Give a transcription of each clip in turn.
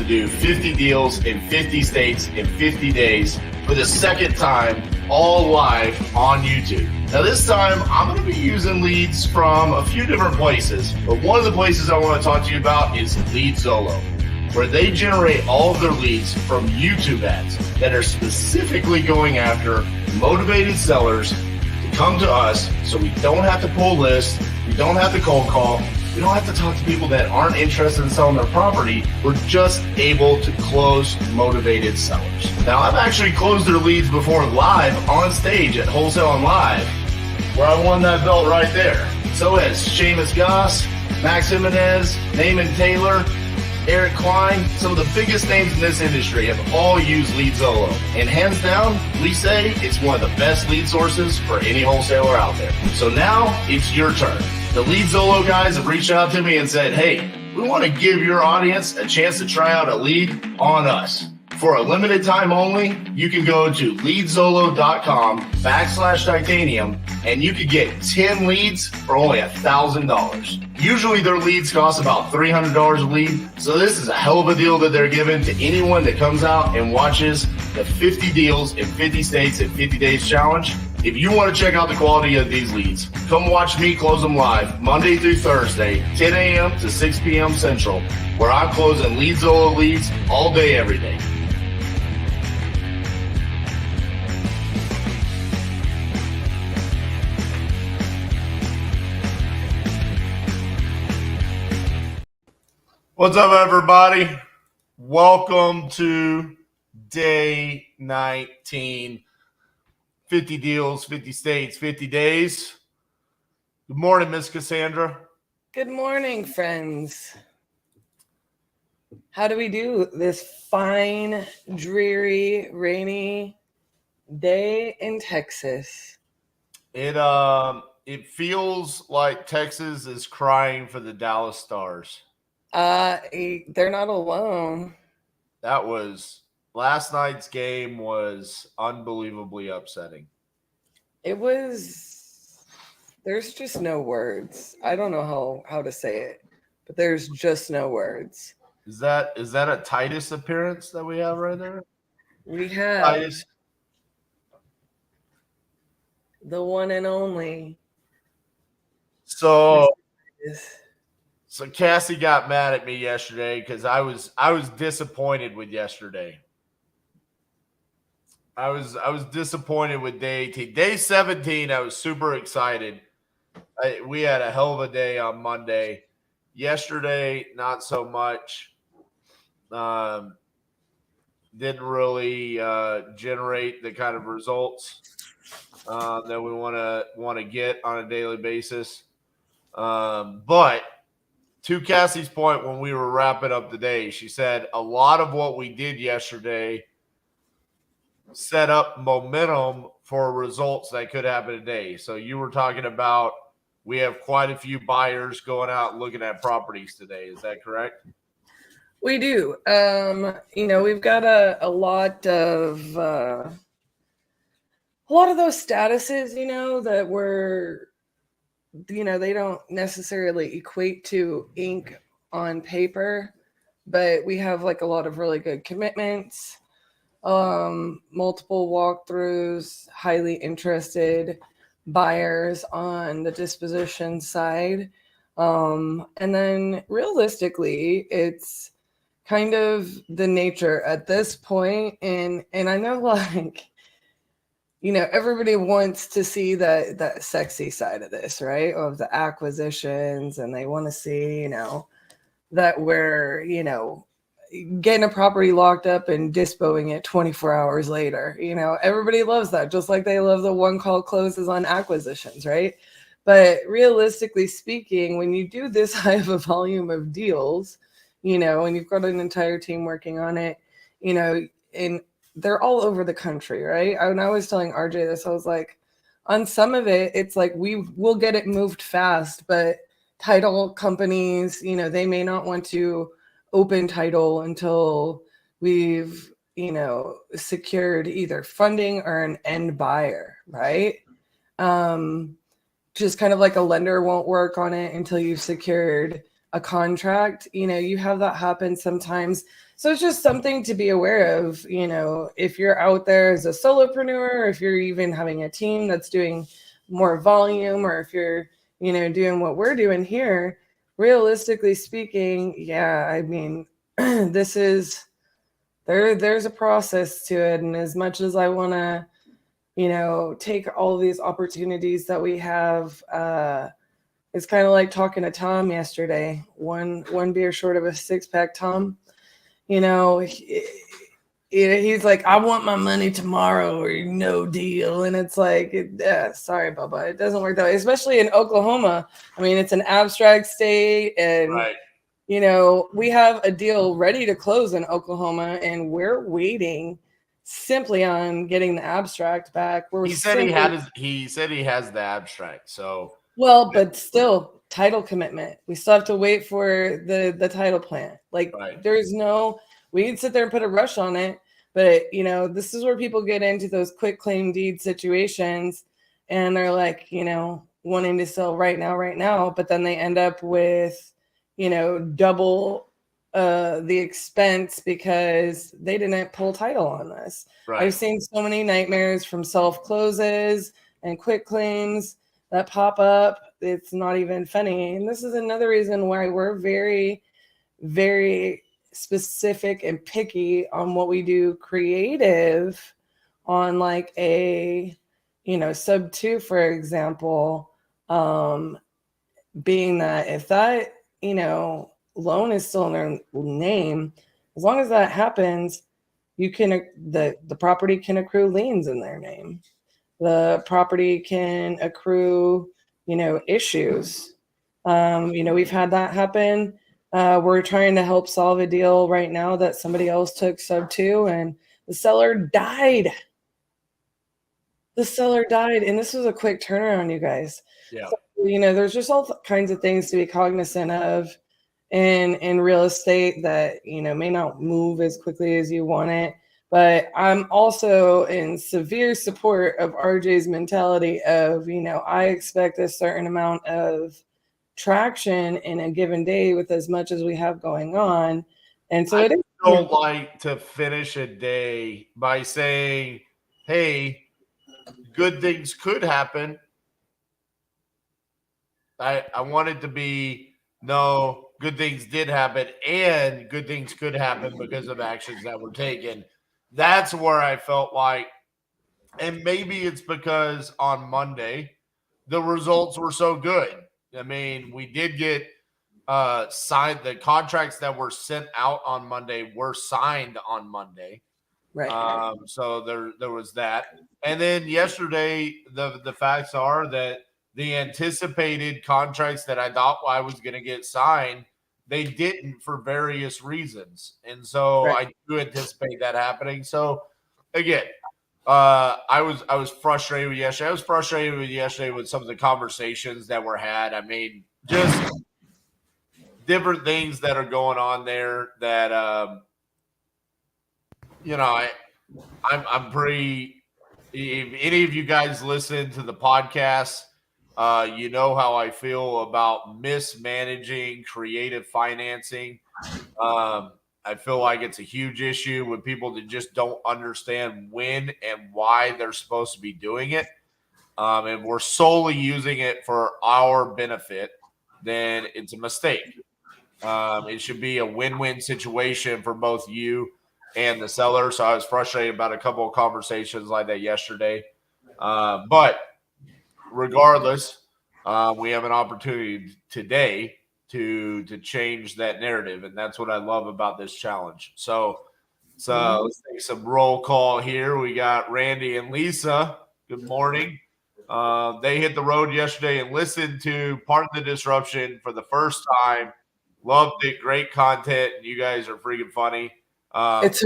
to do 50 deals in 50 states in 50 days for the second time, all live on YouTube. Now this time, I'm going to be using leads from a few different places, but one of the places I want to talk to you about is LeadZolo, where they generate all of their leads from YouTube ads that are specifically going after motivated sellers to come to us, so we don't have to pull lists, we don't have to cold call, we don't have to talk to people that aren't interested in selling their property. We're just able to close motivated sellers. Now, I've actually closed their leads before live on stage at Wholesale and Live, where I won that belt right there. So has Seamus Goss, Max Jimenez, Naaman Taylor, Eric Klein. Some of the biggest names in this industry have all used LeadZolo. And hands down, we say it's one of the best lead sources for any wholesaler out there. So now it's your turn. The LeadZolo guys have reached out to me and said, hey, we want to give your audience a chance to try out a lead on us. For a limited time only, you can go to leadzolo.com/titanium and you could get 10 leads for only $1,000. Usually their leads cost about $300 a lead. So this is a hell of a deal that they're giving to anyone that comes out and watches the 50 deals in 50 states in 50 days challenge. If you want to check out the quality of these leads, come watch me close them live Monday through Thursday, 10 a.m. to 6 p.m. Central, where I'm closing LeadZolo leads all day, every day. What's up, everybody? Welcome to day 19. 50 deals, 50 states, 50 days. Good morning, Miss Cassandra. Good morning, friends. How do we do this fine, dreary, rainy day in Texas? It feels like Texas is crying for the Dallas Stars. They're not alone. Last night's game was unbelievably upsetting. There's just no words. I don't know how to say it, but there's just no words. Is that a Titus appearance that we have right there? We have Titus, the one and only. So Cassie got mad at me yesterday because I was disappointed with yesterday. I was disappointed with day 18. Day 17, I was super excited. We had a hell of a day on Monday. Yesterday, not so much. Didn't really generate the kind of results that we want to get on a daily basis. But to Cassie's point, when we were wrapping up the day, she said a lot of what we did yesterday set up momentum for results that could happen today. So you were talking about we have quite a few buyers going out looking at properties today. Is that correct? We do. We've got a lot of those statuses, that were, they don't necessarily equate to ink on paper, but we have like a lot of really good commitments, multiple walkthroughs, highly interested buyers on the disposition side. And then realistically, it's kind of the nature at this point. And I know everybody wants to see that sexy side of this, right? Of the acquisitions, and they want to see, that we're, getting a property locked up and dispoing it 24 hours later. Everybody loves that, just like they love the one call closes on acquisitions, right? But realistically speaking, when you do this high of a volume of deals, and you've got an entire team working on it, and they're all over the country, right? When I was telling RJ this, I was like, on some of it, it's like we will get it moved fast, but title companies, they may not want to open title until we've, secured either funding or an end buyer, right? Just kind of like a lender won't work on it until you've secured a contract. You have that happen sometimes. So it's just something to be aware of, if you're out there as a solopreneur, if you're even having a team that's doing more volume, or if you're, doing what we're doing here, realistically speaking, yeah, I mean, there's a process to it. And as much as I want to, take all these opportunities that we have, it's kind of like talking to Tom yesterday, one beer short of a six-pack, Tom. He's like, I want my money tomorrow or no deal. And it's like, sorry, Bubba, it doesn't work that way, especially in Oklahoma. I mean, it's an abstract state, and, Right. We have a deal ready to close in Oklahoma, and we're waiting simply on getting the abstract back. He said he has the abstract. So, well, but still, title commitment. We still have to wait for the title plan. Like, right. We can sit there and put a rush on it, but this is where people get into those quick claim deed situations, and they're like, wanting to sell right now, but then they end up with, double the expense because they didn't pull title on this. Right. I've seen so many nightmares from self closes and quick claims that pop up. It's not even funny. And this is another reason why we're very, very specific and picky on what we do creative on, like a, sub 2, for example, being that if that, loan is still in their name, as long as that happens, the property can accrue liens in their name. The property can accrue, issues. We've had that happen. We're trying to help solve a deal right now that somebody else took sub 2, and the seller died. And this was a quick turnaround, you guys. Yeah. So, there's just all kinds of things to be cognizant of in real estate that, may not move as quickly as you want it. But I'm also in severe support of RJ's mentality of, I expect a certain amount of traction in a given day with as much as we have going on. And so I don't like to finish a day by saying, hey, good things could happen. I want it to be, no, good things did happen and good things could happen because of actions that were taken. That's where I felt like, and maybe it's because on Monday the results were so good. I mean, we did get signed. The contracts that were sent out on Monday were signed on Monday. right. So there was that. And then yesterday, the facts are that the anticipated contracts that I thought I was going to get signed, they didn't for various reasons. And so Right. I do anticipate that happening. So again, I was frustrated with yesterday. I was frustrated with yesterday with some of the conversations that were had. I mean, just different things that are going on there that I'm pretty. If any of you guys listen to the podcast, you know how I feel about mismanaging creative financing. I feel like it's a huge issue with people that just don't understand when and why they're supposed to be doing it. And we're solely using it for our benefit, then it's a mistake. It should be a win-win situation for both you and the seller. So I was frustrated about a couple of conversations like that yesterday. But regardless, we have an opportunity today to change that narrative, and that's what I love about this challenge. So let's take some roll call here. We got Randy and Lisa. Good morning. They hit the road yesterday and listened to Part of the Disruption for the first time. Loved it. Great content. You guys are freaking funny. It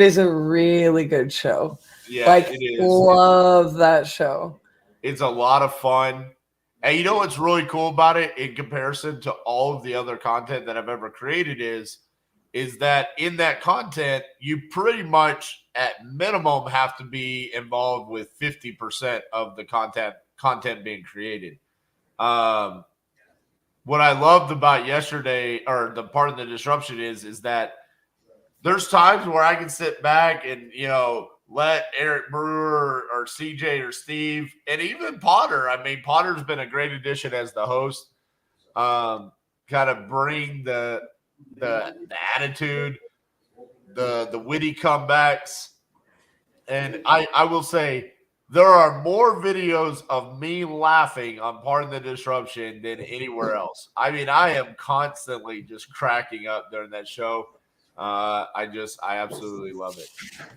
is a really good show. Yeah, like, it is. Love that show. It's a lot of fun. And you know what's really cool about it in comparison to all of the other content that I've ever created is that in that content, you pretty much at minimum have to be involved with 50% of the content being created. What I loved about yesterday, or the Part of the Disruption, is that there's times where I can sit back and, let Eric Brewer or CJ or Steve and even Potter. I mean, Potter's been a great addition as the host. Kind of bring the attitude, the witty comebacks. And I will say there are more videos of me laughing on Pardon the Disruption than anywhere else. I mean, I am constantly just cracking up during that show. I absolutely love it.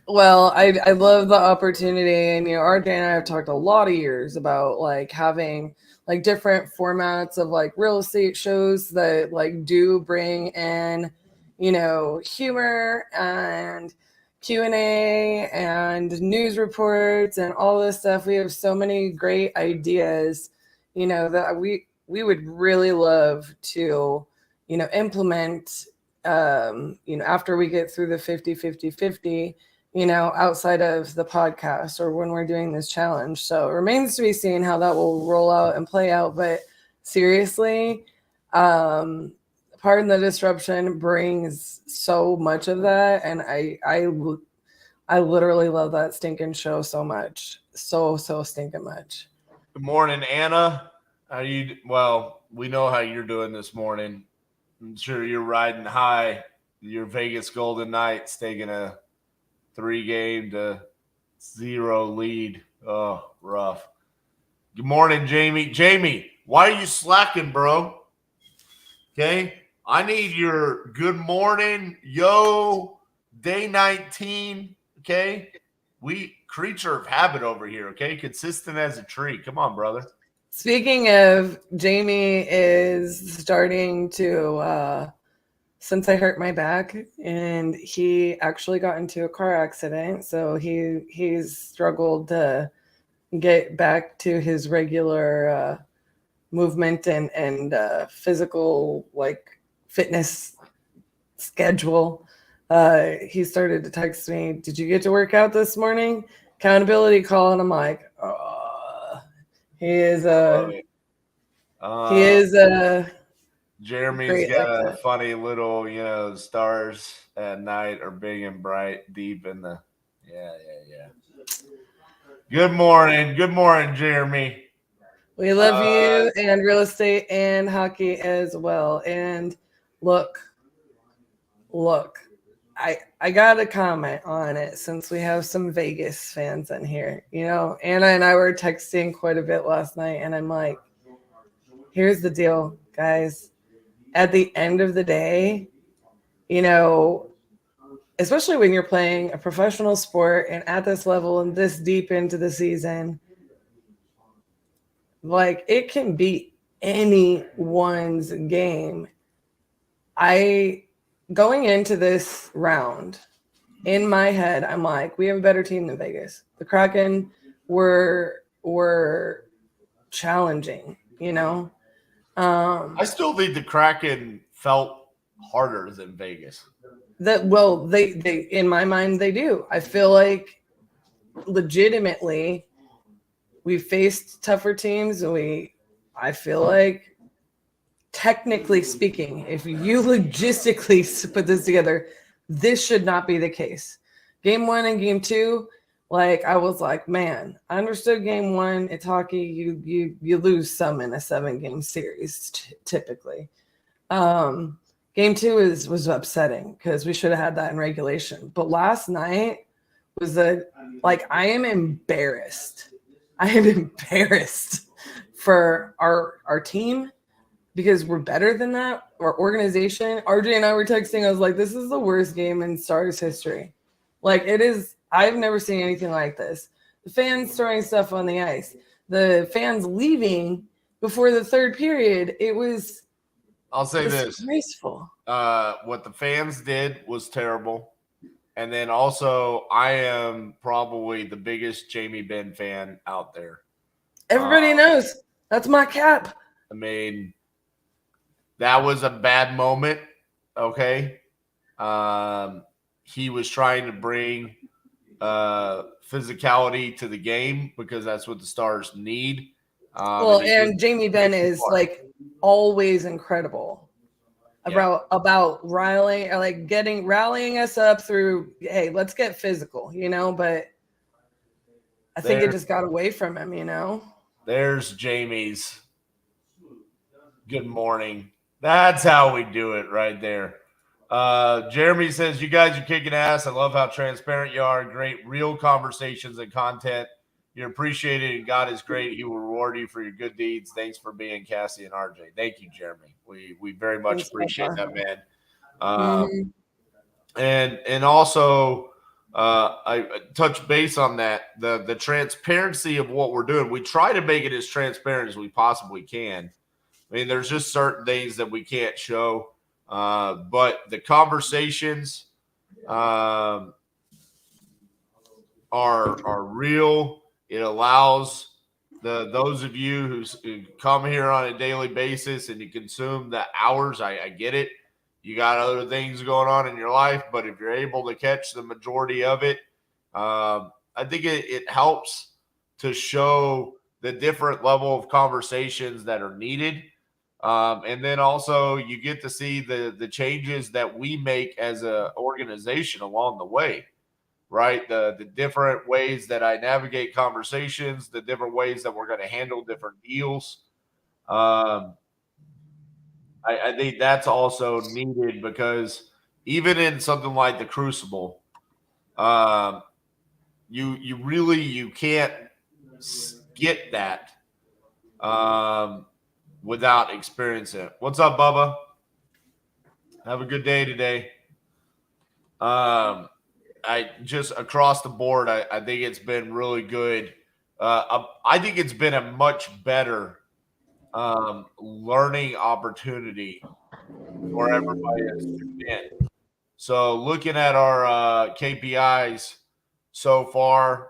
Well, I love the opportunity, and RJ and I have talked a lot of years about like having like different formats of like real estate shows that like do bring in humor and Q&A and news reports and all this stuff. We have so many great ideas, that we would really love to implement after we get through the 50-50-50, outside of the podcast or when we're doing this challenge. So it remains to be seen how that will roll out and play out. But seriously, Pardon the Disruption brings so much of that. And I literally love that stinking show so much. So stinking much. Good morning, Anna. Well, we know how you're doing this morning. I'm sure you're riding high. Your Vegas Golden Knights taking a 3-0 lead. Oh, rough. Good morning, Jamie. Jamie, why are you slacking, bro? Okay. I need your good morning, yo, day 19. Okay. We creature of habit over here. Okay. Consistent as a tree. Come on, brother. Speaking of, Jamie is starting to, since I hurt my back, and he actually got into a car accident. So he's struggled to get back to his regular movement and physical like fitness schedule. He started to text me, "Did you get to work out this morning?" Accountability call, and I'm like, oh. Jeremy's got a funny little, stars at night are big and bright, deep in the yeah. Good morning, Jeremy. We love you and real estate and hockey as well. And look, I got a comment on it since we have some Vegas fans in here. Anna and I were texting quite a bit last night, and I'm like, here's the deal, guys. At the end of the day, especially when you're playing a professional sport and at this level and this deep into the season, like it can be anyone's game. Going into this round, in my head, I'm like, we have a better team than Vegas. The Kraken were challenging, I still think the Kraken felt harder than Vegas. They in my mind, they do. I feel like legitimately we faced tougher teams, and I feel like, technically speaking, if you logistically put this together, this should not be the case. Game 1 and game 2, like I was like, man, I understood game 1. It's hockey. You lose some in a 7-game series typically. Game 2 was upsetting because we should have had that in regulation. But last night was I am embarrassed. I am embarrassed for our team, because we're better than that. Our organization, RJ and I were texting. I was like, this is the worst game in Stars history. Like, it is. I've never seen anything like this. The fans throwing stuff on the ice. The fans leaving before the third period. It was I'll say disgraceful. What the fans did was terrible. And then also, I am probably the biggest Jamie Benn fan out there. Everybody knows. That's my cap. I mean, that was a bad moment, okay? He was trying to bring physicality to the game because that's what the Stars need. And Jamie Benn is like always incredible. about rallying, like rallying us up through, hey, let's get physical, but I think it just got away from him. There's Jamie's good morning. That's how we do it right there. Jeremy says, you guys are kicking ass. I love how transparent you are. Great real conversations and content. You're appreciated and God is great. He will reward you for your good deeds. Thanks for being Cassie and RJ. Thank you, Jeremy. We very much appreciate that, man. And also I touch base on that, the transparency of what we're doing. We try to make it as transparent as we possibly can. I mean, there's just certain things that we can't show, but the conversations are real. It allows those of you who come here on a daily basis and you consume the hours. I get it. You got other things going on in your life, but if you're able to catch the majority of it, I think it helps to show the different level of conversations that are needed. And then also you get to see the changes that we make as an organization along the way, right? The different ways that I navigate conversations, the different ways that we're going to handle different deals. I think that's also needed because even in something like the Crucible, you can't get that without experiencing it. What's up, Bubba? Have a good day today. I just across the board, I think it's been really good. I think it's been a much better learning opportunity for everybody that's tuned in. So looking at our KPIs so far,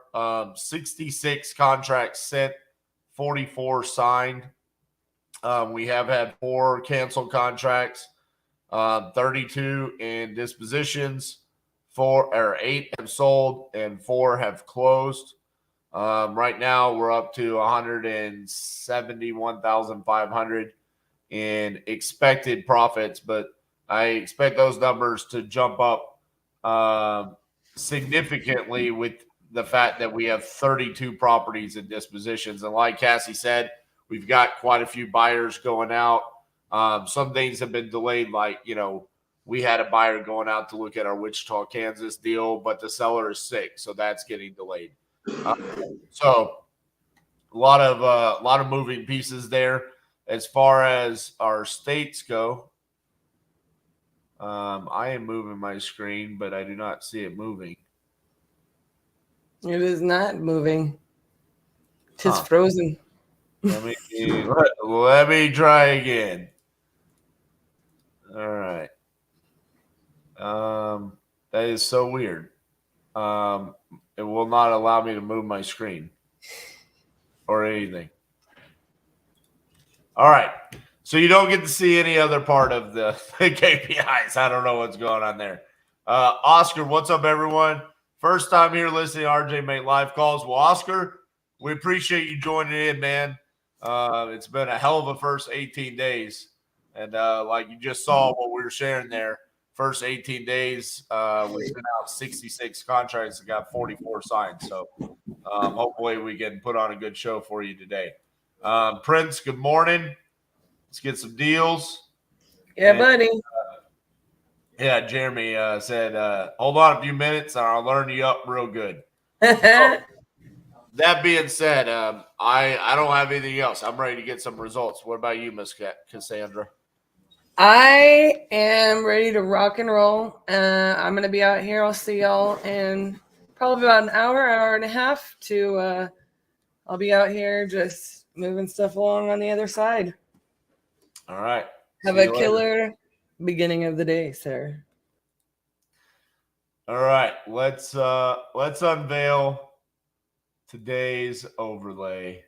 66 contracts sent, 44 signed. We have had 4 canceled contracts, 32 in dispositions, 8 have sold, and 4 have closed. Right now, we're up to 171,500 in expected profits, but I expect those numbers to jump up significantly with the fact that we have 32 properties in dispositions. And like Cassie said, we've got quite a few buyers going out. Some things have been delayed, like, we had a buyer going out to look at our Wichita, Kansas deal, but the seller is sick, so that's getting delayed. So a lot of moving pieces there. As far as our states go, I am moving my screen, but I do not see it moving. It is not moving. It's frozen. Let me try again. All right. That is so weird. It will not allow me to move my screen or anything. All right. So you don't get to see any other part of the KPIs. I don't know what's going on there. Oscar, what's up, everyone? First time here listening to RJ make live calls. Well, Oscar, we appreciate you joining in, man. It's been a hell of a first 18 days. And like you just saw what we were sharing there, first 18 days, we sent out 66 contracts and got 44 signed. So hopefully we can put on a good show for you today. Prince, good morning. Let's get some deals. Yeah, buddy. Yeah, Jeremy said, hold on a few minutes and I'll learn you up real good. So, that being said, I don't have anything else. I'm ready to get some results. What about you, Miss Cassandra? I am ready to rock and roll. I'm going to be out here. I'll see y'all in probably about an hour and a half I'll be out here just moving stuff along on the other side. All right. Have a killer beginning of the day, sir. All right. Let's unveil today's overlay.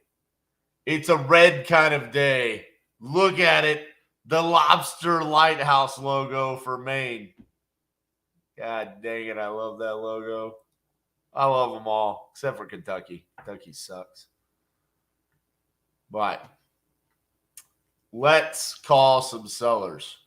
It's a red kind of day. Look at it. The Lobster Lighthouse logo for Maine. God dang it. I love that logo. I love them all, except for Kentucky. Kentucky sucks. But let's call some sellers.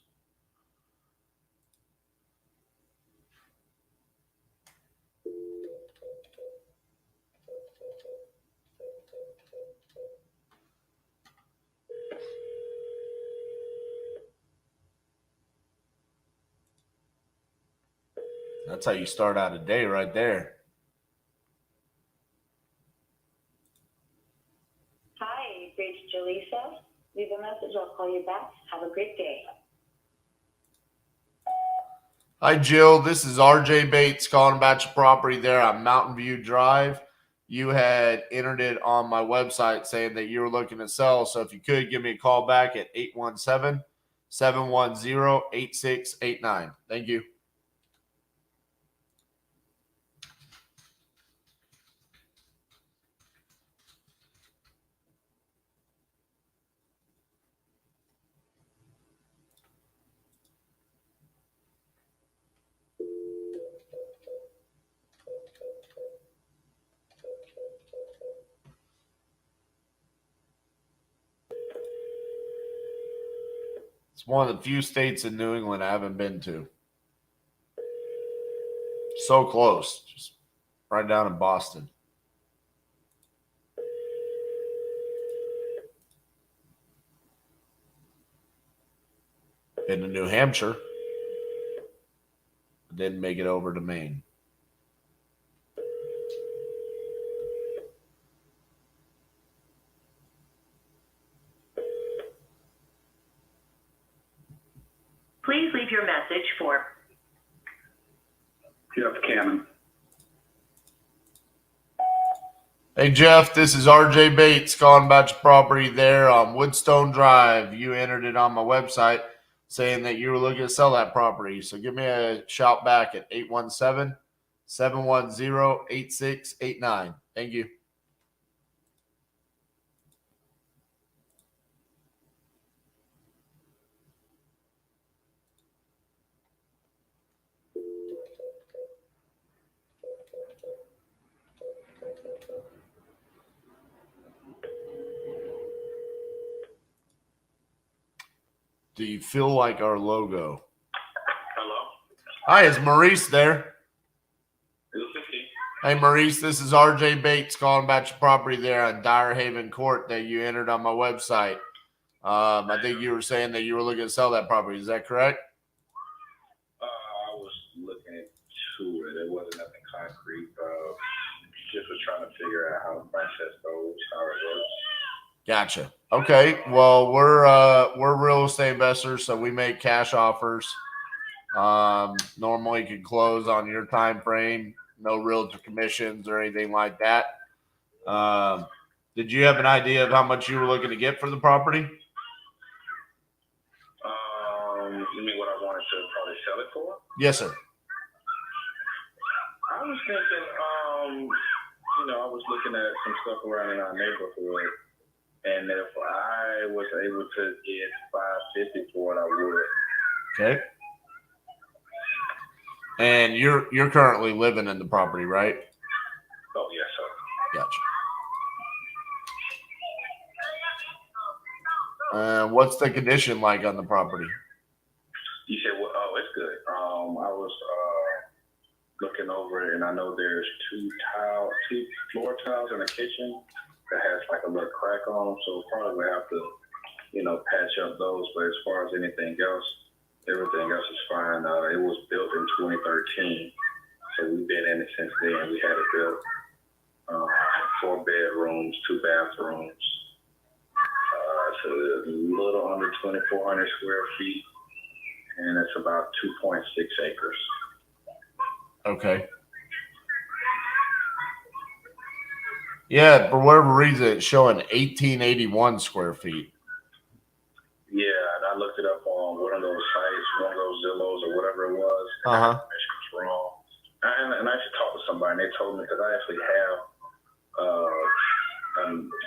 That's how you start out a day right there. Hi, it's Jaleesa. Leave a message. I'll call you back. Have a great day. Hi, Jill. This is RJ Bates calling about your property there on Mountain View Drive. You had entered it on my website saying that you were looking to sell. So if you could give me a call back at 817-710-8689. Thank you. It's one of the few states in New England I haven't been to. So close, just right down in Boston. Been to New Hampshire. Didn't make it over to Maine. Please leave your message for Jeff Cannon. Hey, Jeff, this is RJ Bates calling about your property there on Woodstone Drive. You entered it on my website saying that you were looking to sell that property. So give me a shout back at 817-710-8689. Thank you. Do you feel like our logo? Hello. Hi, is Maurice there? This is Keith. Hey, Maurice, this is RJ Bates calling about your property there on Dyer Haven Court that you entered on my website. I think you were saying that you were looking to sell that property. Is that correct? I was looking into it. It wasn't nothing concrete. Just was trying to figure out how the process goes, how it works. Gotcha. Okay. Well, we're real estate investors, so we make cash offers. Normally can close on your time frame, no realtor commissions or anything like that. Did you have an idea of how much you were looking to get for the property? You mean what I wanted to probably sell it for? Yes, sir. I was thinking, I was looking at some stuff around in our neighborhood, and if I was able to get $550 for it, I would. Okay. And you're currently living in the property, right? Oh, yes, sir. Gotcha. What's the condition like on the property? You said, well, oh, it's good. I was looking over it, and I know there's two floor tiles in the kitchen that has like a little crack on them, so probably have to, patch up those. But as far as anything else, everything else is fine. It was built in 2013, so we've been in it since then. We had it built 4 bedrooms, 2 bathrooms. It's a little under 2,400 square feet, and it's about 2.6 acres. Okay. Yeah, for whatever reason, it's showing 1,881 square feet. Yeah, and I looked it up on one of those sites, one of those Zillows or whatever it was. Uh-huh. It's wrong. And I actually talked to somebody, and they told me, because I actually have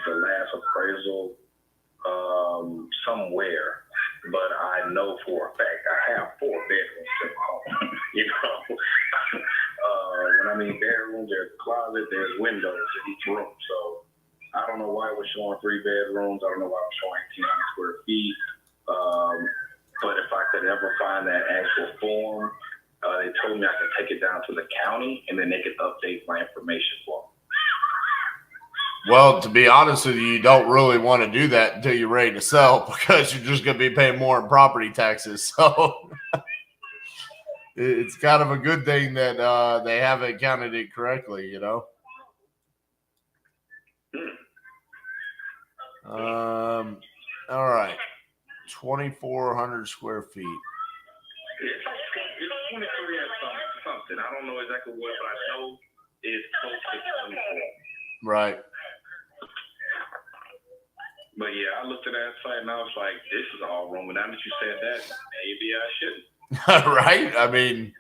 the last appraisal somewhere, but I know for a fact I have 4 bedrooms in my home. When I mean bedrooms, there's a closet, there's windows in each room. So I don't know why it was showing 3 bedrooms. I don't know why it was showing 1,800 square feet. But if I could ever find that actual form, they told me I could take it down to the county, and then they could update my information for me. Well, to be honest with you, you don't really want to do that until you're ready to sell, because you're just going to be paying more in property taxes. So, it's kind of a good thing that they haven't counted it correctly, you know. All right, 2,400 square feet. It's 23 and something. I don't know exactly what, but I know it's close to 24. Right. But yeah, I looked at that site and I was like, this is all wrong. But now that you said that, maybe I shouldn't. Right? I mean,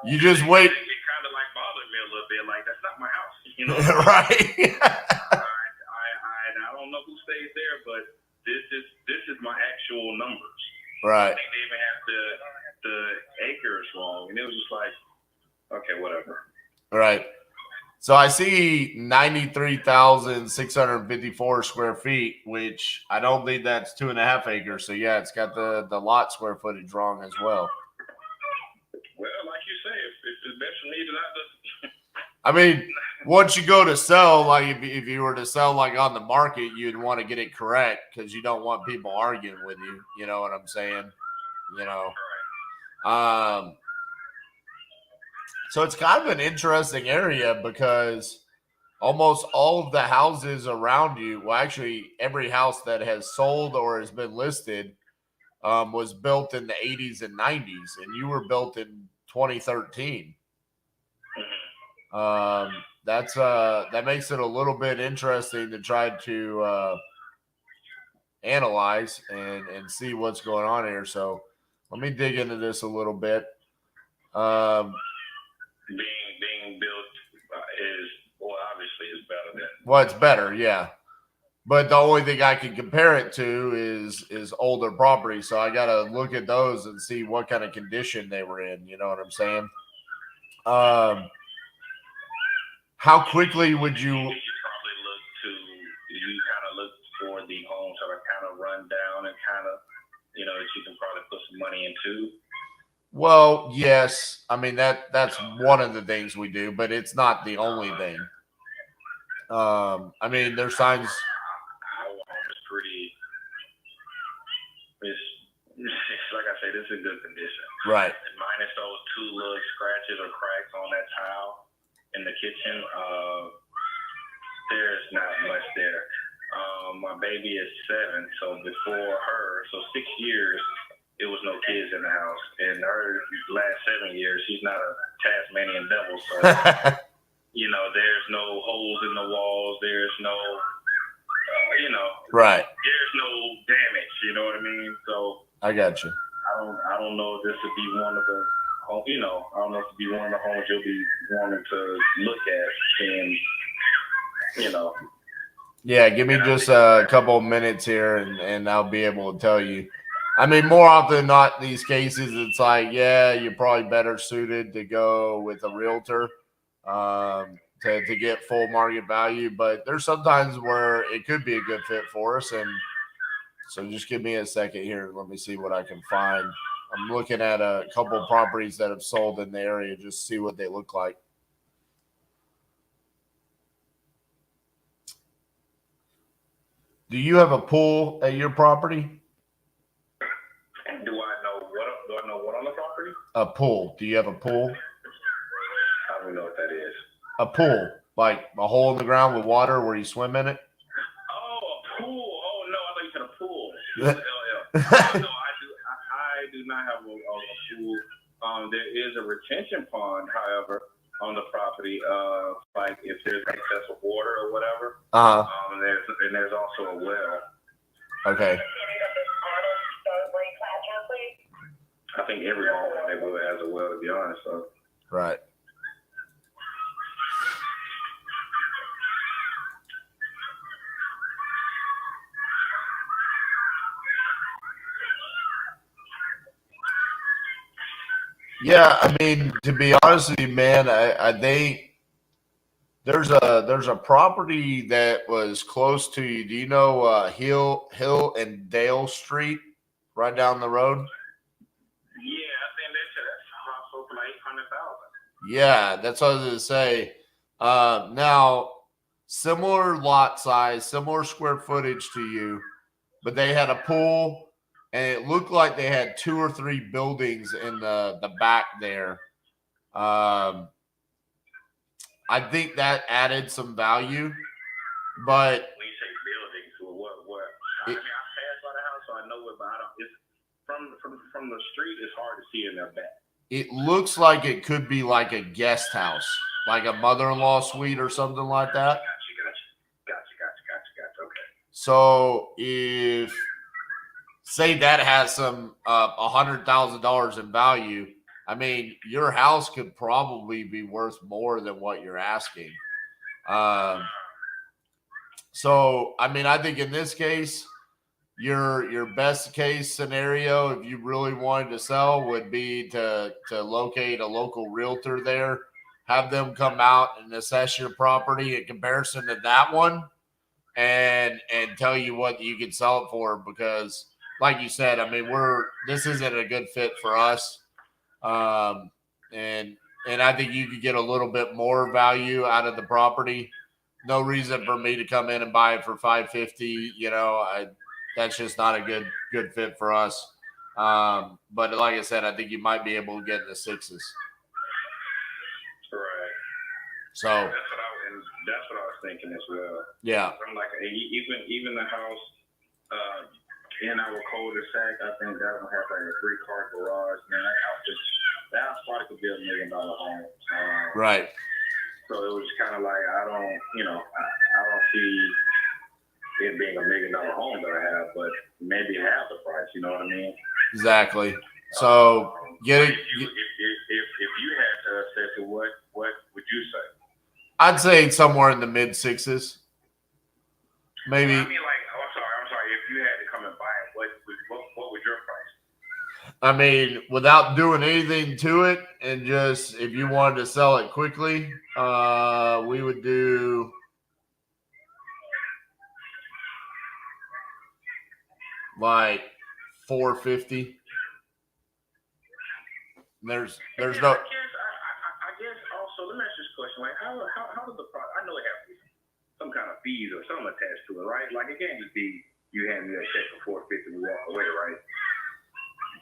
you just wait. It kind of like bothered me a little bit. Like, that's not my house. You know? Right. I don't know who stays there, but this is my actual numbers. Right. I think they even have the acres wrong. And it was just like, okay, whatever. Right. So I see 93,654 square feet, which I don't think that's 2.5 acres. So yeah, it's got the lot square footage wrong as well. Well, like you say, if it's best for me to not I mean, once you go to sell, like if you were to sell like on the market, you'd want to get it correct because you don't want people arguing with you. You know what I'm saying? You know. So it's kind of an interesting area because almost all of the houses around you, well, actually every house that has sold or has been listed was built in the 80s and 90s, and you were built in 2013. That makes it a little bit interesting to try to analyze and see what's going on here. So let me dig into this a little bit. being built obviously is better than. Well, it's better, yeah. But the only thing I can compare it to is older property. So I got to look at those and see what kind of condition they were in. You know what I'm saying? How quickly would you? You probably look for the homes that are kind of run down and kind of, that you can probably put some money into. Well, yes. I mean that's one of the things we do, but it's not the only thing. I mean, there's signs. It's like I say, this is in good condition. Right. Minus those 2 little scratches or cracks on that tile in the kitchen, there's not much there. My baby is 7, so before her, so 6 years, it was no kids in the house. And her last 7 years, she's not a Tasmanian devil, so there's no holes in the walls. There's no, right. There's no damage. You know what I mean? So I got you. I don't know if this would be one of the, I don't know if it'd be one of the homes you'll be wanting to look at, and Yeah, give me just a couple of minutes here, and I'll be able to tell you. I mean, more often than not, these cases, it's like, yeah, you're probably better suited to go with a realtor to get full market value. But there's sometimes where it could be a good fit for us. And so just give me a second here. Let me see what I can find. I'm looking at a couple of properties that have sold in the area, just to see what they look like. Do you have a pool at your property? Do I know what on the property? A pool. Do you have a pool? I don't know what that is. A pool, like a hole in the ground with water where you swim in it? Oh, a pool. Oh, no, I thought you said a pool. No, I do not have a pool. There is a retention pond, however, on the property. Like if there's excess of water or whatever. There's also a well. Okay. I think every home in the neighborhood has a well, to be honest. So. Right. Yeah, I mean, to be honest with you, man, there's a property that was close to you. Do you know Hill and Dale Street, right down the road? Yeah, I think they said that's a house for like 800,000. Yeah, that's what I was going to say. Now, similar lot size, similar square footage to you, but they had a pool and it looked like they had 2 or 3 buildings in the back there. I think that added some value, but when you say buildings, what? I mean, I passed by the house, so I know it, but I don't. It's from the street. It's hard to see in their back. it looks like it could be like a guest house, like a mother-in-law suite or something like that. Gotcha. Okay. So if say that has some $100,000 in value, I mean, your house could probably be worth more than what you're asking. So I mean, I think in this case, your best case scenario, if you really wanted to sell, would be to locate a local realtor there, have them come out and assess your property in comparison to that one, and tell you what you could sell it for. Because, like you said, I mean, this isn't a good fit for us, and I think you could get a little bit more value out of the property. No reason for me to come in and buy it for $550. That's just not a good fit for us. But like I said, I think you might be able to get in the 6s. Right. So that's what I was thinking as well. Yeah. I'm like, even the house in our cul-de-sac, I think that one has like a 3-car garage. Man, that house probably could be $1 million home. Right. So it was kind of like I don't see it being $1 million home that I have, but maybe half the price. You know what I mean? Exactly. So if you had to assess it, what would you say? I'd say somewhere in the mid 6s, maybe. Well, I mean, like, I'm sorry. If you had to come and buy it, what would your price? I mean, without doing anything to it, and just if you wanted to sell it quickly, we would do like $450. There's no. I guess also, let me ask this question: like, how does the product? I know it has some kind of fees or something attached to it, right? Like, it can't just be you hand me a check for $450 and walk away, right?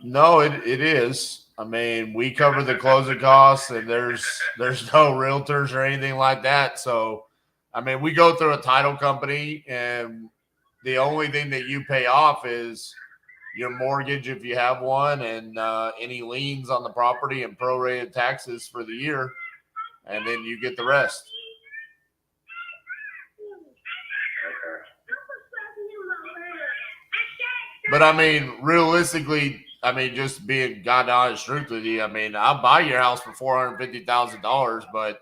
No, it is. I mean, we cover the closing costs, and there's no realtors or anything like that. So, I mean, we go through a title company, and the only thing that you pay off is your mortgage if you have one, and any liens on the property and prorated taxes for the year, and then you get the rest. But I mean, realistically, I mean, just being God honest truth with you, I mean, I'll buy your house for $450,000, but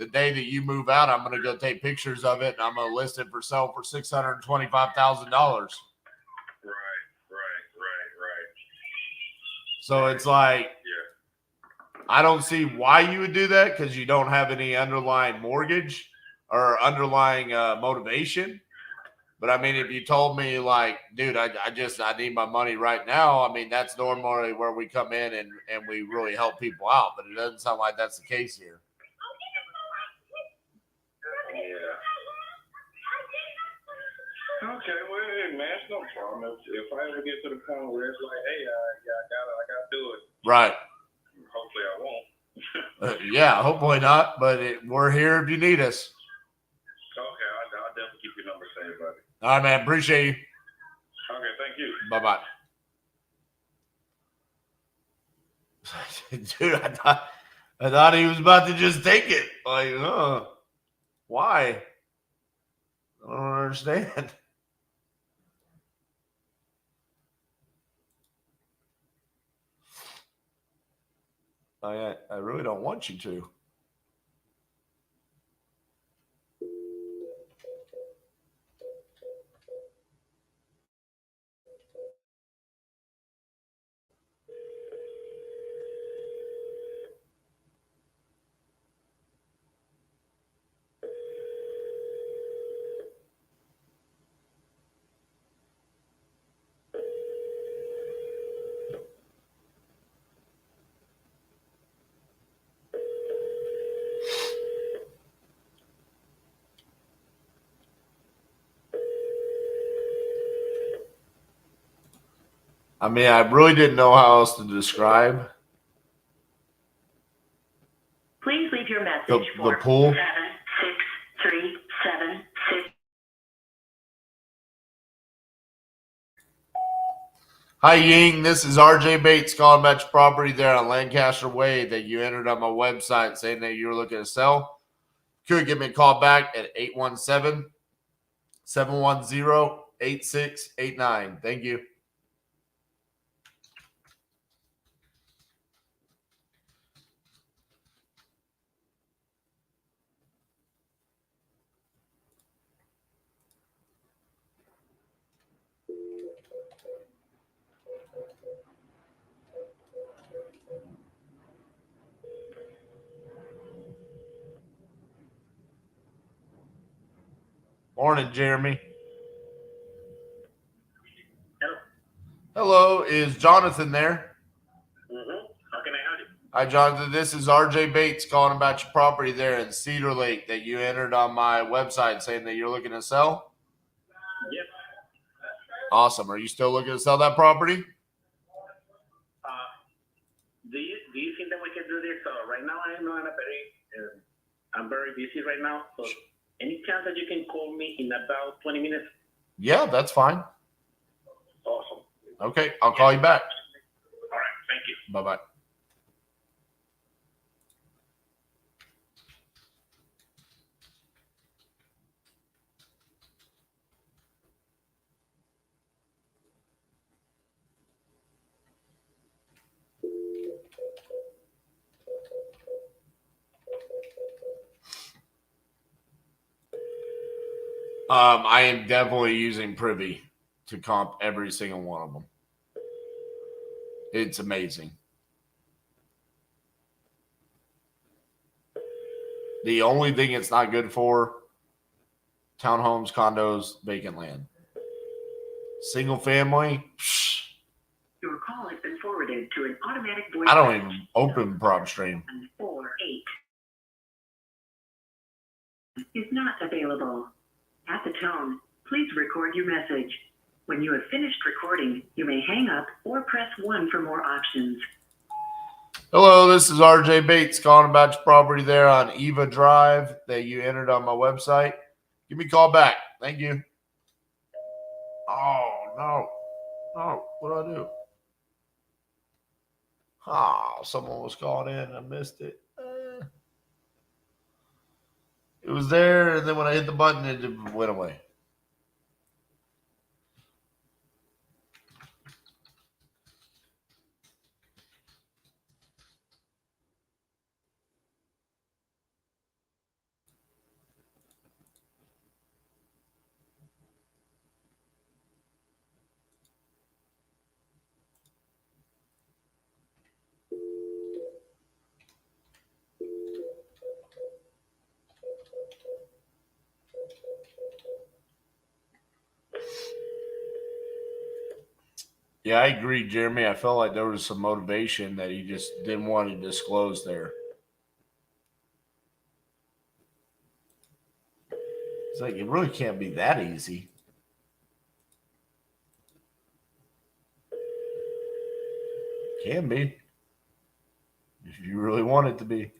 the day that you move out, I'm going to go take pictures of it, and I'm going to list it for sale for $625,000. Right. So it's like, I don't see why you would do that, because you don't have any underlying mortgage or underlying motivation. But I mean, if you told me like, dude, I need my money right now, I mean, that's normally where we come in and we really help people out. But it doesn't sound like that's the case here. Yeah. Okay, well, hey, man, it's no problem. If I ever get to the point where it's like, hey, I gotta do it. Right. Hopefully I won't. Yeah, hopefully not. But we're here if you need us. Okay, I'll definitely keep your number saved, buddy. All right, man. Appreciate you. Okay, thank you. Bye-bye. Dude, I thought he was about to just take it. Like, why? I don't understand. I really don't want you to. I mean, I really didn't know how else to describe Please leave your message the for pool. 76376. Hi, Ying. This is RJ Bates calling about your property there on Lancaster Way that you entered on my website saying that you were looking to sell. Could give me a call back at 817-710-8689. Thank you. Morning, Jeremy. Hello, is Jonathan there? How can I help you? Hi, Jonathan. This is RJ Bates calling about your property there in Cedar Lake that you entered on my website saying that you're looking to sell. Yep. Awesome. Are you still looking to sell that property? Do you think that we can do this? Right now I'm not I'm very busy right now. So any chance that you can call me in about 20 minutes? Yeah, that's fine. Awesome. Okay, I'll call you back. All right. Thank you. Bye-bye. I am definitely using Privy to comp every single one of them. It's amazing. The only thing it's not good for, townhomes, condos, vacant land. Single family, Your call has been forwarded to an automatic voice. I don't even open PropStream. 48 is not available. At the tone, please record your message. When you have finished recording, you may hang up or press 1 for more options. Hello, this is RJ Bates calling about your property there on Eva Drive that you entered on my website. Give me a call back. Thank you. Oh, no. No, what do I do? Oh, someone was called in. I missed it. It was there, and then when I hit the button, it went away. Yeah, I agree, Jeremy. I felt like there was some motivation that he just didn't want to disclose there. It's like, it really can't be that easy. Can be. If you really want it to be.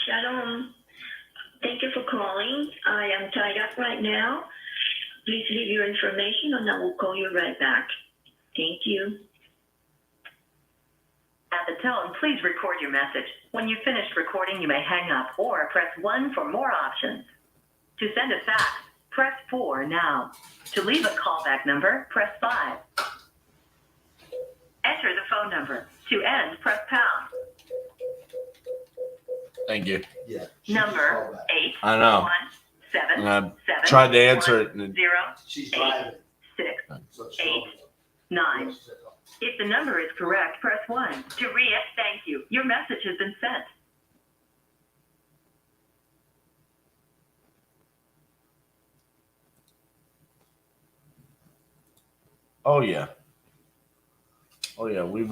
Shalom. Thank you for calling. I am tied up right now. Please leave your information and I will call you right back. Thank you. At the tone, please record your message. When you've finished recording, you may hang up or press 1 for more options. To send a fax, press 4 now. To leave a callback number, press 5. Enter the phone number. To end, press pound. Thank you. Yeah. Number 8 I know. 1 7 And I 7 tried to answer 1 it. And 0 She's 8 driving. 6 So 8 9. If the number is correct, press 1. To thank you. Your message has been sent. Oh yeah. Oh yeah. We've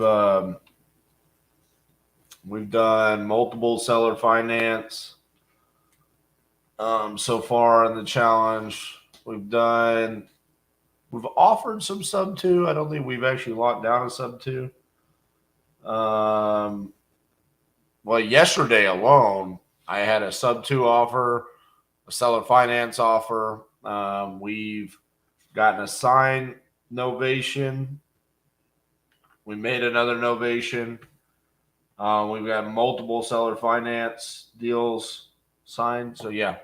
done multiple seller finance. so far in the challenge. We've offered some sub 2. I don't think we've actually locked down a sub 2. Well, yesterday alone, I had a sub 2 offer, a seller finance offer. We've gotten a signed novation. We made another novation. We've got multiple seller finance deals signed. So, yeah.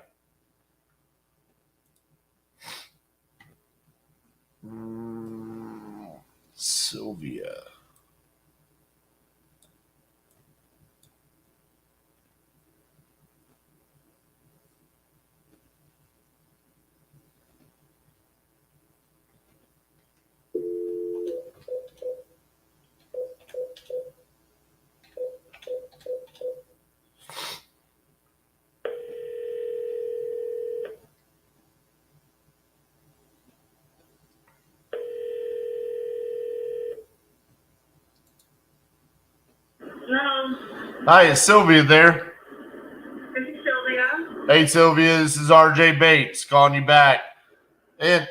Sylvia. Hello, Hi, is Sylvia there? this is Sylvia. Hey, Sylvia, this is RJ Bates calling you back. And Oh, hi,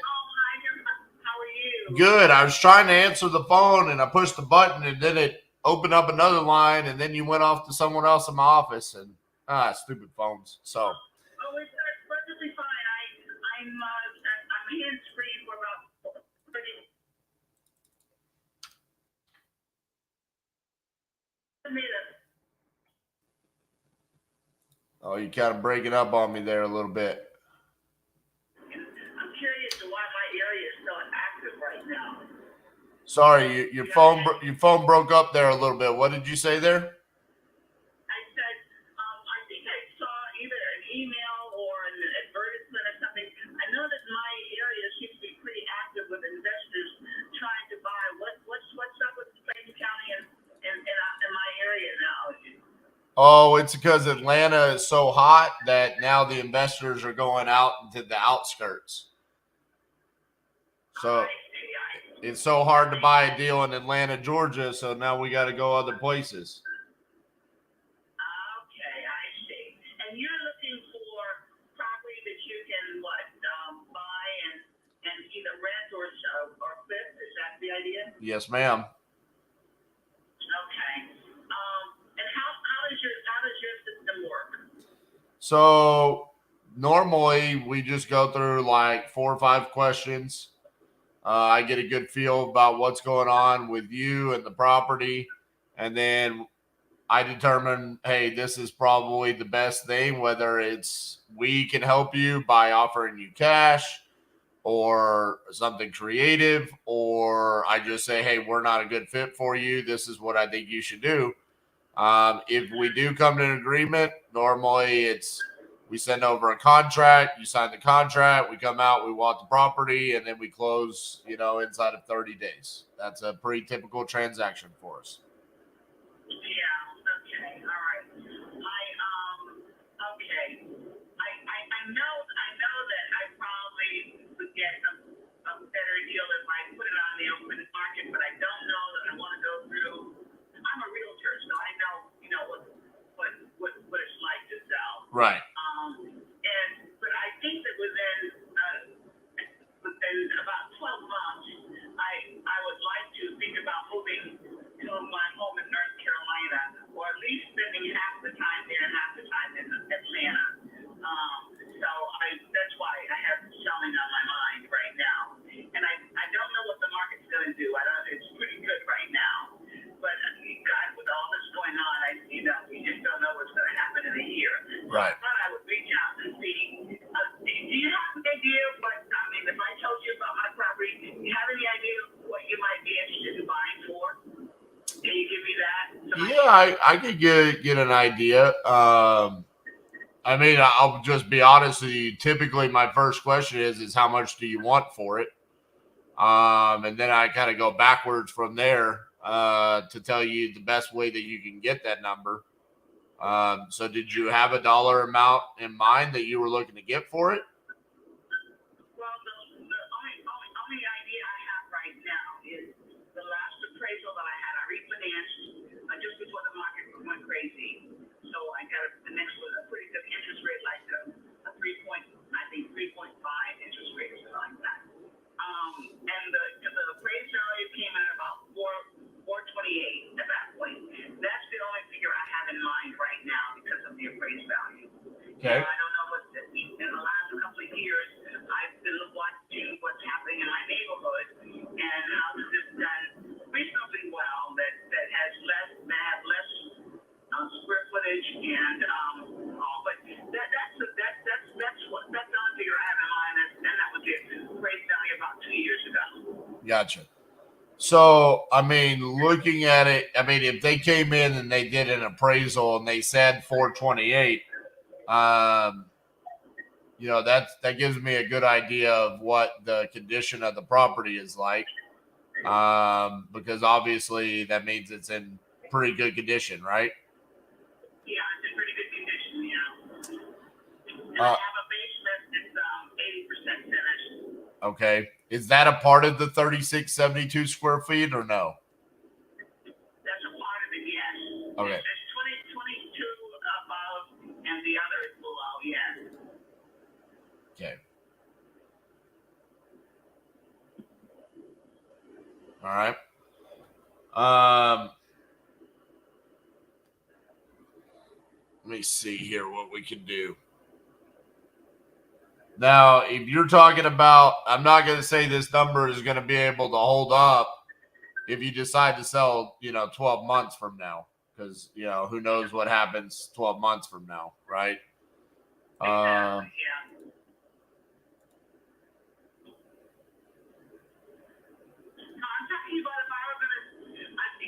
how are you? good. I was trying to answer the phone and I pushed the button and then it opened up another line and then you went off to someone else in my office and stupid phones. So Oh, it's perfectly fine. I'm hands-free for about 30 minutes. oh, you kind of breaking up on me there a little bit. I'm curious to why my area is so active right now. Sorry, your phone broke up there a little bit. What did you say there? I said, I think I saw either an email or an advertisement or something. I know that my area seems to be pretty active with investors trying to buy. What's up with Plain County and my area now? Oh, it's because Atlanta is so hot that now the investors are going out into the outskirts. So it's so hard to buy a deal in Atlanta, Georgia. So now we got to go other places. Okay, I see. And you're looking for property that you can buy and either rent or flip. Is that the idea? Yes, ma'am. Okay. And how does your system work? So normally we just go through like 4 or 5 questions. I get a good feel about what's going on with you and the property. And then I determine, hey, this is probably the best thing, whether it's we can help you by offering you cash or something creative, or I just say, hey, we're not a good fit for you. This is what I think you should do. If we do come to an agreement, normally we send over a contract, you sign the contract, we come out, we walk the property, and then we close, inside of 30 days. That's a pretty typical transaction for us. Yeah, okay, all right. Okay. I know that I probably would get a better deal if I put it on the open market, but I don't know that I want to go through. I'm a realtor, so I know, what it's like to sell. Right. But I think that within about 12 months, I would like to think about moving to my home in North Carolina, or at least spending half the time there and half the time in Atlanta. So that's why I have selling on my mind right now. And I don't know what the market's going to do. It's pretty good right now. But God, with all this going on, we just don't know what's going to happen in a year. Right. I thought I would reach out and see. Do you have an idea if I told you about my property, do you have any idea what you might be interested in buying for? Can you give me that? Yeah, I could get an idea. I'll just be honest with you. Typically, my first question is how much do you want for it? And then I kind of go backwards from there to tell you the best way that you can get that number. So did you have a dollar amount in mind that you were looking to get for it? Well, the only idea I have right now is the last appraisal that I had. I refinanced just before the market went crazy. So I got a next with a pretty good interest rate, like a 3.5%. Gotcha. So, I mean, looking at it, I mean, if they came in and they did an appraisal and they said 428, you know, that gives me a good idea of what the condition of the property is like. Because obviously that means it's in pretty good condition, right? Yeah, it's in pretty good condition, yeah. And I have a basement that's 80% finished. Okay. Is that a part of the 3672 square feet or no? That's a part of it, yes. Okay. There's 22 above and the other is below, yes. Okay. All right. Let me see here what we can do. Now, if you're talking about, I'm not going to say this number is going to be able to hold up if you decide to sell, 12 months from now, because, who knows what happens 12 months from now, right? Exactly, yeah. No, I'm talking about if I were gonna,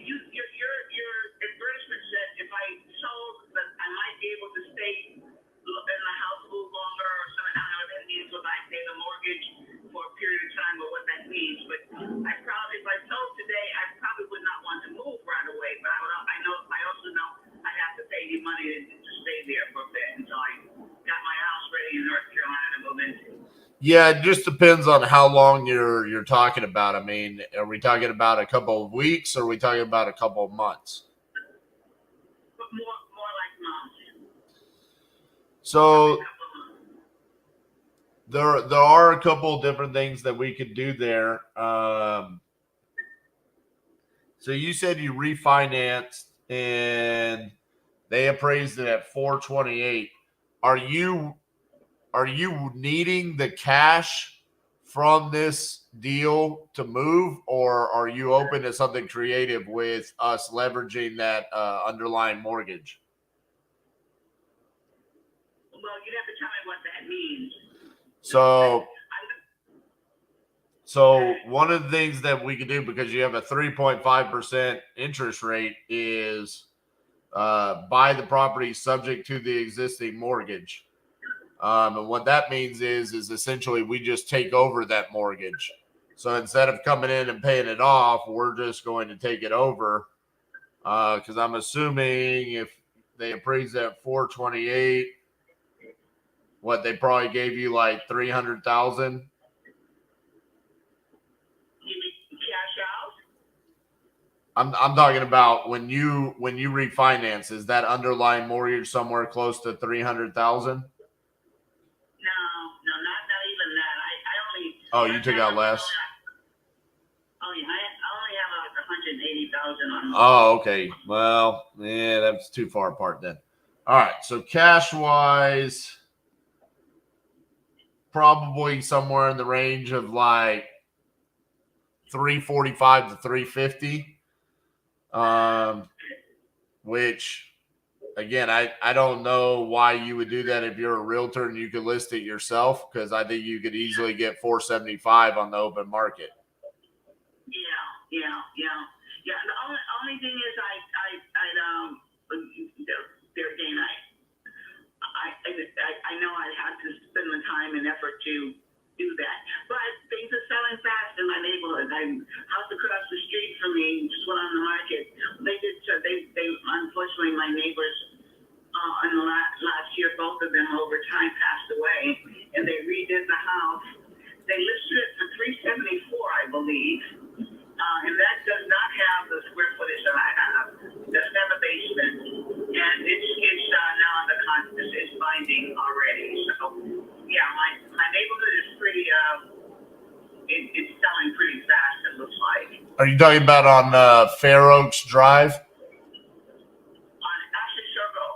your advertisement said if I sold, that I might be able to stay in the house a little longer or something. I don't know what that means, if I pay the mortgage for a period of time or what that means. But if I sold today, I probably would not want to move right away. But I also know I have to pay you money to stay there for a bit until I got my house ready in North Carolina to move into. Yeah, it just depends on how long you're talking about. I mean, are we talking about a couple of weeks or are we talking about a couple of months? But more like months. So there are a couple of different things that we could do there. So you said you refinanced and they appraised it at 428. Are you needing the cash from this deal to move, or are you open to something creative with us leveraging that underlying mortgage? Well, you'd have to tell me what that means. So one of the things that we could do, because you have a 3.5% interest rate, is buy the property subject to the existing mortgage. And what that means is essentially we just take over that mortgage. So instead of coming in and paying it off, we're just going to take it over. Because I'm assuming if they appraised at 428, what they probably gave you like 300,000. You mean cash out? I'm talking about when you refinance, is that underlying mortgage somewhere close to 300,000? No, not even that. I only. Oh, you took out less? Oh, yeah. I only have like 180,000 on. Oh, okay. Well, yeah, that's too far apart then. All right. So cash wise, probably somewhere in the range of like 345 to 350. Which again, I don't know why you would do that if you're a realtor and you could list it yourself, because I think you could easily get 475 on the open market. Yeah. The only thing is I know I had to spend the time and effort to do that, but things are selling fast in my neighborhood. House across the street from me just went on the market. They unfortunately, my neighbors in the last year, both of them over time passed away, and they redid the house. They listed it for $374, I believe, and that does not have the square footage that I have. Doesn't have a basement, and it's now under contract. It's binding already. So yeah, my neighborhood is pretty. It's selling pretty fast. It looks like. Are you talking about on Fair Oaks Drive? On Ashley Circle.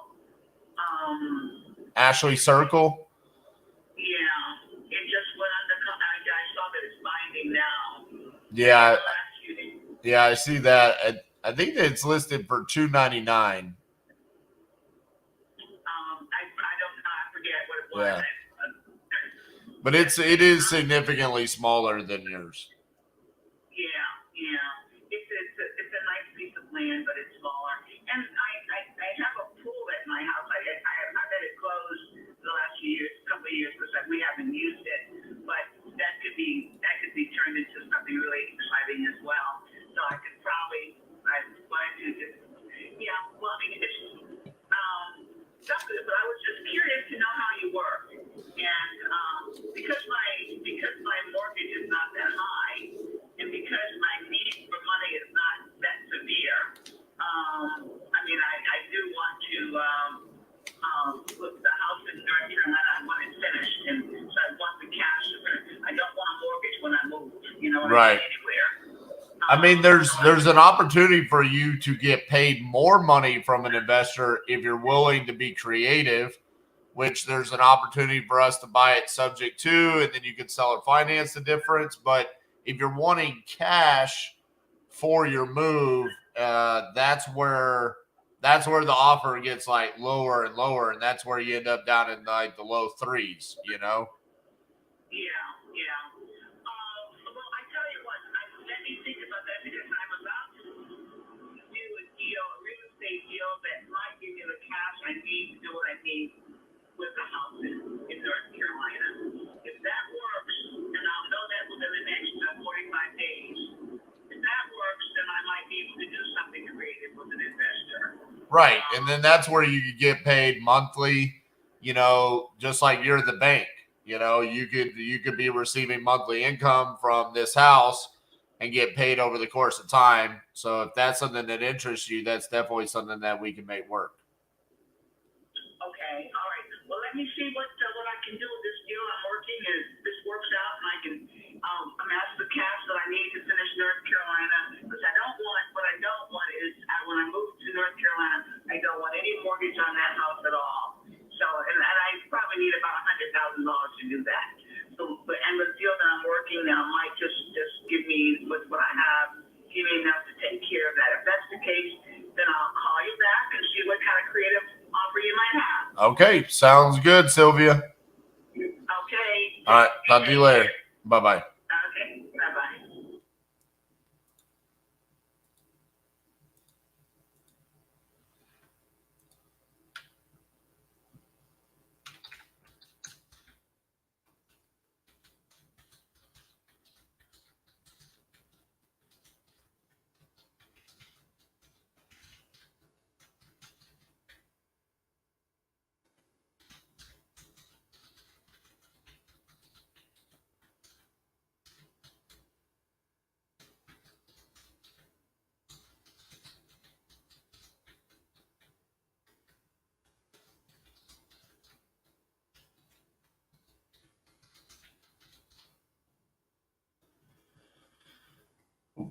Ashley Circle? Yeah, it just went under. I saw that it's binding now. Yeah, I see that. I think that it's listed for $299. I don't know. I forget what it was. Yeah. But it is significantly smaller than yours. Yeah. Yeah, it's a nice piece of land, but it's smaller. And I have a pool at my house. I've had it closed the last few years, couple of years, because we haven't used it. But that could be turned into something really exciting as well. So I could probably, I wanted to just, yeah. Well, I mean, it's something. But I was just curious to know how you work, and because my mortgage is not that high, and because my need for money is not that severe, I mean, I do want to put the house in North Carolina. I want it finished, and so I want the cash. I don't want a mortgage when I move. You know, Right. Anywhere. I mean, there's an opportunity for you to get paid more money from an investor if you're willing to be creative, which there's an opportunity for us to buy it subject to, and then you can sell or finance the difference. But if you're wanting cash for your move, that's where the offer gets like lower and lower, and that's where you end up down in like the low threes, you know? Yeah. Well, I tell you what, let me think about that because I'm about to do a real estate deal that might give me the cash I need to do what I need with the house in North Carolina. If that works, and I'll know that within the next 45 days, if that works, then I might be able to do something creative with an investor. Right. And then that's where you could get paid monthly, you know, just like you're the bank. You know, you could be receiving monthly income from this house and get paid over the course of time. So if that's something that interests you, that's definitely something that we can make work. Okay, all right. Well, let me see what I can do with this deal I'm working. If this works out, and I can amass the cash that I need to finish North Carolina. Because what I don't want is when I move to North Carolina, I don't want any mortgage on that house at all. So, and I probably need about $100,000 to do that. So, and the deal that I'm working now might just give me with what I have, give me enough to take care of that. If that's the case, then I'll call you back and see what kind of creative offer you might have. Okay. Sounds good, Sylvia. Okay. All right. Talk to you later. Bye-bye. Okay. Bye-bye.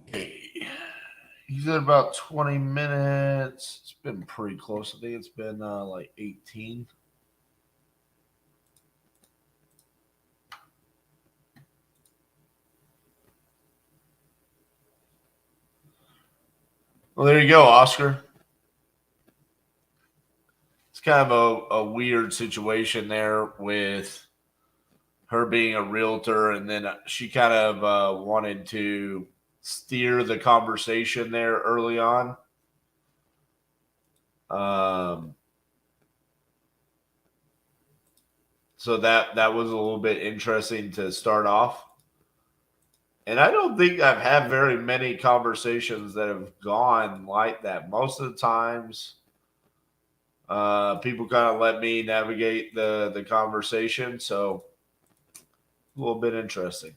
Okay. He's at about 20 minutes. It's been pretty close. I think it's been like 18. Well, there you go, Oscar. It's kind of a weird situation there with her being a realtor, and then she kind of wanted to steer the conversation there early on. So that was a little bit interesting to start off. And I don't think I've had very many conversations that have gone like that. Most of the times, people kind of let me navigate the conversation. So a little bit interesting.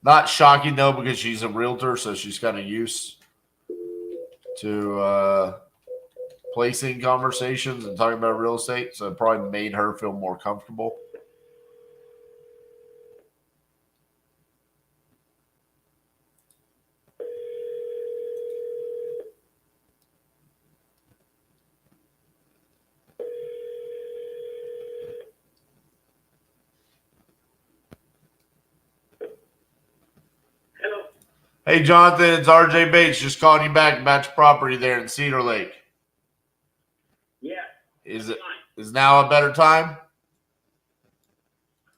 Not shocking, though, because she's a realtor, so she's kind of used to placing conversations and talking about real estate. So it probably made her feel more comfortable. Hey, Jonathan, it's RJ Bates just calling you back about your property there in Cedar Lake. Yeah. Is now a better time?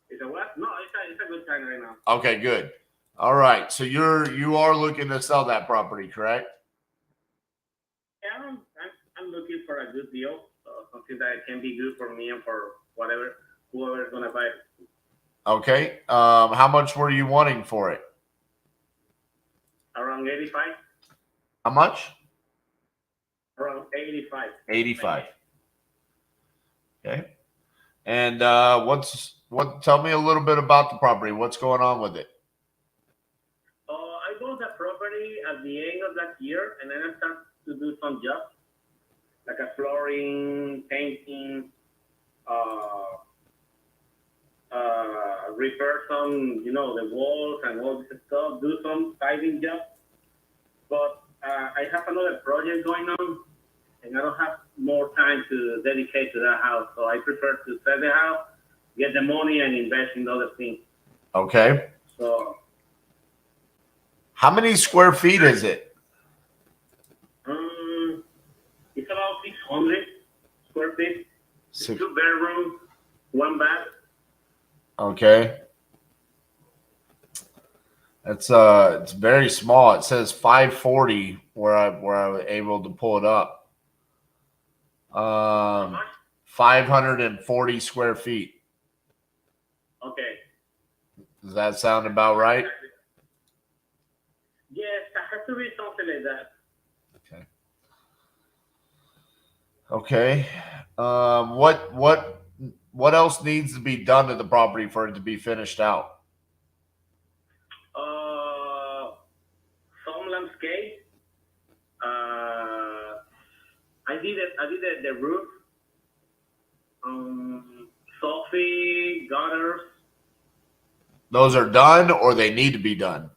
Is it what? No, it's a good time right now. Okay, good. All right. So you are looking to sell that property, correct? Yeah, I'm looking for a good deal, something that can be good for me and for whoever's gonna buy it. Okay. How much were you wanting for it? Around 85. How much? Around 85. 85. Okay. And tell me a little bit about the property. What's going on with it? I bought the property at the end of that year, and then I started to do some jobs, like a flooring, painting, repair some, the walls and all this stuff, do some siding jobs. But I have another project going on, and I don't have more time to dedicate to that house. So I prefer to sell the house, get the money, and invest in other things. Okay. So, How many square feet is it? it's about 600 square feet. Six. 2 bedrooms, 1 bath. Okay. It's very small. It says 540 where I was able to pull it up. How much? 540 square feet. Okay. Does that sound about right? Yes, it has to be something like that. Okay. What else needs to be done to the property for it to be finished out? Some landscape. I did the roof. Soffit, gutters. Those are done or they need to be done?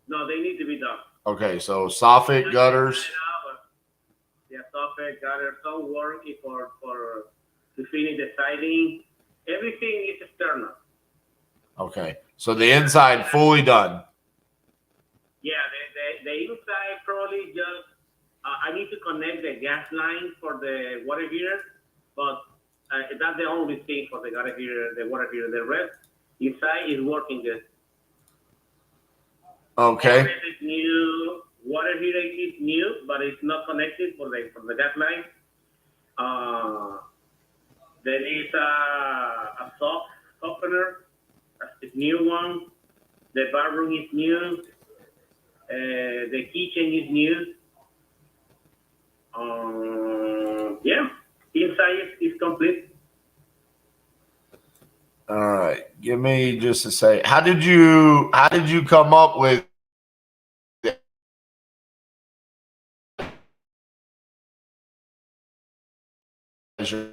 No, they need to be done. Okay, so soffit, gutters. Yeah, soffit, gutters, some work to finish the siding. Everything is external. Okay, so the inside fully done. Yeah, the inside probably just I need to connect the gas line for the water heater, but that's the only thing for the water heater. The rest inside is working good. Okay. Furnace is new. Water heater is new, but it's not connected for the gas line. There is a softener. It's new one. The bathroom is new. The kitchen is new. Yeah, inside is complete. All right. Give me just a second. How did you come up with your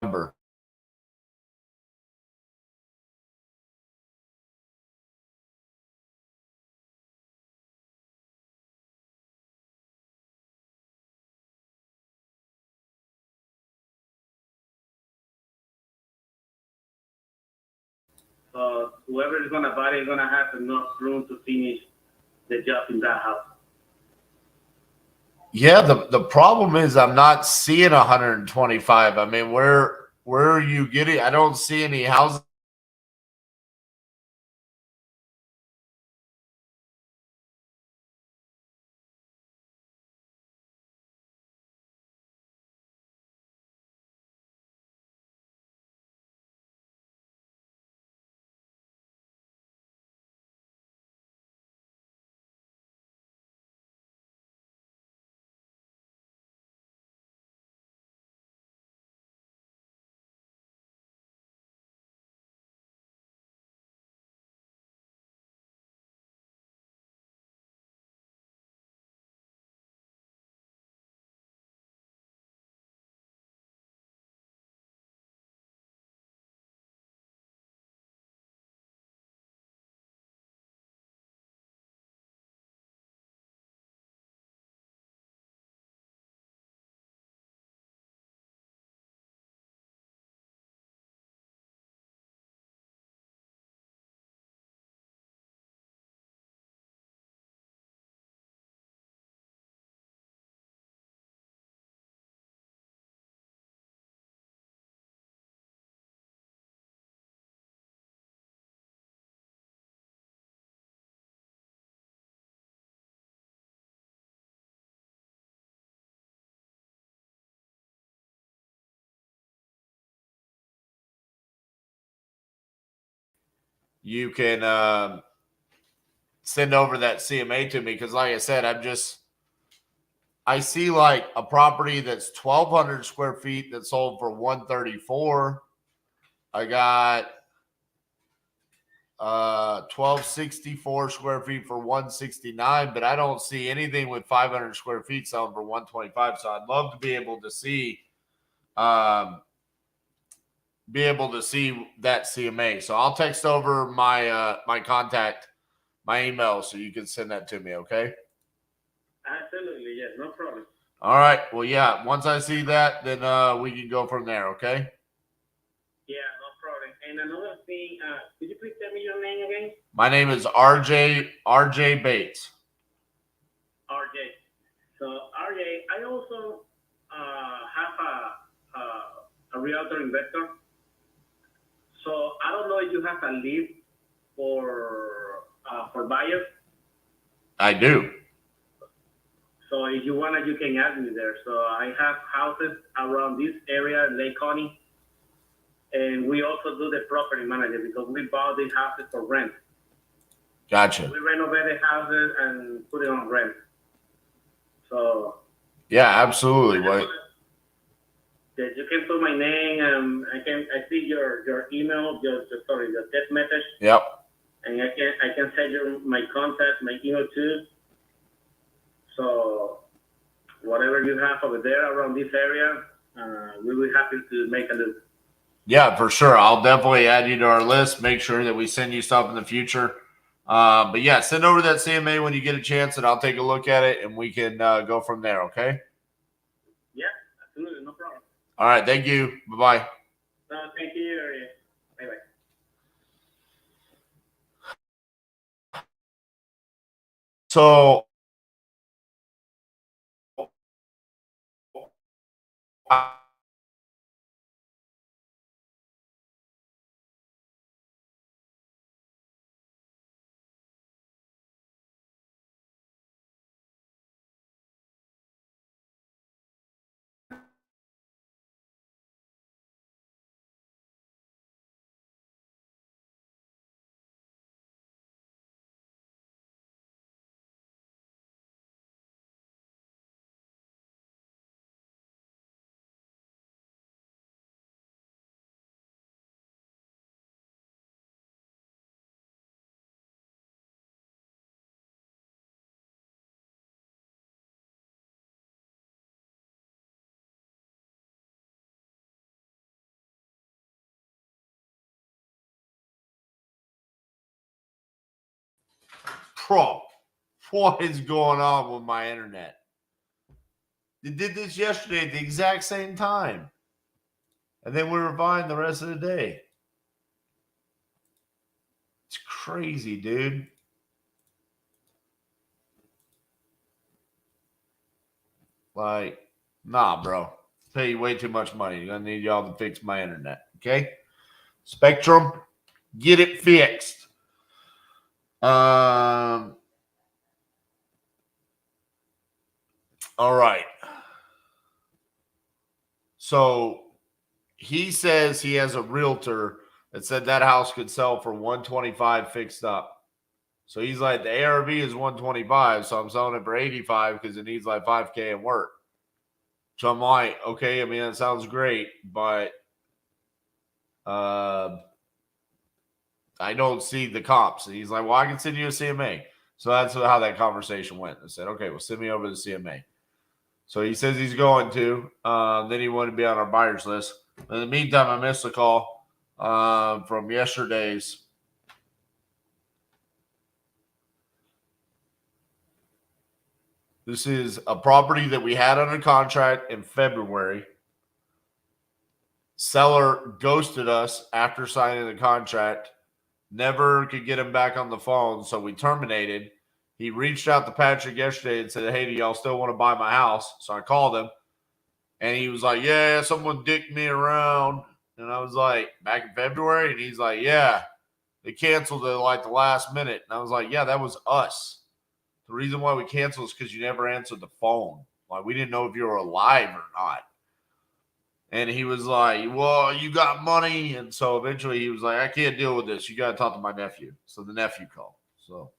number? Whoever is gonna buy it is gonna have enough room to finish the job in that house. Yeah, the problem is I'm not seeing 125. I mean, where are you getting? I don't see any houses you can send over that CMA to me, because like I said, I see like a property that's 1,200 square feet that sold for 134. I got 1,264 square feet for 169, but I don't see anything with 500 square feet selling for 125. So I'd love to be able to see that CMA. So I'll text over my my contact, my email, so you can send that to me. Okay. Absolutely, yes, no problem. All right. Well, yeah. Once I see that, then we can go from there. Okay. Yeah, no problem. And another thing, could you please tell me your name again? My name is RJ Bates. RJ. So RJ, I also have a realtor investor. So I don't know if you have a lead for buyers. I do. So if you want, you can add me there. So I have houses around this area, Lake County, and we also do the property manager because we bought these houses for rent. Gotcha. We renovate the houses and put it on rent. So yeah, absolutely. What? Yes, you can put my name. I see your email, your text message. Yep. And I can send you my contact, my email too. So whatever you have over there around this area, we'll be happy to make a look. Yeah, for sure. I'll definitely add you to our list. Make sure that we send you stuff in the future. But yeah, send over that CMA when you get a chance, and I'll take a look at it, and we can go from there. Okay. Yeah, absolutely, no problem. All right. Thank you. Bye-bye. Thank you. Bye-bye. So Bro, what is going on with my internet? They did this yesterday at the exact same time. And then we were fine the rest of the day. It's crazy, dude. Like, nah, bro. Pay you way too much money. You're going to need y'all to fix my internet. Okay? Spectrum, get it fixed. All right. So he says he has a realtor that said that house could sell for 125 fixed up. So he's like, the ARV is 125, so I'm selling it for 85 because it needs like $5K in work. So I'm like, okay, I mean, that sounds great, but I don't see the comps. And he's like, well, I can send you a CMA. So that's how that conversation went. I said, okay, well, send me over the CMA. So he says he's going to. Then he wanted to be on our buyers list. In the meantime, I missed a call from yesterday's. This is a property that we had under contract in February. Seller ghosted us after signing the contract. Never could get him back on the phone, so we terminated. He reached out to Patrick yesterday and said, hey, do y'all still want to buy my house? So I called him, and he was like, yeah, someone dicked me around. And I was like, back in February? And he's like, yeah, they canceled it like the last minute. And I was like, yeah, that was us. The reason why we canceled is because you never answered the phone. Like, we didn't know if you were alive or not. And he was like, well, you got money. And so eventually he was like, I can't deal with this. You got to talk to my nephew. So the nephew called. So.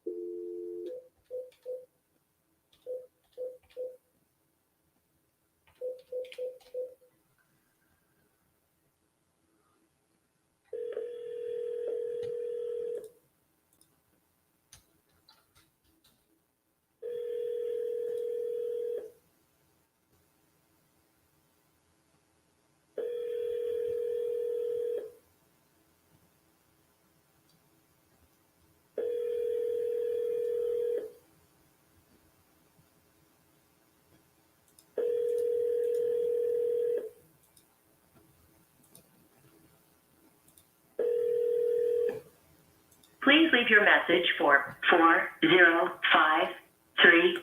Please leave your message for 4053.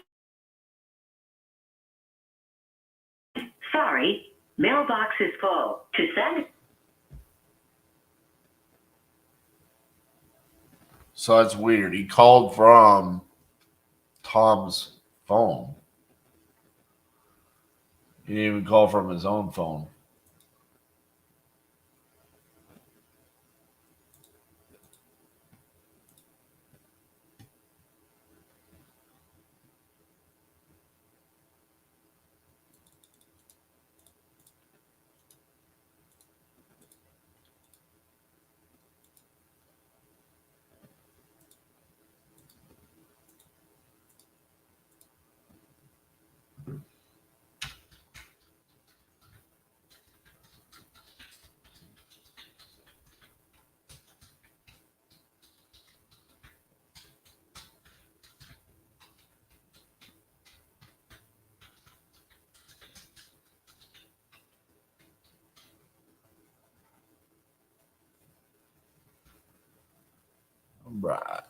Sorry, mailbox is full. To send. So that's weird. He called from Tom's phone. He didn't even call from his own phone. Right.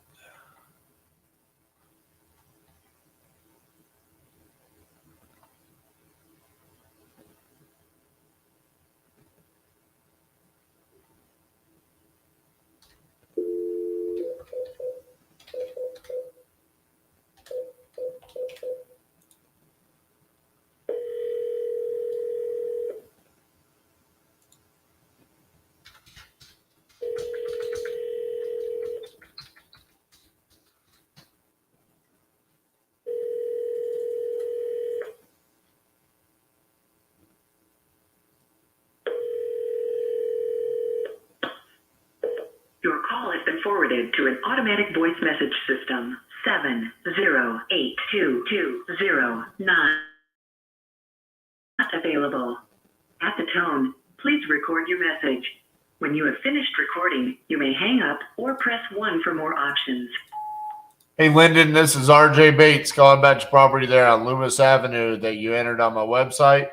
Your call has been forwarded to an automatic voice message system. 7082209. Not available. At the tone, please record your message. When you have finished recording, you may hang up or press 1 for more options. Hey, Lyndon, this is RJ Bates calling about your property there on Loomis Avenue that you entered on my website.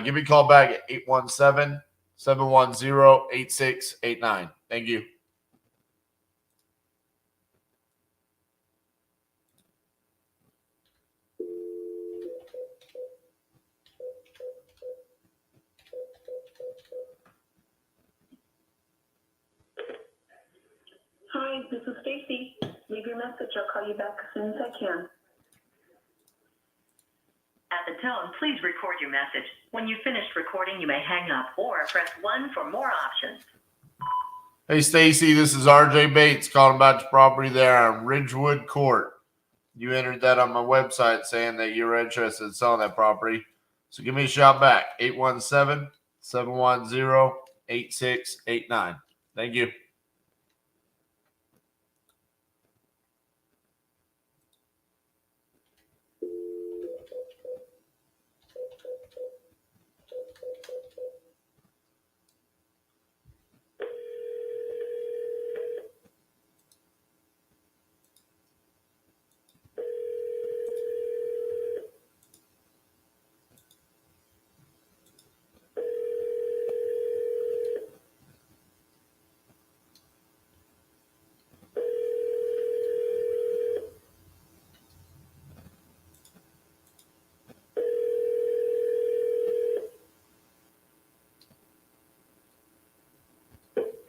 Give me a call back at 817-710-8689. Thank you. Hi, this is Stacy. Leave your message. I'll call you back as soon as I can. At the tone, please record your message. When you've finished recording, you may hang up or press 1 for more options. Hey, Stacy, this is RJ Bates calling about your property there on Ridgewood Court. You entered that on my website saying that you were interested in selling that property. So give me a shout back, 817-710-8689. Thank you.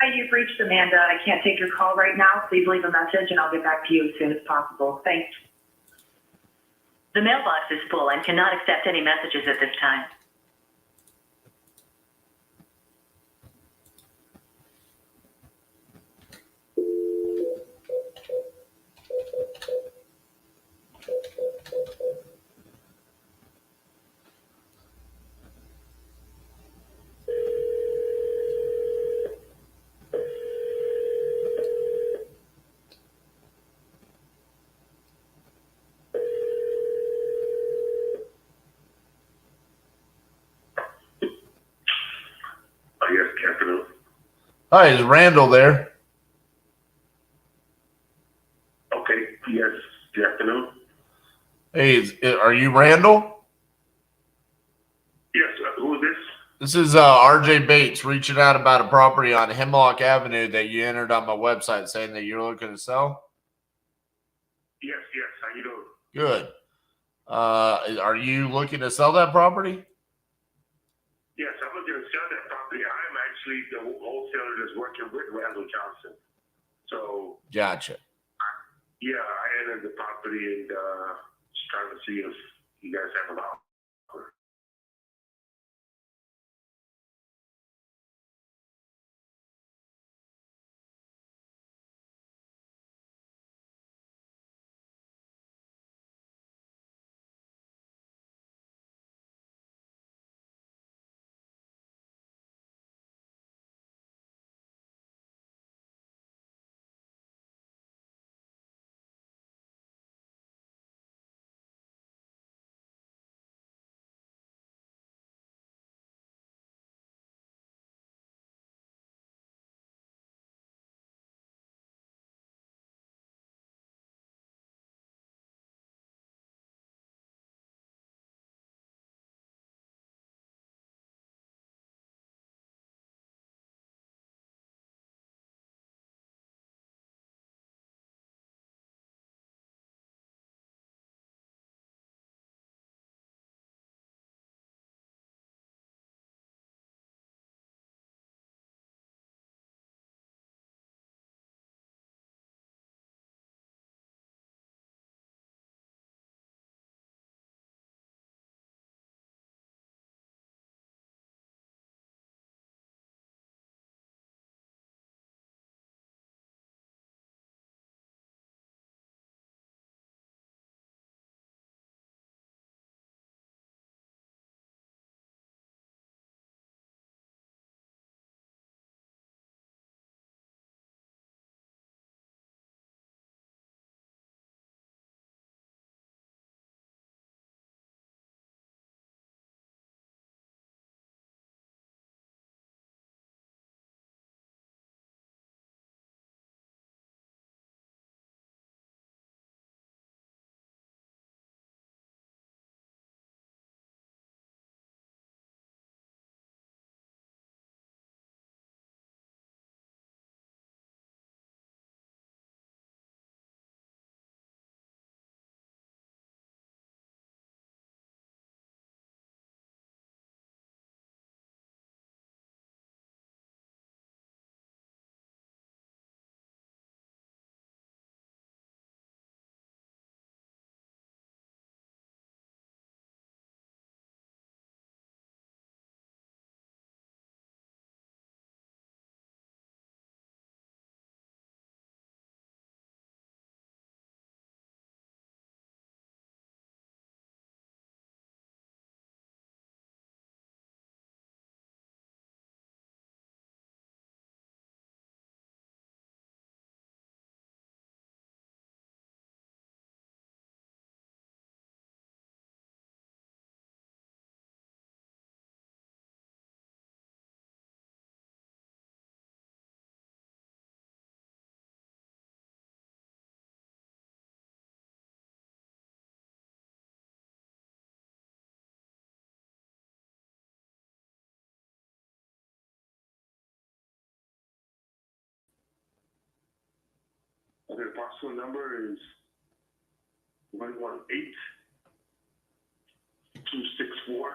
Hi, you've reached Amanda. I can't take your call right now. Please leave a message and I'll get back to you as soon as possible. Thanks. The mailbox is full and cannot accept any messages at this time. Hi, is Randall there? Okay. Yes. Good afternoon. Hey, are you Randall? Yes. Who is this? This is RJ Bates reaching out about a property on Hemlock Avenue that you entered on my website saying that you're looking to sell. Yes. Yes. How you doing? Good. Are you looking to sell that property? Yes, I'm looking to sell that property. I'm actually the wholesaler that's working with Randall Johnson. So, Gotcha. yeah, I entered the property and just trying to see if you guys have an offer. Okay, the parcel number is 118264.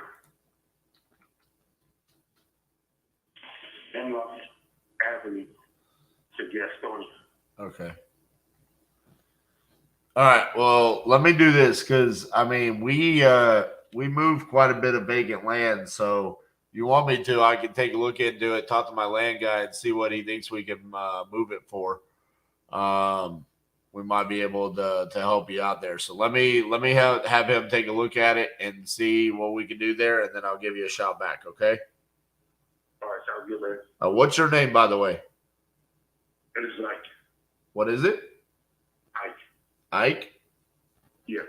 Hemlock Avenue, Gastonia. Okay. All right. Well, let me do this because I mean we moved quite a bit of vacant land. So if you want me to, I can take a look into it, talk to my land guy, and see what he thinks we can move it for. We might be able to help you out there. So let me have him take a look at it and see what we can do there, and then I'll give you a shout back. Okay. All right, sounds good, man. What's your name, by the way? It is like What is it? Ike. Ike? Yeah.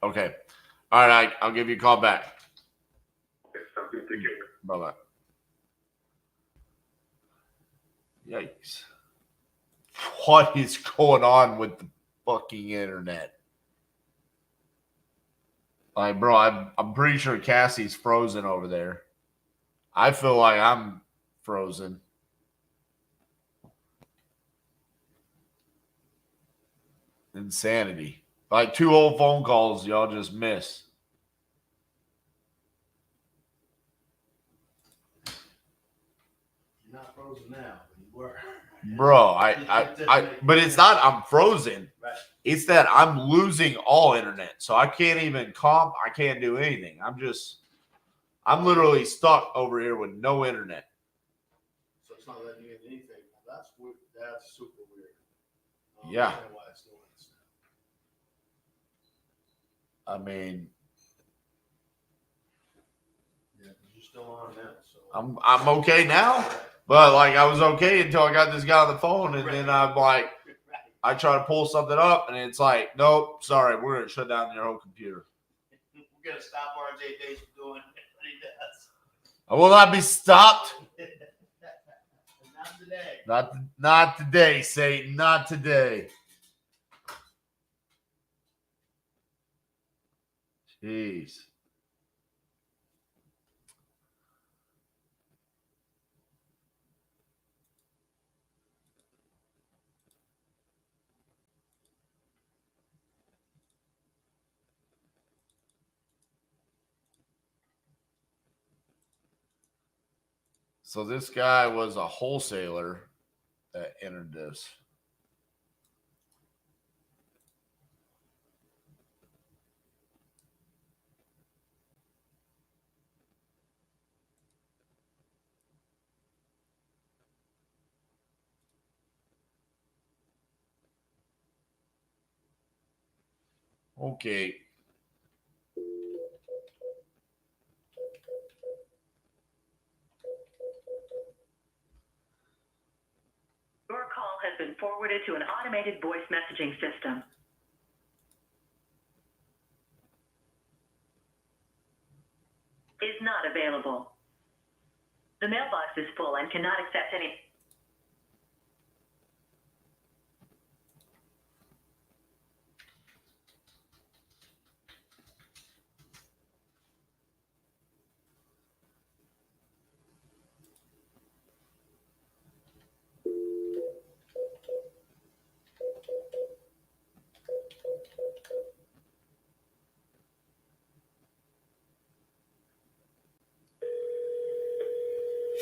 Okay. All right, Ike. I'll give you a call back. Okay, sounds good. Take care. Bye-bye. Yikes. What is going on with the fucking internet? Like, bro, I'm pretty sure Cassie's frozen over there. I feel like I'm frozen. Insanity. Like 2 old phone calls y'all just missed. You're not frozen now, but you were. Bro, but it's not I'm frozen. Right. It's that I'm losing all internet. So I can't even comp. I can't do anything. I'm literally stuck over here with no internet. So it's not letting you in anything. That's weird. That's super weird. I don't Yeah. understand why it's doing this now. I mean, Yeah, 'cause you're still on now. So I'm okay now. But like I was okay until I got this guy on the phone, and then I'm like, I try to pull something up, and it's like, nope, sorry, we're gonna shut down your whole computer. we're gonna stop RJ Days from doing what he does. I will not be stopped. Not today. Not today, Satan. Not today. Jeez. So this guy was a wholesaler that entered this. Okay. Your call has been forwarded to an automated voice messaging system. Is not available. The mailbox is full and cannot accept any.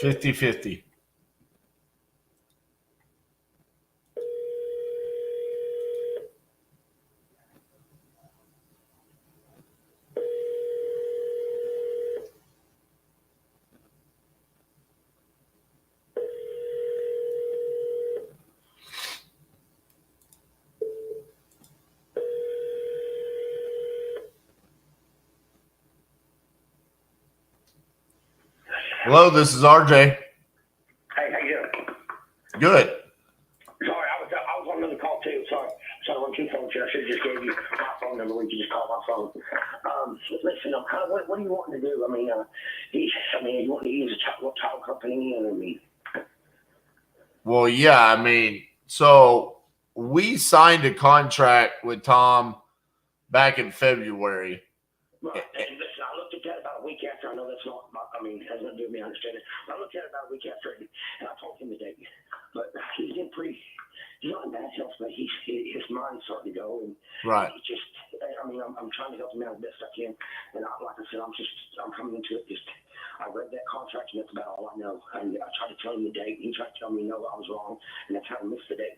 $50-50. Hello, this is RJ. Hey, how you doing? Good. Sorry, I was on another call too. Sorry, on 2 phones here. I should have just gave you my phone number. We could just call my phone. Listen, what are you wanting to do? I mean, you want to use a tile company? I mean. Well, yeah, I mean, so we signed a contract with Tom back in February. Right. And listen, I looked at that about a week after. I know that's not, it has nothing to do with me, I understand it. But I looked at it about a week after, and I told him today. But he's not in bad health, but his mind's starting to go. And Right. It's just, I'm trying to help him out as best I can. And like I said, I'm coming into it I read that contract, and that's about all I know. And I tried to tell him the date. He tried to tell me, no, I was wrong. And that's how I missed the date.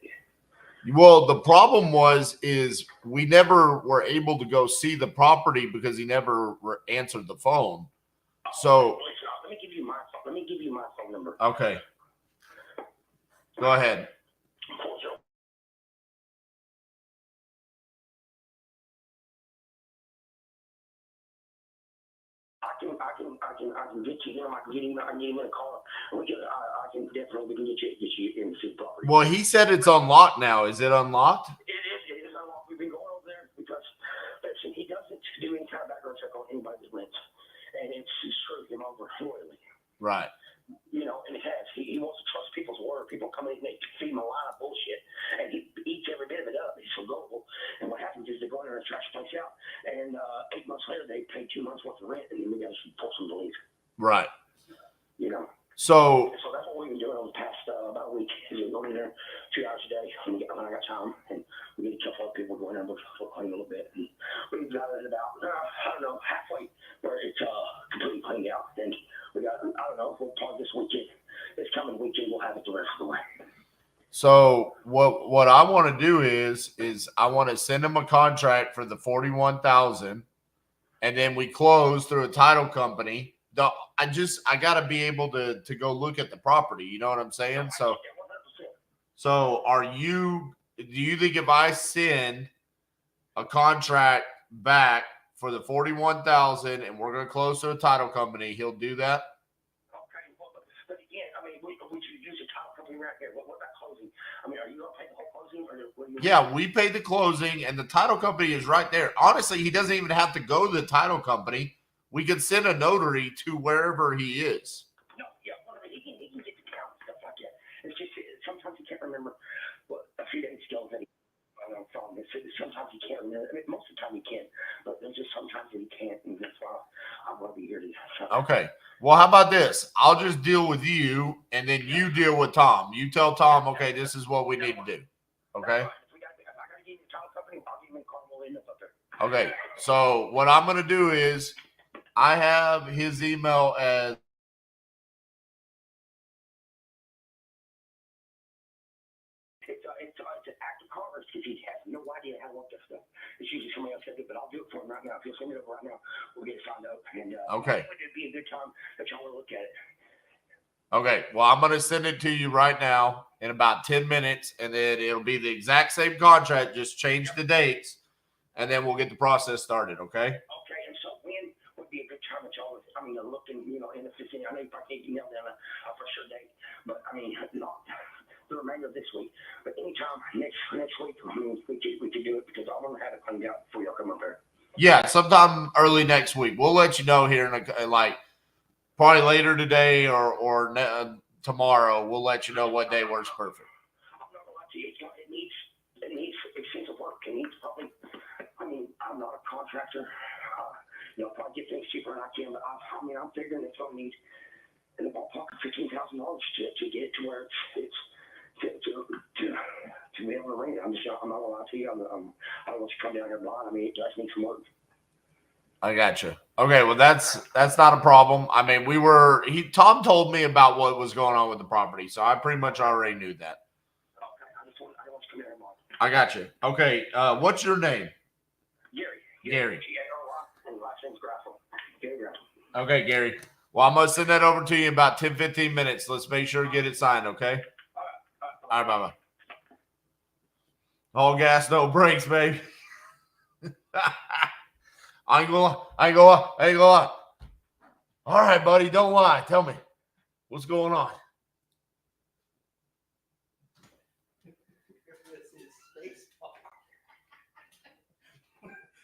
Well, the problem is we never were able to go see the property because he never answered the phone. So listen, let me give you my phone number. Okay. Go ahead. I can get you him. I can get him in a car. I can definitely get you in the city property. Well, he said it's unlocked now. Is it unlocked? It is unlocked. We've been going over there because, listen, he doesn't do any kind of background check on anybody's rent. And it's screwed him over royally. Right. And it has. He wants to trust people's word. People come in they feed him a lot of bullshit, and he eats every bit of it up. He's so gullible. And what happens is they go in there and trash the place out, and 8 months later they pay 2 months worth of rent, and then we got to force them to leave. Right. You know. So that's what we've been doing over the past about a week. Is we go in there 2 hours a day when I got time, and we get a couple of people going in there, we'll clean a little bit, and we've got it about I don't know, halfway where it's completely cleaned out. And we got I don't know, we'll probably this coming weekend we'll have it the rest of the way. So what I want to do is I want to send him a contract for the 41,000, and then we close through a title company. I got to be able to go look at the property. You know what I'm saying? So do you think if I send a contract back for the 41,000 and we're going to close to a title company, he'll do that? Okay, well, but again, I mean, we should use a title company right here. What about closing? I mean, are you going to pay the whole closing? Yeah, we pay the closing, and the title company is right there. Honestly, he doesn't even have to go to the title company. We could send a notary to wherever he is. No, yeah, well, I mean, he can get the count and stuff like that. It's just sometimes he can't remember. Well, a few days ago that sometimes he can't remember. I mean, most of the time he can, but there's just sometimes that he can't, and that's why I want to be here to. Okay. Well, how about this? I'll just deal with you, and then you deal with Tom. You tell Tom, okay, this is what we need to do. Okay? If I got to give you a title company, I'll give him a call. We'll end up there. Okay. So what I'm going to do is I have his email as It's an act of commerce because he has no idea how to work this stuff. It's usually somebody else that do it, but I'll do it for him right now. If you'll send it over right now, we'll get it signed up. And okay. It'd be a good time that y'all will look at it. Okay. Well, I'm going to send it to you right now in about 10 minutes, and then it'll be the exact same contract, just change the dates, and then we'll get the process started. Okay. Okay. And so when would be a good time that y'all? I mean, looking, in the 15. I know you probably can't nail down a for sure date, but I mean, not the remainder of this week, but anytime next week, I mean, we could do it because I want to have it cleaned out before y'all come up there. Yeah, sometime early next week. We'll let you know here in probably later today or tomorrow. We'll let you know what day works perfect. I'm not gonna lie to you. It needs extensive work. It needs probably. I mean, I'm not a contractor. Probably get things cheaper than I can, but I'm figuring it's gonna need in the ballpark of $15,000 to get it to where it's to be able to rent it. I'm not gonna lie to you. I don't want you to come down here blind. I mean, it does need some work. I got you. Okay, well that's not a problem. I mean, Tom told me about what was going on with the property, so I pretty much already knew that. Okay, I don't want you to come here blind. I got you. Okay, what's your name? Gary. Gary. G-A-R-Y, and last name's Graffel. Gary Graffel. Okay, Gary. Well, I'm gonna send that over to you in about 10-15 minutes. Let's make sure to get it signed. Okay. All right, bye-bye. All gas, no brakes, baby. I ain't gonna lie. All right, buddy, don't lie. Tell me, what's going on?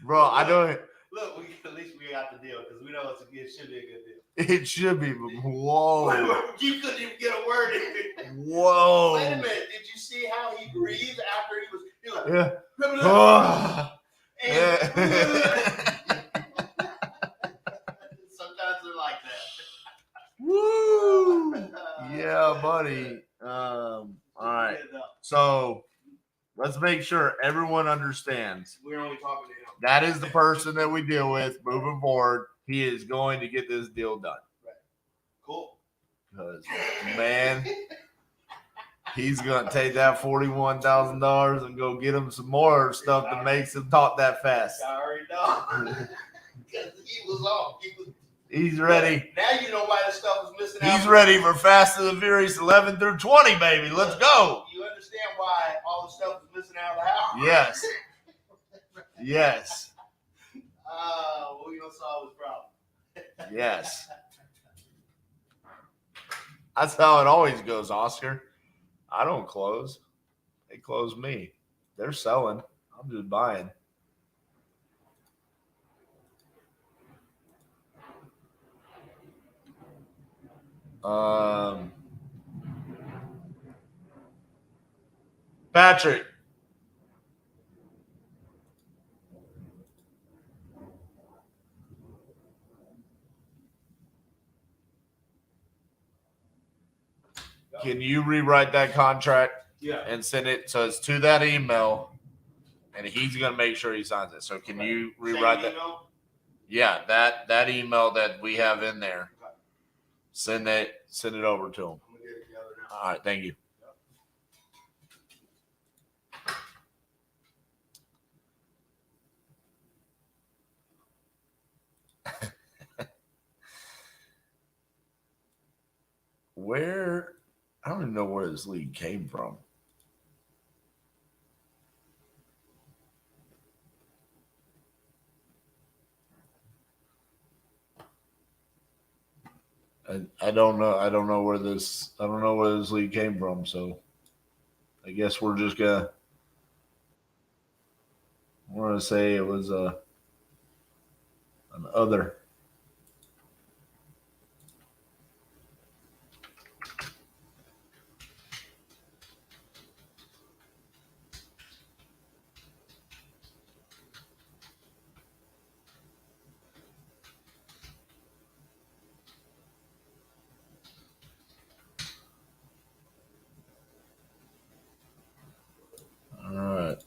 Bro, I don't. Look, at least we got the deal because we know it should be a good deal. It should be, but whoa. You couldn't even get a word in. Whoa. Wait a minute. Did you see how he breathed after he was like, yeah. Sometimes they're like that. Woo. Yeah, buddy. All right. So let's make sure everyone understands. We're only talking to him. That is the person that we deal with moving forward. He is going to get this deal done. Right. Cool. Because, man, he's going to take that $41,000 and go get him some more stuff that makes him talk that fast. I already know. Because he was off. He's ready. Now you know why this stuff was missing out. He's ready for Fast and the Furious 11 through 20, baby. Let's go. You understand why all the stuff was missing out of the house? Yes. Yes. We're going to solve his problem. Yes. That's how it always goes, Oscar. I don't close. They close me. They're selling. I'm just buying. Patrick. Can you rewrite that contract? Yeah. And send it so it's to that email, and he's gonna make sure he signs it. So can you rewrite that? Yeah, that email that we have in there. Send it over to him. I'm gonna get it together now. All right, thank you. Where I don't even know where this lead came from. I don't know. I don't know where this lead came from. So I guess we're gonna say it was an other. All right.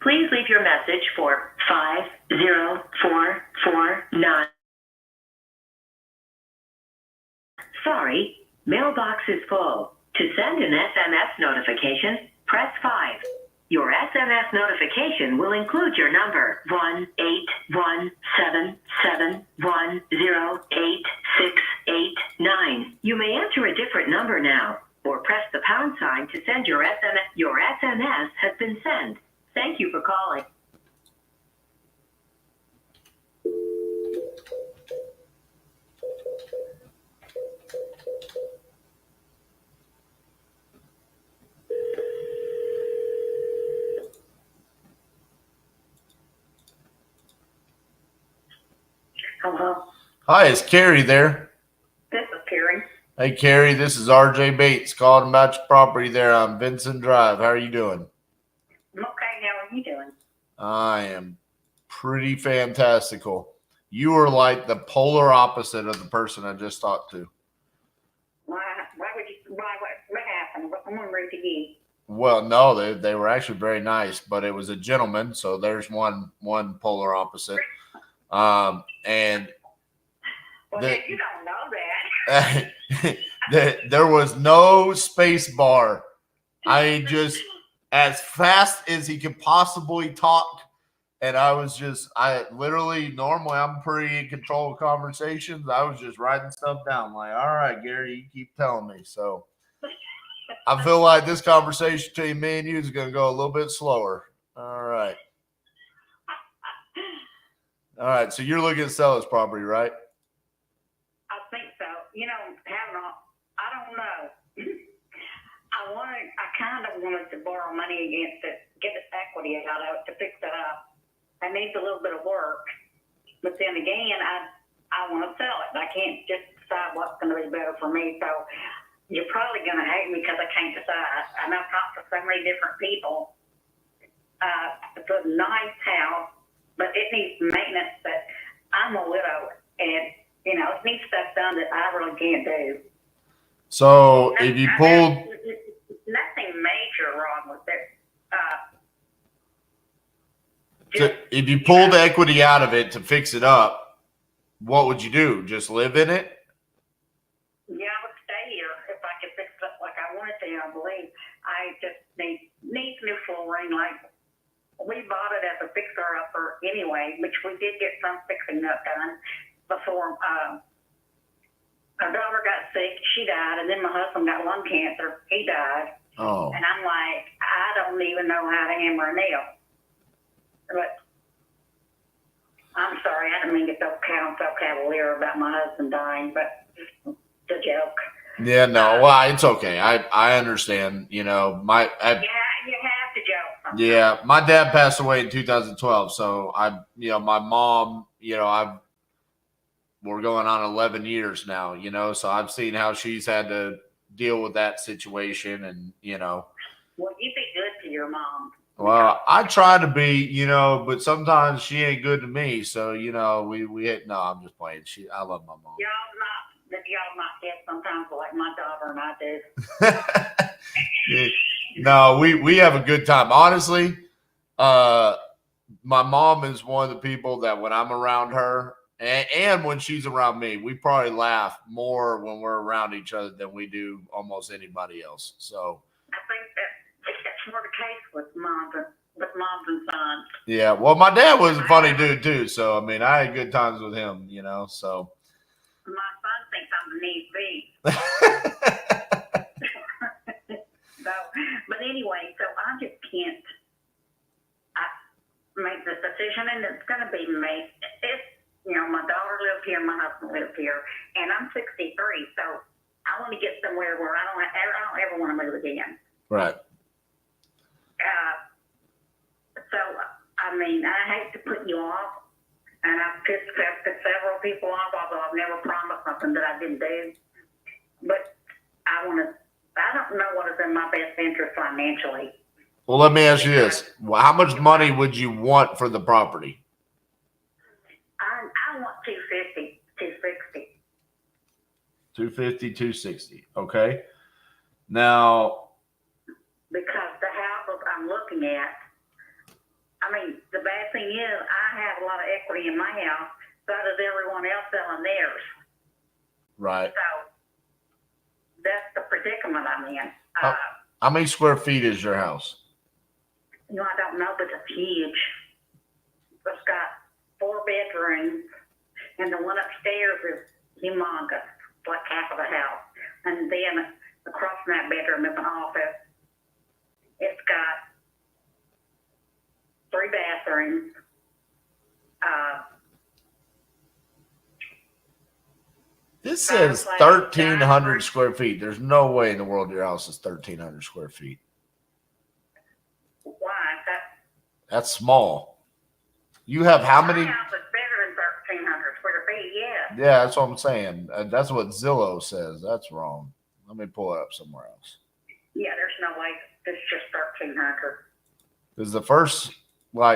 Please leave your message for 50449. Sorry, mailbox is full. To send an SMS notification, press 5. Your SMS notification will include your number 1-817-710-8689. You may enter a different number now, or press the pound sign to send your SMS. Your SMS has been sent. Thank you for calling. Hello, Hi, is Carrie there? this is Carrie. Hey, Carrie, this is RJ Bates calling about your property there on Vincent Drive. How are you doing? I'm okay, how are you doing? I am pretty fantastical. You are like the polar opposite of the person I just talked to. What happened? What someone rude to you? Well, no, they were actually very nice, but it was a gentleman, so there's one polar opposite. And Well, the- you don't know that. there was no space bar. I just, as fast as he could possibly talk, and I literally, normally I'm pretty in control of conversations. I was just writing stuff down like, all right, Gary, you keep telling me. So I feel like this conversation between me and you is going to go a little bit slower. All right. All right. So you're looking to sell this property, right? I think so. You know, I don't know. I kind of wanted to borrow money against it, get this equity out of it to fix it up. It needs a little bit of work, but then again, I want to sell it. I can't just decide what's going to be better for me. So you're probably going to hate me because I can't decide. And I've talked to so many different people. It's a nice house, but it needs maintenance. But I'm a widow, and you know, it needs stuff done that I really can't do. So if you pulled, nothing major wrong with it. if you pulled equity out of it to fix it up, what would you do? Just live in it? needs new flooring. Like, we bought it as a fixer-upper anyway, which we did get some fixing up done before our daughter got sick. She died, and then my husband got lung cancer. He died. Oh. And I'm like, I don't even know how to hammer a nail. But I'm sorry, I didn't mean to get so cavalier about my husband dying, but it's a joke. Yeah, no, well, it's okay. I understand. You know, You have to joke sometimes. Yeah, my dad passed away in 2012. So my mom, we're going on 11 years now, so I've seen how she's had to deal with that situation and, Well, you be good to your mom. Well, I try to be, but sometimes she ain't good to me. So, no, I'm just playing. I love my mom. Y'all not get sometimes like my daughter and I do. No, we have a good time. Honestly, my mom is one of the people that when I'm around her and when she's around me, we probably laugh more when we're around each other than we do almost anybody else. So I think that's more the case with moms and sons. Yeah, well, my dad was a funny dude too. So I mean, I had good times with him, So my son thinks I'm the need be. So, but anyway, so I just can't make this decision, and it's going to be made. My daughter lives here, my husband lives here, and I'm 63, so I want to get somewhere where I don't ever want to move again. Right. So, I mean, I hate to put you off, and I've pissed several people off, although I've never promised something that I didn't do. But I don't know what is in my best interest financially. Well, let me ask you this. How much money would you want for the property? I want 250, 260. 250, 260. Okay. Now, Because the houses I'm looking at, I mean, the bad thing is I have a lot of equity in my house, so does everyone else selling theirs. right. So that's the predicament I'm in. How many square feet is your house? I don't know, but it's huge. It's got 4 bedrooms, and the one upstairs is humongous, like half of the house. And then across from that bedroom is an office. It's got 3 bathrooms. This says 1,300 square feet. There's no way in the world your house is 1,300 square feet. Why? That's small. You have how many? My house is bigger than 1,300 square feet, yeah. Yeah, that's what I'm saying. That's what Zillow says. That's wrong. Let me pull it up somewhere else. Yeah, there's no way. It's just 1,300. Because the first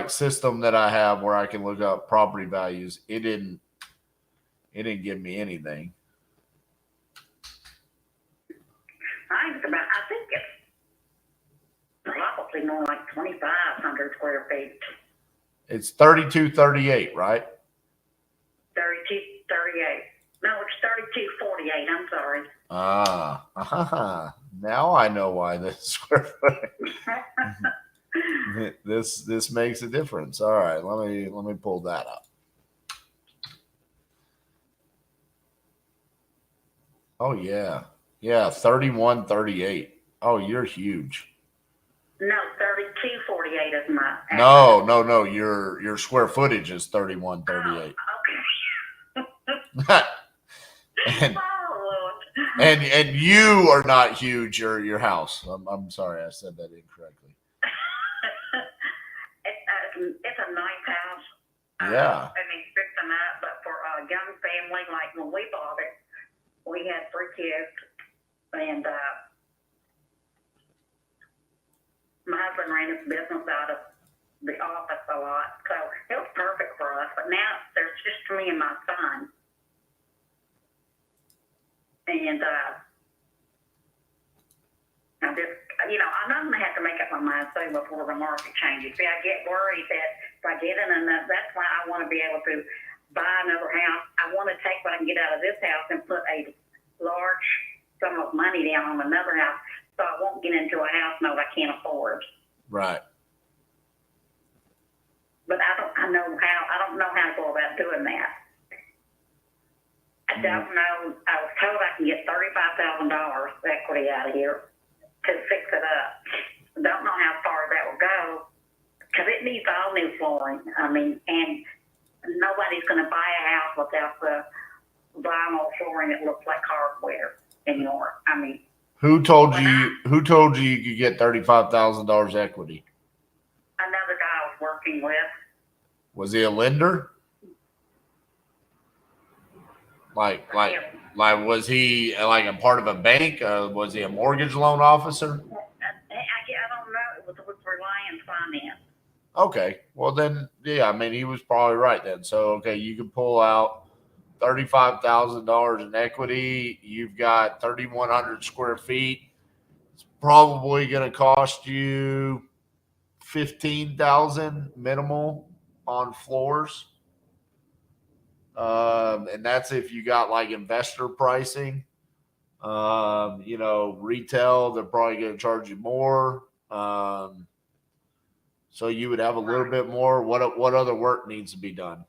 system that I have where I can look up property values, it didn't give me anything. I think it's probably more like 2,500 square feet. It's 3238, right? 3238. No, it's 3248. I'm sorry. Now I know why this square foot. This makes a difference. All right, let me pull that up. Oh yeah. Yeah, 3138. Oh, you're huge. No, 3248 is my address. No. Your square footage is 3138. Oh, okay. and you are not huge. Your house. I'm sorry, I said that incorrectly. It's a nice house. Yeah. And it's fixing up, but for a young family, like when we bought it, we had 3 kids, and my husband ran his business out of the office a lot, so it was perfect for us. But now there's just me and my son, and I'm just, I'm not going to have to make up my mind soon before the market changes. See, I get worried that if I get in enough, that's why I want to be able to buy another house. I want to take what I can get out of this house and put a large sum of money down on another house, so I won't get into a house note I can't afford. Right. But I don't know how to go about doing that. I don't know. I was told I can get $35,000 equity out of here to fix it up. Don't know how far that will go because it needs all new flooring. I mean, and nobody's going to buy a house without the vinyl flooring that looks like hardware anymore. I mean, Who told you you could get $35,000 equity? another guy I was working with. Was he a lender? Like was he like a part of a bank? Was he a mortgage loan officer? I don't know. It was Reliance Finance. Okay. Well then, yeah, I mean, he was probably right then. So, okay, you can pull out $35,000 in equity. You've got 3,100 square feet. It's probably going to cost you $15,000 minimal on floors. And that's if you got like investor pricing. Retail, they're probably going to charge you more. So you would have a little bit more. What other work needs to be done?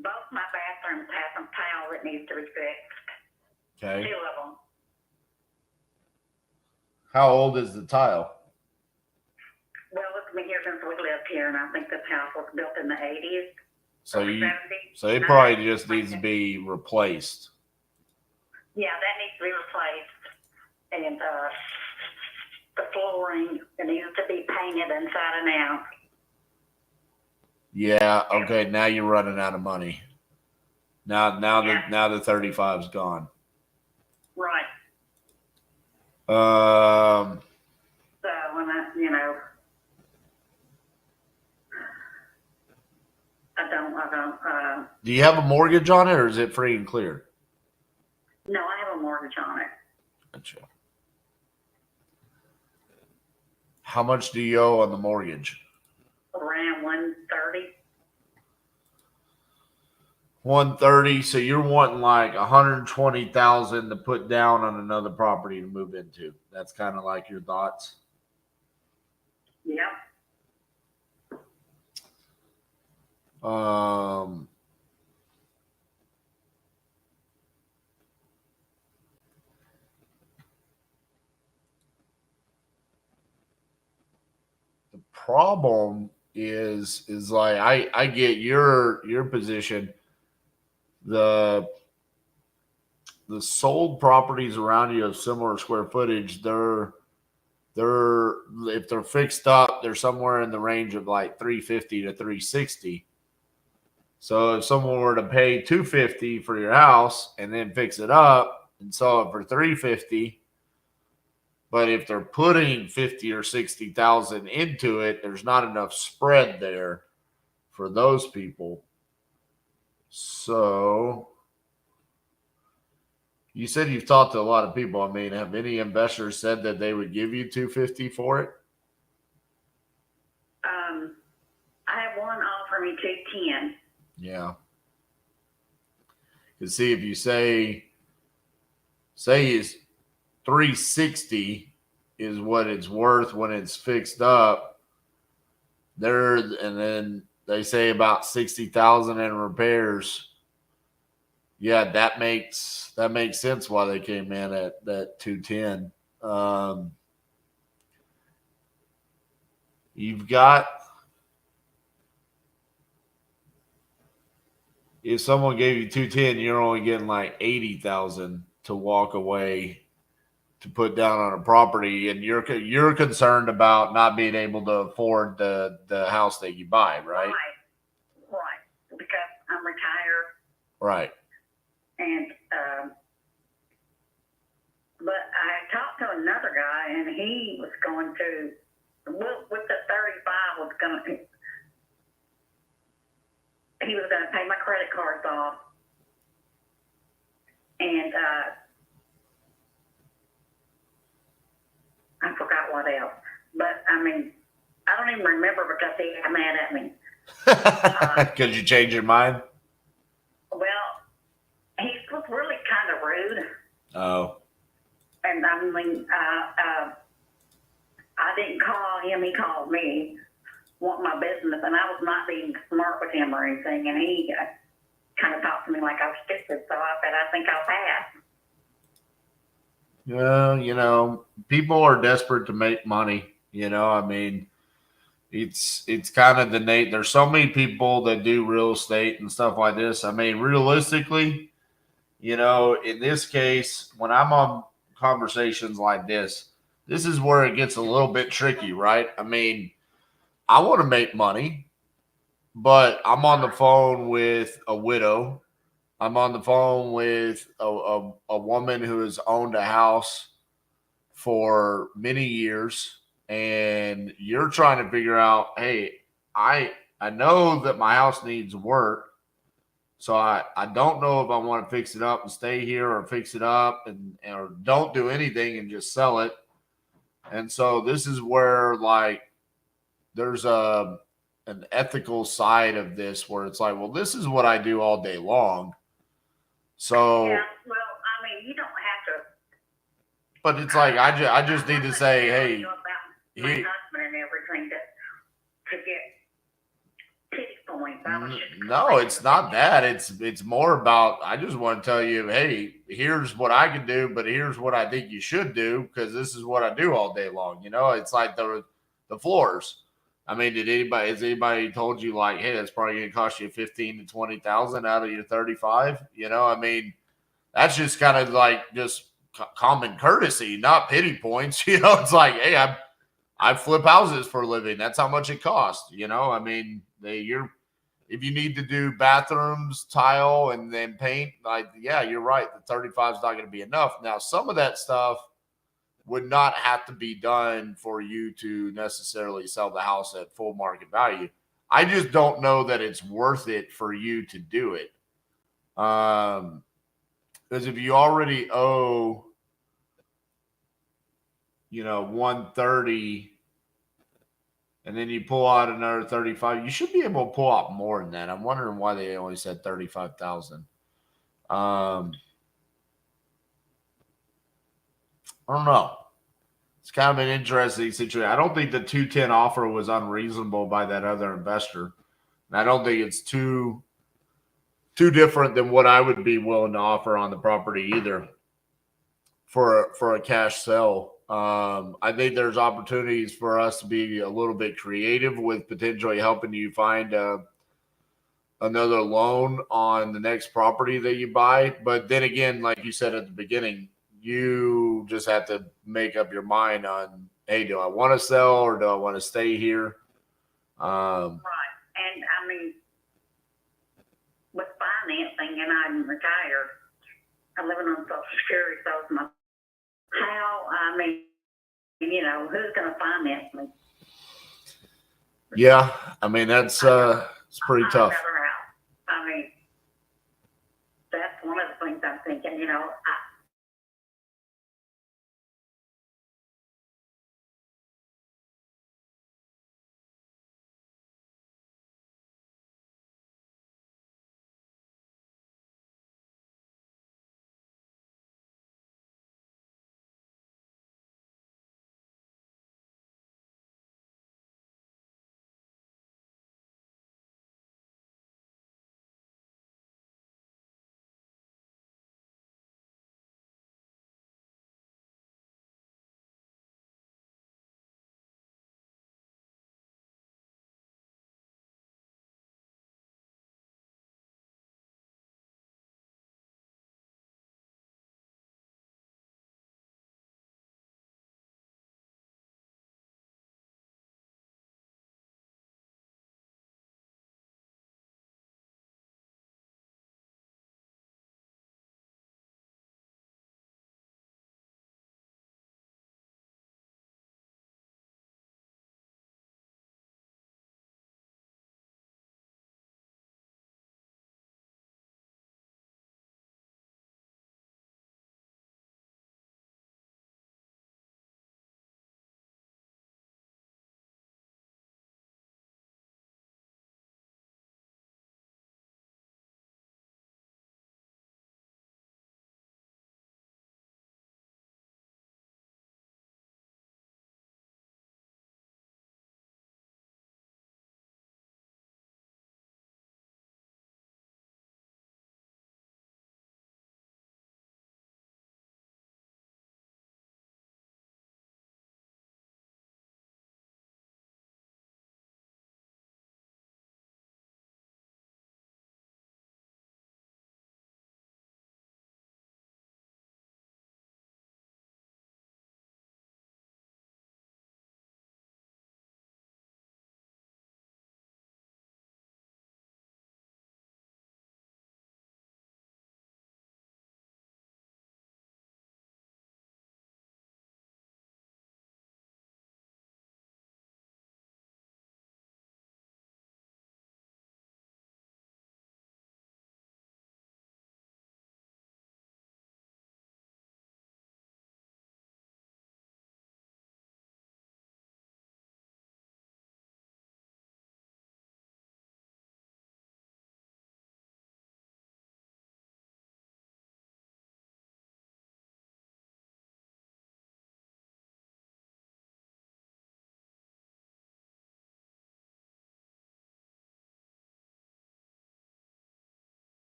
Both my bathrooms have some tile that needs to be fixed. Okay. 2 of them. How old is the tile? Well, it's been here since we lived here, and I think this house was built in the 80s. So or you, 70s. so it probably just needs to be replaced. Yeah, that needs to be replaced. And the flooring, it needs to be painted inside and out. Yeah. Okay. Now you're running out of money. Now the 35's gone. Right. Um. So when I don't. Do you have a mortgage on it, or is it free and clear? No, I have a mortgage on it. Gotcha. How much do you owe on the mortgage? Around 130. 130. So you're wanting like 120,000 to put down on another property to move into. That's kind of like your thoughts. Yep. The problem is like I get your position. The sold properties around you of similar square footage, they're if they're fixed up, they're somewhere in the range of like 350 to 360. So if someone were to pay 250 for your house and then fix it up and sell it for 350, but if they're putting 50 or 60,000 into it, there's not enough spread there for those people. So you said you've talked to a lot of people. I mean, have any investors said that they would give you 250 for it? I have one offer me 210. Yeah. Because see, if you say it's 360 is what it's worth when it's fixed up, and then they say about 60,000 in repairs. Yeah, that makes sense why they came in at that 210. You've got, if someone gave you 210, you're only getting like 80,000 to walk away to put down on a property, and you're concerned about not being able to afford the house that you buy, right? Right. Because I'm retired. Right. And but I talked to another guy, and he was going to, with the 35 was going to, he was going to pay my credit cards off, and I forgot what else. But I mean, I don't even remember because he got mad at me. Because you changed your mind? Well, he was really kind of rude. Oh. And I mean, didn't call him, he called me, wanting my business, and I was not being smart with him or anything, and he kind of talked to me like I was stupid, so I said, I think I'll pass. Well, you know, people are desperate to make money. You know, I mean, it's kind of the Nate. There's so many people that do real estate and stuff like this. I mean, realistically, you know, in this case, when I'm on conversations like this is where it gets a little bit tricky, right? I mean, I want to make money, but I'm on the phone with a widow. I'm on the phone with a woman who has owned a house for many years, and you're trying to figure out, hey, I know that my house needs work, so I don't know if I want to fix it up and stay here or fix it up and or don't do anything and just sell it. And so this is where like there's an ethical side of this where it's like, well, this is what I do all day long. So Yeah, well, I mean, you don't have to. but it's like I just need to say, hey, My husband and everything to get pity points. no, it's not that. It's more about I just want to tell you, hey, here's what I can do, but here's what I think you should do because this is what I do all day long. You know, it's like the floors. I mean, has anybody told you like, hey, that's probably going to cost you 15 to 20,000 out of your 35? You know, I mean, that's just kind of like just common courtesy, not pity points. You know, it's like, hey, I flip houses for a living. That's how much it costs. You know, I mean, if you need to do bathrooms, tile, and then paint, like, yeah, you're right. The 35 is not going to be enough. Now, some of that stuff would not have to be done for you to necessarily sell the house at full market value. I just don't know that it's worth it for you to do it. Because if you already owe, you know, 130 and then you pull out another 35, you should be able to pull out more than that. I'm wondering why they only said 35,000. I don't know. It's kind of an interesting situation. I don't think the 210 offer was unreasonable by that other investor. And I don't think it's too different than what I would be willing to offer on the property either for a cash sell. I think there's opportunities for us to be a little bit creative with potentially helping you find another loan on the next property that you buy. But then again, like you said at the beginning, you just have to make up your mind on, hey, do I want to sell or do I want to stay here? Right. And I mean, with financing, and I'm retired, I'm living on Social Security, so it's my how, I mean, you know, who's going to finance me? Yeah, I mean, that's it's pretty tough. I mean, that's one of the things I'm thinking, you know,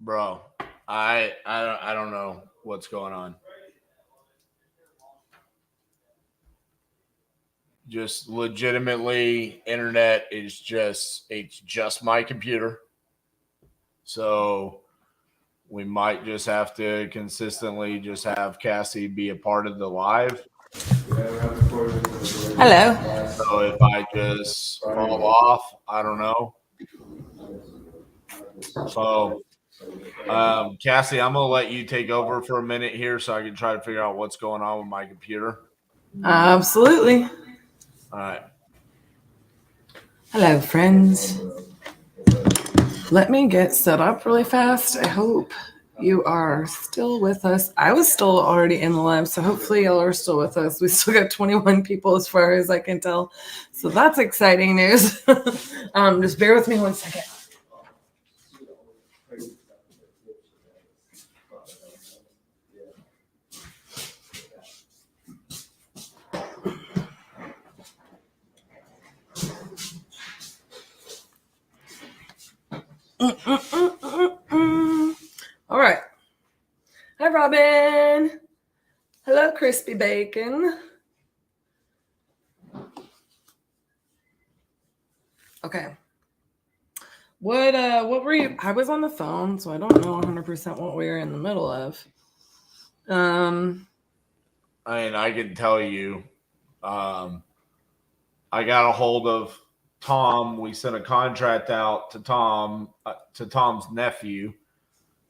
Bro, I don't know what's going on. Just legitimately, internet is it's just my computer. So we might just have to consistently just have Cassie be a part of the live. Hello. So if I just fall off, I don't know. So, Cassie, I'm gonna let you take over for a minute here, so I can try to figure out what's going on with my computer. Absolutely. All right. Hello, friends. Let me get set up really fast. I hope you are still with us. I was still already in the live, so hopefully y'all are still with us. We still got 21 people as far as I can tell. So that's exciting news. Just bear with me 1 second. All right. Hi, Robin. Hello, Crispy Bacon. Okay. What were you? I was on the phone, so I don't know 100% what we were in the middle of. I mean, I can tell you, I got a hold of Tom. We sent a contract out to Tom, to Tom's nephew.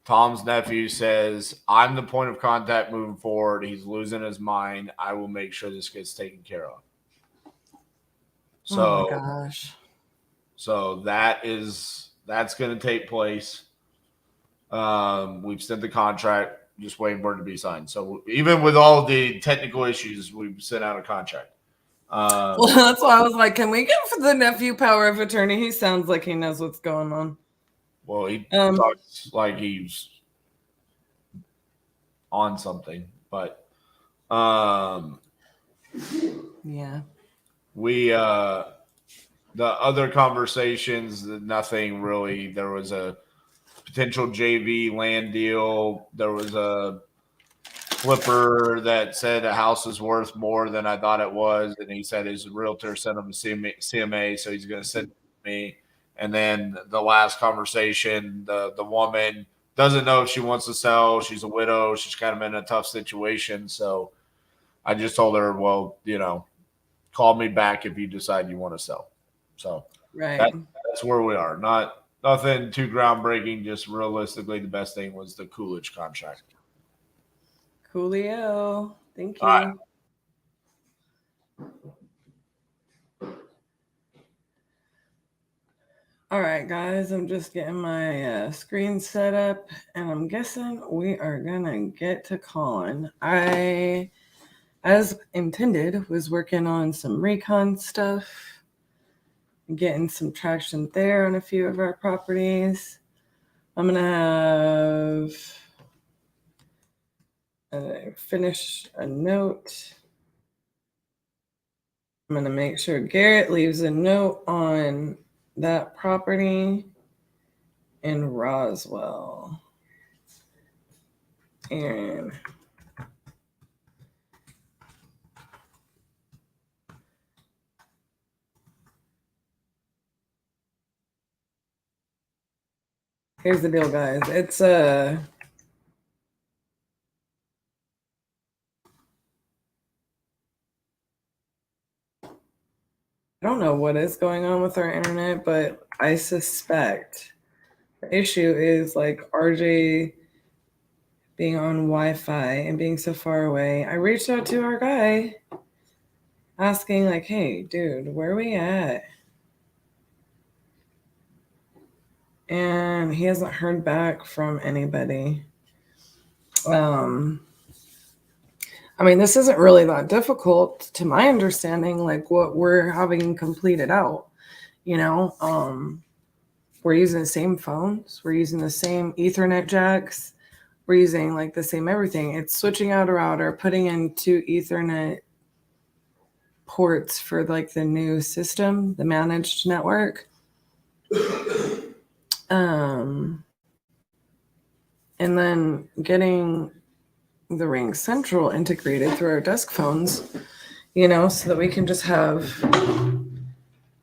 Tom's nephew says, I'm the point of contact moving forward. He's losing his mind. I will make sure this gets taken care of. So, oh my gosh. So that's going to take place. We've sent the contract, just waiting for it to be signed. So even with all the technical issues, we've sent out a contract. Well, that's why I was like, can we give the nephew power of attorney? He sounds like he knows what's going on. Well, he talks like he's on something, but yeah. We the other conversations, nothing really. There was a potential JV land deal. There was a flipper that said a house is worth more than I thought it was, and he said his realtor sent him a CMA, so he's going to send it to me. And then the last conversation, the woman doesn't know if she wants to sell. She's a widow. She's kind of in a tough situation. So I just told her, well, call me back if you decide you want to sell. So right. That's where we are. Nothing too groundbreaking. Just realistically, the best thing was the Coolidge contract. Coolio. Thank you. All right, guys. I'm just getting my screen set up, and I'm guessing we are gonna get to calling. I, as intended, was working on some recon stuff, getting some traction there on a few of our properties. I'm gonna have finish a note. I'm gonna make sure Garrett leaves a note on that property in Roswell. And here's the deal, guys. It's I don't know what is going on with our internet, but I suspect the issue is like RJ being on Wi-Fi and being so far away. I reached out to our guy asking like, hey, dude, where are we at? And he hasn't heard back from anybody. I mean, this isn't really that difficult to my understanding, like what we're having completed out, we're using the same phones. We're using the same Ethernet jacks. We're using like the same everything. It's switching out a router, putting in 2 Ethernet ports for like the new system, the managed network. and then getting the Ring Central integrated through our desk phones, so that we can just have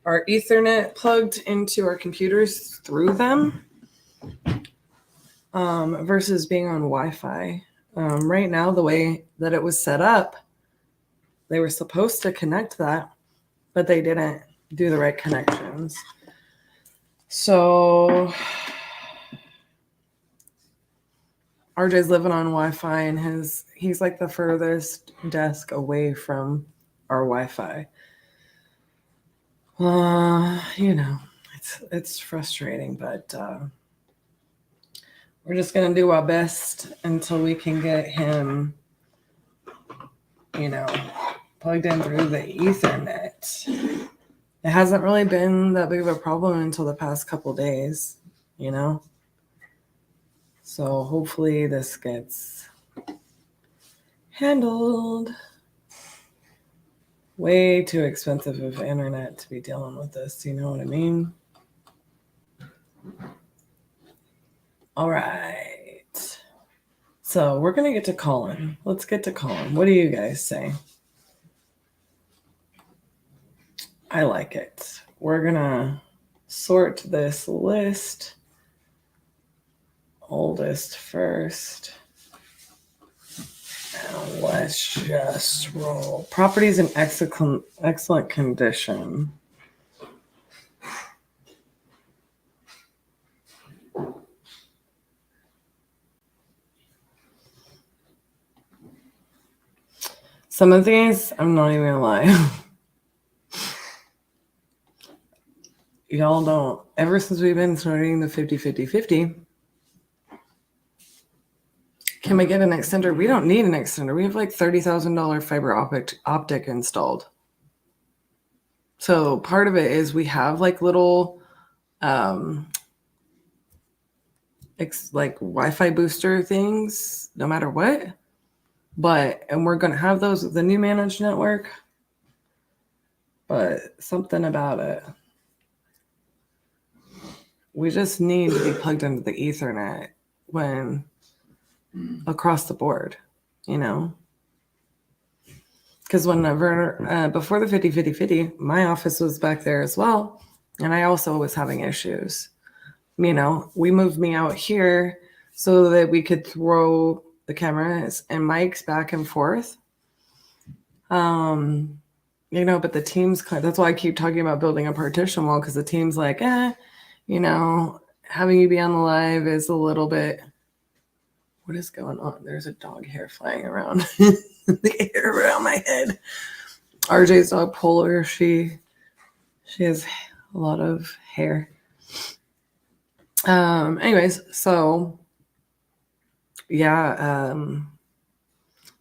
our Ethernet plugged into our computers through them, versus being on Wi-Fi. Right now, the way that it was set up, they were supposed to connect that, but they didn't do the right connections. So RJ's living on Wi-Fi, and he's like the furthest desk away from our Wi-Fi. It's frustrating, but we're just gonna do our best until we can get him, plugged in through the Ethernet. It hasn't really been that big of a problem until the past couple days, So hopefully this gets handled. Way too expensive of internet to be dealing with this, you know what I mean? All right. So we're going to get to Colin. Let's get to Colin. What do you guys say? I like it. We're going to sort this list. Oldest first. And let's just roll. Properties in excellent condition. Some of these, I'm not even gonna lie. Y'all don't, ever since we've been starting the 50-50-50, can we get an extender? We don't need an extender. We have like $30,000 fiber optic installed. So part of it is we have like little like Wi-Fi booster things, no matter what. And we're gonna have those with the new managed network. But something about it. We just need to be plugged into the Ethernet when across the board, Because whenever, before the 50-50-50, my office was back there as well. And I also was having issues. We moved me out here so that we could throw the cameras and mics back and forth. But the team's, that's why I keep talking about building a partition wall, because the team's like, having you be on the live is a little bit, what is going on? There's a dog hair flying around the hair around my head. RJ's dog Polar, she has a lot of hair. Anyways, so yeah,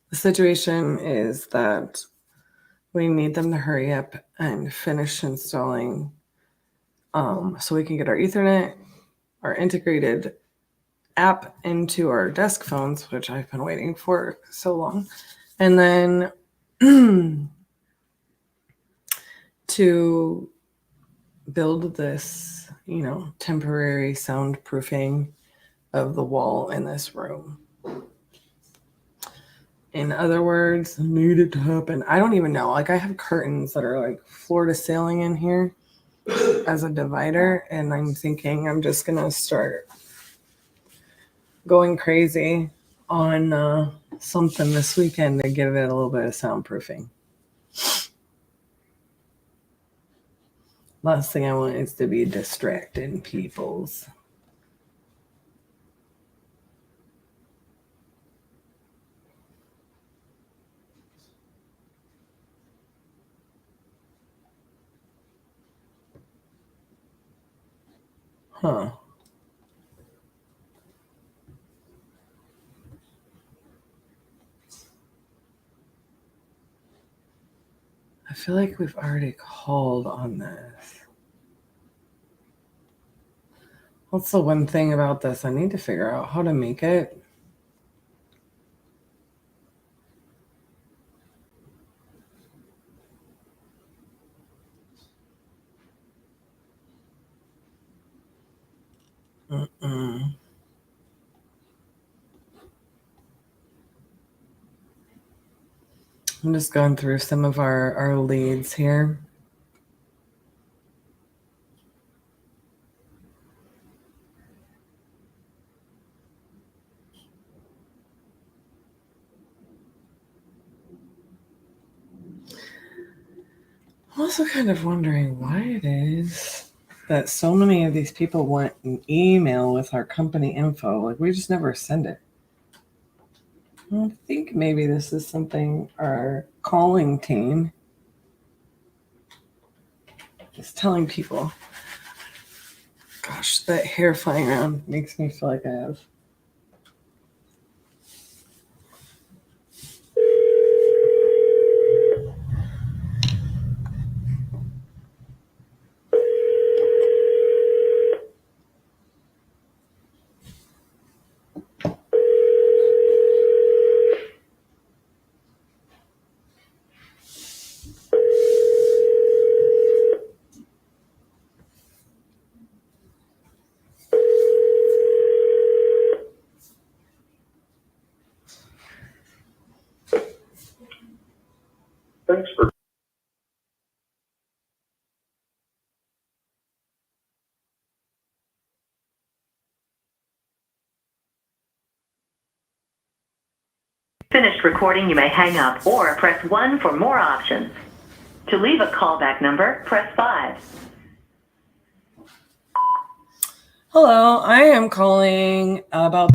the situation is that we need them to hurry up and finish installing, so we can get our Ethernet, our integrated app into our desk phones, which I've been waiting for so long, and then to build this, temporary soundproofing of the wall in this room. In other words, needed to happen. I don't even know. Like, I have curtains that are like floor to ceiling in here as a divider, and I'm thinking I'm just gonna start going crazy on something this weekend to give it a little bit of soundproofing. Last thing I want is to be distracting peoples. Huh. I feel like we've already called on this. What's the one thing about this? I need to figure out how to make it. I'm just going through some of our leads here. I'm also kind of wondering why it is that so many of these people want an email with our company info. Like, we just never send it. I think maybe this is something our calling team is telling people. Gosh, that hair flying around makes me feel like I have. Thanks for. Finished recording, you may hang up or press 1 for more options. To leave a callback number, press 5. Hello, I am calling about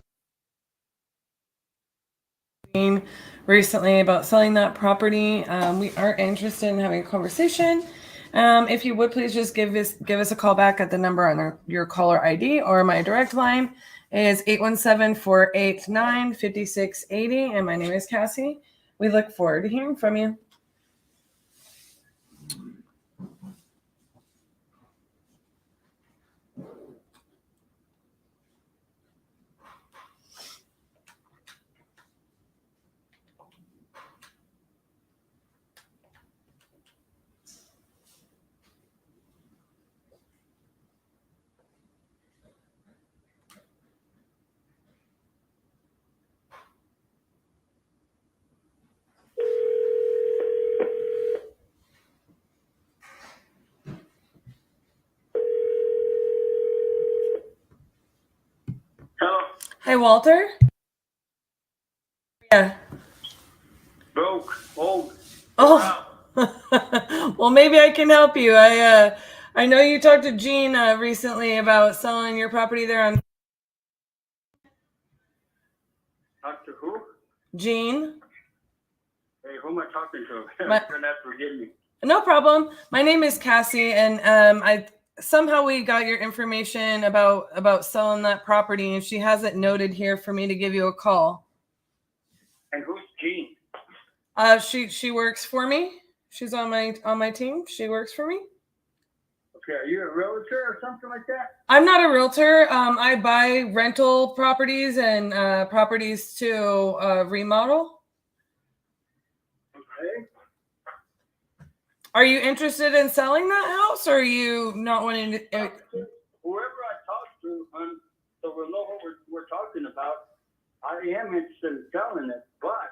recently about selling that property. We are interested in having a conversation. If you would please just give us a call back at the number on your caller ID, or my direct line is 817-489-5680, and my name is Cassie. We look forward to hearing from you. Hello. Hi, Walter. Yeah. Broke. Old. Oh. Well, maybe I can help you. I know you talked to Gene recently about selling your property there on. Talk to who? Gene. Hey, who am I talking to? You're My- gonna have to forgive me. No problem. My name is Cassie, and somehow we got your information about selling that property, and she has it noted here for me to give you a call. And who's Jean? She works for me. She's on my team. She works for me. Okay, are you a realtor or something like that? I'm not a realtor. I buy rental properties and properties to remodel. Okay. Are you interested in selling that house, or are you not wanting to? Whoever I talk to, so we'll know what we're talking about. I am interested in selling it, but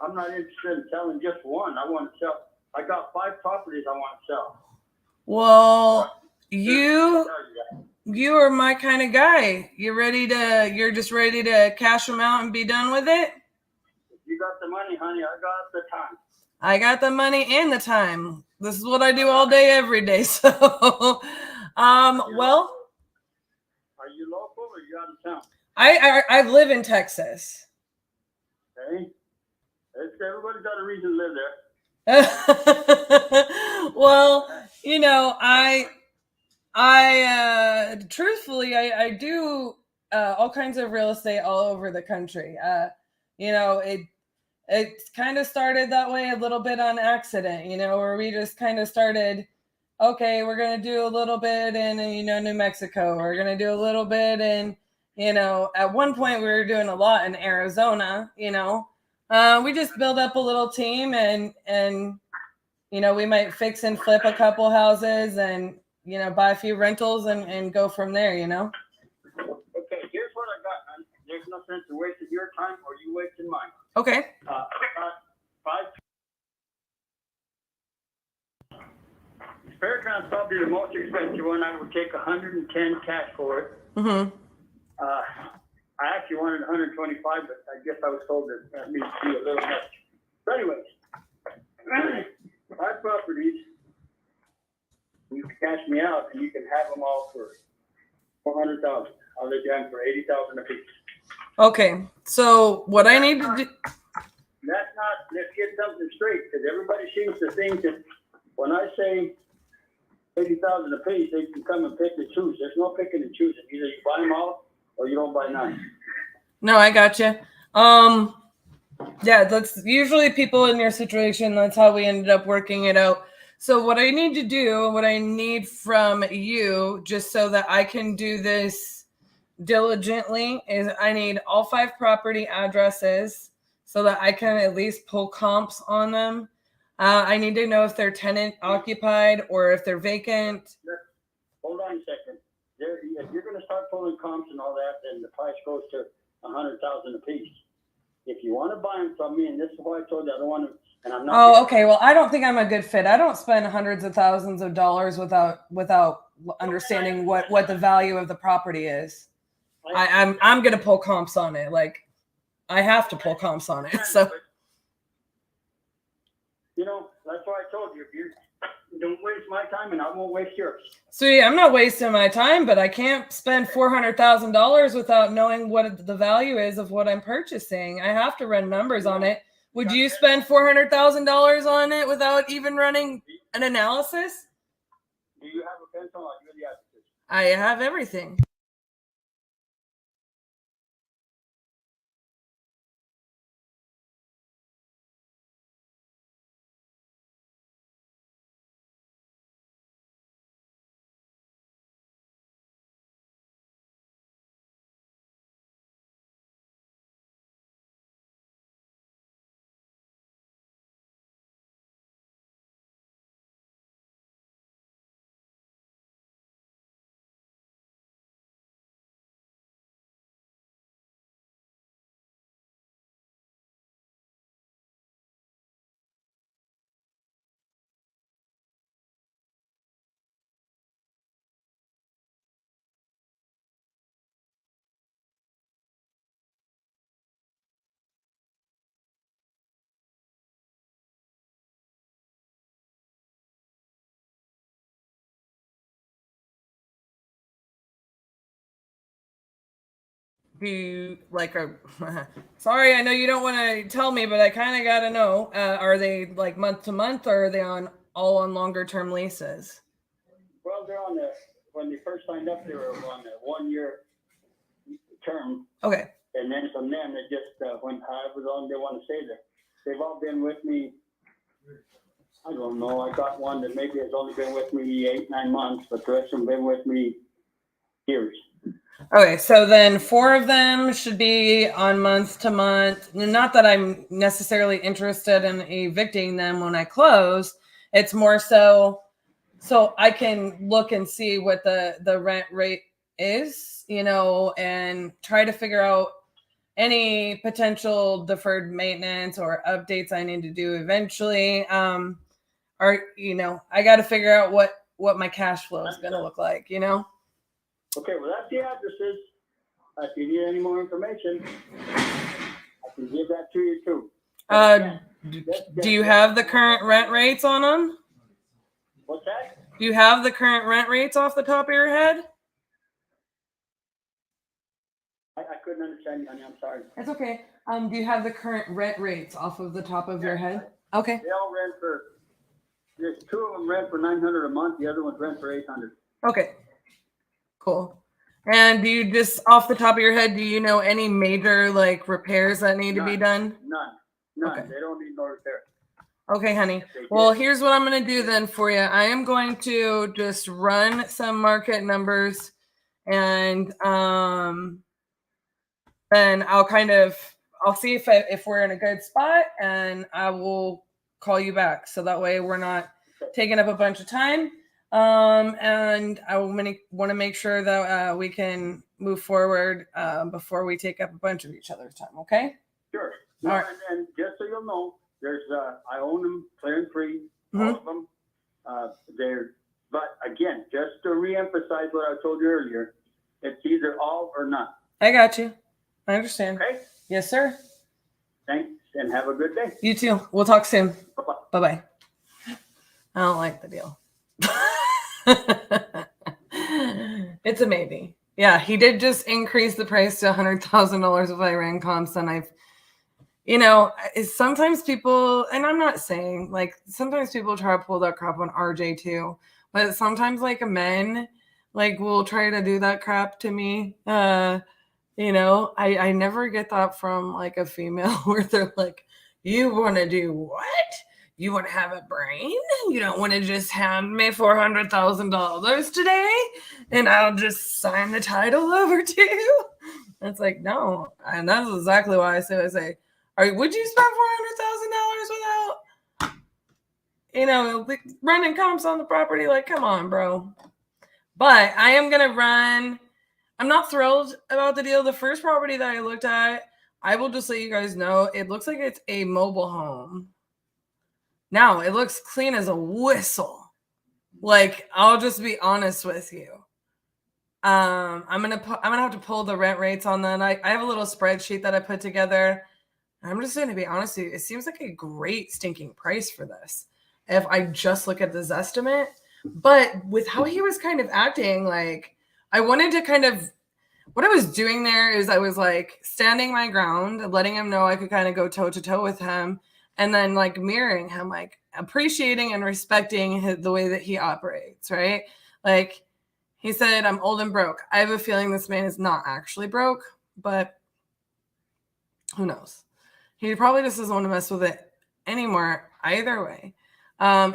I'm not interested in selling just one. I want to sell. I got 5 properties I want to sell. Well, you are my kind of guy. You're just ready to cash them out and be done with it? If you got the money, honey, I got the time. I got the money and the time. This is what I do all day, every day. So, well, Are you local or you out of town? I live in Texas. Okay. Everybody's got a reason to live there. Well, I truthfully, I do all kinds of real estate all over the country. It kind of started that way a little bit on accident, where we just kind of started, okay, we're going to do a little bit in, New Mexico. We're going to do a little bit in, at one point we were doing a lot in Arizona, we just build up a little team and we might fix and flip a couple houses and, buy a few rentals and go from there, Okay, here's what I got, man. There's no sense in wasting your time or you wasting mine. Okay. 5 Fairgrounds probably the most expensive one. I would take 110 cash for it. Mm-hmm. I actually wanted 125, but I guess I was told that needs to be a little much. So anyways, 5 properties. You can cash me out, and you can have them all for $400,000. I'll let you have them for $80,000 a piece. Okay, so what I need to do. That's not. Let's get something straight, because everybody seems to think that when I say $80,000 a piece, they can come and pick and choose. There's no picking and choosing. Either you buy them all or you don't buy none. No, I gotcha. Yeah, that's usually people in your situation. That's how we ended up working it out. So what I need to do, what I need from you, just so that I can do this diligently, is I need all 5 property addresses so that I can at least pull comps on them. I need to know if they're tenant occupied or if they're vacant. Hold on a second. If you're going to start pulling comps and all that, then the price goes to $100,000 a piece. If you want to buy them from me, and this is why I told you I don't want to, and I'm not. Oh, okay. Well, I don't think I'm a good fit. I don't spend hundreds of thousands of dollars without understanding what the value of the property is. I'm going to pull comps on it. Like, I have to pull comps on it. So, you know, that's why I told you, if you don't waste my time, and I won't waste yours. So yeah, I'm not wasting my time, but I can't spend $400,000 without knowing what the value is of what I'm purchasing. I have to run numbers on it. Would you spend $400,000 on it without even running an analysis? Do you have a pencil? I'll give you the answers. I have everything. Do you like a sorry, I know you don't want to tell me, but I kind of got to know, are they like month to month, or are they all on longer term leases? Well, they're on when they first signed up, they were on a 1-year term. Okay. And then from them, they just went however long they want to stay there. They've all been with me. I don't know. I got one that maybe has only been with me 8-9 months, but the rest of them been with me years. Okay, so then 4 of them should be on month to month. Not that I'm necessarily interested in evicting them when I close. It's more so I can look and see what the rent rate is, and try to figure out any potential deferred maintenance or updates I need to do eventually. I got to figure out what my cash flow is going to look like, Okay, well, that's the addresses. If you need any more information, I can give that to you too. Do you have the current rent rates on them? What's that? Do you have the current rent rates off the top of your head? I couldn't understand you, honey. I'm sorry. It's okay. Do you have the current rent rates off of the top of your head? Okay. They all rent there's 2 of them rent for $900 a month. The other ones rent for $800. Okay. Cool. And do you just off the top of your head, do you know any major like repairs that need to be done? None. Okay. They don't need no repair. Okay, honey. Well, here's what I'm going to do then for you. I am going to just run some market numbers, and then I'll see if we're in a good spot, and I will call you back. So that way we're not taking up a bunch of time. And I want to make sure that we can move forward before we take up a bunch of each other's time. Okay? Sure. All right. And just so you'll know, there's I own them clear and free, all of them. They're But again, just to reemphasize what I told you earlier, it's either all or none. I got you. I understand. Okay? Yes, sir. Thanks, and have a good day. You too. We'll talk soon. Bye-bye. Bye-bye. I don't like the deal. It's a maybe. Yeah, he did just increase the price to $100,000 if I ran comps, and sometimes people, and I'm not saying, like, sometimes people try to pull that crap on RJ too, but sometimes, like, men, like, will try to do that crap to me. I never get that from, like, a female where they're like, you want to do what? You want to have a brain? You don't want to just hand me $400,000 today and I'll just sign the title over to you? It's like, no. And that's exactly why I say, would you spend $400,000 without, running comps on the property? Like, come on, bro. But I am going to run. I'm not thrilled about the deal. The first property that I looked at, I will just let you guys know, it looks like it's a mobile home. Now, it looks clean as a whistle. Like, I'll just be honest with you. I'm gonna have to pull the rent rates on that. I have a little spreadsheet that I put together. I'm just going to be honest with you. It seems like a great stinking price for this if I just look at this estimate. But with how he was kind of acting, like, I wanted to kind of, what I was doing there is I was like standing my ground, letting him know I could kind of go toe to toe with him, and then like mirroring him, like appreciating and respecting the way that he operates, right? Like, he said, I'm old and broke. I have a feeling this man is not actually broke, but who knows? He probably just doesn't want to mess with it anymore either way.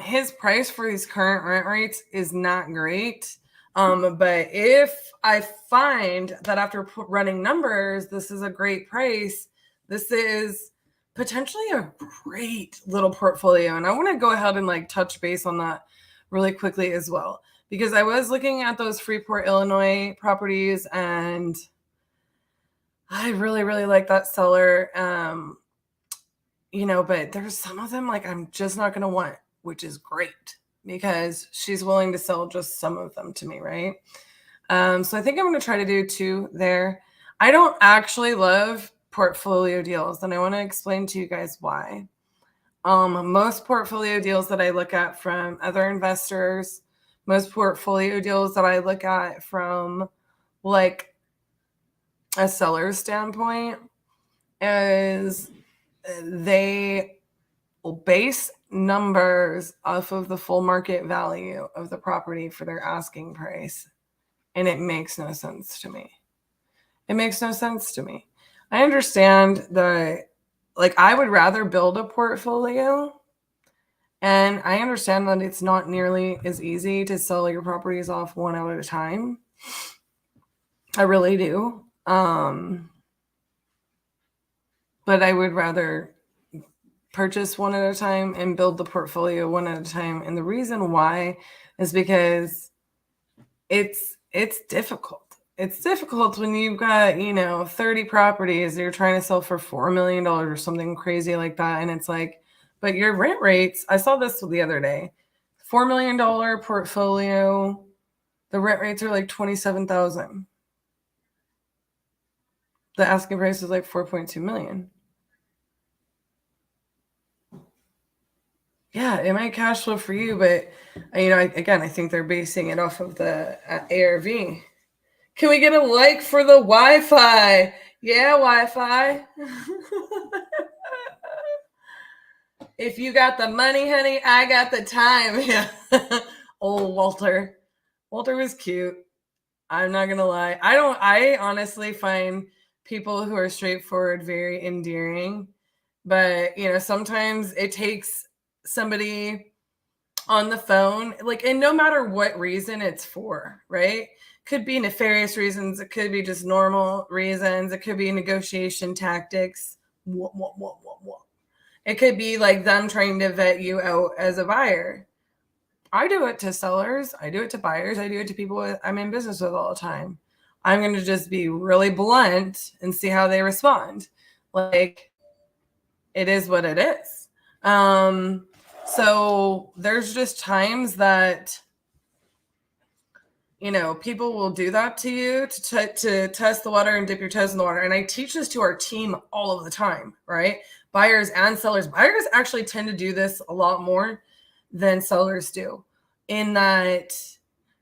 His price for these current rent rates is not great. But if I find that after running numbers, this is a great price, this is potentially a great little portfolio. And I want to go ahead and like touch base on that really quickly as well, because I was looking at those Freeport, Illinois properties, and I really, really like that seller. But there's some of them like I'm just not going to want, which is great because she's willing to sell just some of them to me, right? So I think I'm going to try to do 2 there. I don't actually love portfolio deals, and I want to explain to you guys why. Most portfolio deals that I look at from other investors, most portfolio deals that I look at from like a seller's standpoint is they will base numbers off of the full market value of the property for their asking price. And it makes no sense to me. It makes no sense to me. I understand that, like, I would rather build a portfolio, and I understand that it's not nearly as easy to sell your properties off one at a time. I really do. But I would rather purchase one at a time and build the portfolio one at a time. And the reason why is because it's difficult. It's difficult when you've got, 30 properties that you're trying to sell for $4 million or something crazy like that. And it's like, but your rent rates, I saw this the other day, $4 million portfolio, the rent rates are like $27,000. The asking price is like $4.2 million. Yeah, it might cash flow for you, but I think they're basing it off of the ARV. Can we get a like for the Wi-Fi? Yeah, Wi-Fi. If you got the money, honey, I got the time. Yeah. Old Walter. Walter was cute. I'm not gonna lie. I honestly find people who are straightforward very endearing. But sometimes it takes somebody on the phone, like, and no matter what reason it's for, right? Could be nefarious reasons, it could be just normal reasons, it could be negotiation tactics. It could be like them trying to vet you out as a buyer. I do it to sellers, I do it to buyers, I do it to people I'm in business with all the time. I'm going to just be really blunt and see how they respond. Like, it is what it is. So there's just times that people will do that to you to test the water and dip your toes in the water. And I teach this to our team all of the time, right? Buyers and sellers. Buyers actually tend to do this a lot more than sellers do, in that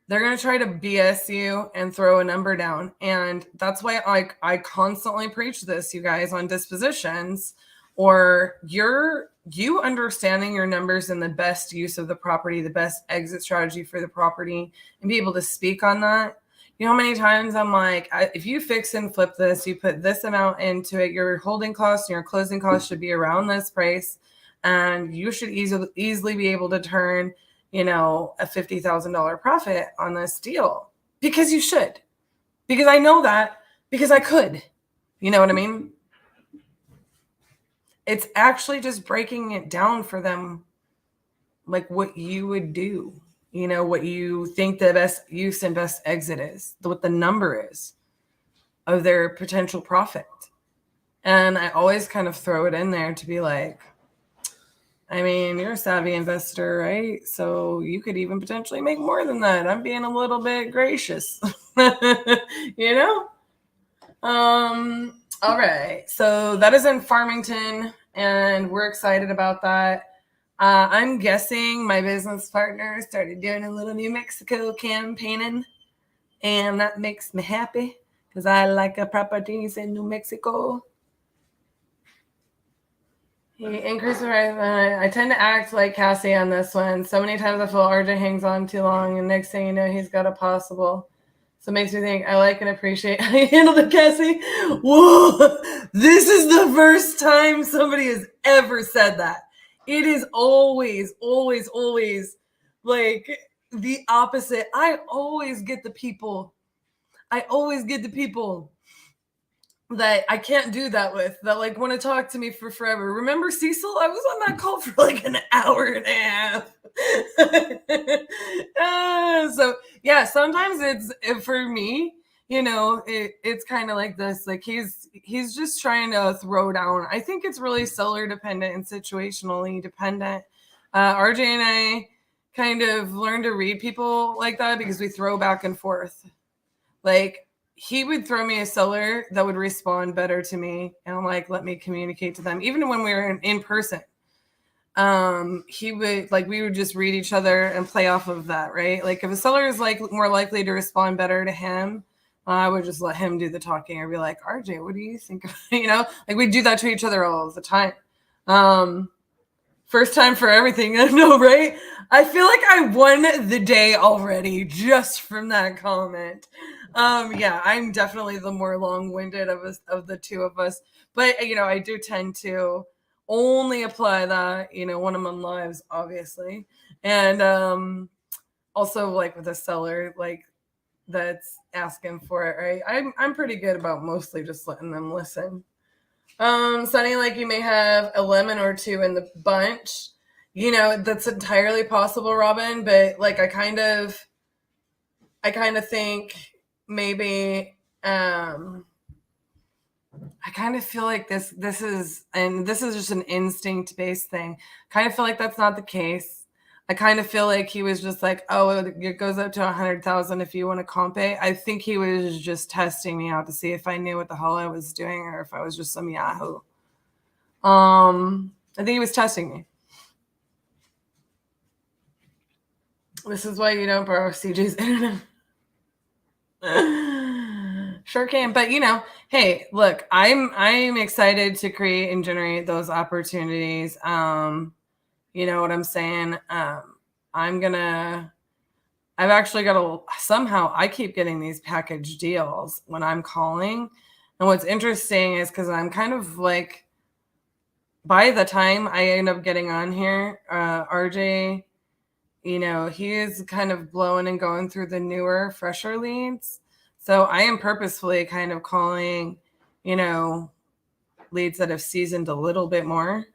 they're going to try to BS you and throw a number down. And that's why I constantly preach this, you guys, on dispositions, or you understanding your numbers and the best use of the property, the best exit strategy for the property, and be able to speak on that. You know how many times I'm like, if you fix and flip this, you put this amount into it, your holding costs and your closing costs should be around this price, and you should easily be able to turn, a $50,000 profit on this deal, because you should, because I know that, because I could, you know what I mean? It's actually just breaking it down for them, like what you would do, what you think the best use and best exit is, what the number is of their potential profit. And I always kind of throw it in there to be like, I mean, you're a savvy investor, right? So you could even potentially make more than that. I'm being a little bit gracious, All right. So that is in Farmington, and we're excited about that. I'm guessing my business partner started doing a little New Mexico campaigning, and that makes me happy because I like properties in New Mexico. He increased the price. I tend to act like Cassie on this one. So many times I feel RJ hangs on too long, and next thing you know, he's got a possible. So it makes me think I like and appreciate how you handled it, Cassie. Whoa, this is the first time somebody has ever said that. It is always, always, always like the opposite. I always get the people that I can't do that with, that like want to talk to me for forever. Remember Cecil? I was on that call for like an hour and a half. So yeah, sometimes it's for me, it's kind of like this, like he's just trying to throw down. I think it's really seller dependent and situationally dependent. RJ and I kind of learned to read people like that because we throw back and forth. Like, he would throw me a seller that would respond better to me, and I'm like, let me communicate to them. Even when we were in person, he would, like, we would just read each other and play off of that, right? Like, if a seller is like more likely to respond better to him, I would just let him do the talking, or be like, RJ, what do you think? Like we do that to each other all the time. First time for everything. I know, right? I feel like I won the day already just from that comment. Yeah, I'm definitely the more long-winded of the two of us. But, I do tend to only apply that, when I'm on lives, obviously. And also, like, with a seller, like, that's asking for it, right? I'm pretty good about mostly just letting them listen. Sounding like you may have a lemon or two in the bunch. That's entirely possible, Robin, but like I kind of think maybe I kind of feel like this is just an instinct based thing. Kind of feel like that's not the case. I kind of feel like he was just like, oh, it goes up to 100,000 if you want to comp it. I think he was just testing me out to see if I knew what the hell I was doing, or if I was just some Yahoo. I think he was testing me. This is why you don't borrow CJ's internet. Sure can, but hey, look, I'm excited to create and generate those opportunities. You know what I'm saying? I've actually got somehow I keep getting these package deals when I'm calling. And what's interesting is because I'm kind of like, by the time I end up getting on here, RJ, he is kind of blowing and going through the newer, fresher leads. So I am purposefully kind of calling, leads that have seasoned a little bit more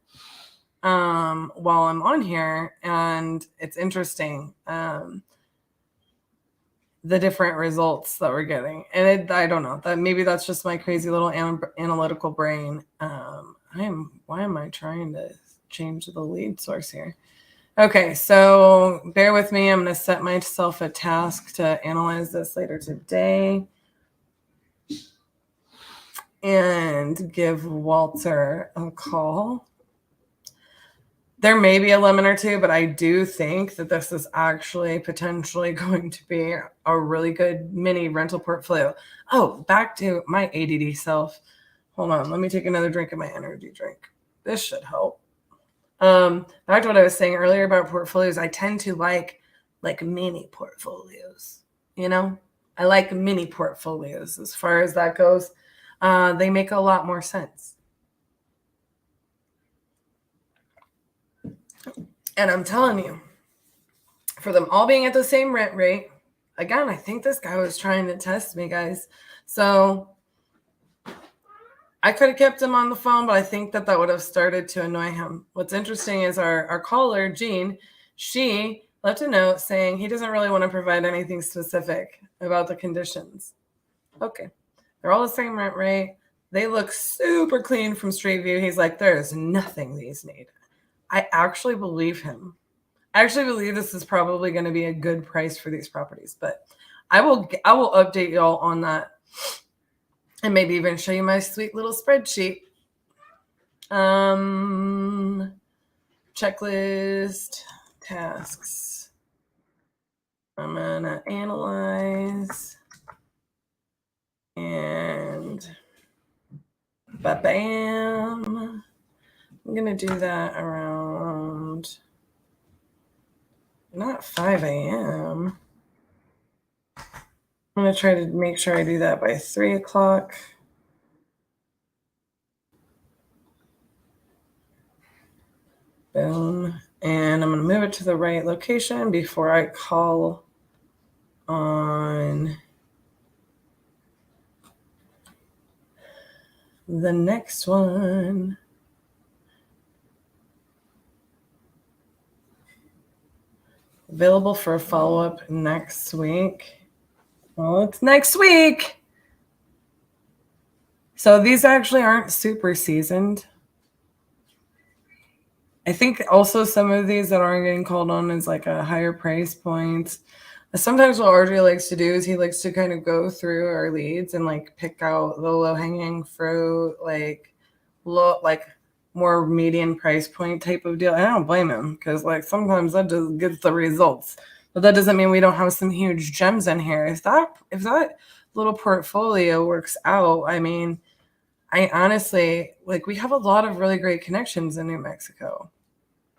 while I'm on here. And it's interesting, the different results that we're getting. And I don't know, that maybe that's just my crazy little analytical brain. Why am I trying to change the lead source here? Okay, so bear with me. I'm going to set myself a task to analyze this later today and give Walter a call. There may be a lemon or two, but I do think that this is actually potentially going to be a really good mini rental portfolio. Oh, back to my ADD self. Hold on. Let me take another drink of my energy drink. This should help. Back to what I was saying earlier about portfolios. I tend to like mini portfolios. You know, I like mini portfolios as far as that goes. They make a lot more sense. And I'm telling you, for them all being at the same rent rate, again, I think this guy was trying to test me, guys. So I could have kept him on the phone, but I think that would have started to annoy him. What's interesting is our caller, Jean, she left a note saying he doesn't really want to provide anything specific about the conditions. Okay. They're all the same rent rate. They look super clean from street view. He's like, there is nothing these need. I actually believe him. I actually believe this is probably going to be a good price for these properties, but I will update y'all on that and maybe even show you my sweet little spreadsheet. Checklist, tasks. I'm going to analyze and bam. I'm going to do that around not 5 a.m. I'm going to try to make sure I do that by 3 o'clock. Boom. And I'm going to move it to the right location before I call on the next one. Available for a follow-up next week. Well, it's next week. So these actually aren't super seasoned. I think also some of these that aren't getting called on is like a higher price point. Sometimes what RJ likes to do is he likes to kind of go through our leads and like pick out the low-hanging fruit, like more median price point type of deal. And I don't blame him because like sometimes that just gets the results. But that doesn't mean we don't have some huge gems in here. If that little portfolio works out, I mean, I honestly like we have a lot of really great connections in New Mexico.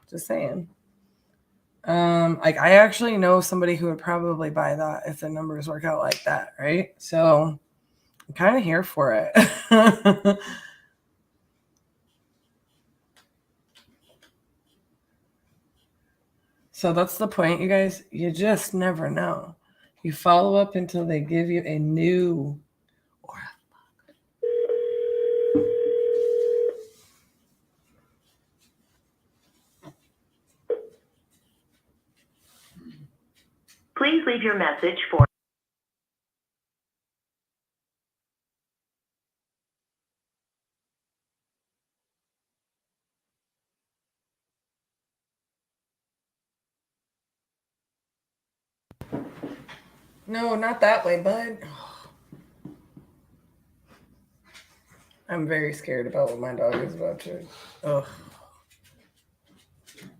Just saying. Like I actually know somebody who would probably buy that if the numbers work out like that, right? So I'm kind of here for it. So that's the point, you guys. You just never know. You follow up until they give you a new or Please leave your message for no, not that way, bud. I'm very scared about what my dog is about to. Ugh.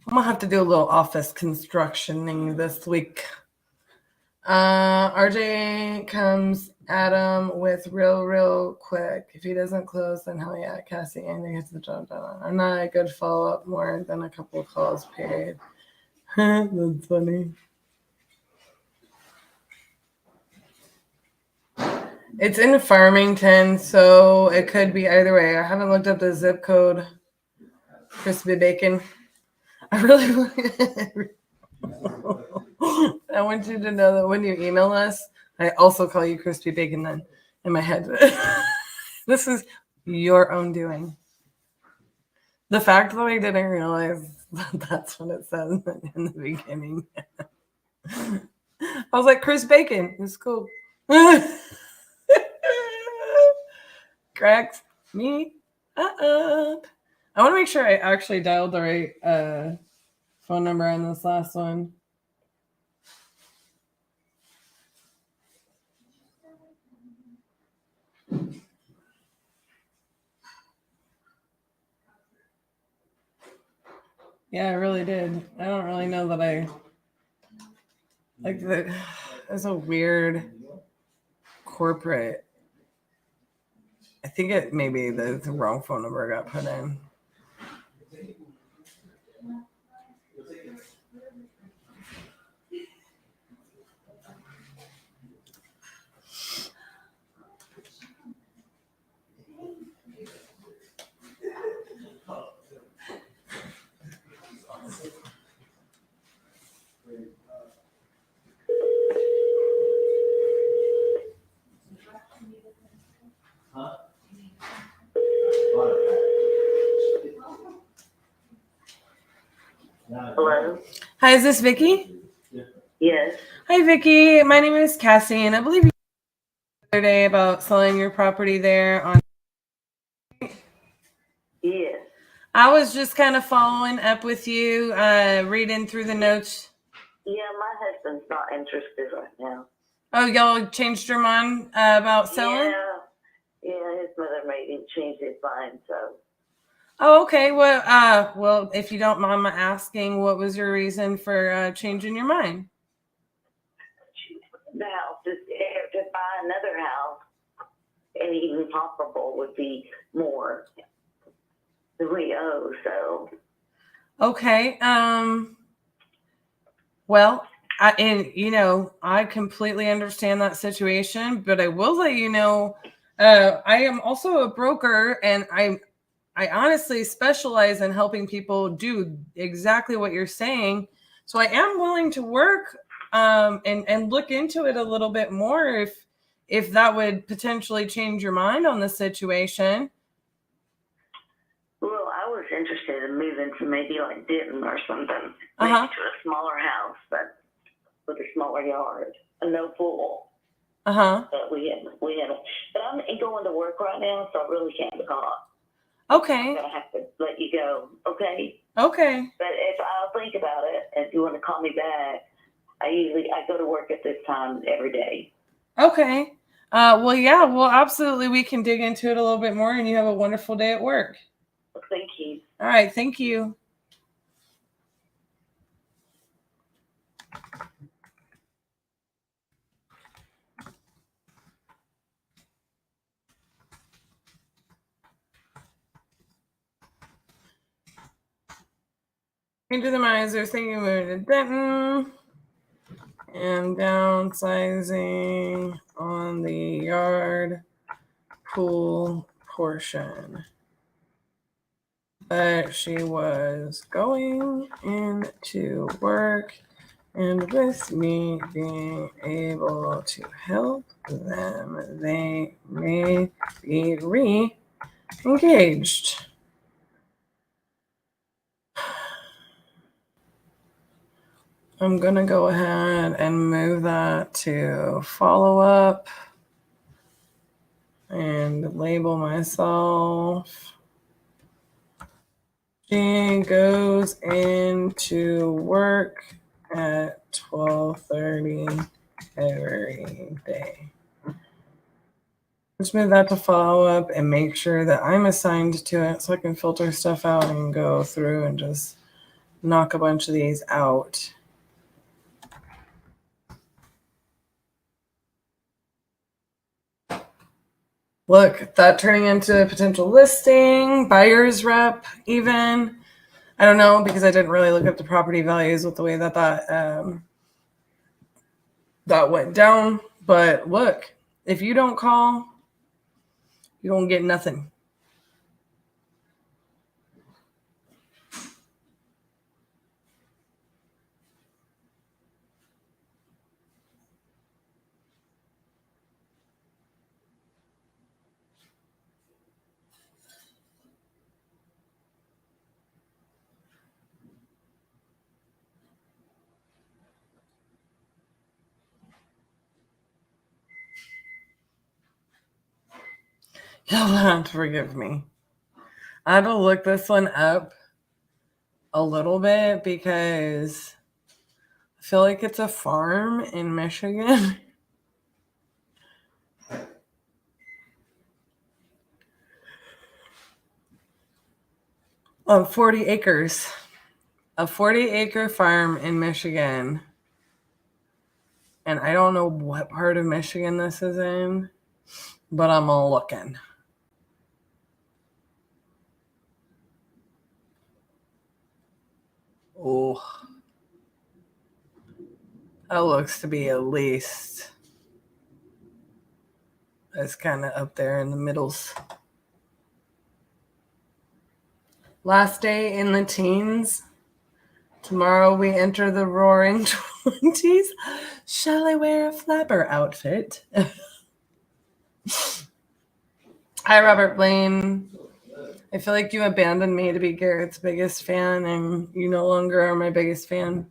I'm gonna have to do a little office constructioning this week. RJ comes at him with real quick. If he doesn't close, then hell yeah, Cassie Andy gets the job done. I'm not a good follow-up more than a couple of calls, period. That's funny. It's in Farmington, so it could be either way. I haven't looked up the zip code. Crispy bacon. I really I want you to know that when you email us, I also call you Crispy Bacon then in my head. This is your own doing. The fact that I didn't realize that's what it says in the beginning. I was like, Chris Bacon. It's cool. Cracks me up. I want to make sure I actually dialed the right phone number on this last one. Yeah, I really did. I don't really know that I like that. That's a weird corporate. I think it maybe the wrong phone number got put in. Hello? Hi, is this Vicky? Yes. Hi, Vicky. My name is Cassie, and I believe you the other day about selling your property there on. Yes. I was just kind of following up with you, reading through the notes. Yeah, my husband's not interested right now. Oh, y'all changed your mind about selling? Yeah, his mother made him change his mind, so. Oh, okay. Well, if you don't mind my asking, what was your reason for changing your mind? The house is there to buy another house, and even possible would be more than we owe, so. Okay. Well, I completely understand that situation, but I will let you know, I am also a broker, and I honestly specialize in helping people do exactly what you're saying. So I am willing to work and look into it a little bit more if that would potentially change your mind on the situation. Well, I was interested in moving to maybe like Denton or something, maybe to a smaller house, but with a smaller yard, and no pool. But we haven't. But I'm going to work right now, so I really can't talk. Okay. I'm gonna have to let you go. Okay. Okay. But if I'll think about it, if you want to call me back, I go to work at this time every day. Okay. Well, absolutely. We can dig into it a little bit more, and you have a wonderful day at work. Thank you. All right. Thank you. Into the miser, thinking moving to Denton and downsizing on the yard pool portion. But she was going into work, and with me being able to help them, they may be re-engaged. I'm going to go ahead and move that to follow up and label myself. She goes into work at 12:30 every day. Let's move that to follow up and make sure that I'm assigned to it so I can filter stuff out and go through and just knock a bunch of these out. Look, that turning into a potential listing, buyer's rep, even. I don't know, because I didn't really look up the property values with the way that went down. But look, if you don't call, you don't get nothing. You'll have to forgive me. I had to look this one up a little bit because I feel like it's a farm in Michigan. 40 acres. A 40-acre farm in Michigan. And I don't know what part of Michigan this is in, but I'm all looking. Oh, that looks to be at least, it's kind of up there in the middles. Last day in the teens. Tomorrow we enter the roaring 20s. Shall I wear a flapper outfit? Hi, Robert Blaine. I feel like you abandoned me to be Garrett's biggest fan, and you no longer are my biggest fan.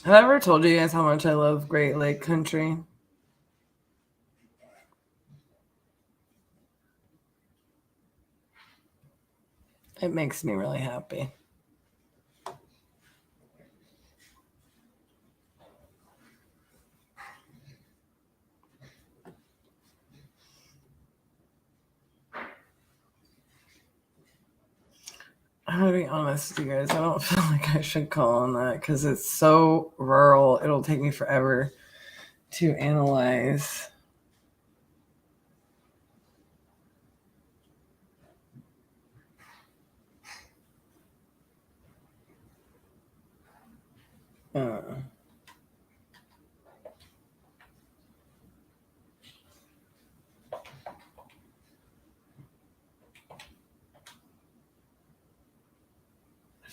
Have I ever told you guys how much I love Great Lake Country? It makes me really happy. I'm gonna be honest with you guys. I don't feel like I should call on that because it's so rural. It'll take me forever to analyze. I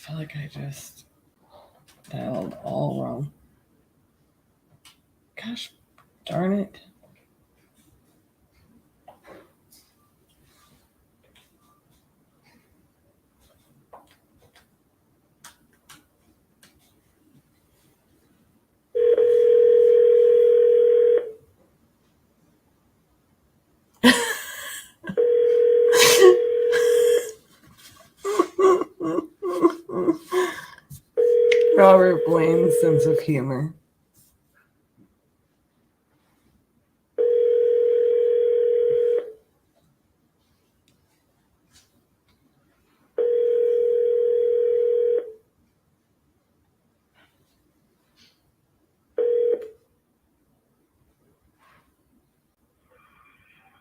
feel like I just dialed all wrong. Gosh darn it. Robert Blaine's sense of humor.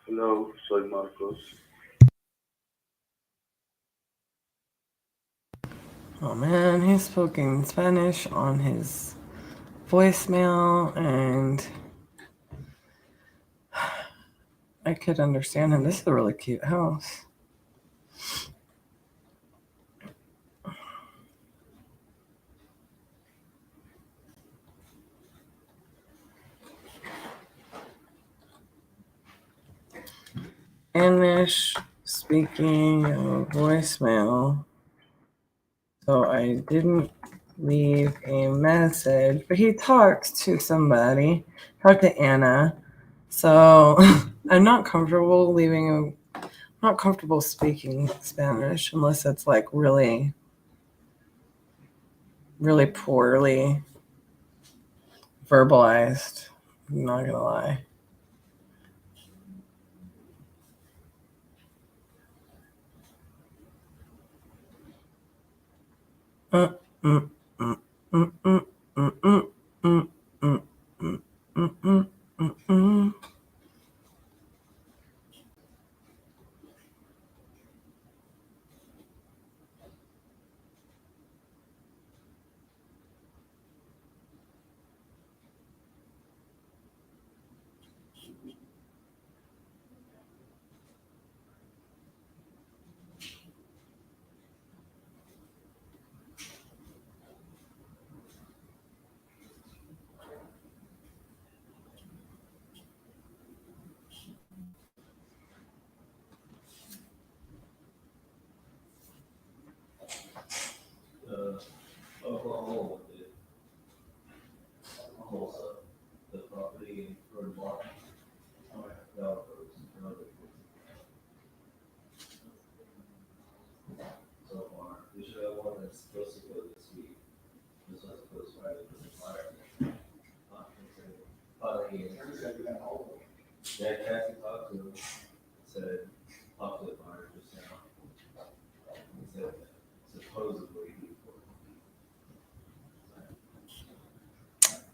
Hello, soy Marcos. Oh man, he's speaking Spanish on his voicemail, and I could understand him. This is a really cute house. English speaking voicemail. So I didn't leave a message, but he talks to somebody. Talked to Anna. So I'm not comfortable not comfortable speaking Spanish unless it's like really, really poorly verbalized. I'm not gonna lie.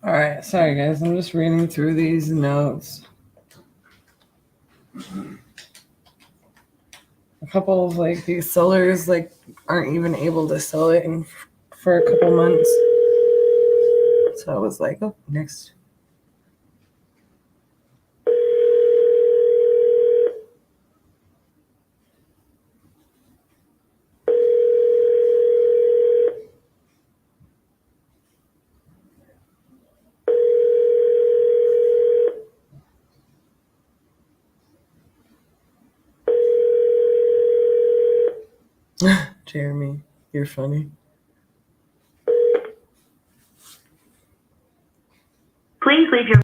All right, sorry guys, I'm just reading through these notes. A couple of like these sellers like aren't even able to sell it for a couple months. So I was like, oh, next. Jeremy, you're funny. Please leave your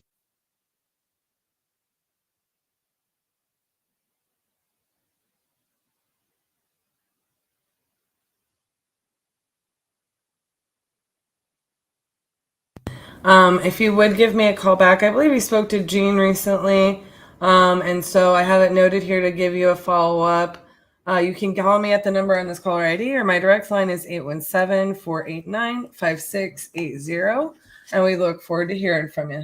If you would give me a call back, I believe you spoke to Jean recently, and so I have it noted here to give you a follow-up. You can call me at the number on this caller ID, or my direct line is 817-489-5680, and we look forward to hearing from you.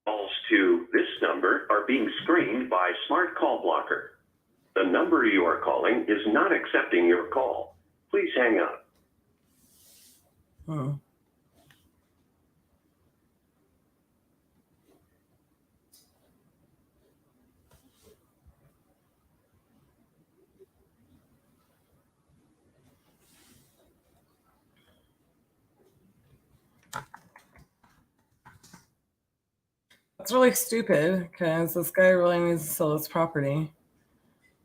Calls to this number are being screened by Smart Call Blocker. The number you are calling is not accepting your call. Please hang up. That's really stupid because this guy really needs to sell his property.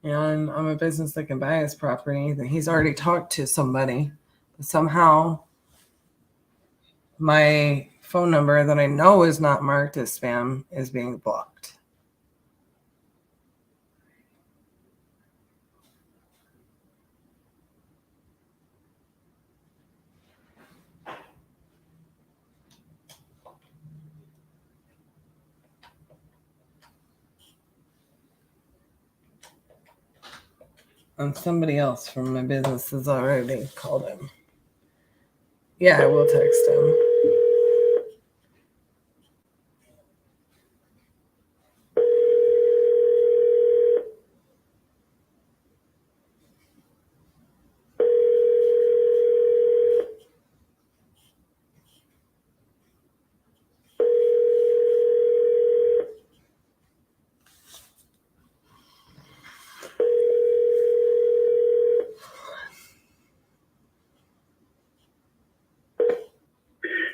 And I'm a business that can buy his property. He's already talked to somebody. But somehow my phone number that I know is not marked as spam is being blocked. And somebody else from my business has already called him. Yeah, I will text him.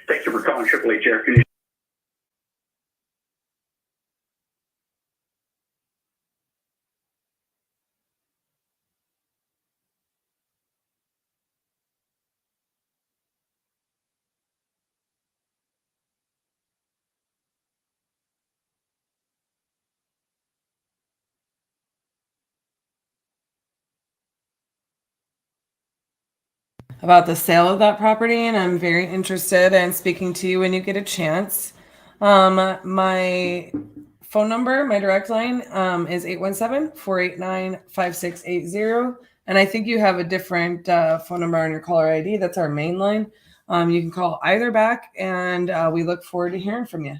Thank you for calling AAA Cherokee. About the sale of that property, and I'm very interested in speaking to you when you get a chance. My phone number, my direct line, is 817-489-5680. And I think you have a different phone number on your caller ID. That's our main line. You can call either back, and we look forward to hearing from you.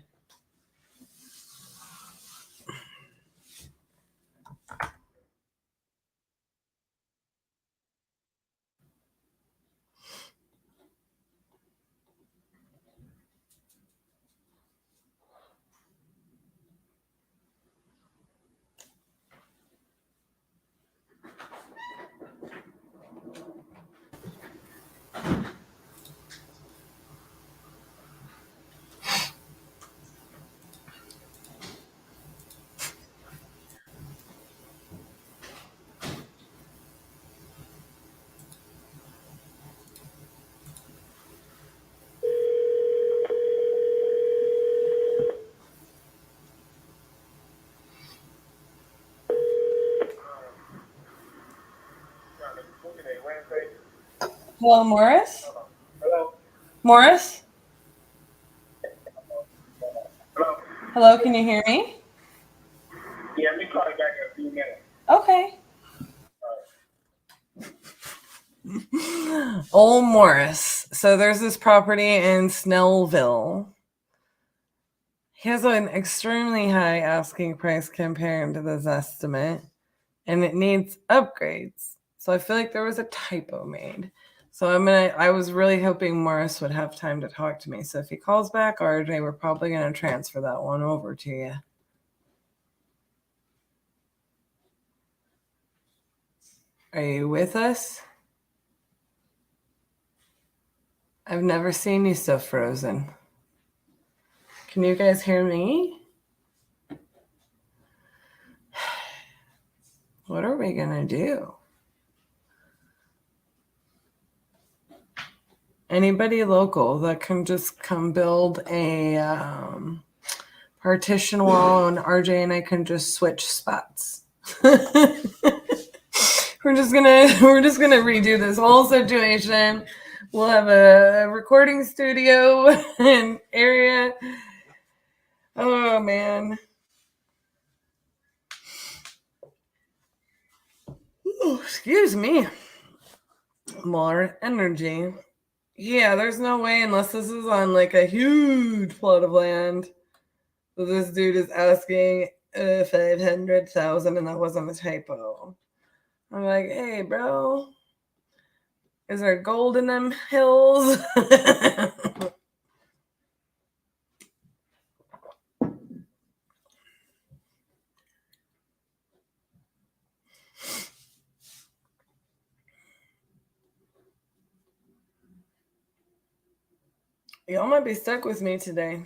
Hello, Morris? Hello? Morris? Hello? Hello, can you hear me? Yeah, let me call you back in a few minutes. Okay. Old Morris. So there's this property in Snellville. He has an extremely high asking price compared to this estimate, and it needs upgrades. So I feel like there was a typo made. So I was really hoping Morris would have time to talk to me. So if he calls back, RJ, we're probably gonna transfer that one over to you. Are you with us? I've never seen you so frozen. Can you guys hear me? What are we gonna do? Anybody local that can just come build a partition wall, and RJ and I can just switch spots. We're just gonna redo this whole situation. We'll have a recording studio and area. Oh man. Ooh, excuse me. More energy. Yeah, there's no way unless this is on like a huge plot of land. So this dude is asking 500,000, and that wasn't a typo. I'm like, hey, bro, is there gold in them hills? Y'all might be stuck with me today.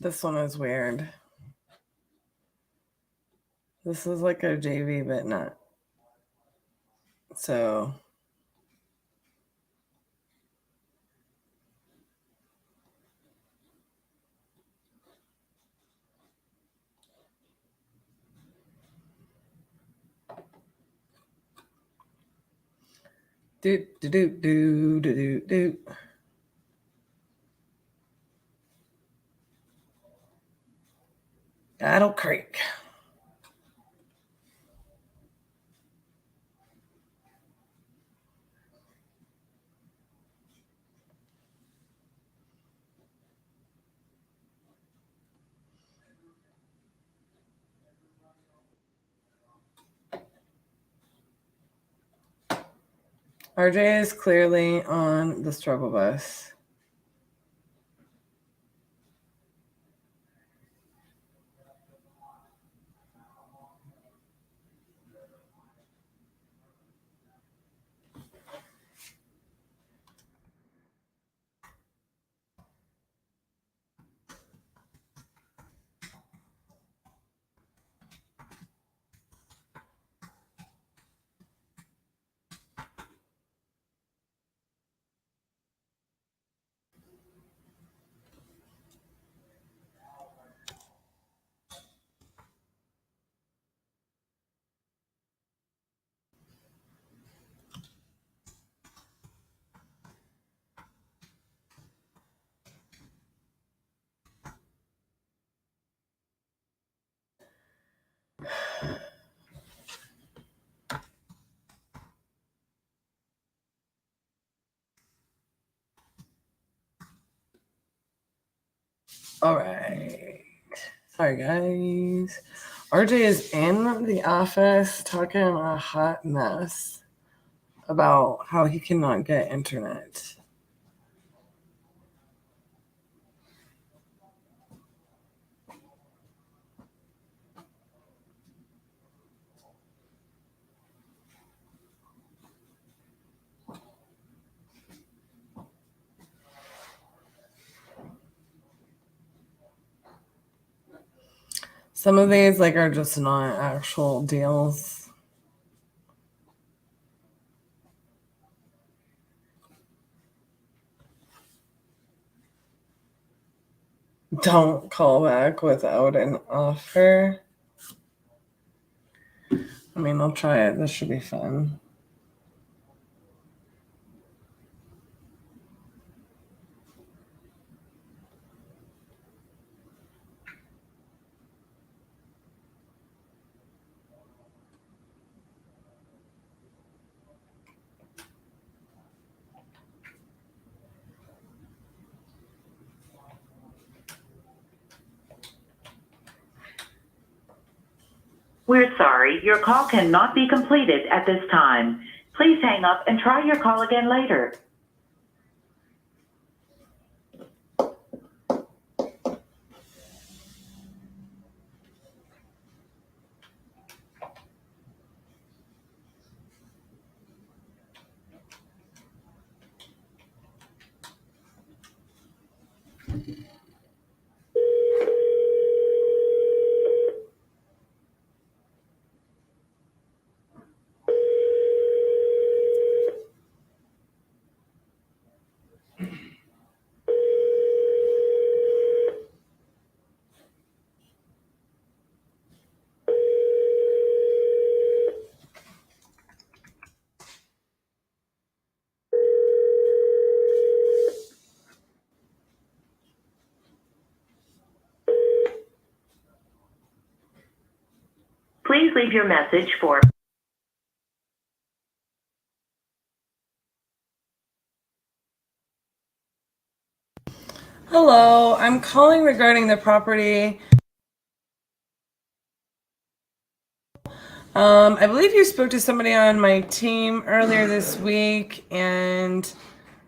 This one is weird. This is like a JV, but not. So do. Battle Creek. RJ is clearly on the struggle bus. All right. Sorry, guys. RJ is in the office talking a hot mess about how he cannot get internet. Some of these like are just not actual deals. Don't call back without an offer. I mean, I'll try it. This should be fun. We're sorry, your call cannot be completed at this time. Please hang up and try your call again later. Please leave your message for Hello, I'm calling regarding the property. I believe you spoke to somebody on my team earlier this week, and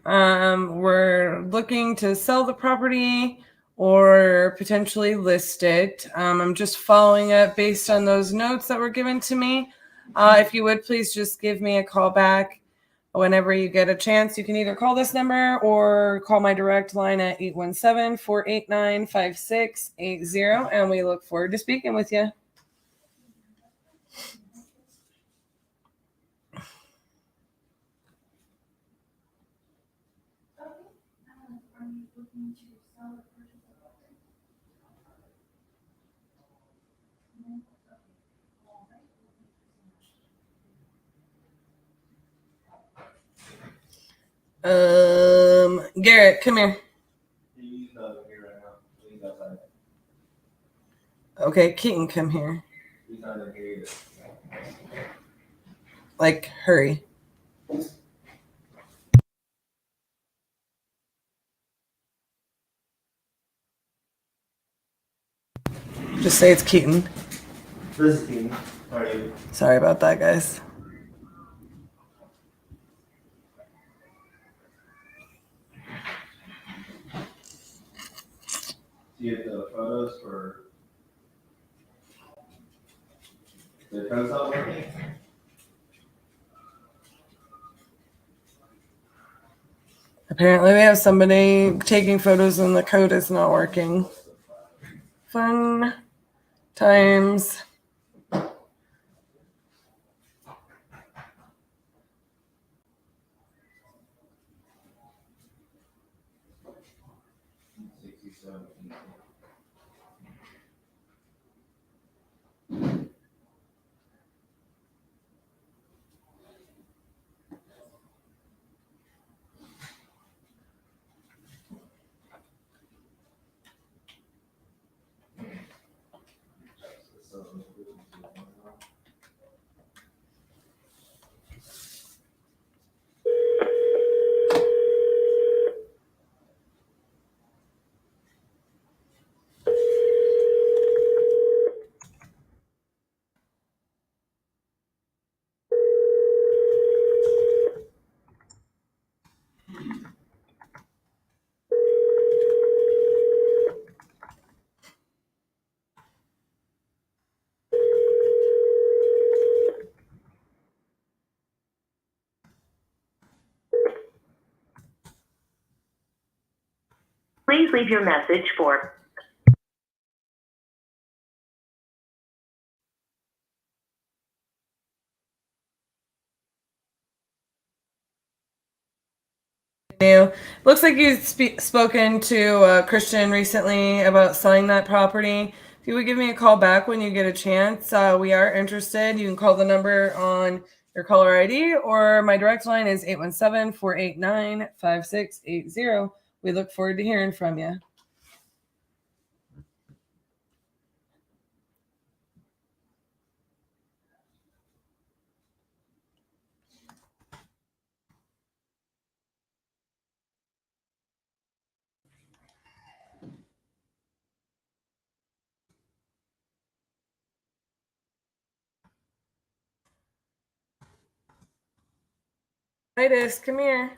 we're looking to sell the property or potentially list it. I'm just following up based on those notes that were given to me. If you would please just give me a call back whenever you get a chance. You can either call this number or call my direct line at 817-489-5680, and we look forward to speaking with you. Garrett, come here. He's not here right now. He's outside. Okay, Keaton, come here. He's not in here either. Like, hurry. Just say it's Keaton. This is Keaton. How are you? Sorry about that, guys. Do you have the photos for the code's not working? Apparently we have somebody taking photos and the code is not working. Fun times. Please leave your message for you. Looks like you've spoken to Christian recently about selling that property. If you would give me a call back when you get a chance, we are interested. You can call the number on your caller ID, or my direct line is 817-489-5680. We look forward to hearing from you. Titus, come here.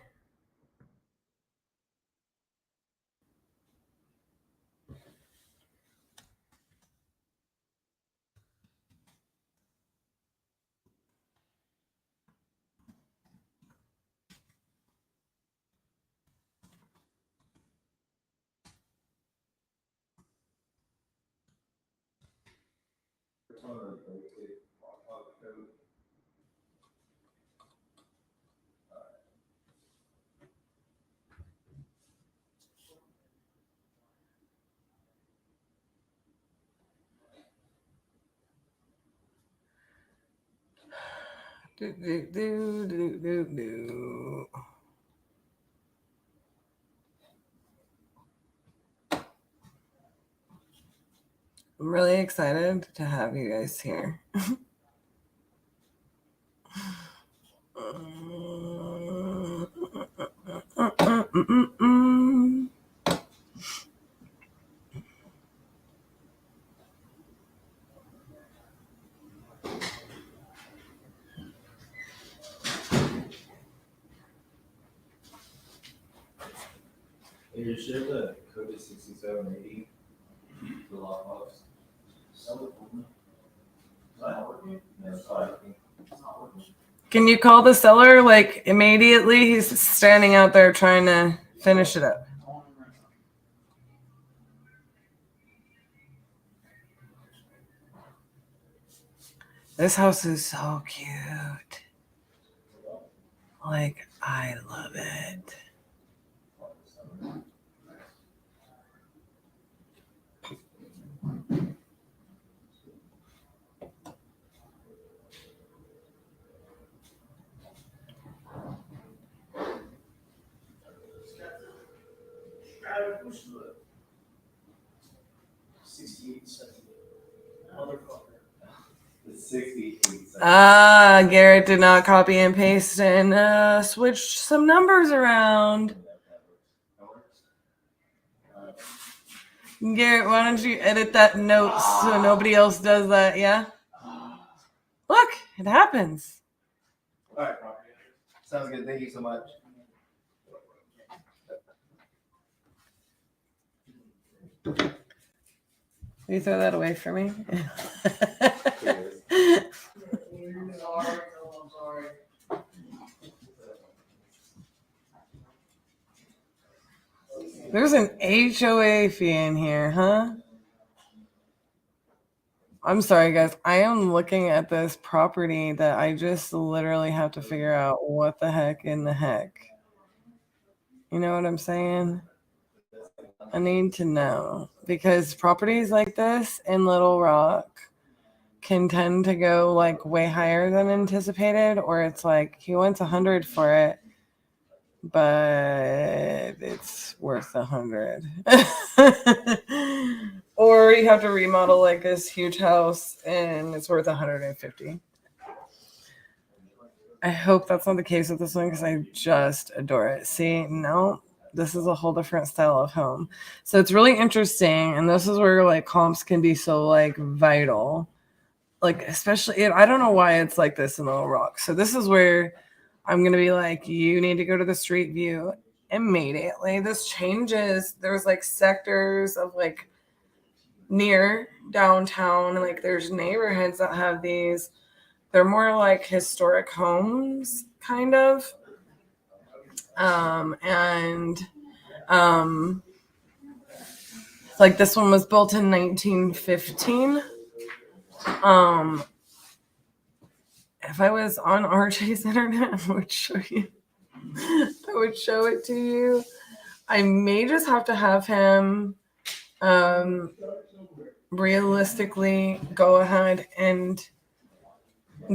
I'm really excited to have you guys here. Are you sure the code is 6780? The lockbox. Can you call the seller like immediately? He's standing out there trying to finish it up. This house is so cute. Like, I love it. Garrett did not copy and paste and switch some numbers around. Garrett, why don't you edit that note so nobody else does that, yeah? Look, it happens. All right, sounds good. Thank you so much. Will you throw that away for me? I'm sorry. There's an HOA fee in here, huh? I'm sorry, guys. I am looking at this property that I just literally have to figure out what the heck in the heck. You know what I'm saying? I need to know, because properties like this in Little Rock can tend to go like way higher than anticipated, or it's like he wants 100 for it, but it's worth 100. Or you have to remodel like this huge house and it's worth 150. I hope that's not the case with this one, because I just adore it. See, no, this is a whole different style of home. So it's really interesting, and this is where like comps can be so like vital. Like, especially, I don't know why it's like this in Little Rock. So this is where I'm going to be like, you need to go to the street view immediately. This changes. There's like sectors of like near downtown. Like there's neighborhoods that have these. They're more like historic homes, kind of. Like this one was built in 1915. If I was on RJ's internet, I would show you. I would show it to you. I may just have to have him realistically go ahead and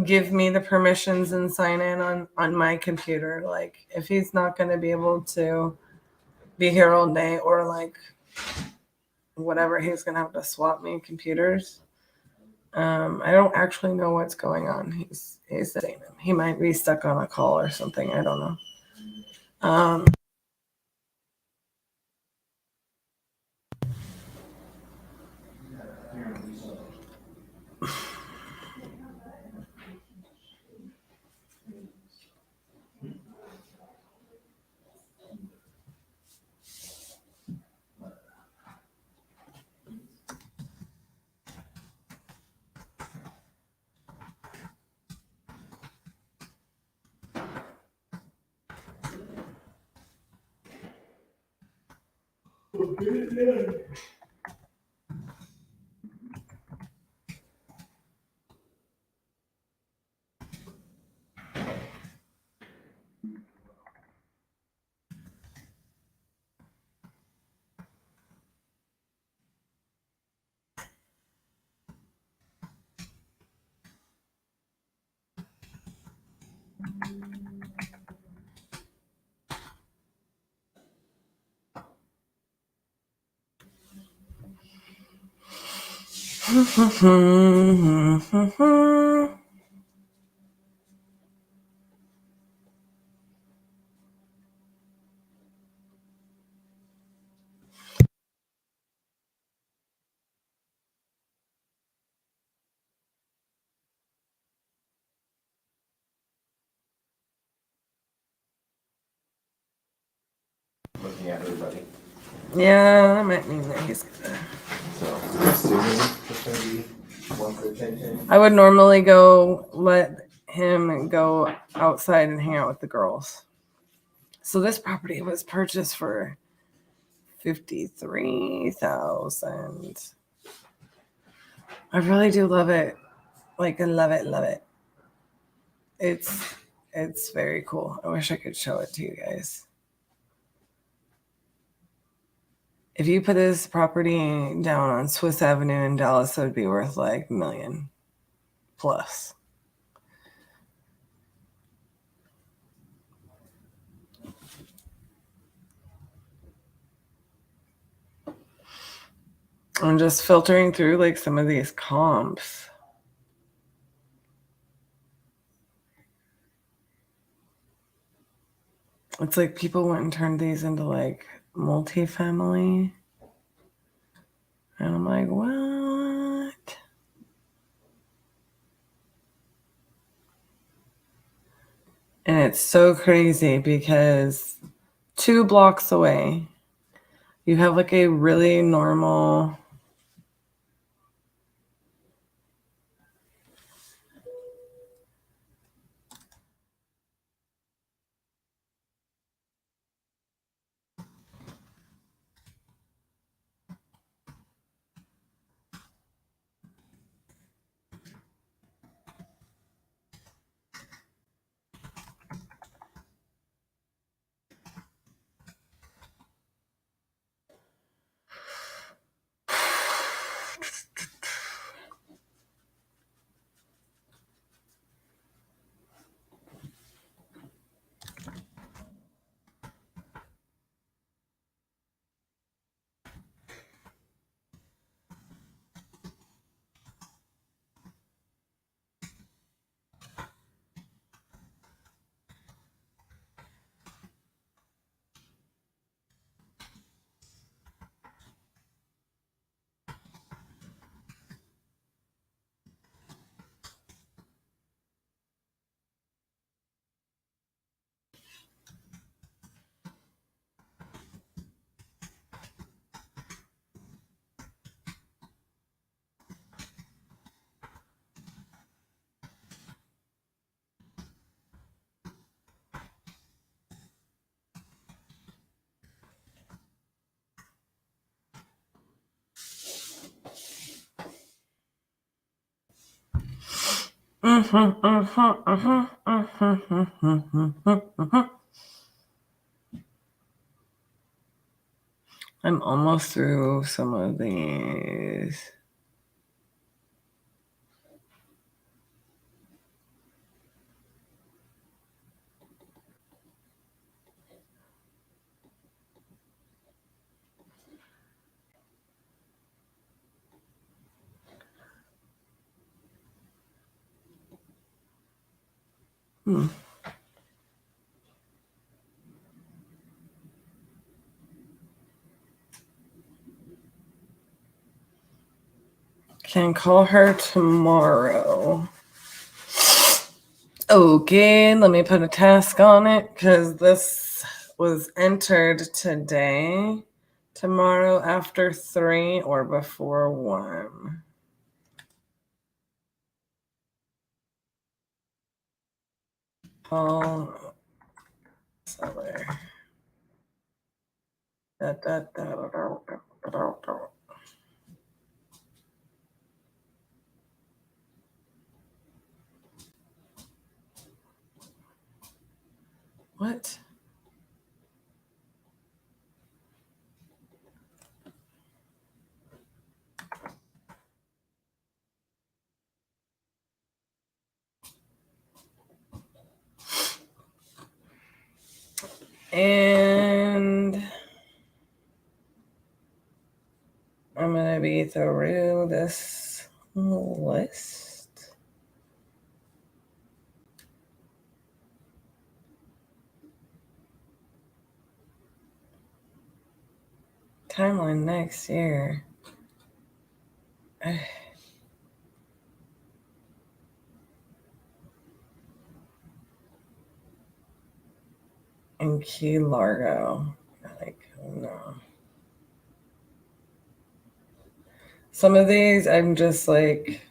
give me the permissions and sign in on my computer. Like if he's not going to be able to be here all day, or like whatever, he's going to have to swap me computers. I don't actually know what's going on. He's saying he might be stuck on a call or something. I don't know. Looking at everybody. Yeah, that might mean that he's gonna. So I'm assuming it's gonna be 1 for 10. I would normally go let him go outside and hang out with the girls. So this property was purchased for $53,000. I really do love it. Like I love it. It's very cool. I wish I could show it to you guys. If you put this property down on Swiss Avenue in Dallas, it would be worth like $1 million plus. I'm just filtering through like some of these comps. It's like people went and turned these into like multifamily. And I'm like, what? And it's so crazy because 2 blocks away, you have like a really normal I'm almost through some of these. Can call her tomorrow. Okay, let me put a task on it because this was entered today. Tomorrow after 3 or before 1. Paul Seller. What? And I'm going to be through this list. Timeline next year. In Key Largo. Like, no. Some of these I'm just like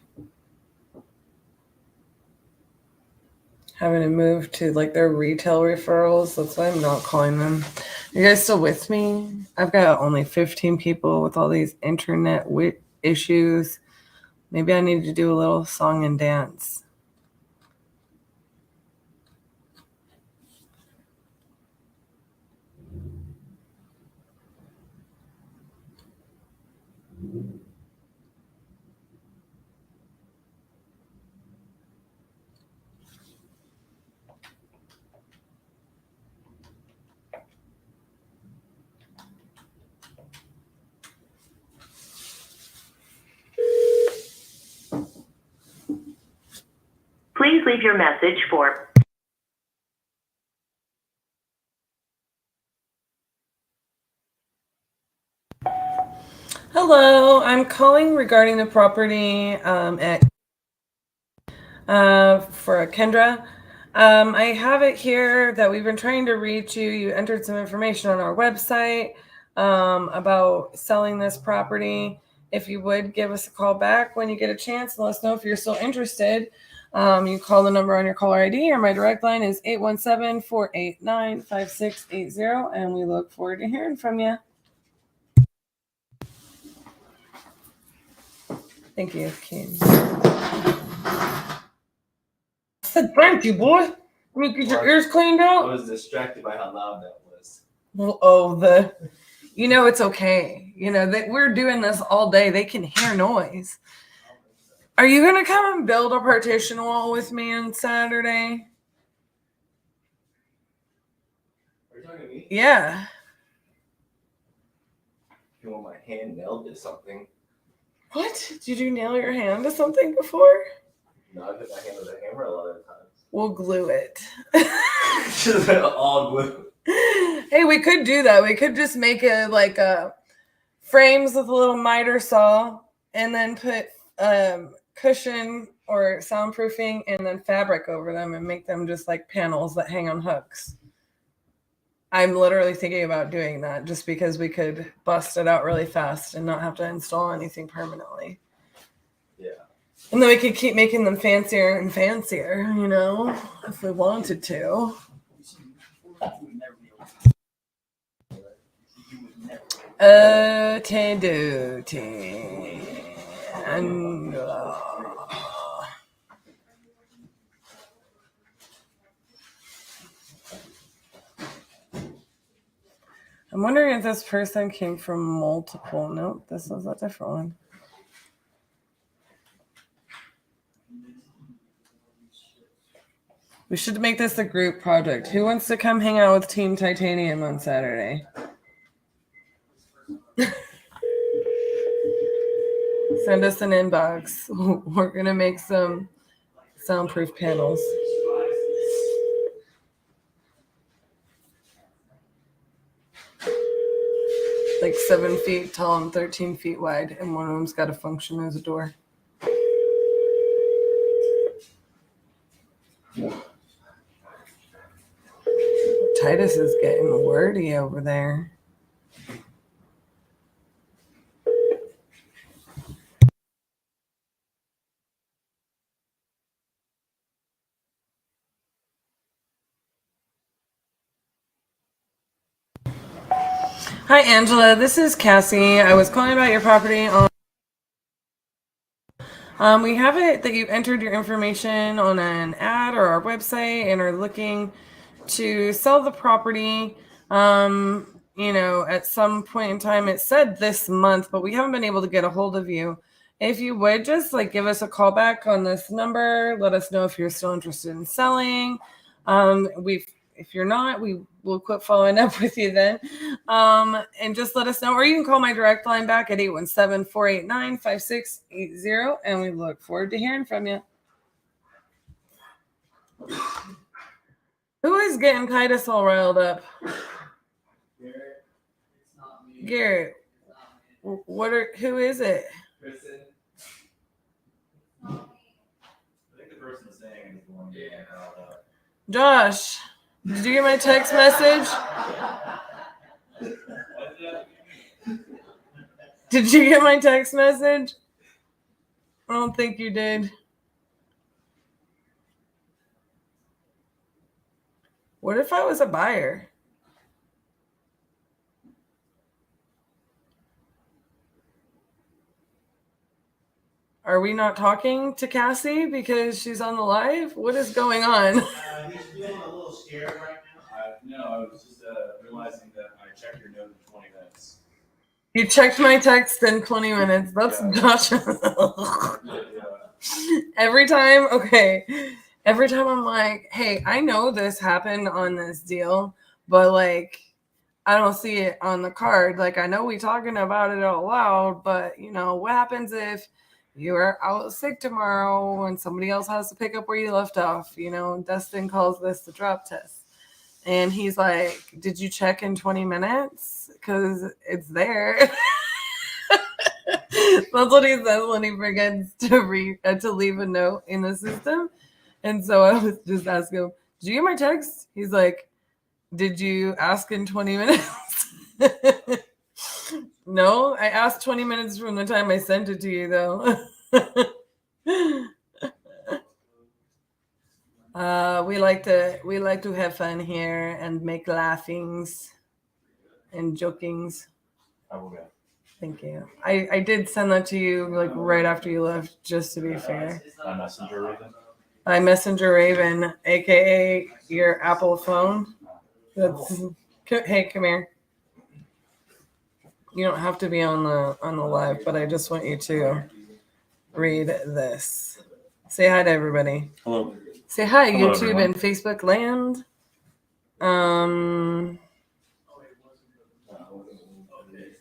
having to move to like their retail referrals. That's why I'm not calling them. You guys still with me? I've got only 15 people with all these internet issues. Maybe I need to do a little song and dance. Please leave your message for... Hello, I'm calling regarding the property at for Kendra. I have it here that we've been trying to reach you. You entered some information on our website about selling this property. If you would give us a call back when you get a chance, let us know if you're still interested. You call the number on your caller ID, or my direct line is 817-489-5680, and we look forward to hearing from you. Thank you, King. Thank you, boy. Let me get your ears cleaned out. I was distracted by how loud that was. Well, it's okay. That we're doing this all day. They can hear noise. Are you going to come and build a partition wall with me on Saturday? Are you talking to me? Yeah. If you want my hand nailed to something. What? Did you nail your hand to something before? No, I've hit my hand with a hammer a lot of times. We'll glue it. Should have been all glue. Hey, we could do that. We could just make it like frames with a little miter saw, and then put cushion or soundproofing and then fabric over them and make them just like panels that hang on hooks. I'm literally thinking about doing that just because we could bust it out really fast and not have to install anything permanently. Yeah. And then we could keep making them fancier and fancier, if we wanted to. I'm wondering if this person came from multiple. Nope, this is a different one. We should make this a group project. Who wants to come hang out with Team Titanium on Saturday? Send us an inbox. We're going to make some soundproof panels. Like 7 feet tall and 13 feet wide, and one of them's got to function as a door. Titus is getting wordy over there. Hi, Angela. This is Cassie. I was calling about your property on. We have it that you entered your information on an ad or our website and are looking to sell the property. At some point in time, it said this month, but we haven't been able to get a hold of you. If you would just give us a call back on this number, let us know if you're still interested in selling. If you're not, we will quit following up with you then. And just let us know, or you can call my direct line back at 817-489-5680, and we look forward to hearing from you. Who is getting Titus all riled up? Garrett. Who is it? Kristen. I think the person saying is the one getting riled up. Josh, did you get my text message? Did you get my text message? I don't think you did. What if I was a buyer? Are we not talking to Cassie because she's on the live? What is going on? He's feeling a little scared right now. No, I was just realizing that I checked your note in 20 minutes. You checked my text in 20 minutes. That's Josh. Every time I'm like, hey, I know this happened on this deal, but I don't see it on the card. I know we talking about it out loud, but what happens if you're out sick tomorrow and somebody else has to pick up where you left off? Dustin calls this the drop test. And he's like, did you check in 20 minutes? Because it's there. That's what he says when he forgets to leave a note in the system. And so I was just asking him, did you get my text? He's like, did you ask in 20 minutes? No, I asked 20 minutes from the time I sent it to you, though. We like to have fun here and make laughings and jokings. Thank you. I did send that to you right after you left, just to be fair. My Messenger Raven, aka your Apple phone. Hey, come here. You don't have to be on the live, but I just want you to read this. Say hi to everybody. Hello. Say hi, Hello, YouTube everyone. and Facebook land.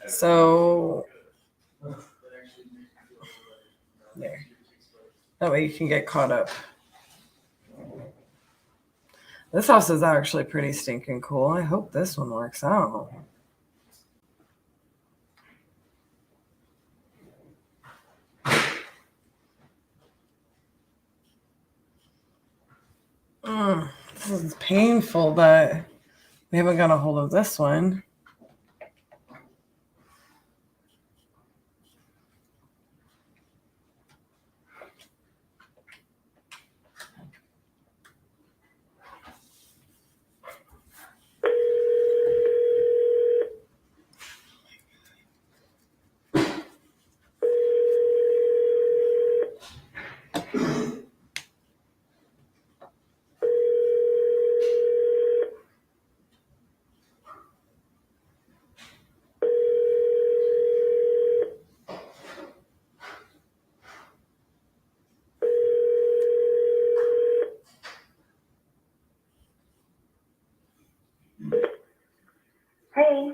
So there. That way you can get caught up. This house is actually pretty stinking cool. I hope this one works out. This is painful that we haven't got a hold of this one.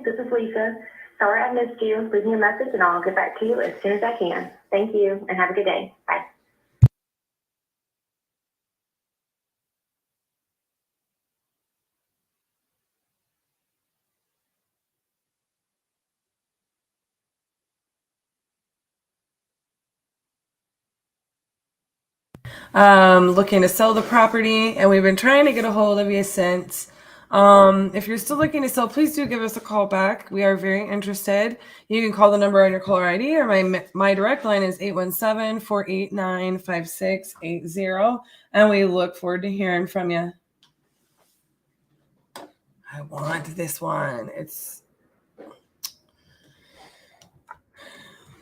This is Lisa. Sorry I missed you. Leave me a message and I'll get back to you as soon as I can. Thank you and have a good day. Bye. Looking to sell the property, and we've been trying to get a hold of you since. If you're still looking to sell, please do give us a call back. We are very interested. You can call the number on your caller ID, or my direct line is 817-489-5680, and we look forward to hearing from you. I want this one. It's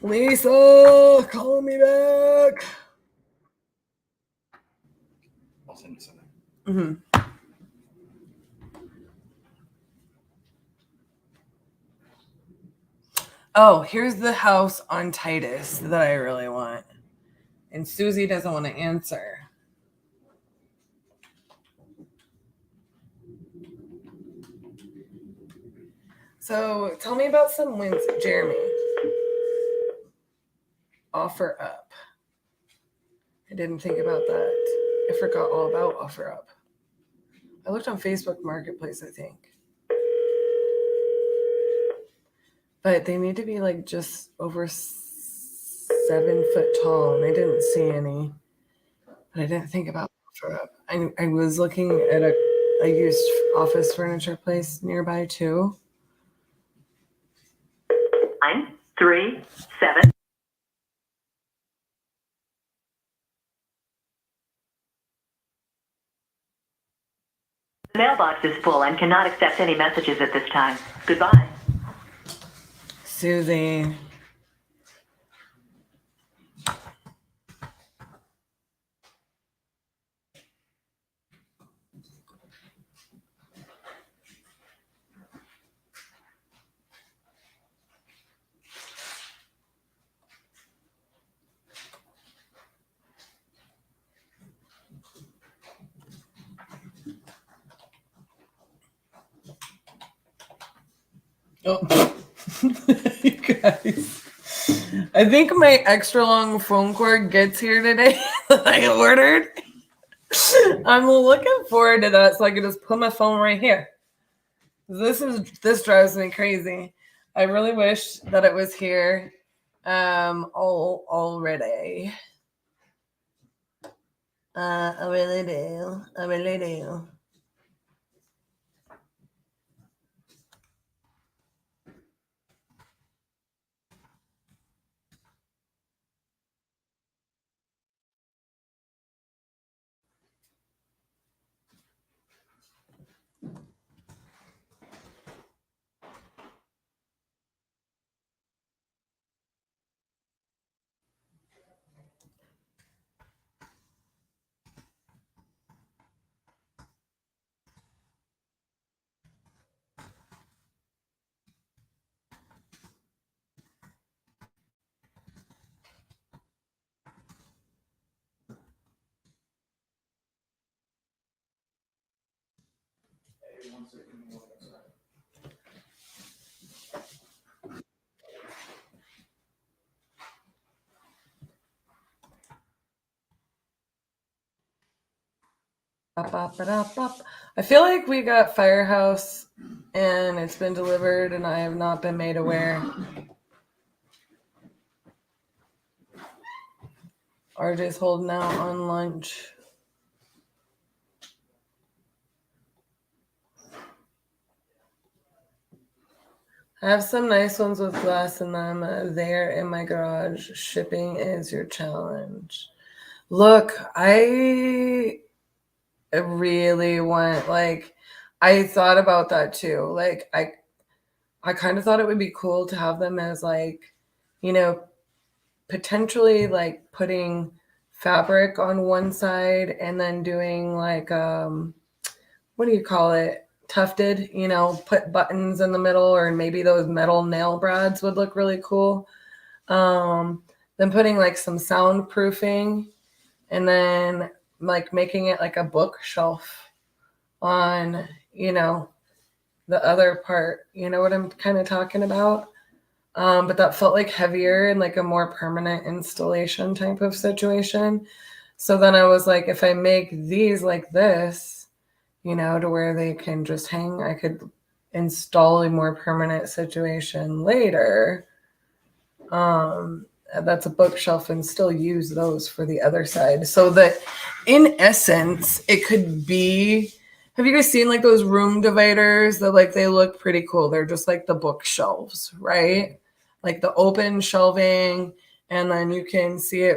Lisa, call me back. I'll send you something. Mm-hmm. Oh, here's the house on Titus that I really want. And Susie doesn't want to answer. So tell me about some wins, Jeremy. Offer up. I didn't think about that. I forgot all about offer up. I looked on Facebook Marketplace, I think. But they need to be like just over 7 foot tall, and I didn't see any. But I didn't think about offer up. I was looking at a used office furniture place nearby too. 937. The mailbox is full and cannot accept any messages at this time. Goodbye. Susie. Oh, you guys. I think my extra long phone cord gets here today that I ordered. I'm looking forward to that so I can just put my phone right here. This drives me crazy. I really wish that it was here already. I really do. I really do. I feel like we got Firehouse and it's been delivered and I have not been made aware. RJ's holding out on lunch. I have some nice ones with glass in them. They're in my garage. Shipping is your challenge. Look, I really want, like, I thought about that too. Like, I kind of thought it would be cool to have them as, like, you know, potentially like putting fabric on one side and then doing like, what do you call it? Tufted, you know, put buttons in the middle, or maybe those metal nail brads would look really cool. Then putting like some soundproofing and then like making it like a bookshelf on, you know, the other part. You know what I'm kind of talking about? But that felt like heavier and like a more permanent installation type of situation. So then I was like, if I make these like this, you know, to where they can just hang, I could install a more permanent situation later. That's a bookshelf and still use those for the other side. So that in essence, it could be, have you guys seen like those room dividers that like they look pretty cool? They're just like the bookshelves, right? Like the open shelving, and then you can see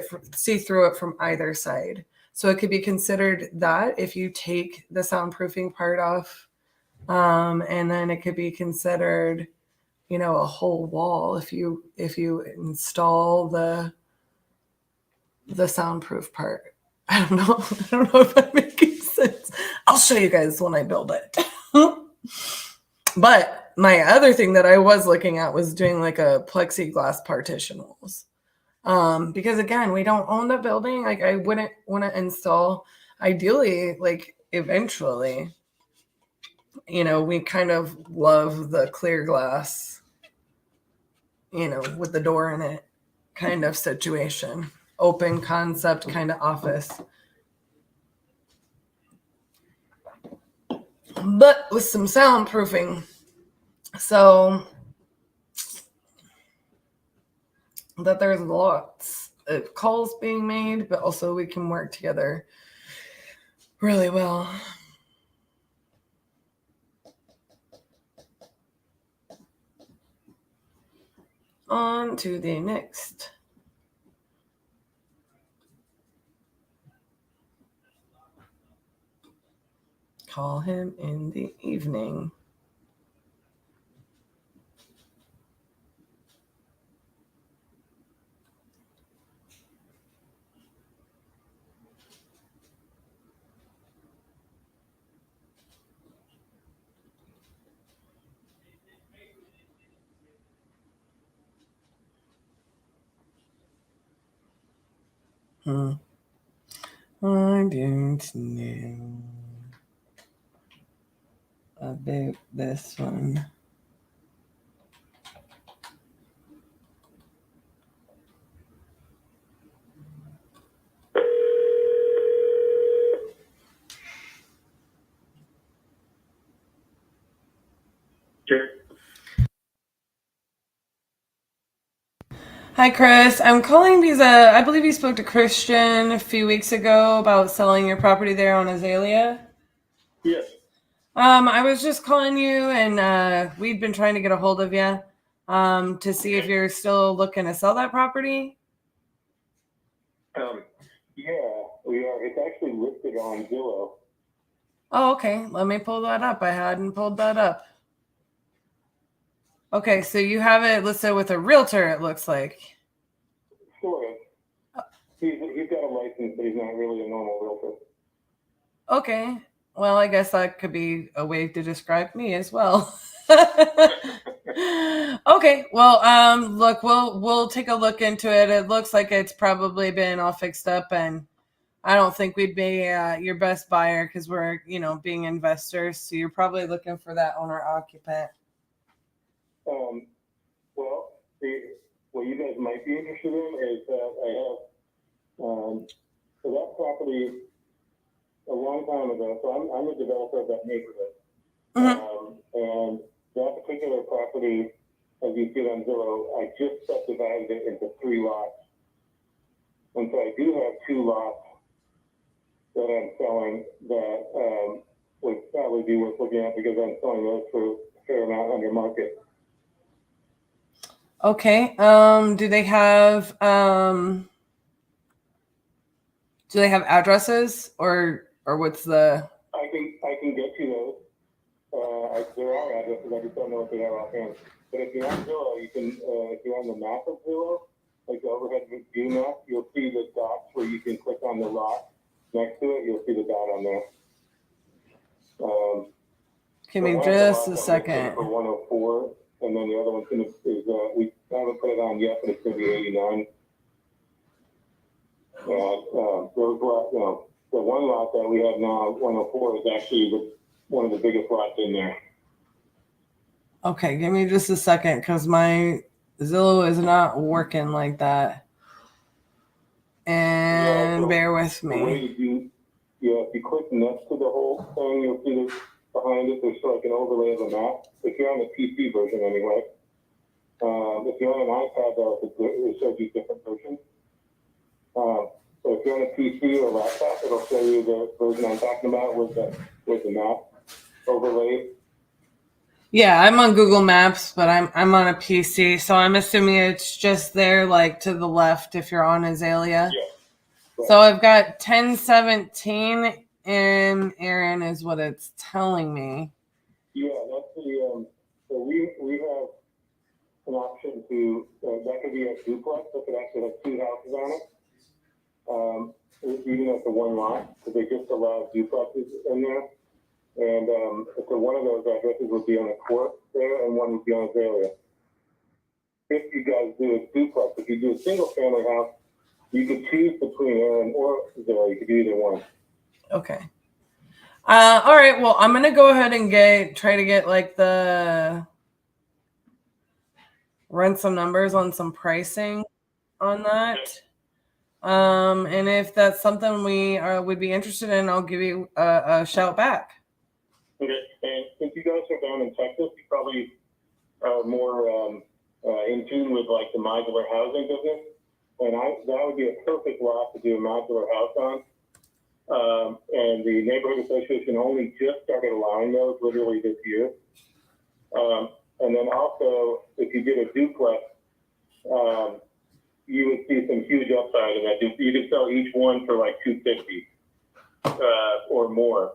through it from either side. So it could be considered that if you take the soundproofing part off, and then it could be considered, you know, a whole wall if you install the soundproof part. I don't know. I don't know if that makes sense. I'll show you guys when I build it. But my other thing that I was looking at was doing like a plexiglass partition walls. Because again, we don't own the building. Like I wouldn't want to install, ideally, like eventually, you know, we kind of love the clear glass, you know, with the door in it kind of situation. Open concept kind of office. But with some soundproofing. So that there's lots of calls being made, but also we can work together really well. On to the next. Call him in the evening. I don't know about this one. Sure. Hi, Chris. I'm calling because I believe you spoke to Christian a few weeks ago about selling your property there on Azalea. Yes. I was just calling you, and we'd been trying to get a hold of you to see if you're still looking to sell that property. Yeah, we are. It's actually listed on Zillow. Oh, okay. Let me pull that up. I hadn't pulled that up. Okay, so you have it listed with a realtor, it looks like. Sort of. He's got a license, but he's not really a normal realtor. Okay. Well, I guess that could be a way to describe me as well. Okay. Well, look, we'll take a look into it. It looks like it's probably been all fixed up, and I don't think we'd be your best buyer because we're, you know, being investors. So you're probably looking for that owner occupant. Well, what you guys might be interested in is that I have so that property a long time ago. So I'm a developer of that neighborhood, and that particular property, as you see it on Zillow, I just subdivided it into 3 lots, and so I do have 2 lots that I'm selling that would probably be worth looking at because I'm selling those for a fair amount under market. Okay. Do they have addresses or what's the? I can get you those. There are addresses. I just don't know what they are offhand. But if you're on Zillow, you can. If you're on the map of Zillow, like the overhead view map, you'll see the dots where you can click on the lot next to it. You'll see the dot on there. Give me just a second. For 104, and then the other one's gonna is we haven't put it on yet, but it's gonna be 89. And those lots, you know, the one lot that we have now, 104, is actually one of the biggest lots in there. Okay, give me just a second because my Zillow is not working like that. And bear with The way me. you do, if you click next to the whole thing, you'll see that behind it, there's like an overlay of a map. If you're on the PC version anyway. If you're on an iPad, though, it shows you different versions. So if you're on a PC or laptop, it'll show you the version I'm talking about with the map overlay. Yeah, I'm on Google Maps, but I'm on a PC, so I'm assuming it's just there, like to the left, if you're on Azalea. Yeah. Right. So I've got 1017 in Aaron is what it's telling me. Yeah, that's the. So we have an option to that could be a duplex. That could actually have two houses on it. Even if it's a one lot, because they just allow duplexes in there. And so one of those addresses would be on a court there, and one would be on Azalea. If you guys do a duplex, if you do a single family house, you could choose between Aaron or Azalea. You could do either one. Okay. All right. Well, I'm gonna go ahead and try to get like run some numbers on some pricing on that. And if that's something we would be interested in, I'll give you a shout back. Okay. And since you guys are down in Texas, you probably are more in tune with like the modular housing business. And that would be a perfect lot to do a modular house on. And the neighborhood association only just started allowing those literally this year. And then also, if you did a duplex, you would see some huge upside in that. You could sell each one for like $250 or more,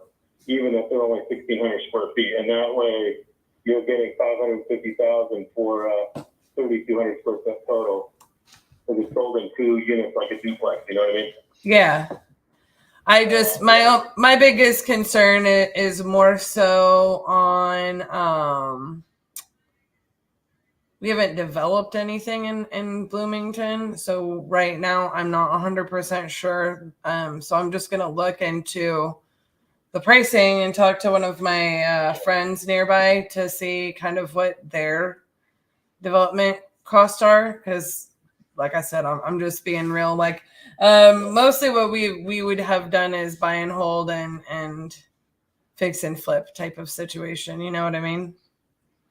even if they're only 1,600 square feet. And that way, you're getting $550,000 for 3,200 square foot total. So it's sold in 2 units like a duplex. You know what I mean? Yeah. I just my biggest concern is more so on we haven't developed anything in Bloomington, so right now I'm not 100% sure. So I'm just gonna look into the pricing and talk to one of my friends nearby to see kind of what their development costs are, because like I said, I'm just being real. Like mostly what we would have done is buy and hold and fix and flip type of situation. You know what I mean?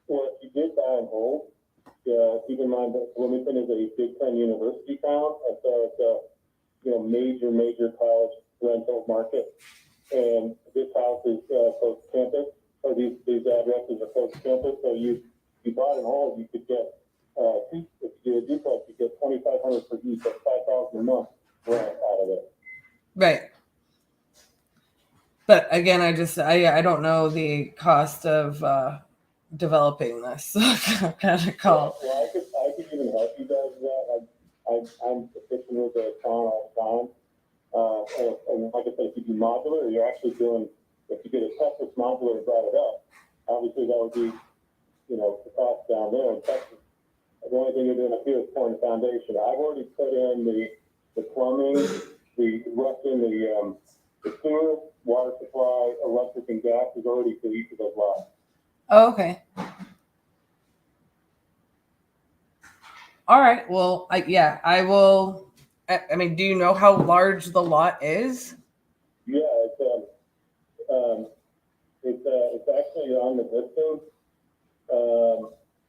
Well, if you did buy and hold, keep in mind that Bloomington is a Big Ten university town, and so it's a major college rental market. And this house is close to campus, or these addresses are close to campus. So you bought and hold, you could get if you do a duplex, you get $2,500 per each, that's $5,000 a month rent out of it. Right. But again, I don't know the cost of developing this. So I kind of call. Well, I could even help you guys with that. I'm fixing with the town all the time. And like I said, if you do modular, you're actually doing, if you did a Texas modular and brought it up, obviously that would be, the cost down there in Texas. The only thing you're doing up here is pouring the foundation. I've already put in the plumbing, the sewer, water supply, electric, and gas is already for each of those lots. Oh, okay. All right. Well, I will. I mean, do you know how large the lot is? Yeah, it's actually on the listing.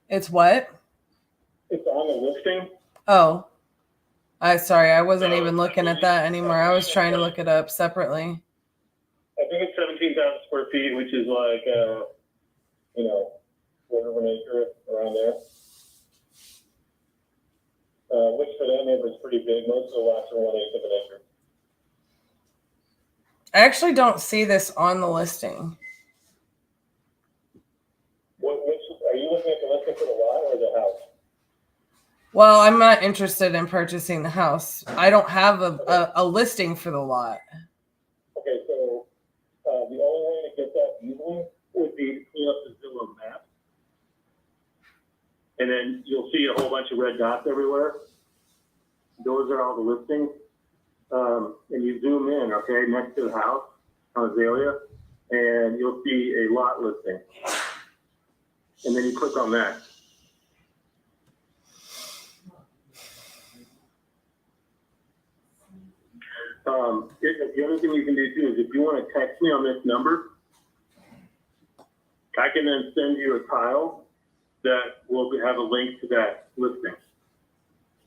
It's what? It's on the listing. Oh, sorry, I wasn't even looking at that anymore. I was trying to look it up separately. I think it's 17,000 square feet, which is like, quarter of an acre around there. Which for that neighborhood is pretty big. Most of the lots are 1/8 of an acre. I actually don't see this on the listing. Are you looking at the listing for the lot or the house? Well, I'm not interested in purchasing the house. I don't have a listing for the lot. Okay, so the only way to get that easily would be to pull up the Zillow map. And then you'll see a whole bunch of red dots everywhere. Those are all the listings. And you zoom in, okay, next to the house on Azalea, and you'll see a lot listing. and then you click on that. The other thing you can do too is if you want to text me on this number, I can then send you a tile that will have a link to that listing.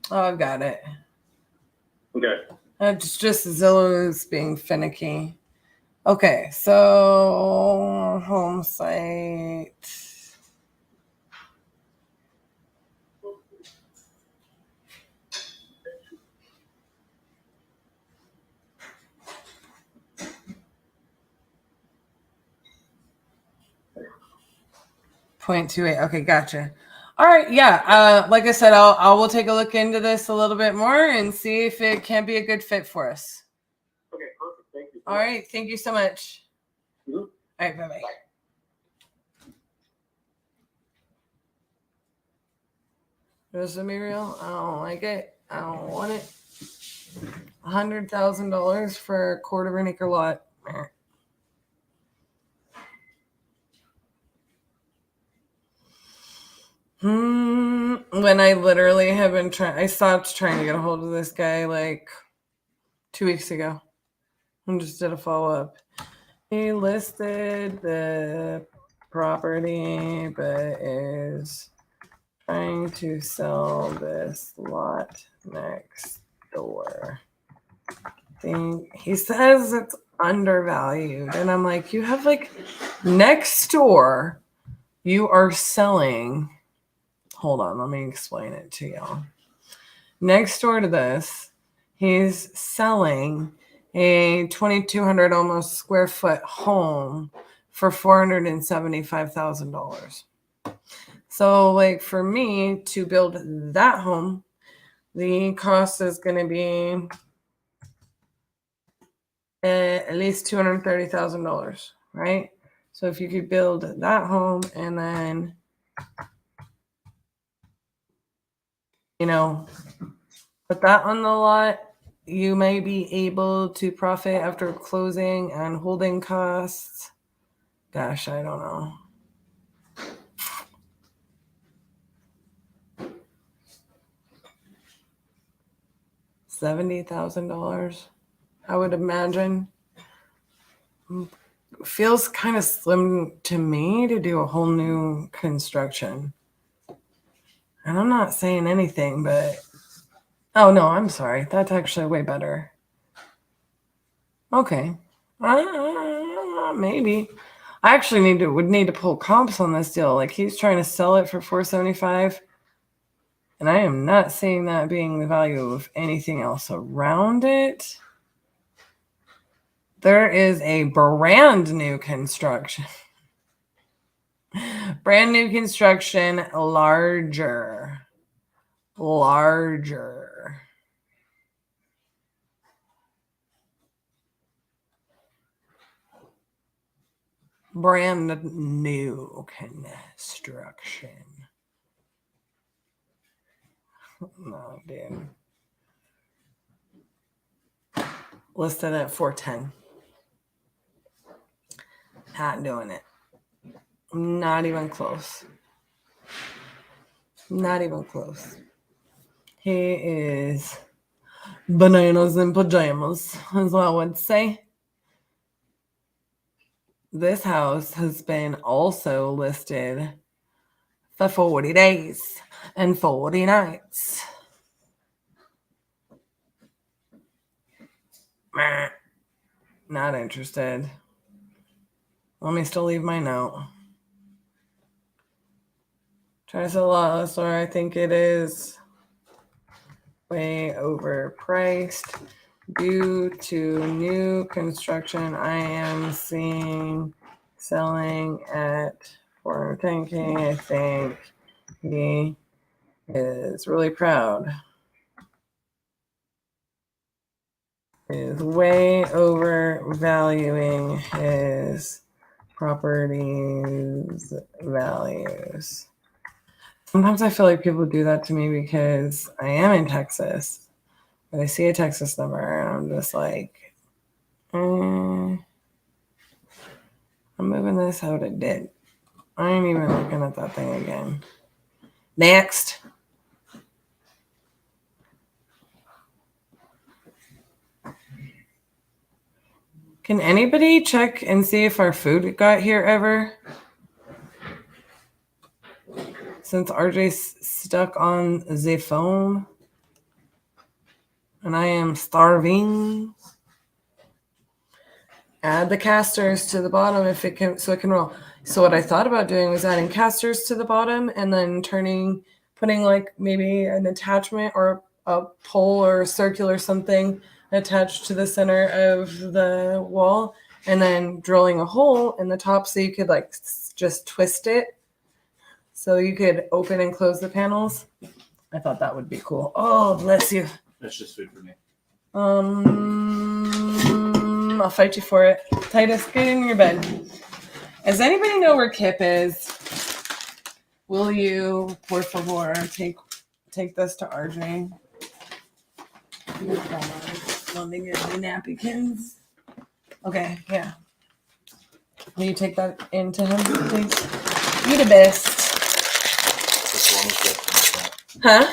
Oh, I've got it. Okay. It's just Zillow's being finicky. Okay, so home site. .28. Okay, gotcha. All right, yeah. Like I said, I will take a look into this a little bit more and see if it can be a good fit for us. Okay, perfect. Thank you. All right, thank you so much. Mm-hmm. All right, bye-bye. This is me real. I don't like it. I don't want it. $100,000 for a quarter of an acre lot. When I literally have been I stopped trying to get a hold of this guy like 2 weeks ago and just did a follow-up. He listed the property but is trying to sell this lot next door. He says it's undervalued, and I'm like, you have like next door, you are selling. Hold on, let me explain it to y'all. Next door to this, he's selling a 2,200 almost square foot home for $475,000. So, like for me to build that home, the cost is going to be at least $230,000, right? So if you could build that home and then, put that on the lot, you may be able to profit after closing and holding costs. Gosh, I don't know. $70,000, I would imagine. Feels kind of slim to me to do a whole new construction. And I'm not saying anything, but oh no, I'm sorry. That's actually way better. Okay. Maybe. I actually would need to pull comps on this deal. Like he's trying to sell it for $475,000. And I am not seeing that being the value of anything else around it. There is a brand new construction. Brand new construction, larger. Brand new construction. No, dude. Listed at 410. Not doing it. Not even close. Not even close. He is bananas in pajamas, is what I would say. This house has been also listed for 40 days and 40 nights. Not interested. Let me still leave my note. Try to sell a lot less, or I think it is way overpriced due to new construction. I am seeing selling at $410K. I think he is really proud. Is way overvaluing his property's values. Sometimes I feel like people do that to me because I am in Texas. But I see a Texas number and I'm just like, I'm moving this how it did. I ain't even looking at that thing again. Next. Can anybody check and see if our food got here ever? Since RJ's stuck on the phone. And I am starving. Add the casters to the bottom if it can, so it can roll. So what I thought about doing was adding casters to the bottom and then putting like maybe an attachment or a pole or a circular something attached to the center of the wall, and then drilling a hole in the top so you could like just twist it so you could open and close the panels. I thought that would be cool. Oh, bless you. That's just food for me. I'll fight you for it. Titus, get in your bed. Does anybody know where Kip is? Will you, por favor, take this to RJ? Let me get the napkins. Okay, yeah. Will you take that into him, please? You the best. Huh?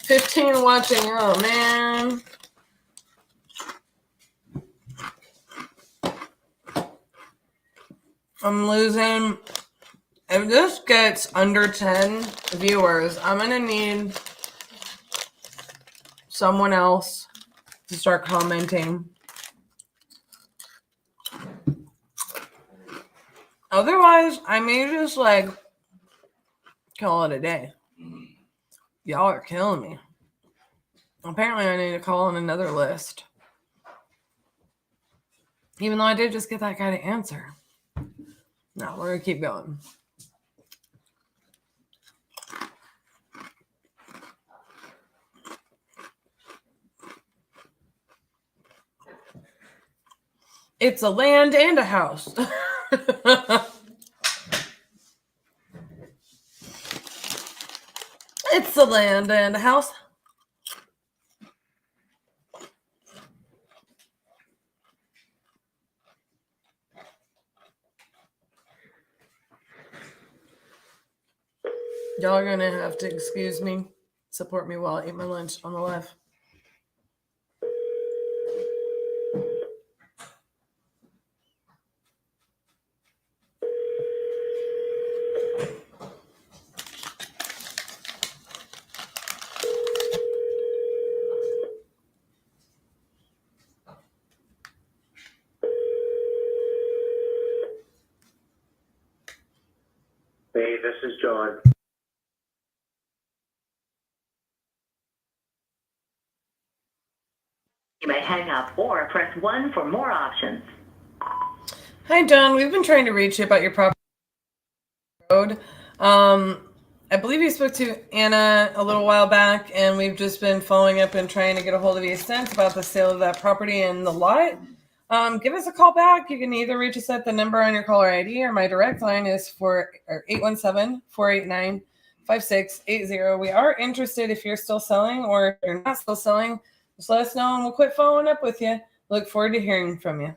15 watching. Oh, man. I'm losing. If this gets under 10 viewers, I'm going to need someone else to start commenting. Otherwise, I may just like call it a day. Y'all are killing me. Apparently, I need to call on another list. Even though I did just get that guy to answer. No, we're going to keep going. It's a land and a house. It's a land and a house. Y'all are going to have to excuse me. Support me while I eat my lunch on the live. Hey, this is John. You may hang up or press 1 for more options. Hi, John. We've been trying to reach you about your property road. I believe you spoke to Anna a little while back, and we've just been following up and trying to get a hold of you since about the sale of that property and the lot. Give us a call back. You can either reach us at the number on your caller ID, or my direct line is 817-489-5680. We are interested if you're still selling, or if you're not still selling, just let us know and we'll quit following up with you. Look forward to hearing from you.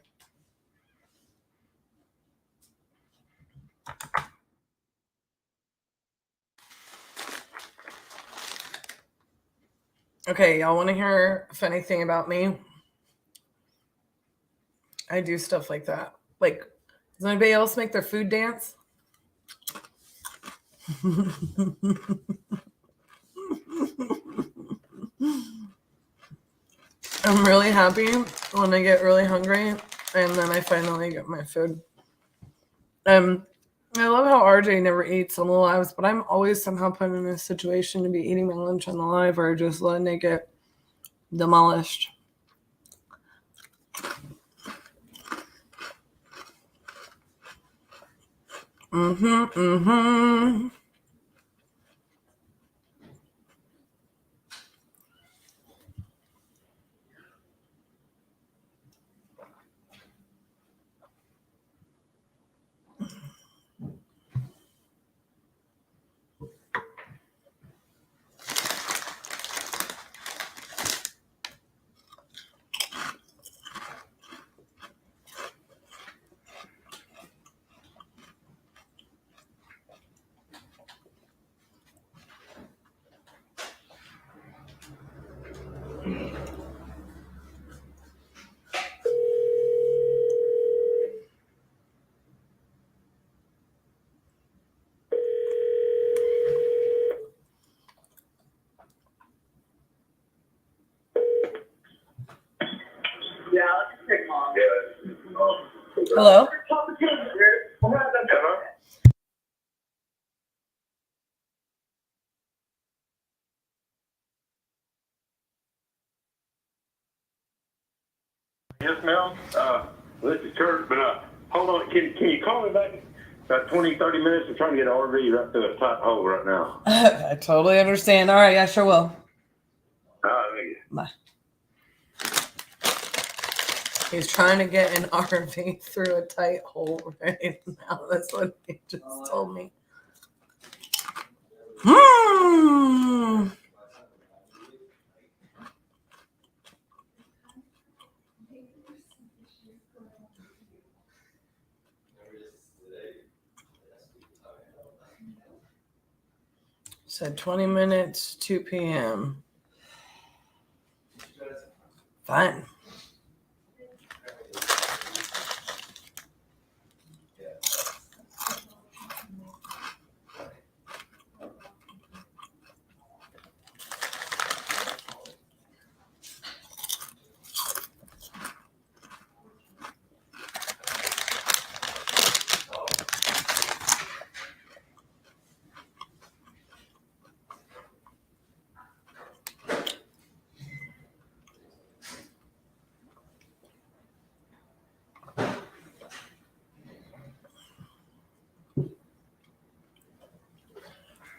Okay, y'all want to hear a funny thing about me? I do stuff like that. Like, does anybody else make their food dance? I'm really happy when I get really hungry and then I finally get my food. I love how RJ never eats on the lives, but I'm always somehow put in a situation to be eating my lunch on the live or just letting it get demolished. Yeah, I'll just take mom. Hello? Hello? Yes, ma'am. This is Kurt, but hold on. Can you call me back about 20, 30 minutes? I'm trying to get an RV right through a tight hole right now. I totally understand. All right, I sure will. Thank you. Bye. He's trying to get an RV through a tight hole right now. That's what he just told me. Said 20 minutes, 2 p.m. Fine.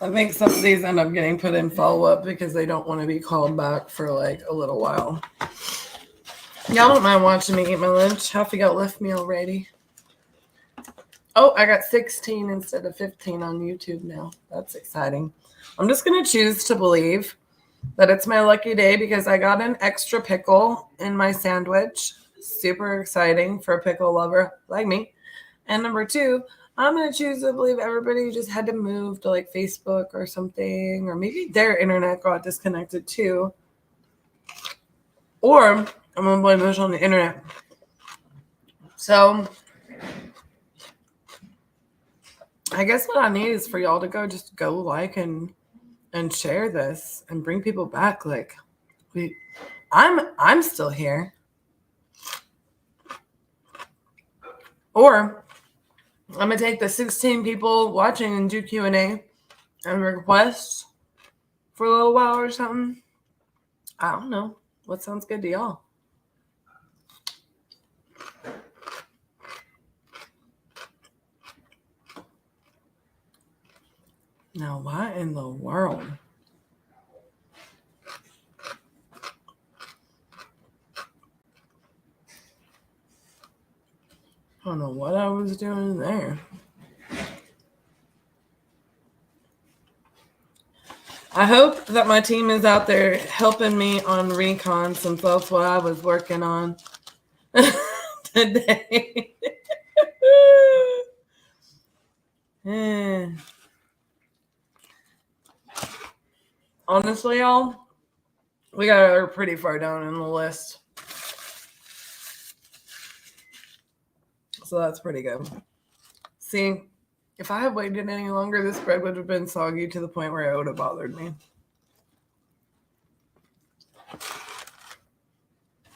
I think some of these end up getting put in follow-up because they don't want to be called back for like a little while. Y'all don't mind watching me eat my lunch. Half of y'all left me already. Oh, I got 16 instead of 15 on YouTube now. That's exciting. I'm just going to choose to believe that it's my lucky day because I got an extra pickle in my sandwich. Super exciting for a pickle lover like me. And number 2, I'm going to choose to believe everybody just had to move to like Facebook or something, or maybe their internet got disconnected too. Or I'm going to blame this on the internet. So I guess what I need is for y'all to go like and share this and bring people back. Like I'm still here. Or I'm going to take the 16 people watching and do Q&A and requests for a little while or something. I don't know. What sounds good to y'all? Now, what in the world? I don't know what I was doing there. I hope that my team is out there helping me on recon since that's what I was working on today. Honestly, y'all, we got her pretty far down in the list. So that's pretty good. See, if I had waited any longer, this bread would have been soggy to the point where it would have bothered me.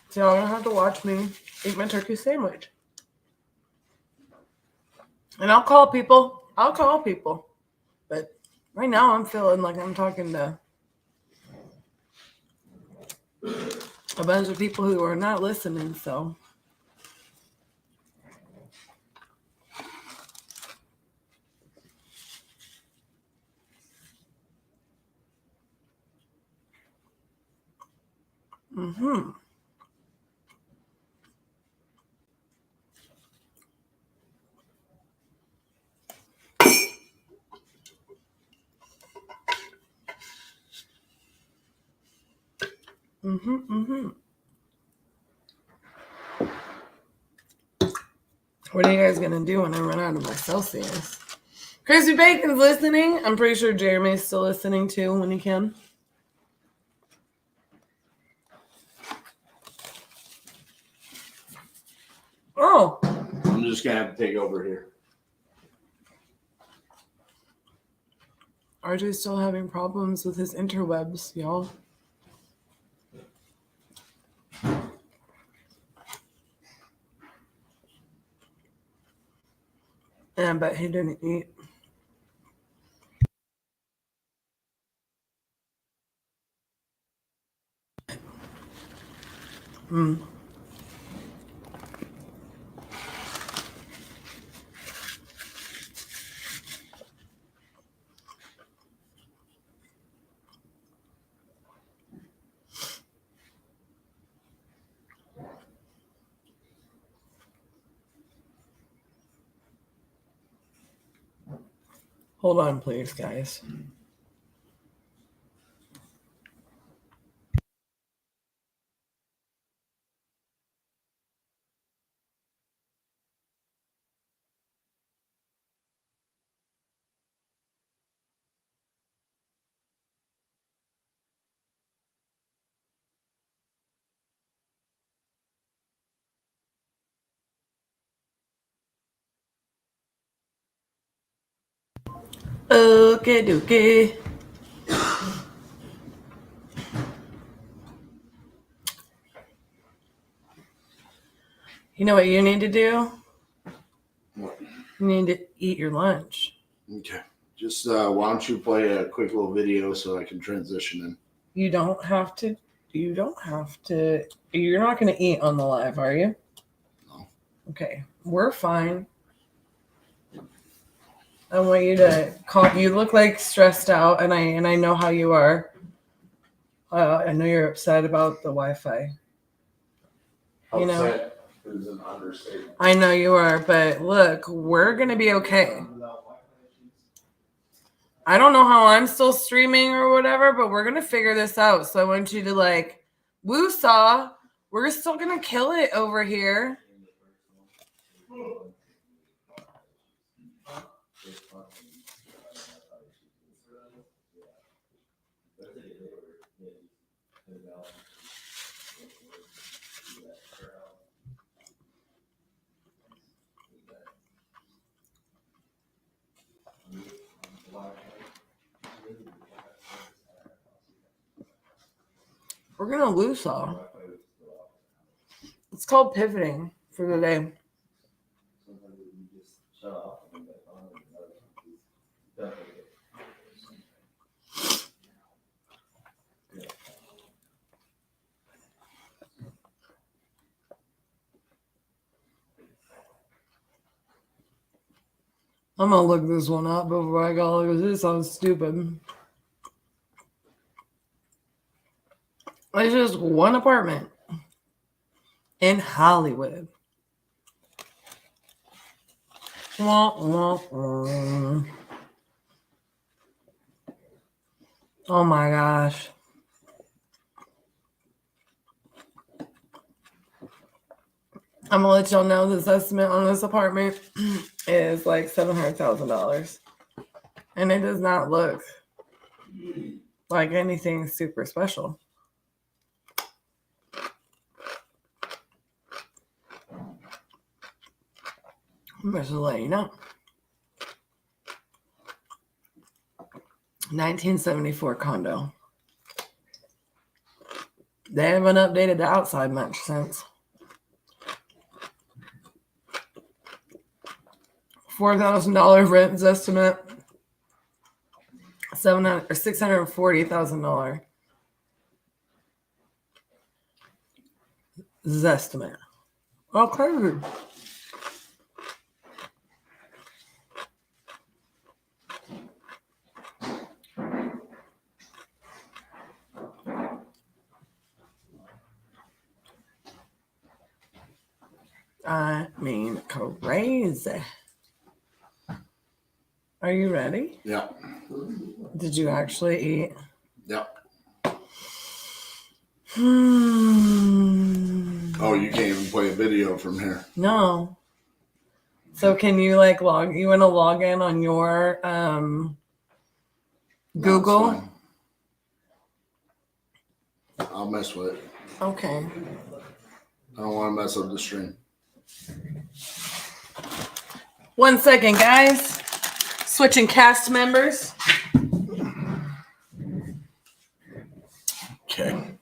So y'all gonna have to watch me eat my turkey sandwich. And I'll call people. But right now I'm feeling like I'm talking to a bunch of people who are not listening, so. Mm-hmm. What are you guys gonna do when I run out of my Celsius? Crispy Bacon's listening. I'm pretty sure Jeremy's still listening too when he can. Oh. I'm just gonna have to take over here. RJ's still having problems with his interwebs, y'all. Yeah, but he didn't eat. Hold on, please, guys. Okay, dokie. You know what you need to do? What? You need to eat your lunch. Okay. Just why don't you play a quick little video so I can transition in? You don't have to. You don't have to. You're not going to eat on the live, are you? No. Okay. We're fine. I want you to call. You look like stressed out, and I know how you are. I know you're upset about the Wi-Fi. You know, Upset is an understatement. I know you are, but look, we're gonna be okay. I don't know how I'm still streaming or whatever, but we're gonna figure this out. So I want you to like, woo-saw. We're still gonna kill it over here. We're gonna woo-saw. It's called pivoting for the day. I'm gonna look this one up before I go. Because this sounds stupid. It's just one apartment in Hollywood. Wah, wah, wah. Oh my gosh. I'm gonna let y'all know this estimate on this apartment is like $700,000. And it does not look like anything super special. I'm just to let you know. 1974 condo. They haven't updated the outside much since. $4,000 rent estimate. $640,000 estimate. Okay. I mean, crazy. Are you ready? Yeah. Did you actually eat? Yeah. Oh, you can't even play a video from here. No. So can you like log? You want to log in on your Google? No, I'll mess with it. Okay. I don't want to mess up the stream. 1 second, guys. Switching cast members. Okay.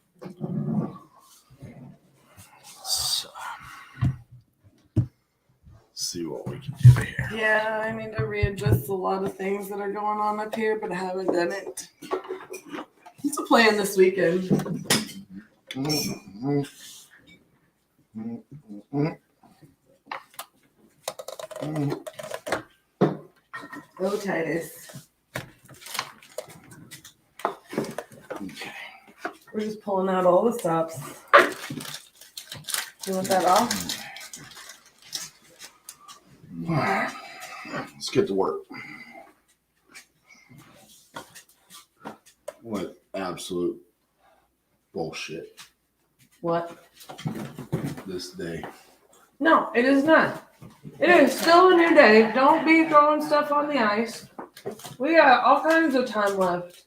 see what we can do here. Yeah, I need to readjust a lot of things that are going on up here, but I haven't done it. It's a plan this weekend. Oh, Titus. Okay. We're just pulling out all the stops. You want that off? All right. Let's get to work. What absolute bullshit What? this day. No, it is not. It is still a new day. Don't be throwing stuff on the ice. We got all kinds of time left.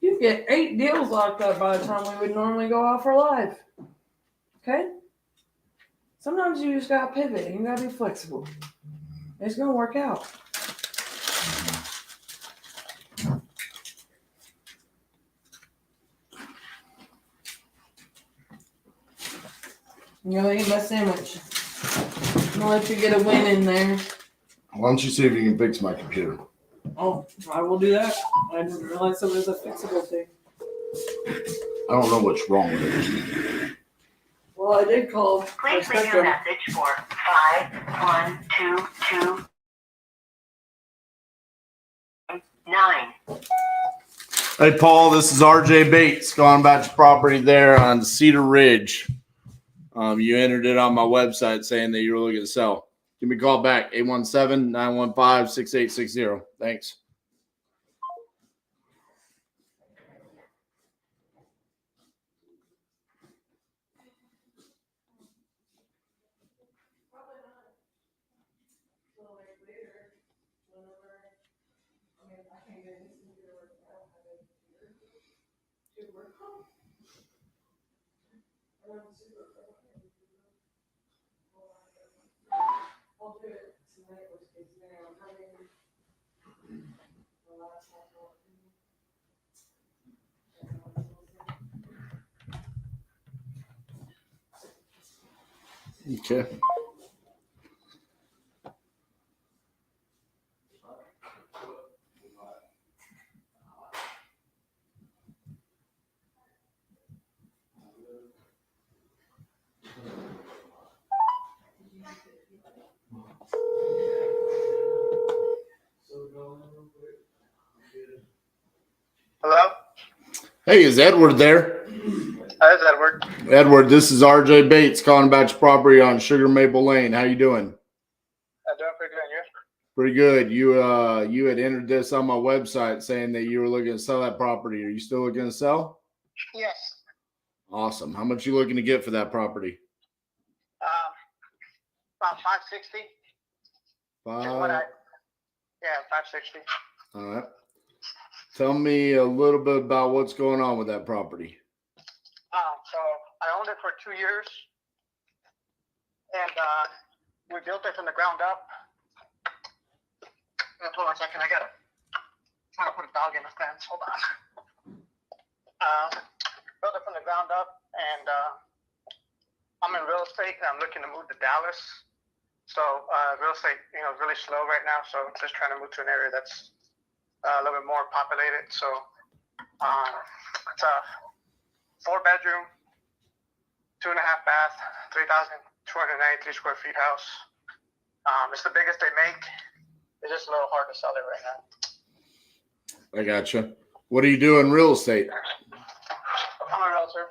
You get 8 deals locked up by the time we would normally go off for live. Okay? Sometimes you just gotta pivot and you gotta be flexible. It's gonna work out. You're gonna eat my sandwich. I'm gonna let you get a win in there. Why don't you see if you can fix my computer? Oh, I will do that. I didn't realize it was a fixable thing. I don't know what's wrong with it. Well, I did call. Please leave your message for 512229. Hey, Paul, this is RJ Bates going about your property there on Cedar Ridge. You entered it on my website saying that you were looking to sell. Give me a call back, 817-915-6860. Thanks. I'll do it tonight, which is now. Okay. Hello? Hey, is Edward there? Hi, it's Edward. Edward, this is RJ Bates calling about your property on Sugar Maple Lane. How you doing? I'm doing pretty good, and you? Pretty good. You had entered this on my website saying that you were looking to sell that property. Are you still looking to sell? Yes. Awesome. How much you looking to get for that property? About 560. Yeah, 560. All right. Tell me a little bit about what's going on with that property. So I owned it for 2 years, and we built it from the ground up. Hold on a second, I gotta try to put a dog in the fence. Hold on. Built it from the ground up, and I'm in real estate, and I'm looking to move to Dallas. So real estate, is really slow right now. So I'm just trying to move to an area that's a little bit more populated. So it's a 4-bedroom, 2.5 bath, 3,293 square feet house. It's the biggest they make. It's just a little hard to sell it right now. I gotcha. What do you do in real estate? I'm a realtor.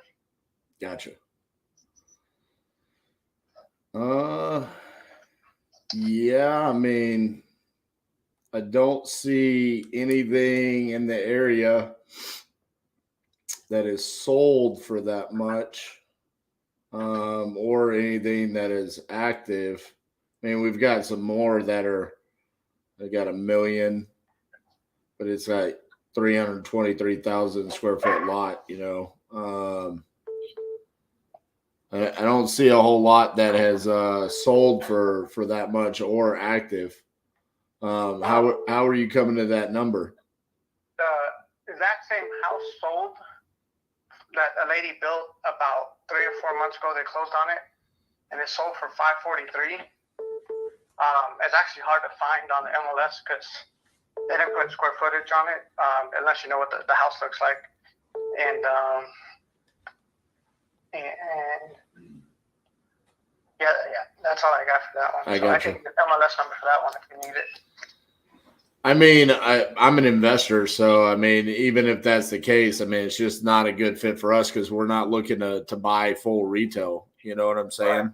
Gotcha. Yeah, I mean, I don't see anything in the area that is sold for that much, or anything that is active. I mean, we've got some more that got 1 million, but it's like 323,000 square foot lot, I don't see a whole lot that has sold for that much or active. How are you coming to that number? The exact same house sold that a lady built about 3 or 4 months ago. They closed on it, and it sold for 543. It's actually hard to find on the MLS because they didn't put square footage on it, unless you know what the house looks like. And yeah, that's all I got for that one. I So I gotcha. can get the MLS number for that one if you need it. I mean, I'm an investor, so I mean, even if that's the case, I mean, it's just not a good fit for us because we're not looking to buy full retail. You know what I'm saying?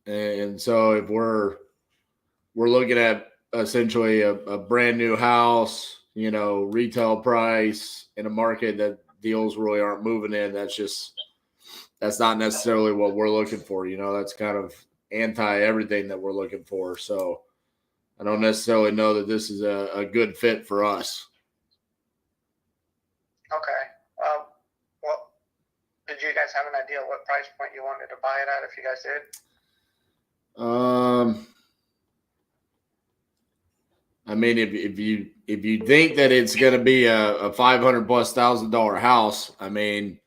And so if we're looking at essentially a brand new house, you know, retail price in a market that deals really aren't moving in, that's not necessarily what we're looking for. You know, that's kind of anti everything that we're looking for. So I don't necessarily know that this is a good fit for us. Okay. Well, did you guys have an idea what price point you wanted to buy it at if you guys did? I mean, if you think that it's going to be a $500,000+ house, I mean,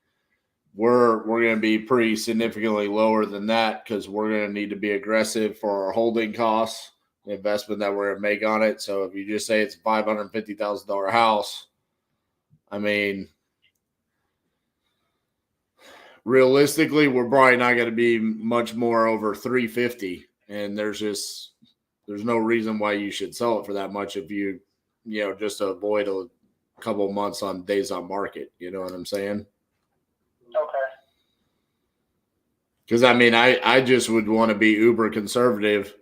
we're going to be pretty significantly lower than that because we're going to need to be aggressive for our holding costs, the investment that we're going to make on it. So if you just say it's a $550,000 house, I mean, realistically, we're probably not going to be much more over 350, and there's no reason why you should sell it for that much if you just to avoid a couple of months on days on market. You know what I'm saying? Okay. Because I mean, I just would want to be uber conservative,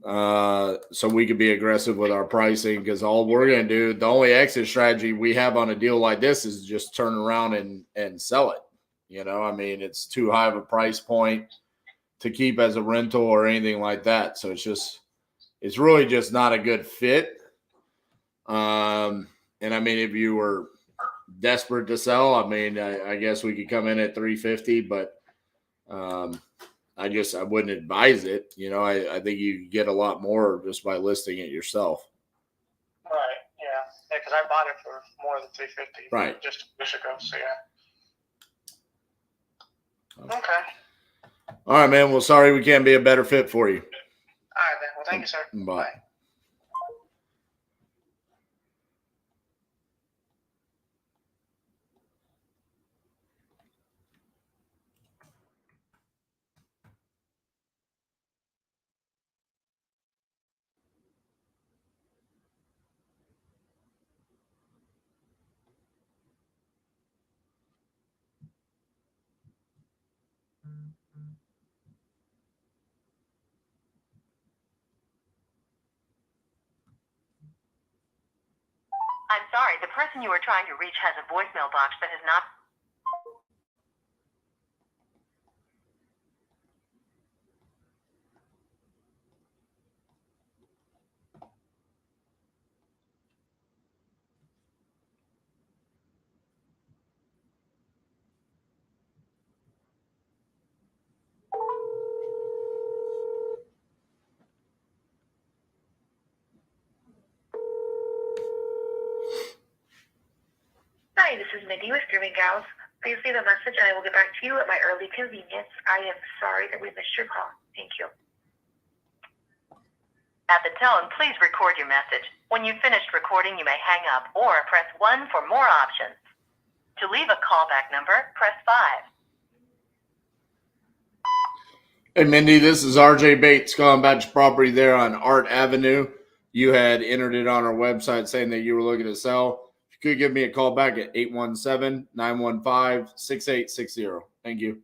so we could be aggressive with our pricing. Because all we're going to do, the only exit strategy we have on a deal like this is just turn around and sell it. You know, I mean, it's too high of a price point to keep as a rental or anything like that. So it's really just not a good fit. And I mean, if you were desperate to sell, I mean, I guess we could come in at 350, but I wouldn't advise it. You know, I think you get a lot more just by listing it yourself. Right. Yeah. Because I bought it for more than 350. Right. Just a week ago. So yeah. Okay. All right, man. Well, sorry we can't be a better fit for you. All right, then. Well, thank you, sir. Bye. I'm sorry, the person you are trying to reach has a voicemail box that has not. Hi, this is Mindy with Grooming Gals. Please leave a message and I will get back to you at my early convenience. I am sorry that we missed your call. Thank you. At the tone, please record your message. When you've finished recording, you may hang up or press 1 for more options. To leave a callback number, press 5. Hey, Mindy, this is RJ Bates calling about your property there on Art Avenue. You had entered it on our website saying that you were looking to sell. If you could give me a call back at 817-915-6860. Thank you.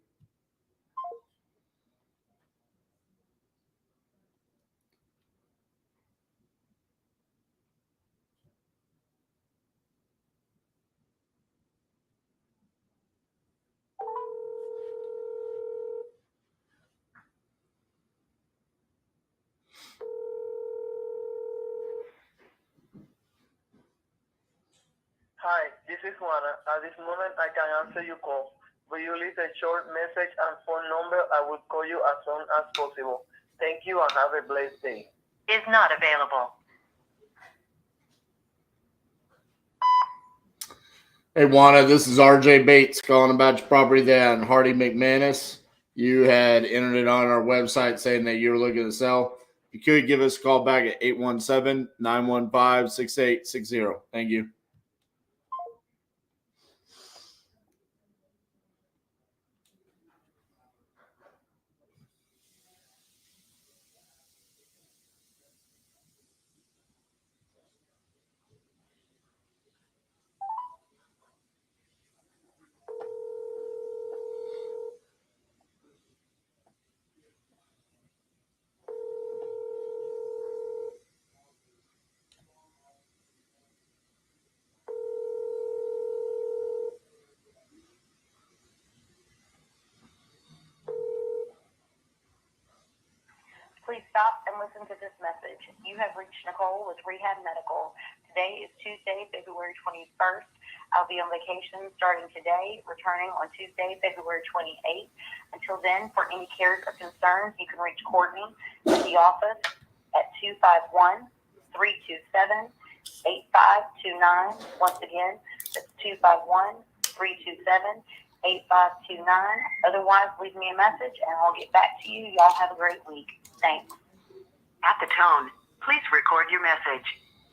Hi, this is Juana. At this moment, I can answer your call. Will you leave a short message and phone number? I will call you as soon as possible. Thank you and have a blessed day. Is not available. Hey, Juana, this is RJ Bates calling about your property there on Hardy McManus. You had entered it on our website saying that you were looking to sell. If you could give us a call back at 817-915-6860. Thank you. Please stop and listen to this message. You have reached Nicole with Rehab Medical. Today is Tuesday, February 21st. I'll be on vacation starting today, returning on Tuesday, February 28th. Until then, for any cares or concerns, you can reach Courtney at the office at 251-327-8529. Once again, that's 251-327-8529. Otherwise, leave me a message and I'll get back to you. Y'all have a great week. Thanks. At the tone, please record your message.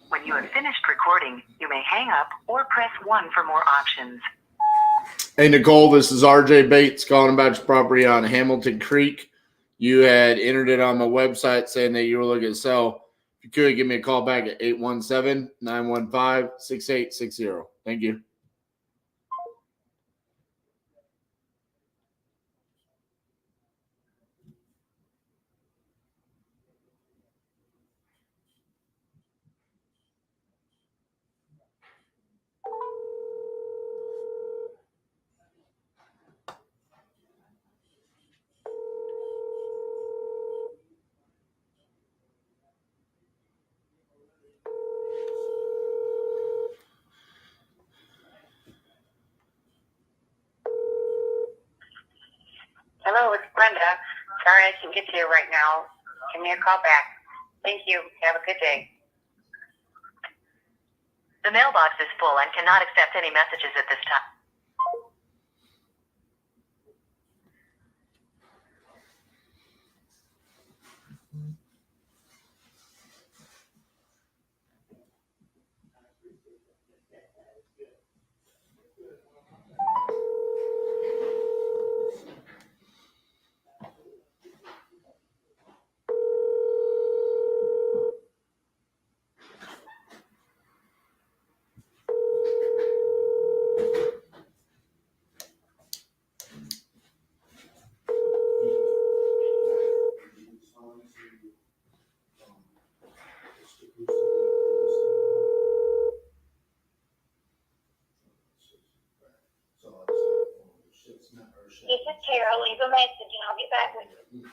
When you have finished recording, you may hang up or press 1 for more options. Hey, Nicole, this is RJ Bates calling about your property on Hamilton Creek. You had entered it on my website saying that you were looking to sell. If you could, give me a call back at 817-915-6860. Thank you. Hello, it's Brenda. Sorry I can't get to you right now. Give me a call back. Thank you. Have a good day. The mailbox is full and cannot accept any messages at this time. This is Carol. Leave a message and I'll get back with you.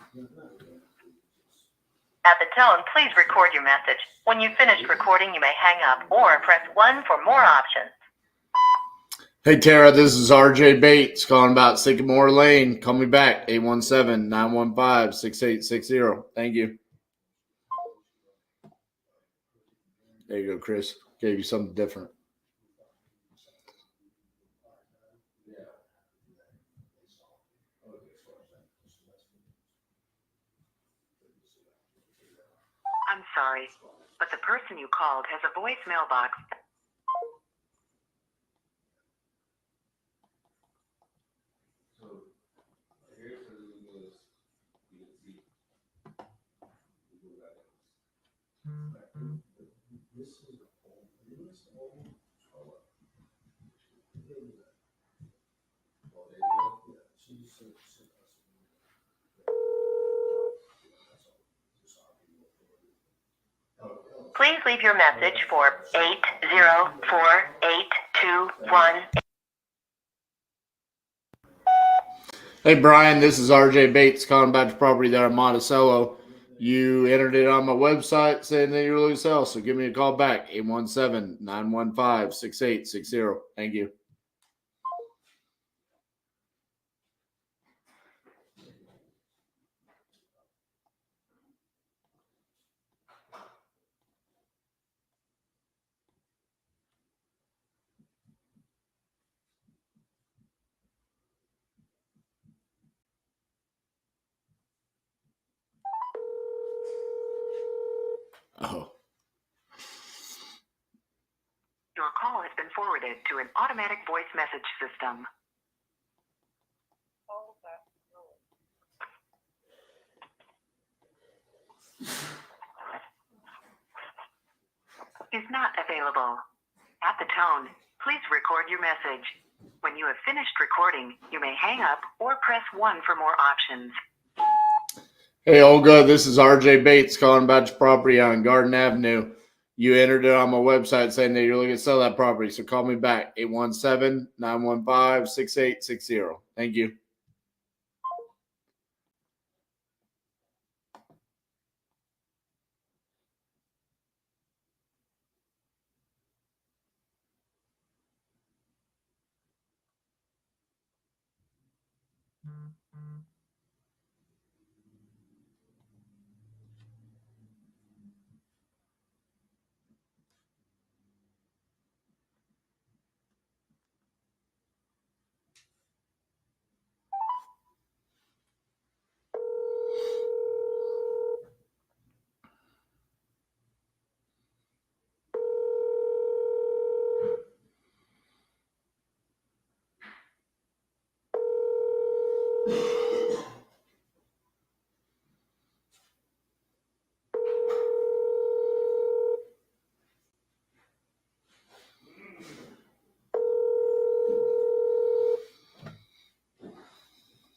At the tone, please record your message. When you've finished recording, you may hang up or press 1 for more options. Hey, Tara, this is RJ Bates calling about Sycamore Lane. Call me back, 817-915-6860. Thank you. There you go, Chris. Gave you something different. I'm sorry, but the person you called has a voicemail box. Please leave your message for 804-821. Hey, Brian, this is RJ Bates calling about your property there in Monticello. You entered it on my website saying that you were looking to sell, so give me a call back, 817-915-6860. Thank you. forwarded to an automatic voice message system. Is not available. At the tone, please record your message. When you have finished recording, you may hang up or press 1 for more options. Hey, Olga, this is RJ Bates calling about your property on Garden Avenue. You entered it on my website saying that you're looking to sell that property, so call me back, 817-915-6860. Thank you.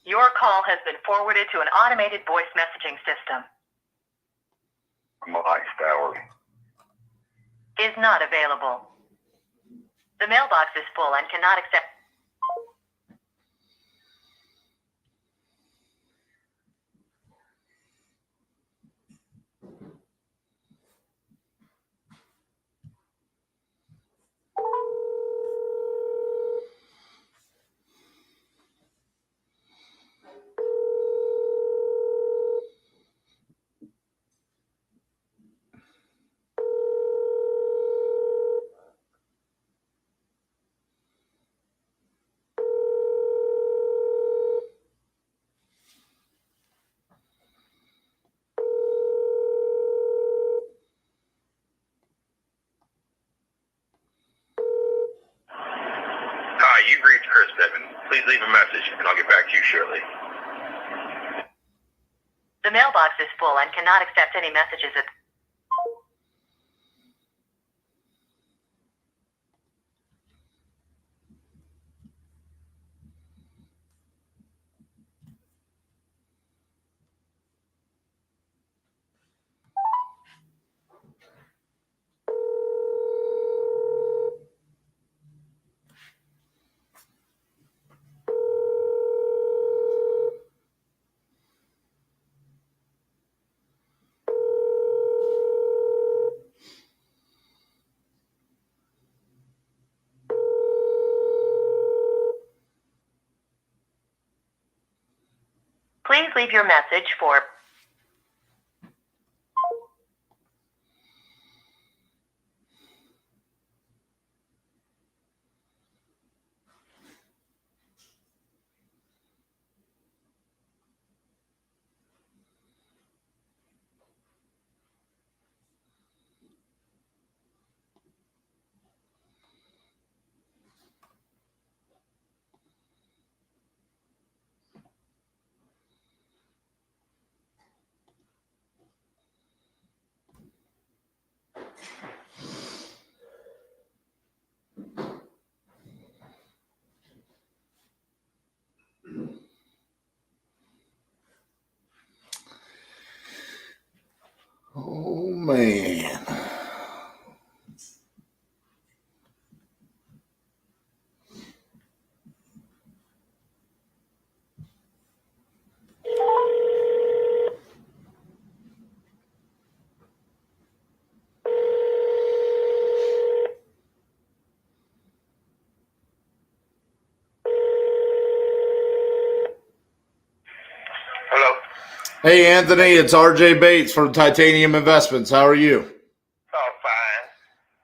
Your call has been forwarded to an automated voice messaging system. Mike Stowers. Is not available. The mailbox is full and cannot accept. Hi, you've reached Chris Devin. Please leave a message, and I'll get back to you shortly. The mailbox is full and cannot accept any messages at. Please leave your message for. Oh, man. Hello. Hey, Anthony, it's RJ Bates from Titanium Investments. How are you? Oh, fine.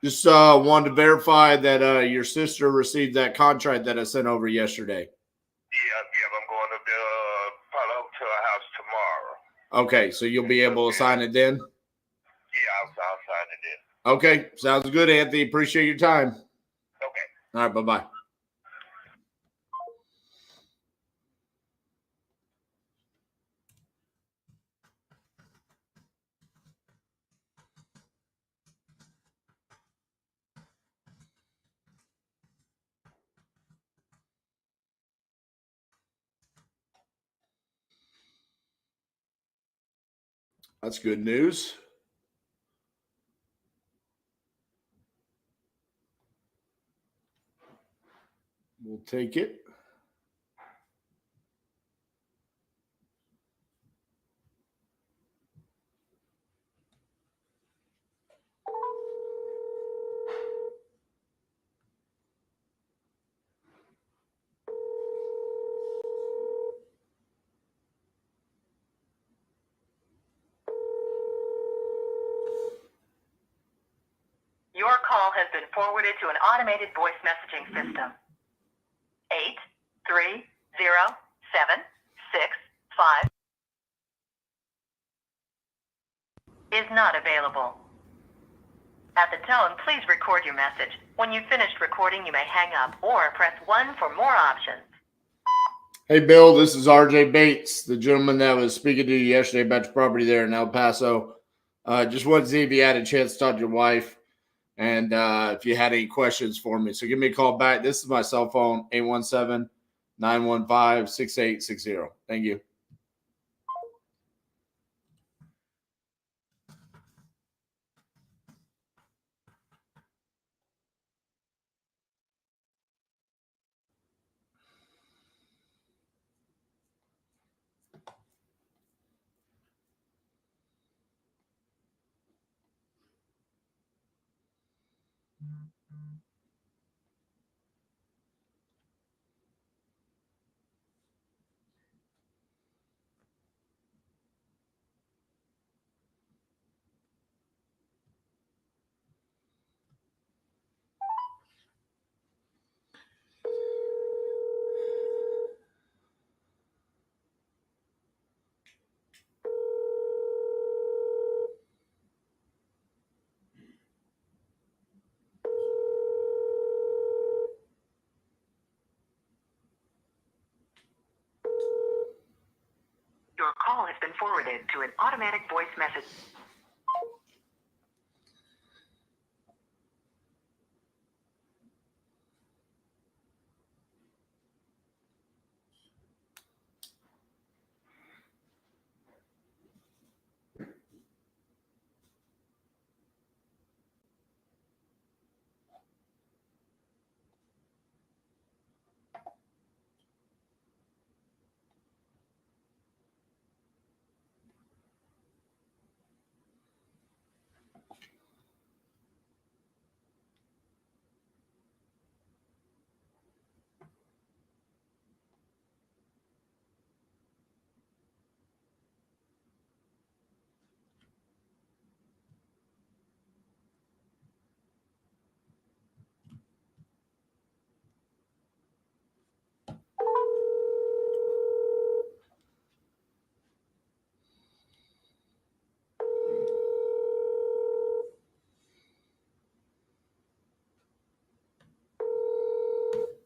Just wanted to verify that your sister received that contract that I sent over yesterday. Yep, I'm going up there, probably up to her house tomorrow. Okay, so you'll be able to sign it then? Yeah, I'll sign it then. Okay, sounds good, Anthony. Appreciate your time. Okay. All right, bye-bye. That's good news. We'll take it. Your call has been forwarded to an automated voice messaging system. 830-765 is not available. At the tone, please record your message. When you've finished recording, you may hang up or press 1 for more options. Hey, Bill, this is RJ Bates, the gentleman that was speaking to you yesterday about your property there in El Paso. Just wanted to see if you had a chance to talk to your wife and if you had any questions for me. So give me a call back. This is my cell phone, 817-915-6860. Thank you. Your call has been forwarded to an automatic voice message.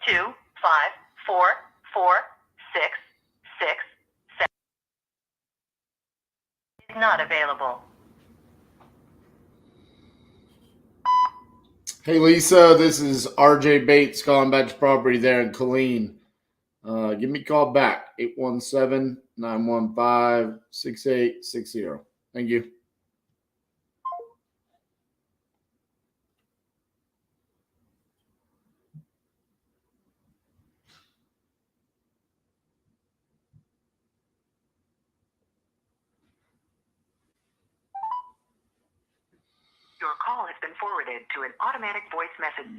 Two, 5, 4, 4, 6, 6, 7 is not available. Hey, Lisa, this is RJ Bates calling about your property there in Killeen. Give me a call back, 817-915-6860. Thank you. Your call has been forwarded to an automatic voice message.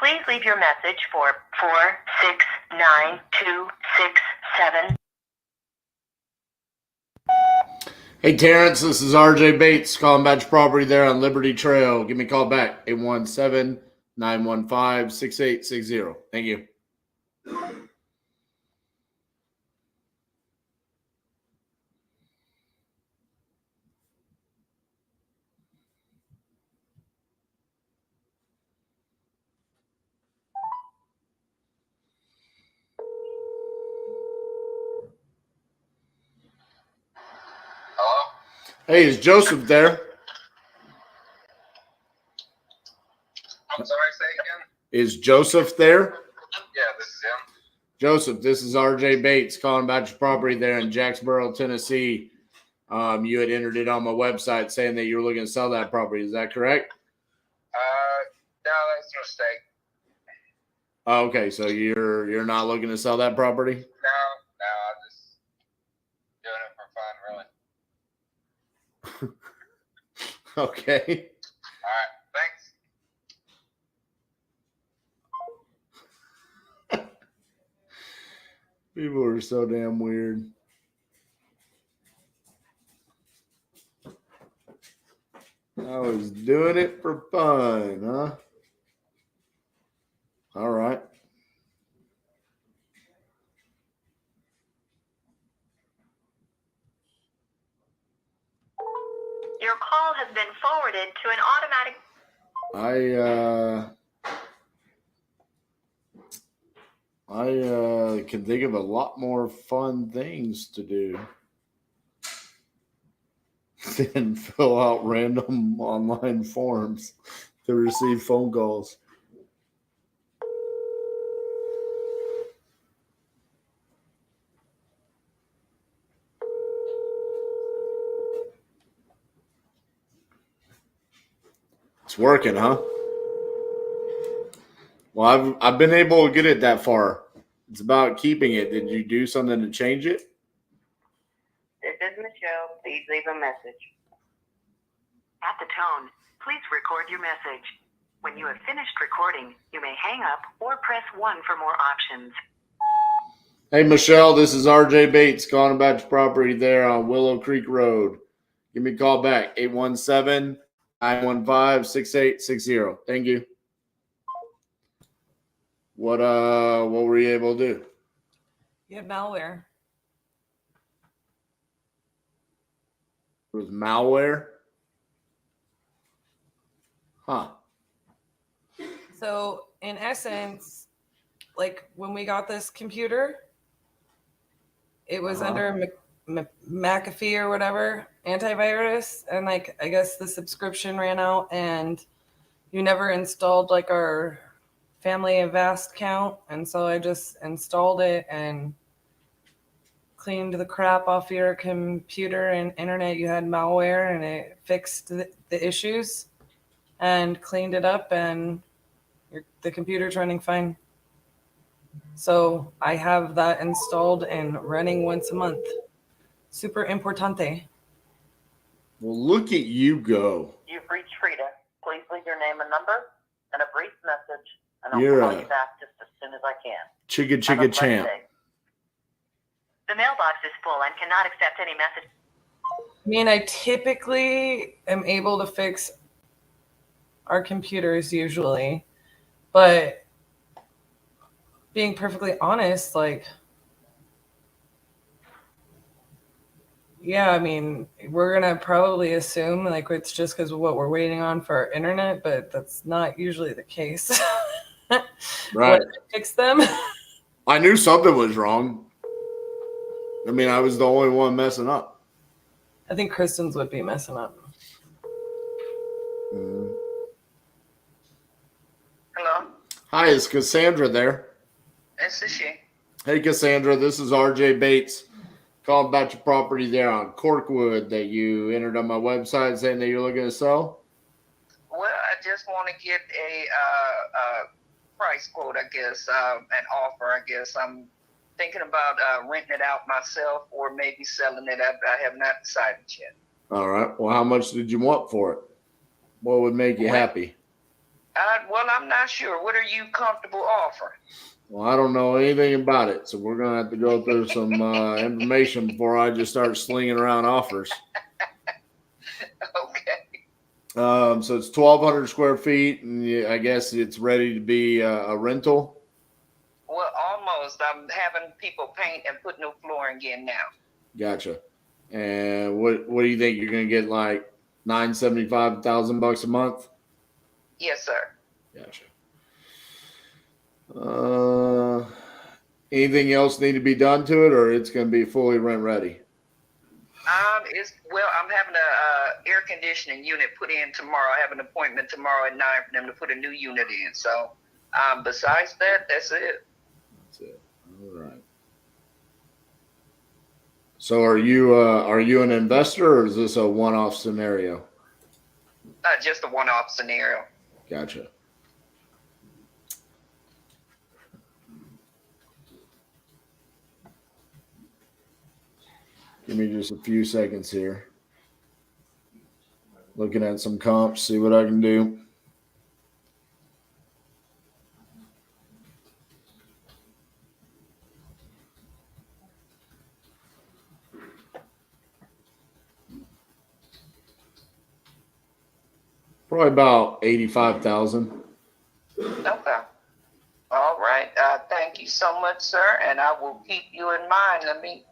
Please leave your message for 469267. Hey, Terrence, this is RJ Bates, calling about your property there on Liberty Trail. Give me a call back, 817-915-6860. Thank you. Hello? Hey, is Joseph there? I'm sorry, say again? Is Joseph there? Yeah, this is him. Joseph, this is RJ Bates calling about your property there in Jacksboro, Tennessee. You had entered it on my website saying that you were looking to sell that property. Is that correct? No, that's a mistake. Oh, okay, so you're not looking to sell that property? No, I'm just doing it for fun, really. Okay. All right, thanks. People are so damn weird. I was doing it for fun, huh? All right. Your call has been forwarded to an automatic. I can think of a lot more fun things to do than fill out random online forms to receive phone calls. It's working, huh? Well, I've been able to get it that far. It's about keeping it. Did you do something to change it? This is Michelle. Please leave a message. At the tone, please record your message. When you have finished recording, you may hang up or press 1 for more options. Hey, Michelle, this is RJ Bates calling about your property there on Willow Creek Road. Give me a call back, 817-915-6860. Thank you. What were you able to do? You have malware. It was malware? Huh. So in essence, like when we got this computer, it was under McAfee or whatever, antivirus. And like, I guess the subscription ran out and you never installed like our Family Avast account. And so I just installed it and cleaned the crap off your computer and internet. You had malware and it fixed the issues and cleaned it up and the computer's running fine. So I have that installed and running once a month. Super importante. Well, look at you go. You've reached Frida. Please leave your name and number and a brief message, and I'll You're call a you back just as soon as I can. Chigga Have a blessed champ. day. The mailbox is full and cannot accept any message. I mean, I typically am able to fix our computers usually, but being perfectly honest, like, yeah, I mean, we're going to probably assume like it's just because of what we're waiting on for our internet, but that's not usually the case. Right. Fix them. I knew something was wrong. I mean, I was the only one messing up. I think Kristen's would be messing up. Hello, Hi, is Cassandra there? this is she. Hey, Cassandra, this is RJ Bates. Calling about your property there on Corkwood that you entered on my website saying that you're looking to sell. Well, I just want to get a price quote, I guess, an offer, I guess. I'm thinking about renting it out myself or maybe selling it. I have not decided yet. All right. Well, how much did you want for it? What would make you happy? Well, I'm not sure. What are you comfortable offering? Well, I don't know anything about it, so we're gonna have to go through some information before I just start slinging around offers. Okay. So it's 1,200 square feet, and I guess it's ready to be a rental. Well, almost. I'm having people paint and put new flooring in now. Gotcha. And what do you think? You're gonna get like $975,000 a month? Yes, sir. Gotcha. Anything else need to be done to it, or it's going to be fully rent ready? I'm having a air conditioning unit put in tomorrow. I have an appointment tomorrow at 9 for them to put a new unit in. So, besides that, that's it. That's it. All right. So, are you an investor, or is this a one-off scenario? Just a one-off scenario. Gotcha. Give me just a few seconds here. Looking at some comps, see what I can do. Probably about 85,000. Okay. All right. Thank you so much, sir, and I will keep you in mind. Let me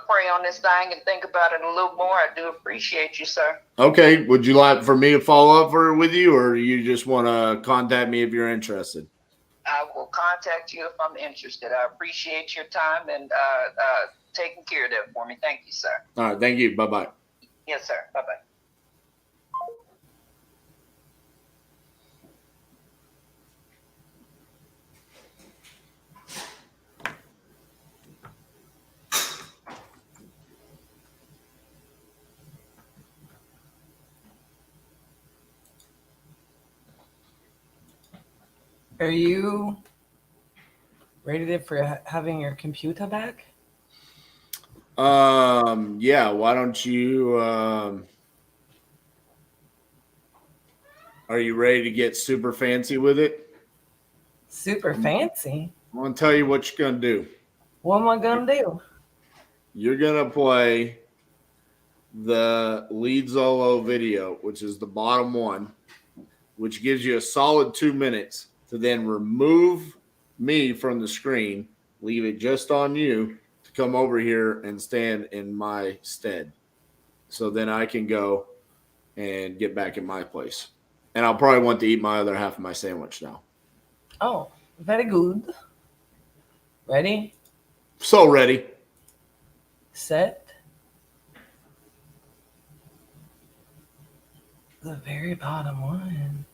pray on this thing and think about it a little more. I do appreciate you, sir. Okay. Would you like for me to follow up with you, or you just want to contact me if you're interested? I will contact you if I'm interested. I appreciate your time and taking care of that for me. Thank you, sir. All right. Thank you. Bye-bye. Yes, sir. Bye-bye. Are you ready for having your computer back? Yeah, why don't you are you ready to get super fancy with it? Super fancy? I'm gonna tell you what you're gonna do. What am I gonna do? You're gonna play the Lead Zolo video, which is the bottom one, which gives you a solid 2 minutes to then remove me from the screen, leave it just on you to come over here and stand in my stead. So then I can go and get back in my place. And I'll probably want to eat my other half of my sandwich now. Oh, very good. Ready? So ready. Set. The very bottom one.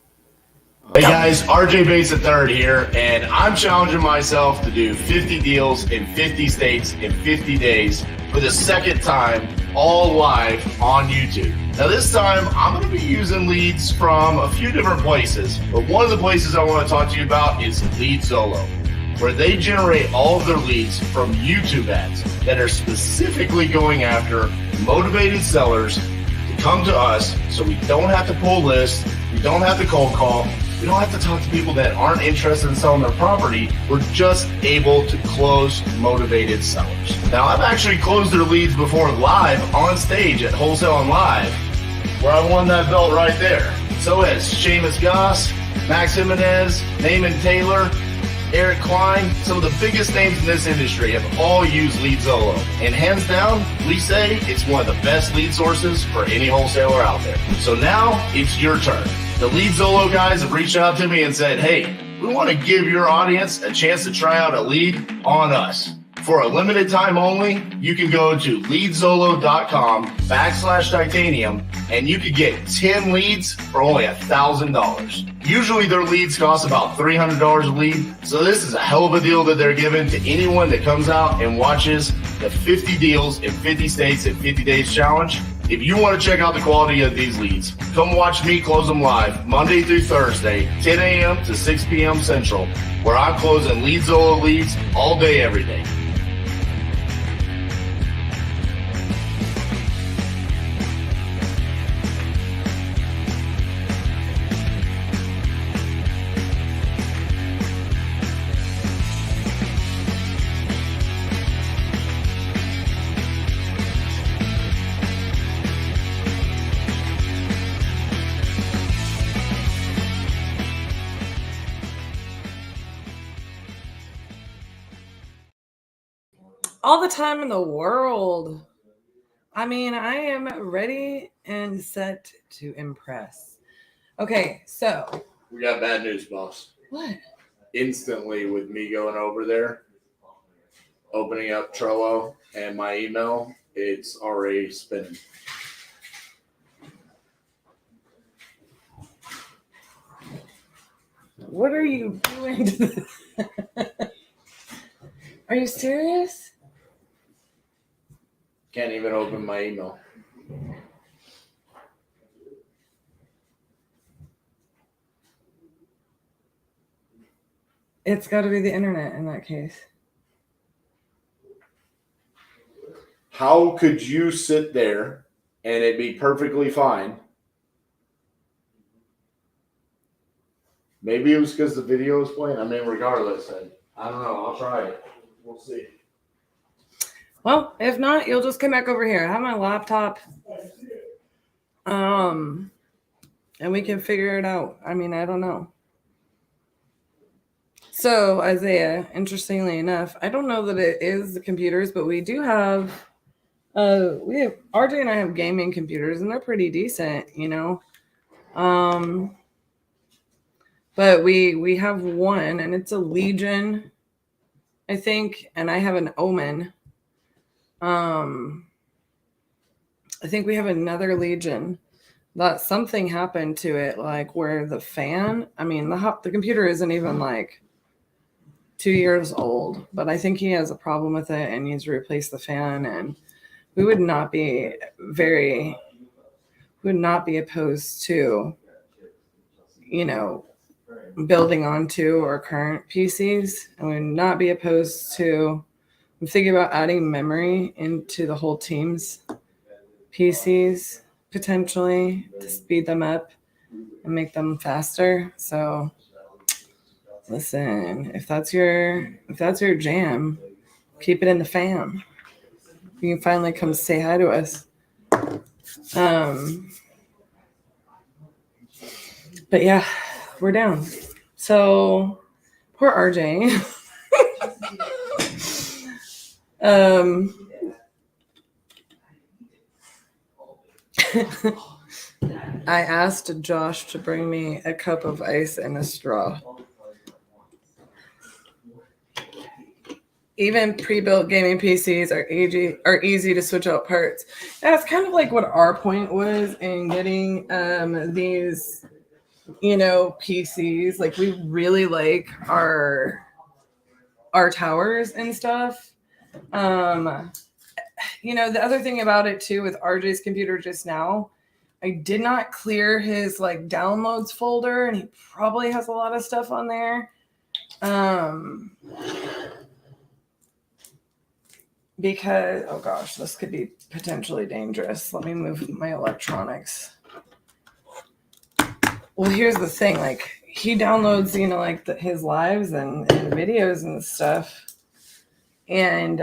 Hey guys, RJ Bates III here, and I'm challenging myself to do 50 deals in 50 states in 50 days for the second time, all live on YouTube. Now this time, I'm going to be using leads from a few different places, but one of the places I want to talk to you about is Lead Zolo, where they generate all of their leads from YouTube ads that are specifically going after motivated sellers to come to us so we don't have to pull lists, we don't have to cold call, we don't have to talk to people that aren't interested in selling their property. We're just able to close motivated sellers. Now, I've actually closed their leads before live on stage at Wholesale and Live, where I won that belt right there. So has Seamus Goss, Max Jimenez, Naaman Taylor, Eric Klein. Some of the biggest names in this industry have all used Lead Zolo. And hands down, we say it's one of the best lead sources for any wholesaler out there. So now it's your turn. The Lead Zolo guys have reached out to me and said, hey, we want to give your audience a chance to try out a lead on us. For a limited time only, you can go to leadzolo.com/titanium and you could get 10 leads for only $1,000. Usually their leads cost about $300 a lead. So this is a hell of a deal that they're giving to anyone that comes out and watches the 50 deals in 50 states in 50 days challenge. If you want to check out the quality of these leads, come watch me close them live Monday through Thursday, 10 a.m. to 6 p.m. Central, where I'm closing Lead Zolo leads all day, every day. All the time in the world. I mean, I am ready and set to impress. Okay, so. We got bad news, boss. What? Instantly, with me going over there, opening up Trello and my email, it's already spinning. What are you doing to this? Are you serious? Can't even open my email. It's got to be the internet in that case. How could you sit there and it be perfectly fine? Maybe it was because the video was playing. I mean, regardless, I don't know. I'll try it. We'll see. Well, if not, you'll just come back over here. I have my laptop. And we can figure it out. I mean, I don't know. So, Isaiah, interestingly enough, I don't know that it is the computers, but we do have RJ and I have gaming computers, and they're pretty decent, you know. But we have one, and it's a Legion, I think, and I have an Omen. I think we have another Legion that something happened to it, like where the fan, I mean, the computer isn't even like 2 years old, but I think he has a problem with it and needs to replace the fan. And we would not be opposed to, you know, building onto our current PCs, and we would not be opposed to, I'm thinking about adding memory into the whole team's PCs potentially to speed them up and make them faster. So listen, if that's your jam, keep it in the fam. You can finally come say hi to us. But yeah, we're down. So poor RJ. I asked Josh to bring me a cup of ice and a straw. Even pre-built gaming PCs are easy to switch out parts. That's kind of like what our point was in getting these, you know, PCs. Like, we really like our towers and stuff. You know, the other thing about it too with RJ's computer just now, I did not clear his like downloads folder, and he probably has a lot of stuff on there. Because, oh gosh, this could be potentially dangerous. Let me move my electronics. Well, here's the thing. Like, he downloads, you know, like his lives and videos and stuff. And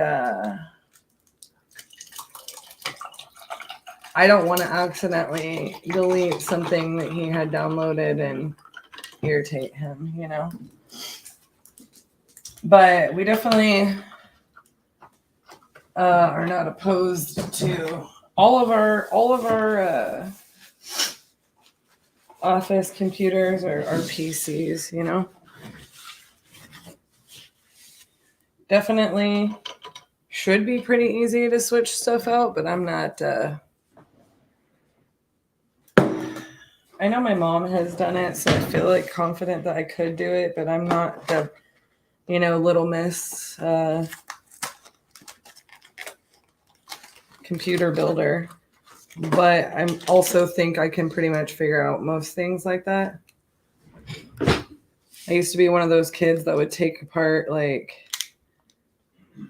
I don't want to accidentally delete something that he had downloaded and irritate him, you know. But we definitely are not opposed to all of our office computers or our PCs, you know. Definitely should be pretty easy to switch stuff out, but I'm not I know my mom has done it, so I feel like confident that I could do it, but I'm not the, you know, little miss computer builder. But I also think I can pretty much figure out most things like that. I used to be one of those kids that would take apart like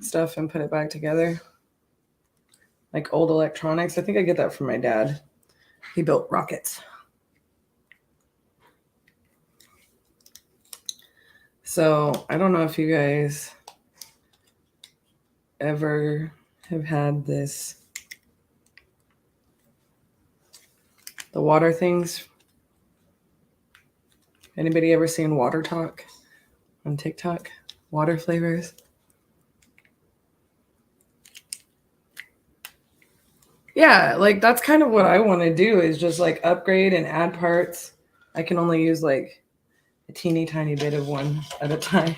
stuff and put it back together. Like old electronics. I think I get that from my dad. He built rockets. So I don't know if you guys ever have had this, the water things. Anybody ever seen Water Talk on TikTok? Water flavors. Yeah, like that's kind of what I want to do is just like upgrade and add parts. I can only use like a teeny tiny bit of one at a time.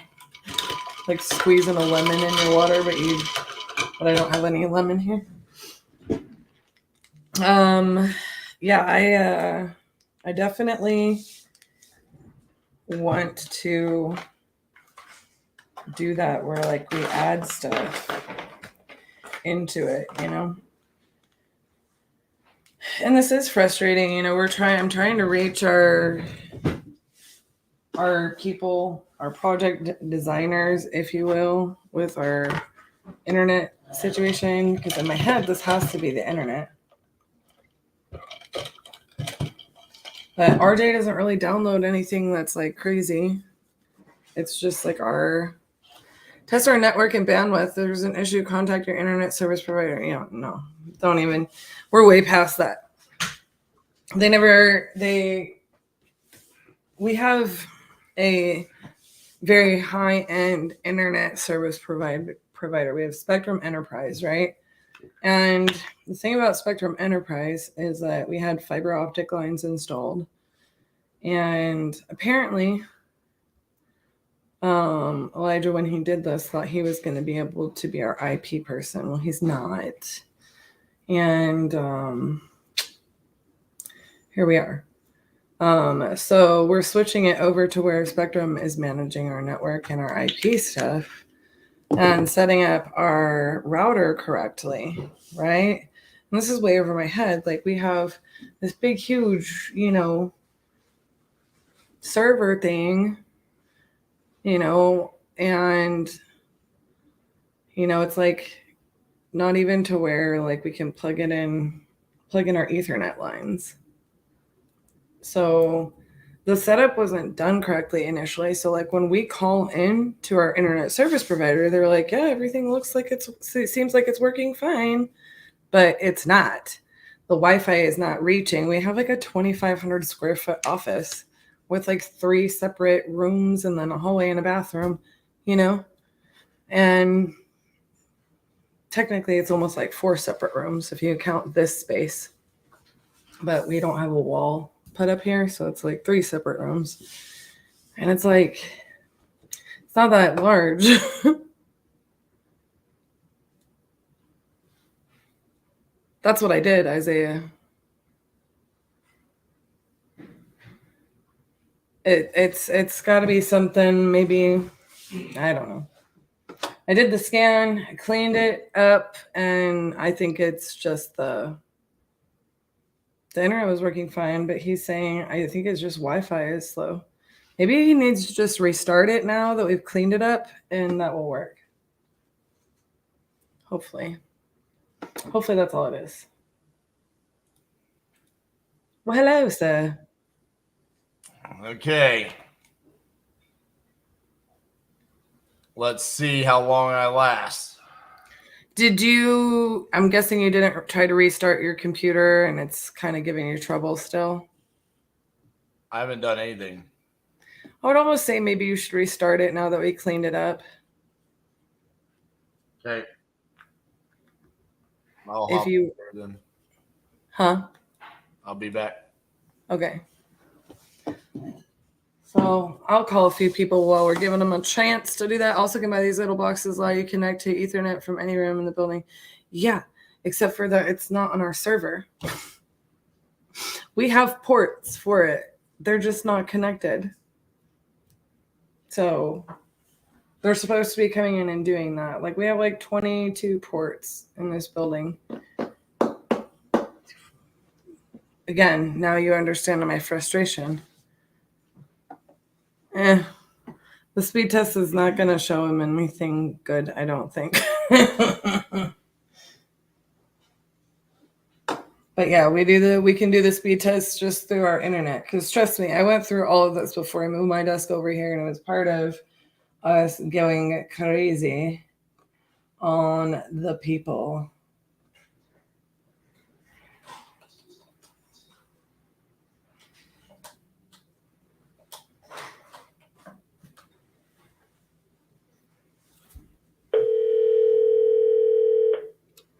Like squeezing a lemon in your water, but I don't have any lemon here. Yeah, I definitely want to do that where like we add stuff into it, you know. And this is frustrating, you know. I'm trying to reach our people, our project designers, if you will, with our internet situation, because in my head this has to be the internet. But RJ doesn't really download anything that's like crazy. It's just like test our network and bandwidth. If there's an issue, contact your internet service provider. You know, no, don't even. We're way past that. We have a very high-end internet service provider. We have Spectrum Enterprise, right? And the thing about Spectrum Enterprise is that we had fiber optic lines installed. And apparently, Elijah, when he did this, thought he was going to be able to be our IP person. Well, he's not. And here we are. So we're switching it over to where Spectrum is managing our network and our IP stuff and setting up our router correctly, right? And this is way over my head. Like we have this big, huge, you know, server thing, you know, and, you know, it's like not even to where like we can plug in our Ethernet lines. So the setup wasn't done correctly initially. So like when we call in to our internet service provider, they're like, yeah, everything looks like it seems like it's working fine, but it's not. The Wi-Fi is not reaching. We have like a 2,500 square foot office with like 3 separate rooms and then a hallway and a bathroom, you know, and technically it's almost like 4 separate rooms if you count this space, but we don't have a wall put up here, so it's like 3 separate rooms, and it's like it's not that large. That's what I did, Isaiah. It's got to be something, maybe, I don't know. I did the scan, I cleaned it up, and I think it's just the internet was working fine, but he's saying I think it's just Wi-Fi is slow. Maybe he needs to just restart it now that we've cleaned it up, and that will work. Hopefully that's all it is. Well, hello, sir. Okay. Let's see how long I last. I'm guessing you didn't try to restart your computer and it's kind of giving you trouble still? I haven't done anything. I would almost say maybe you should restart it now that we cleaned it up. Okay. I'll be back. Okay. So I'll call a few people while we're giving them a chance to do that. Also, can buy these little boxes allow you to connect to Ethernet from any room in the building. Yeah, except for that it's not on our server. We have ports for it. They're just not connected. So they're supposed to be coming in and doing that. Like we have like 22 ports in this building. Again, now you understand my frustration. The speed test is not going to show him anything good, I don't think. But yeah, we can do the speed test just through our internet. Because trust me, I went through all of this before I moved my desk over here, and it was part of us going crazy on the people.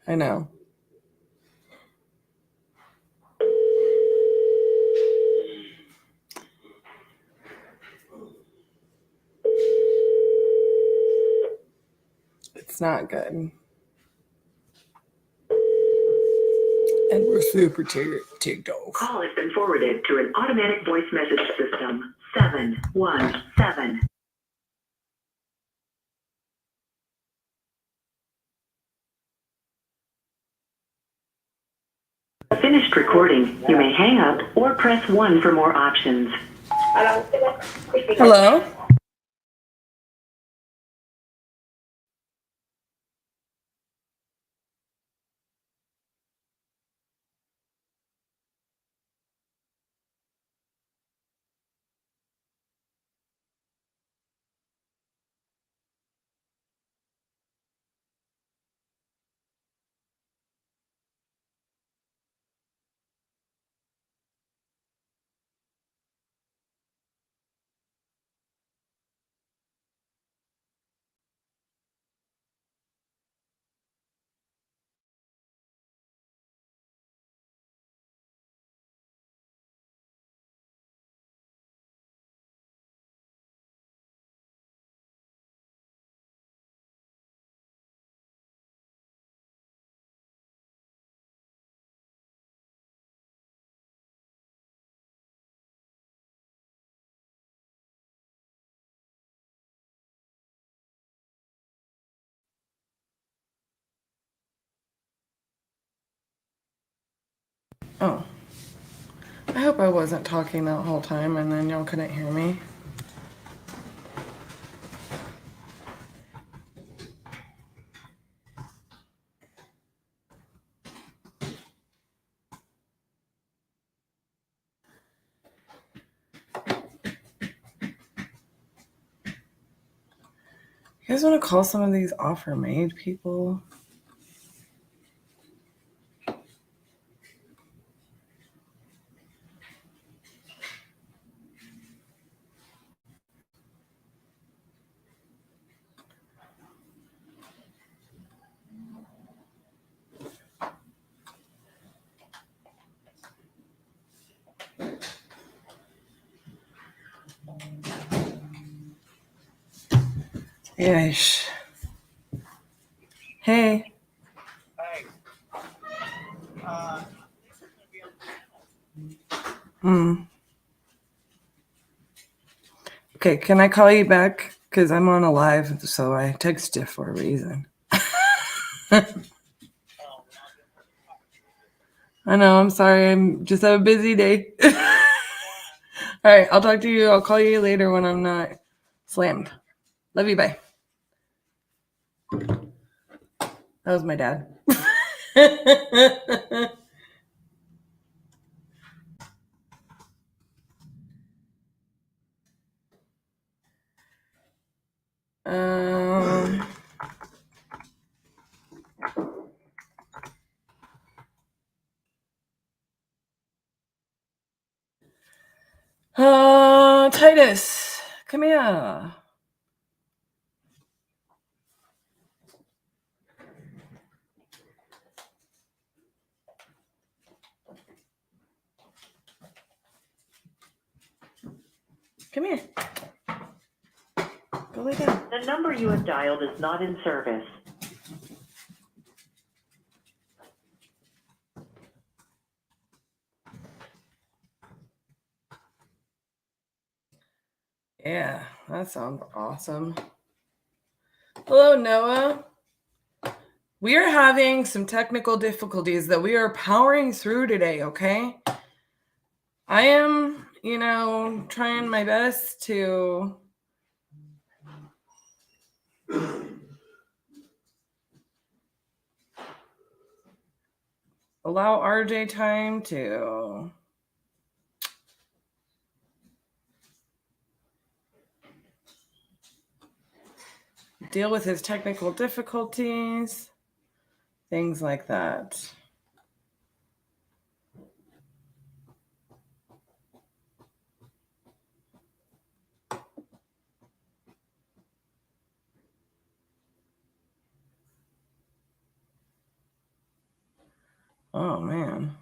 I know. It's not good. And we're super ticked off. Call has been forwarded to an automatic voice message system. 717. Finished recording. You may hang up or press 1 for more options. Hello? Oh. I hope I wasn't talking that whole time and then y'all couldn't hear me. You guys want to call some of these offer made people? Yes. Hey. Okay, can I call you back? Because I'm on a live, so I text you for a reason. I know, I'm sorry. I'm just have a busy day. All right, I'll talk to you. I'll call you later when I'm not slammed. Love you, bye. That was my dad. Titus, come here. Come here. Go lay down. The number you have dialed is not in service. Yeah, that sounds awesome. Hello, Noah. We are having some technical difficulties that we are powering through today, okay? I am, trying my best to allow RJ time to deal with his technical difficulties, things like that. Oh, man.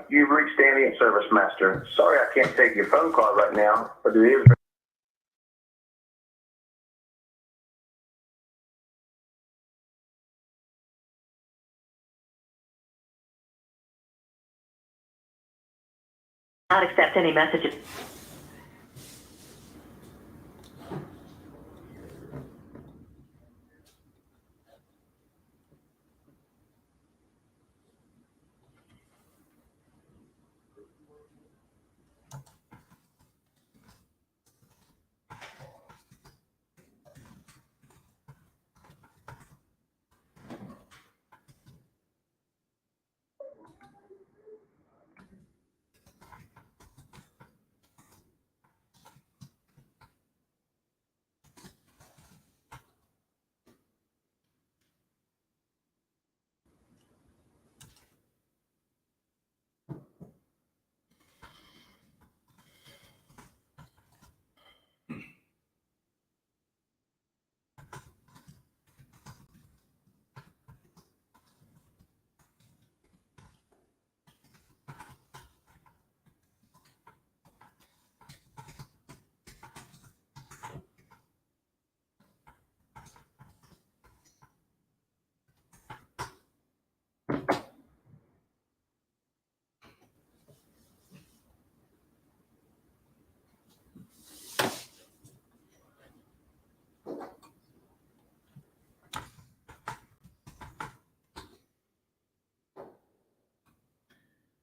you've reached Danny at Service Master. Sorry I can't take your phone call right now, but it is. Not accept any messages.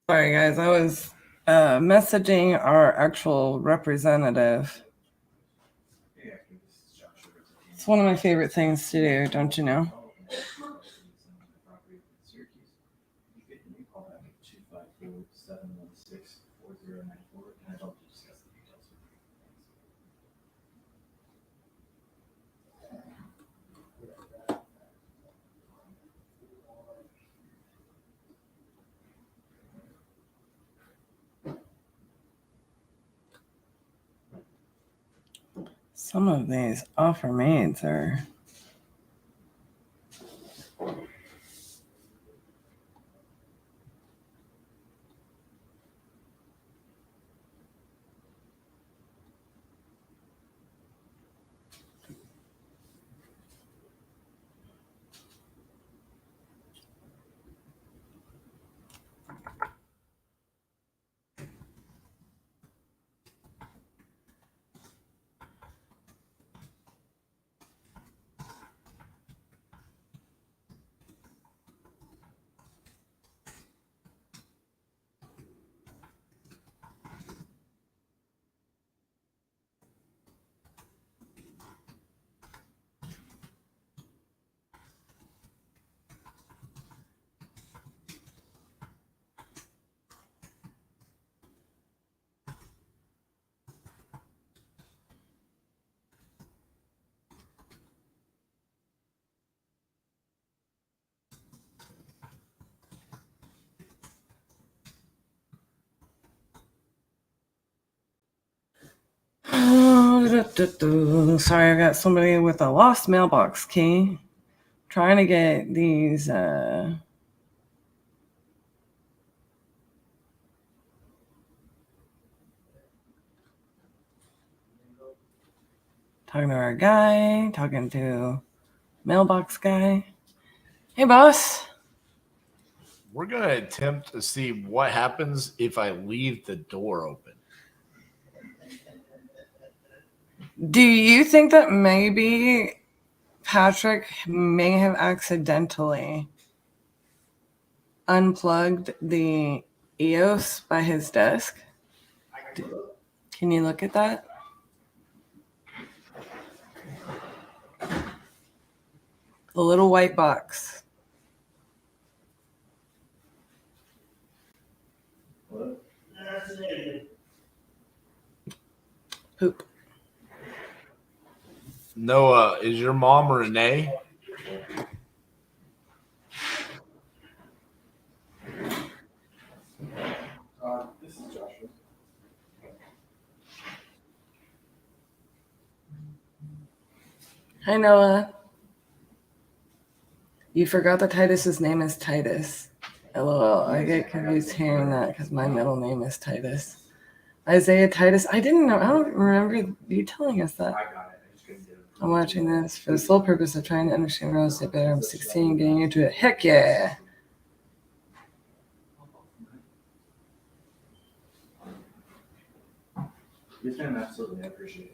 Sorry, guys. I was messaging our actual representative. It's one of my favorite things to do, don't you know? Some of these offer maids are... Sorry, I got somebody with a lost mailbox key. Trying to get these talking to our guy, talking to mailbox guy. Hey, boss. We're going to attempt to see what happens if I leave the door open. Do you think that maybe Patrick may have accidentally unplugged the EOS by his desk? Can you look at that? The little white box. Poop. Noah, is your mom Renee? This is Joshua. Hi, Noah. You forgot that Titus's name is Titus. LOL. I get confused hearing that because my middle name is Titus. Isaiah Titus. I didn't know. I don't remember you telling us that. I'm watching this for the sole purpose of trying to understand real estate better. I'm 16, getting into it. Heck yeah. Yes, ma'am, absolutely. I appreciate it.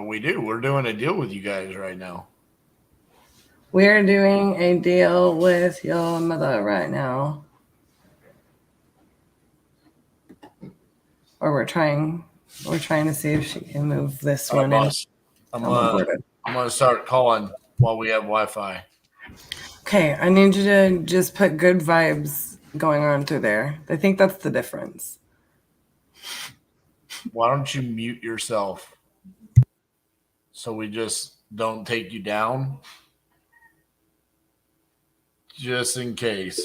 We do. We're doing a deal with you guys right now. We're doing a deal with your mother right now. Or we're trying to see if she can move this one in. I'm gonna start calling while we have Wi-Fi. Okay, I need you to just put good vibes going on through there. I think that's the difference. Why don't you mute yourself so we just don't take you down? Just in case.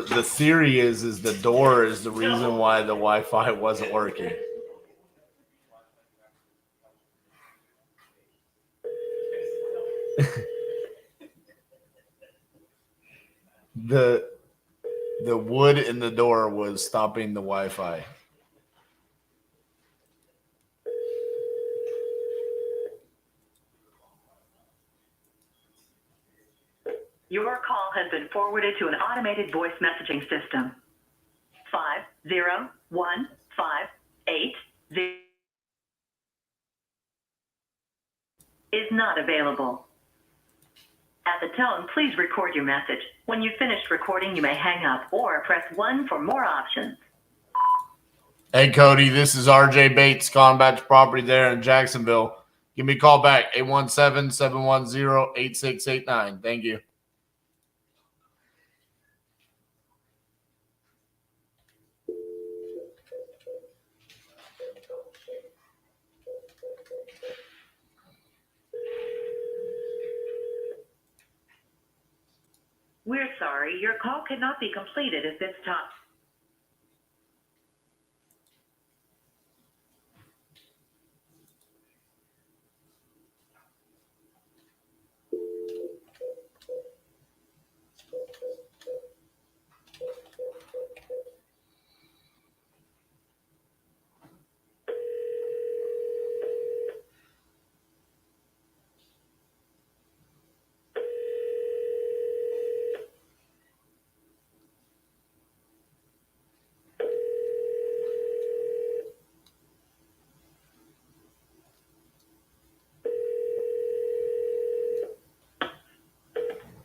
The theory is the door is the reason why the Wi-Fi wasn't working. The wood in the door was stopping the Wi-Fi. Your call has been forwarded to an automated voice messaging system. 50158 is not available. At the tone, please record your message. When you've finished recording, you may hang up or press 1 for more options. Hey, Cody, this is RJ Bates, calling back to property there in Jacksonville. Give me a call back, 817-710-8689. Thank you. We're sorry, your call cannot be completed at this time.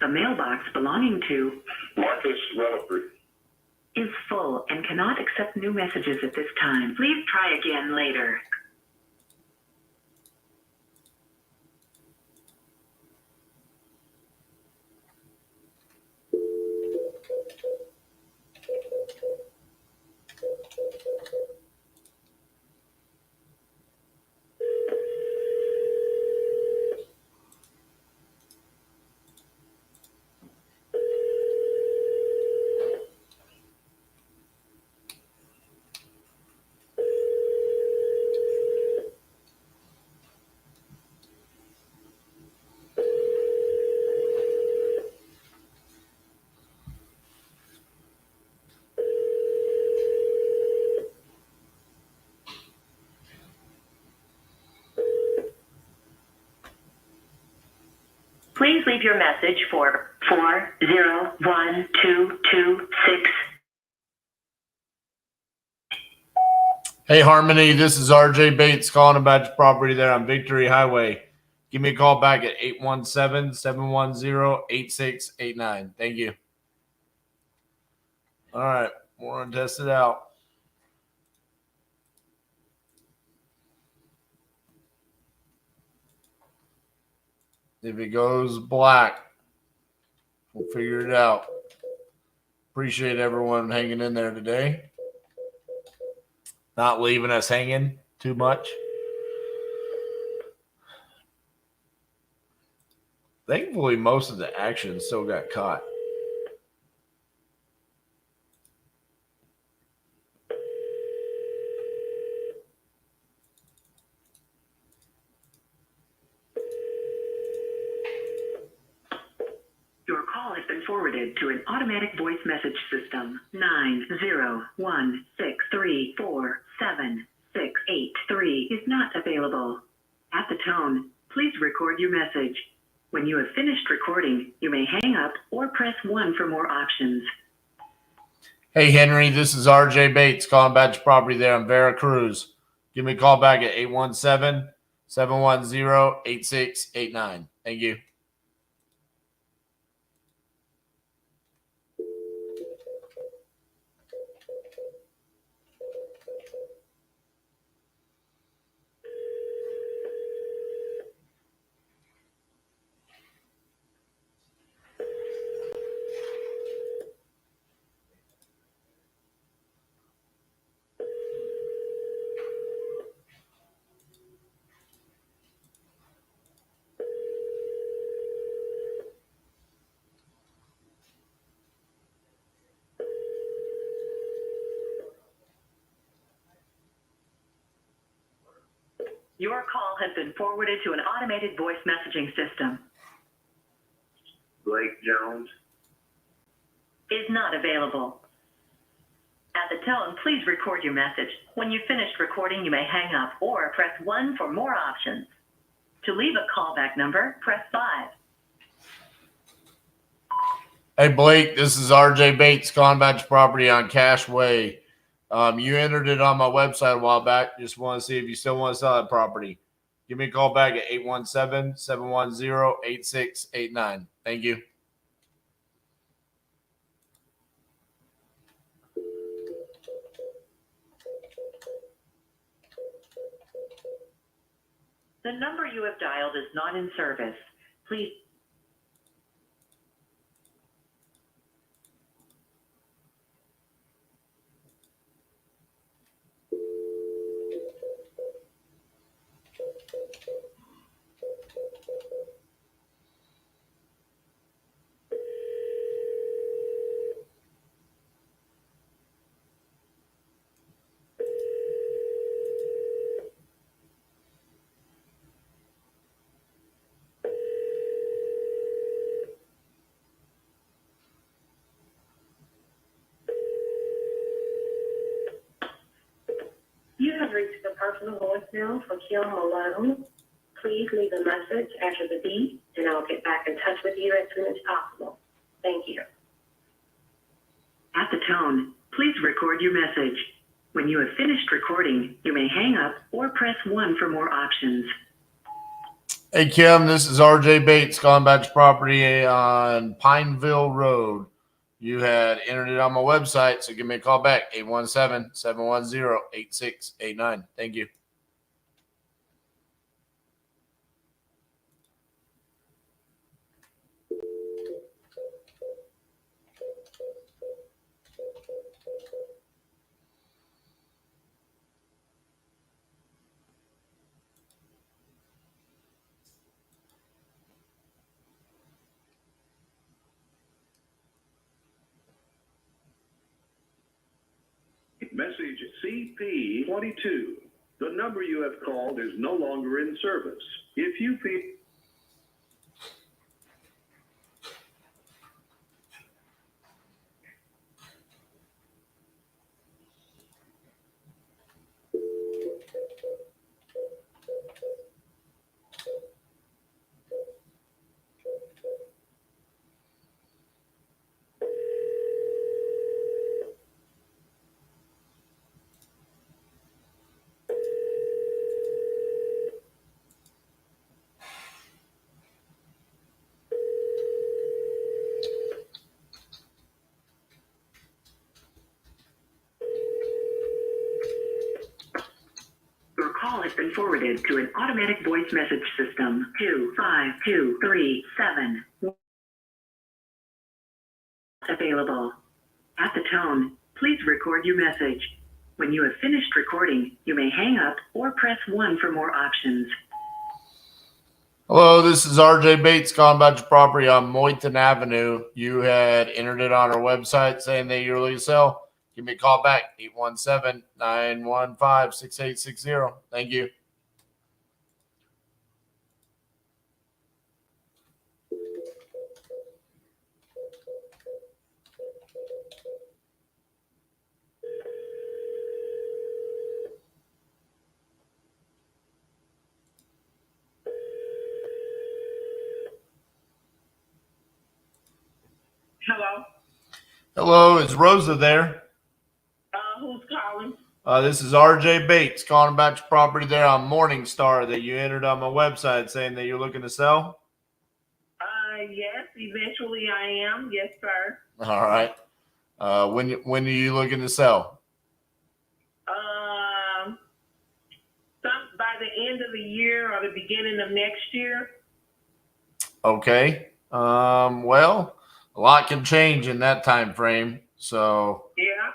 The mailbox belonging to Marcus Rutherford is full and cannot accept new messages at this time. Please try again later. Please leave your message for 401226. Hey, Harmony, this is RJ Bates calling about your property there on Victory Highway. Give me a call back at 817-710-8689. Thank you. All right, we're going to test it out. If it goes black, we'll figure it out. Appreciate everyone hanging in there today. Not leaving us hanging too much. Thankfully, most of the action still got caught. Your call has been forwarded to an automatic voice message system. 901-634-7683 is not available. At the tone, please record your message. When you have finished recording, you may hang up or press 1 for more options. Hey, Henry, this is RJ Bates calling back to property there in Veracruz. Give me a call back at 817-710-8689. Thank you. Your call has been forwarded to an automated voice messaging system. Blake Jones. Is not available. At the tone, please record your message. When you've finished recording, you may hang up or press 1 for more options. To leave a callback number, press 5. Hey, Blake, this is RJ Bates calling back to property on Cash Way. You entered it on my website a while back. Just want to see if you still want to sell that property. Give me a call back at 817-710-8689. Thank you. The number you have dialed is not in service. Please. You have reached the personal voicemail for Kim Malone. Please leave a message after the beep, and I'll get back in touch with you as soon as possible. Thank you. At the tone, please record your message. When you have finished recording, you may hang up or press 1 for more options. Hey, Kim, this is RJ Bates calling back to property on Pineville Road. You had entered it on my website, so give me a call back, 817-710-8689. Thank you. Message CP22. The number you have called is no longer in service. If you feel... Your call has been forwarded to an automatic voice message system. 25237 available. At the tone, please record your message. When you have finished recording, you may hang up or press 1 for more options. Hello, this is RJ Bates calling about your property on Moyton Avenue. You had entered it on our website saying that you're looking to sell. Give me a call back, 817-915-6860. Thank you. Hello? Hello, is Rosa there? Who's calling? This is RJ Bates calling about your property there on Morningstar that you entered on my website saying that you're looking to sell. Yes, eventually I am. Yes, sir. All right. When are you looking to sell? By the end of the year or the beginning of next year. Okay. Well, a lot can change in that time frame. So Yeah.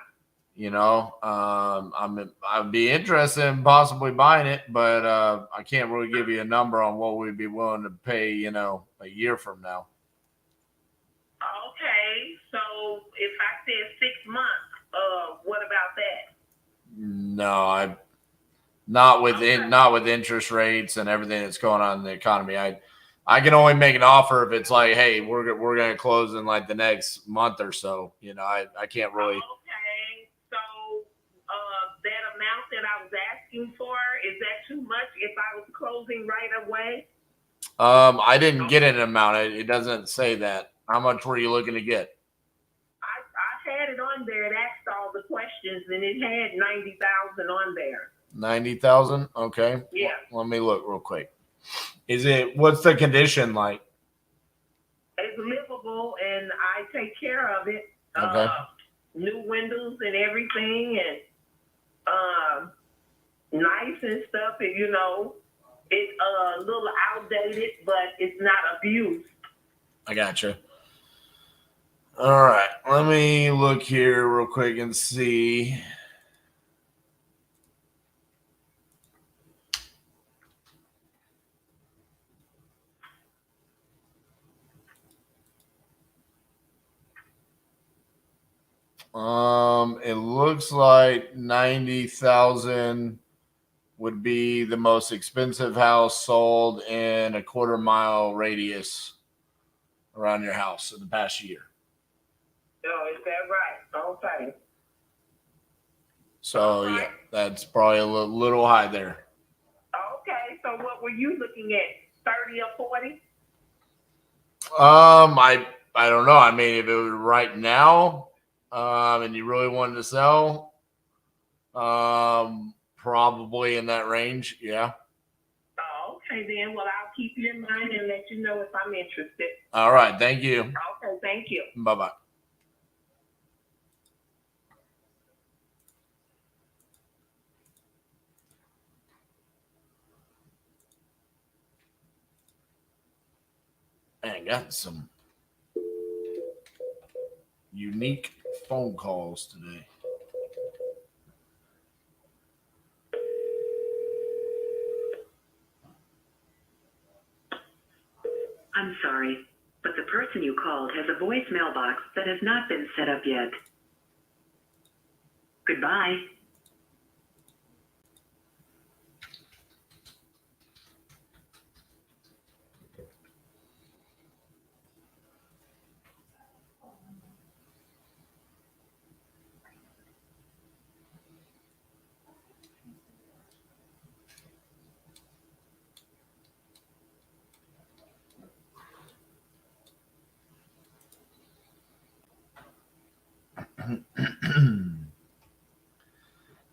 I'd be interested in possibly buying it, but I can't really give you a number on what we'd be willing to pay, a year from now. Okay, so if I said 6 months, what about that? No, not with interest rates and everything that's going on in the economy. I can only make an offer if it's like, hey, we're going to close in like the next month or so. I can't really. Okay, so that amount that I was asking for, is that too much if I was closing right away? I didn't get an amount. It doesn't say that. How much were you looking to get? I had it on there. It asked all the questions, and it had 90,000 on there. 90,000. Okay. Yeah. Let me look real quick. What's the condition like? It's livable, and I take care of it. Okay. New windows and everything, and nice and stuff. And, it's a little outdated, but it's not abused. I gotcha. All right. Let me look here real quick and see. It looks like 90,000 would be the most expensive house sold in a quarter-mile radius around your house in the past year. Oh, is that right? Okay. So yeah, that's probably a little high there. Okay, so what were you looking at? 30 or 40? I don't know. I mean, if it was right now, and you really wanted to sell, probably in that range, yeah. Oh, okay then. Well, I'll keep you in mind and let you know if I'm interested. All right, thank you. Okay, thank you. Bye-bye. I got some unique phone calls today. I'm sorry, but the person you called has a voicemail box that has not been set up yet. Goodbye.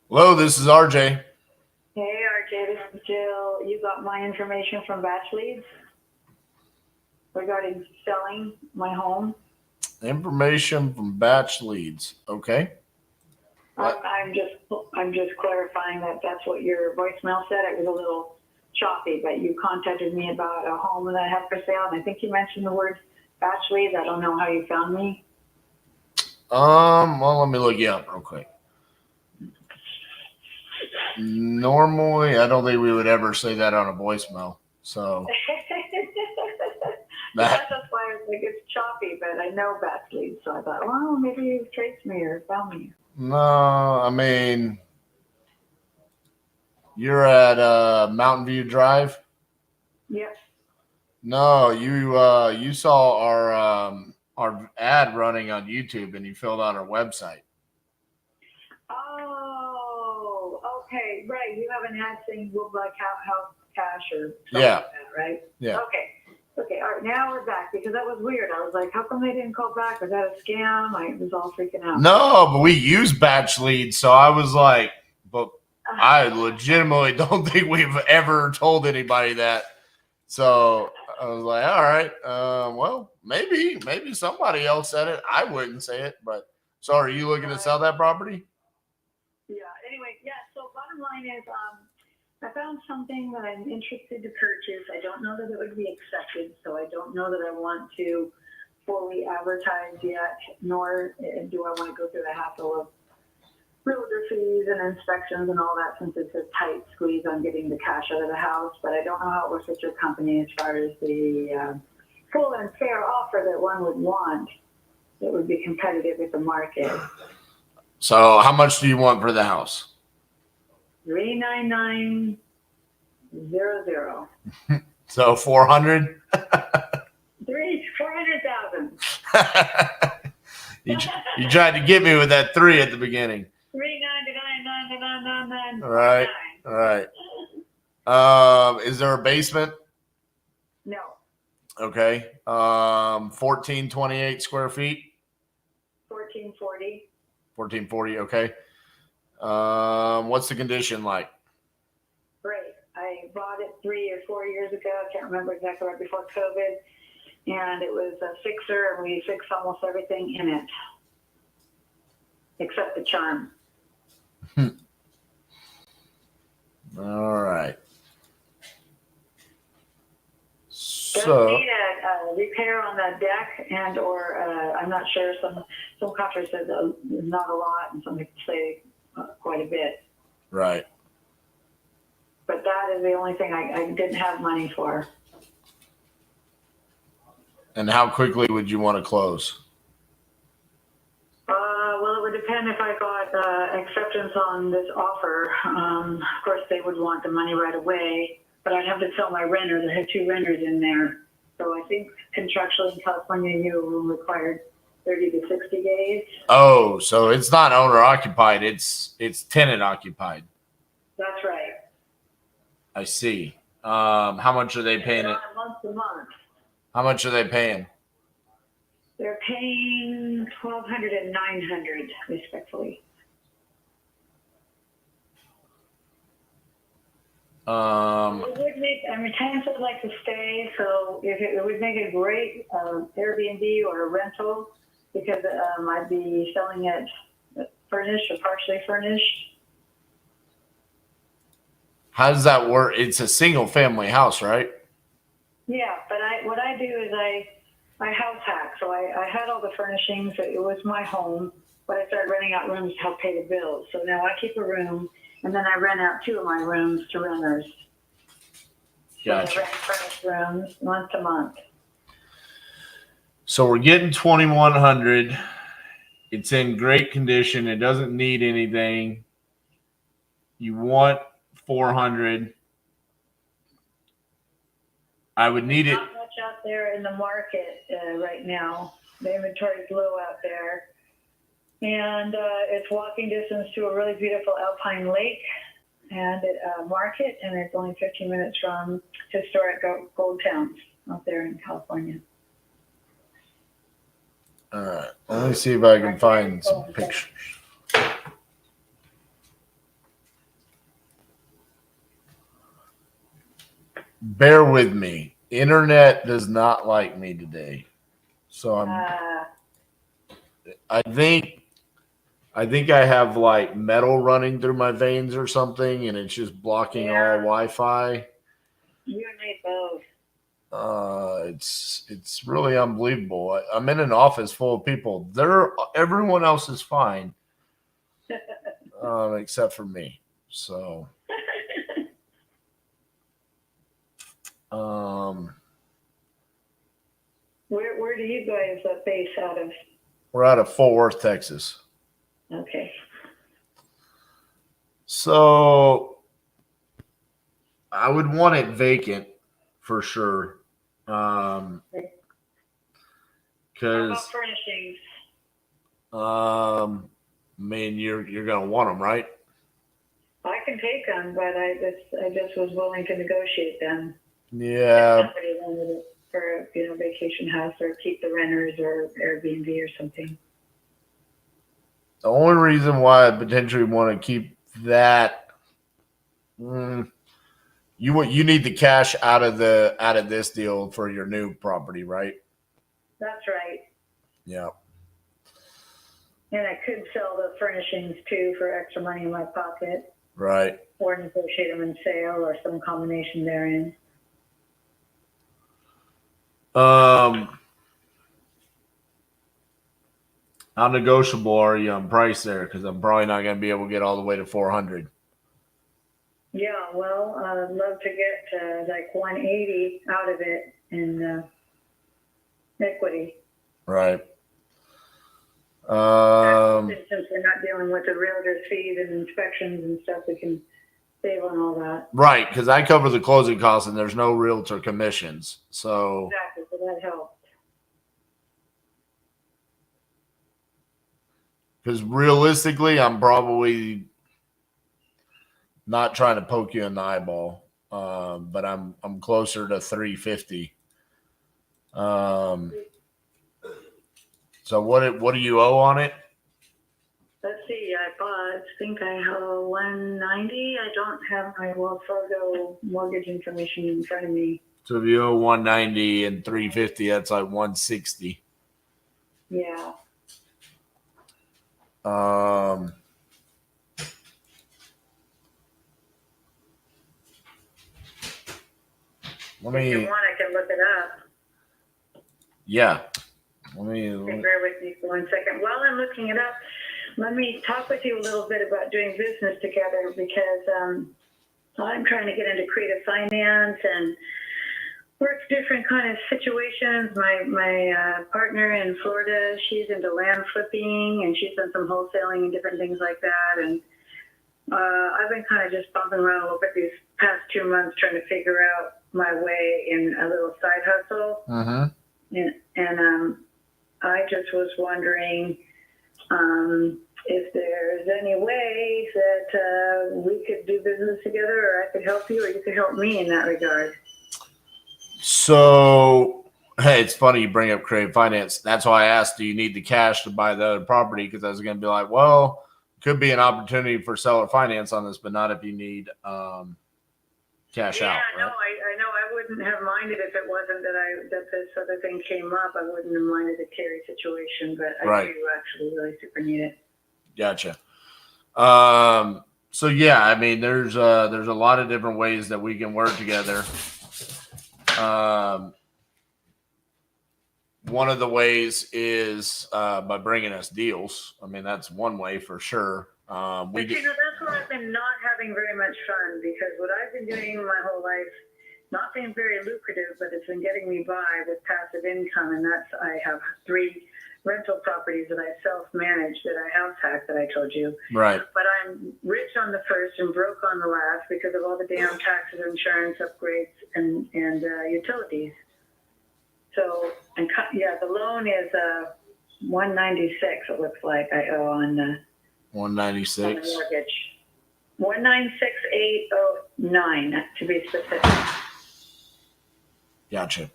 Hello, this is RJ. Hey, RJ, this is Jill. You got my information from Batch Leads regarding selling my home. Information from Batch Leads. Okay. I'm just clarifying that that's what your voicemail said. It was a little choppy, but you contacted me about a home that I have for sale, and I think you mentioned the word Batch Leads. I don't know how you found me. Well, let me look you up real quick. Normally, I don't think we would ever say that on a voicemail. So That's why I was like, it's choppy, but I know Beth's lead, so I thought, well, maybe you traced me or found me. No, I mean, you're at Mountain View Drive. Yep. No, you saw our ad running on YouTube, and you filled out our website. Oh, okay, right. You have an ad saying we'll buy house cash or something Yeah. like that, right? Yeah. Okay. Okay, all right, now we're back because that was weird. I was like, how come they didn't call back? Was that a scam? I was all freaking out. No, but we use batch leads, so I was like, but I legitimately don't think we've ever told anybody that. So I was like, all right, well, maybe somebody else said it. I wouldn't say it, but so are you looking to sell that property? Yeah, anyway, yeah, so bottom line is I found something that I'm interested to purchase. I don't know that it would be accepted, so I don't know that I want to fully advertise yet, nor do I want to go through the hassle of realtor fees and inspections and all that, since it's a tight squeeze on getting the cash out of the house. But I don't know how it works with your company as far as the full and fair offer that one would want that would be competitive with the market. So how much do you want for the house? 39900. So 400. 400,000. You tried to get me with that 3 at the beginning. 399. All right. All right. Is there a basement? No. Okay. 1428 square feet. 1440. 1440. Okay. What's the condition like? Great. I bought it 3 or 4 years ago. I can't remember exactly, right before COVID. And it was a fixer, and we fixed almost everything in it except the charm. All right. Does So need a repair on the deck, and or I'm not sure. Some contractors said not a lot, and some say quite a bit. right. But that is the only thing I didn't have money for. And how quickly would you want to close? Well, it would depend if I got acceptance on this offer. Of course, they would want the money right away, but I'd have to tell my renters. I have 2 renters in there. So I think contractually in California, you required 30 to 60 days. Oh, so it's not owner occupied. It's tenant occupied. That's right. I see. How much are they paying it? Month to month. How much are they paying? They're paying $1,200 and $900, respectfully. It would make, tenants would like to stay, so if it would make a great Airbnb or a rental, because I'd be selling it furnished or partially furnished. How does that work? It's a single family house, right? Yeah, but what I do is I house hack. So I had all the furnishings. It was my home, but I started renting out rooms to help pay the bills. So now I keep a room, and then I rent out 2 of my rooms to renters. Gotcha. So I rent furnished rooms month to month. So we're getting 2,100. It's in great condition. It doesn't need anything. You want 400. I would need it. Not much out there in the market right now. The inventory is low out there. And it's walking distance to a really beautiful alpine lake and a market, and it's only 15 minutes from historic gold towns out there in California. All right. Let me see if I can find some pictures. Bear with me. Internet does not like me today. So I think I have like metal running through my veins or something, and it's just blocking all Wi-Fi. You and me both. It's really unbelievable. I'm in an office full of people. Everyone else is fine, except for me. So, do you guys base out of? We're out of Fort Worth, Texas. Okay. So I would want it vacant for sure. How Because about furnishings? I mean, you're gonna want them, right? I can take them, but I just was willing to negotiate them. Yeah. If somebody wanted it for vacation house or keep the renters or Airbnb or something. The only reason why I potentially want to keep that, you need the cash out of this deal for your new property, right? That's right. Yeah. And I could sell the furnishings too for extra money in my pocket, Right. or negotiate them in sale or some combination therein. How negotiable are you on price there? Because I'm probably not going to be able to get all the way to 400. Yeah, well, I'd love to get like 180 out of it in equity. Right. Since we're not dealing with the realtor's fees and inspections and stuff, we can save on all that. Right, because I cover the closing costs and there's no realtor commissions. So Exactly, so that helps. because realistically, I'm probably not trying to poke you in the eyeball, but I'm closer to 350. So what do you owe on it? Let's see, I think I owe 190. I don't have my Wells Fargo mortgage information in front of me. So if you owe 190 and 350, that's like 160. Yeah. If you want, I can look it up. Yeah. Okay, bear with me for 1 second. While I'm looking it up, let me talk with you a little bit about doing business together because I'm trying to get into creative finance and work different kind of situations. My partner in Florida, she's into land flipping and she's done some wholesaling and different things like that. And I've been kind of just bumping around a little bit these past 2 months trying to figure out my way in a little side hustle. And I just was wondering if there's any way that we could do business together, or I could help you, or you could help me in that regard. So, hey, it's funny you bring up creative finance. That's why I asked, do you need the cash to buy the other property? Because I was going to be like, well, could be an opportunity for seller finance on this, but not if you need cash out. Yeah, no, I know. I wouldn't have minded if it wasn't that this other thing came up. I wouldn't have minded the carry situation, but I do actually really super need it. Gotcha. So yeah, I mean, there's a lot of different ways that we can work together. One of the ways is by bringing us deals. I mean, that's one way for sure. But that's where I've been not having very much fun, because what I've been doing my whole life, not being very lucrative, but it's been getting me by with passive income, and that's I have 3 rental properties that I self-manage that I house hack that I told you. Right. But I'm rich on the first and broke on the last because of all the damn taxes, insurance, upgrades, and utilities. So, the loan is 196. It looks like I owe on the 196 on the mortgage. 196,809 to be specific. Gotcha.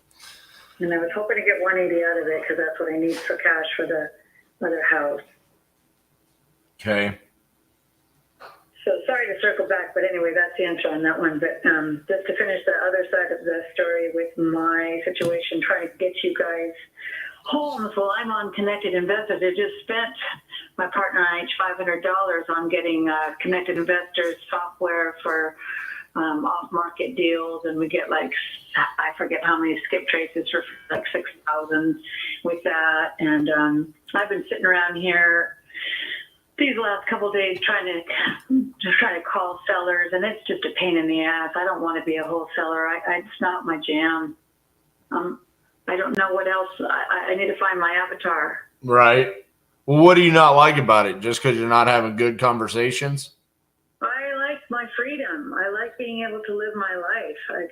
And I was hoping to get 180 out of it because that's what I need for cash for the other house. Okay. So sorry to circle back, but anyway, that's the answer on that one. But just to finish the other side of the story with my situation, trying to get you guys homes while I'm on Connected Investors. I just spent my partner and I each $500 on getting Connected Investors software for off-market deals, and we get like, I forget how many skip traces for like 6,000 with that. And I've been sitting around here these last couple of days trying to call sellers, and it's just a pain in the ass. I don't want to be a wholesaler. It's not my jam. I don't know what else. I need to find my avatar. Right. Well, what do you not like about it? Just because you're not having good conversations? I like my freedom. I like being able to live my life. I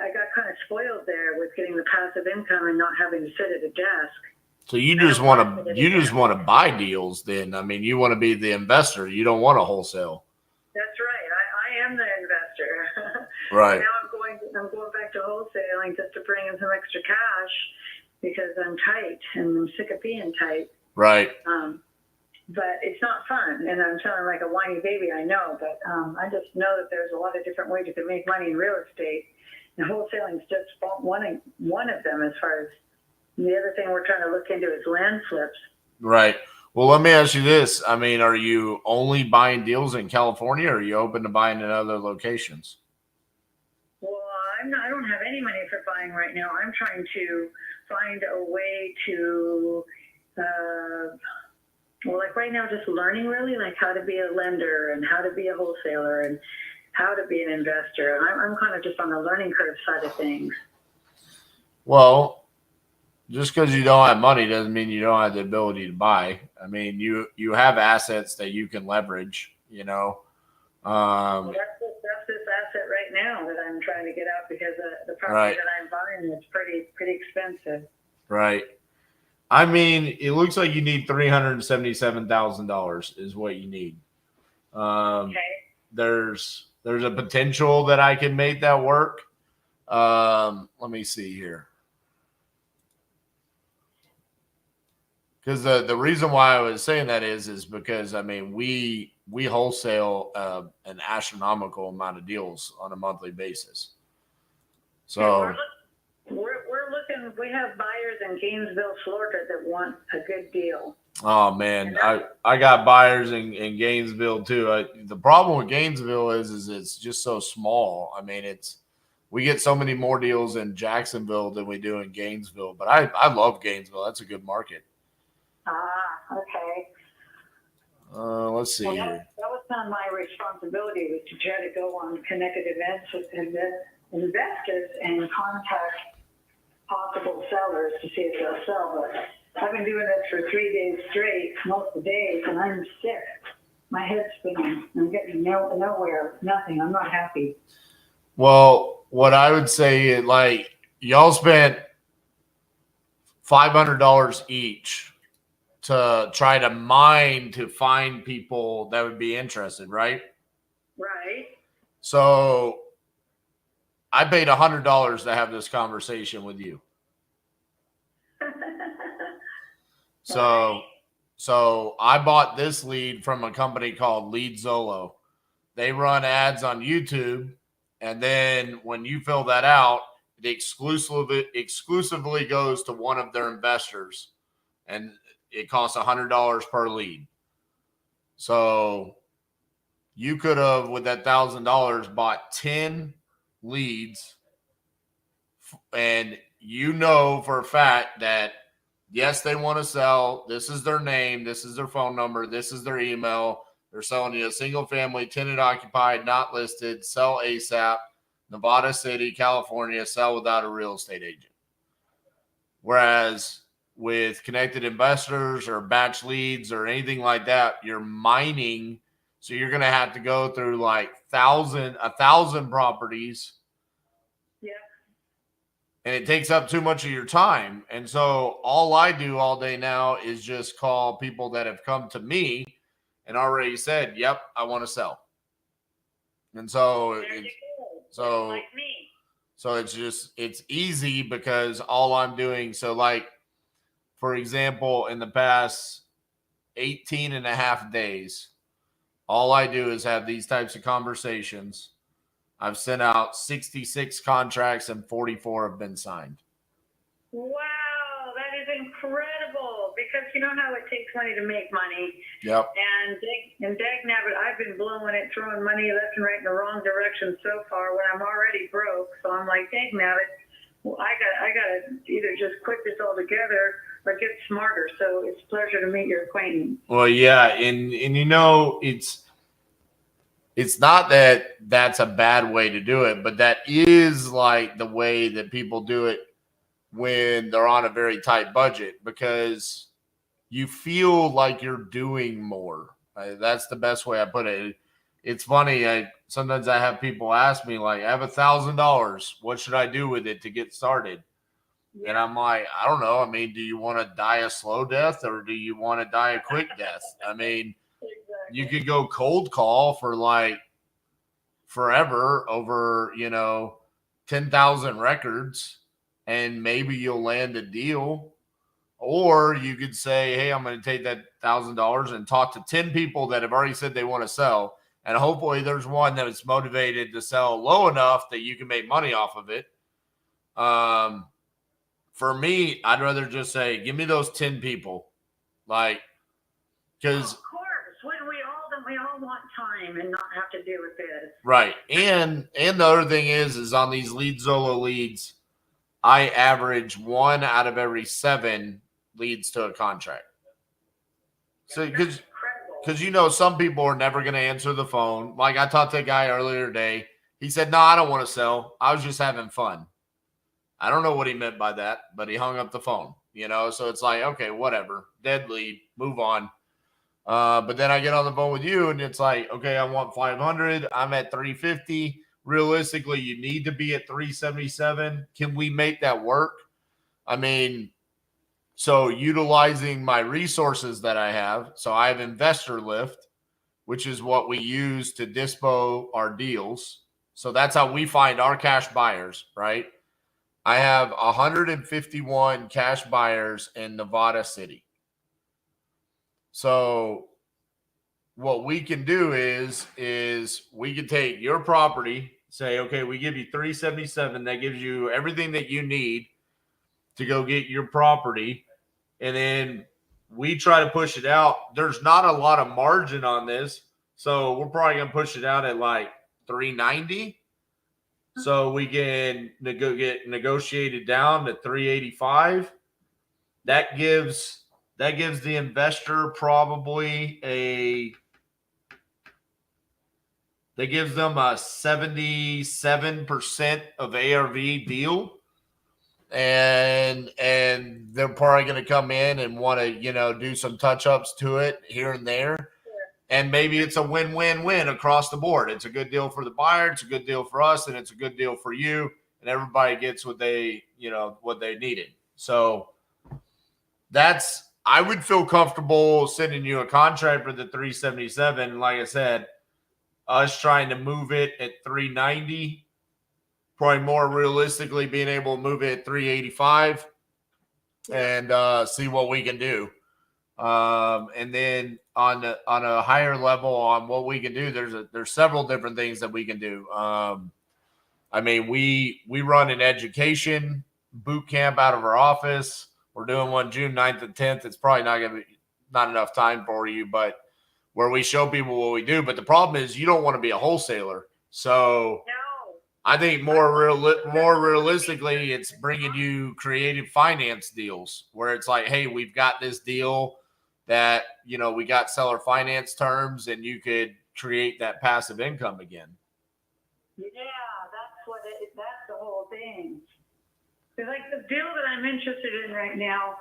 got kind of spoiled there with getting the passive income and not having to sit at a desk. So you just want to buy deals then. I mean, you want to be the investor. You don't want to wholesale. That's right. I am the investor. Right. Now I'm going back to wholesaling just to bring in some extra cash because I'm tight and I'm sick of being tight. Right. But it's not fun, and I'm sounding like a whiny baby, I know, but I just know that there's a lot of different ways you can make money in real estate, and wholesaling is just one of them. As far as the other thing we're trying to look into is land flips. Right. Well, let me ask you this. I mean, are you only buying deals in California, or are you open to buying in other locations? Well, I don't have any money for buying right now. I'm trying to find a way to, well, like right now, just learning really like how to be a lender and how to be a wholesaler and how to be an investor. And I'm kind of just on the learning curve side of things. Well, just because you don't have money doesn't mean you don't have the ability to buy. I mean, you have assets that you can leverage, you know. Well, that's this asset right now that I'm trying to get out because the property Right. that I'm buying is pretty expensive. Right. I mean, it looks like you need $377,000 is what you need. Okay. There's a potential that I can make that work. Let me see here. Because the reason why I was saying that is because I mean we wholesale an astronomical amount of deals on a monthly basis. So We're looking. We have buyers in Gainesville, Florida, that want a good deal. oh man, I got buyers in Gainesville too. The problem with Gainesville is it's just so small. I mean, we get so many more deals in Jacksonville than we do in Gainesville. But I love Gainesville. That's a good market. Okay. Let's see Well, here. that was not my responsibility, was to try to go on connected events with investors and contact possible sellers to see if they'll sell. But I've been doing this for 3 days straight, most of the days, and I'm sick. My head's spinning. I'm getting nowhere. Nothing. I'm not happy. Well, what I would say is like y'all spent $500 each to try to mine to find people that would be interested, right? Right. So I paid $100 to have this conversation with you. So I bought this lead from a company called Lead Zolo. They run ads on YouTube, and then when you fill that out, it exclusively goes to one of their investors, and it costs $100 per lead. So you could have, with that $1,000, bought 10 leads, and you know for a fact that yes, they want to sell. This is their name. This is their phone number. This is their email. They're selling you a single family, tenant occupied, not listed, sell ASAP, Nevada City, California, sell without a real estate agent. Whereas with connected investors or batch leads or anything like that, you're mining. So you're going to have to go through like 1,000 properties. Yeah. And it takes up too much of your time. And so all I do all day now is just call people that have come to me and already said, yep, I want to sell. And so it's easy because all I'm doing. So like, for example, in the past 18 and a half days, all I do is have these types of conversations. I've sent out 66 contracts and 44 have been signed. Wow, that is incredible, because you know how it takes money to make money. Yep. And dagnabbit, I've been blowing it, throwing money left and right in the wrong direction so far when I'm already broke. So I'm like, dagnabbit, well, I got to either just quit this altogether or get smarter. So it's a pleasure to meet your acquaintance. Well, yeah, and you know, it's not that that's a bad way to do it, but that is like the way that people do it when they're on a very tight budget because you feel like you're doing more. That's the best way I put it. It's funny. Sometimes I have people ask me, like, I have $1,000. What should I do with it to get started? Yeah. And I'm like, I don't know. I mean, do you want to die a slow death or do you want to die a quick death? I mean, exactly. You could go cold call for like forever over, 10,000 records and maybe you'll land a deal. Or you could say, hey, I'm going to take that $1,000 and talk to 10 people that have already said they want to sell. And hopefully there's one that is motivated to sell low enough that you can make money off of it. For me, I'd rather just say, give me those 10 people. Like, because. Of course, we all want time and not have to deal with this. Right. And the other thing is on these LeadZolo leads, I average 1 out of every 7 leads to a contract. So because some people are never going to answer the phone. Like I talked to a guy earlier today. He said, no, I don't want to sell. I was just having fun. I don't know what he meant by that, but he hung up the phone, so it's like, okay, whatever, dead lead, move on. But then I get on the phone with you and it's like, okay, I want 500. I'm at 350. Realistically, you need to be at 377. Can we make that work? I mean, so utilizing my resources that I have. So I have Investor Lift, which is what we use to dispo our deals. So that's how we find our cash buyers, right? I have 151 cash buyers in Nevada City. So what we can do is we can take your property, say, okay, we give you 377. That gives you everything that you need to go get your property. And then we try to push it out. There's not a lot of margin on this. So we're probably going to push it out at like 390. So we can get negotiated down to 385. That gives the investor probably that gives them a 77% of ARV deal. And they're probably going to come in and want to, do some touch-ups to it here and there. And maybe it's a win-win-win across the board. It's a good deal for the buyer, it's a good deal for us, and it's a good deal for you. And everybody gets what they needed. So I would feel comfortable sending you a contract for the 377. Like I said, us trying to move it at 390, probably more realistically being able to move it at 385 and see what we can do. And then on a higher level on what we can do, there's several different things that we can do. I mean, we run an education boot camp out of our office. We're doing one June 9th and 10th. It's probably not enough time for you, but where we show people what we do. But the problem is you don't want to be a wholesaler. So I think more realistically, it's bringing you creative finance deals where it's like, hey, we've got this deal that, we got seller finance terms and you could create that passive income again. Yeah, that's the whole thing. It's like the deal that I'm interested in right now,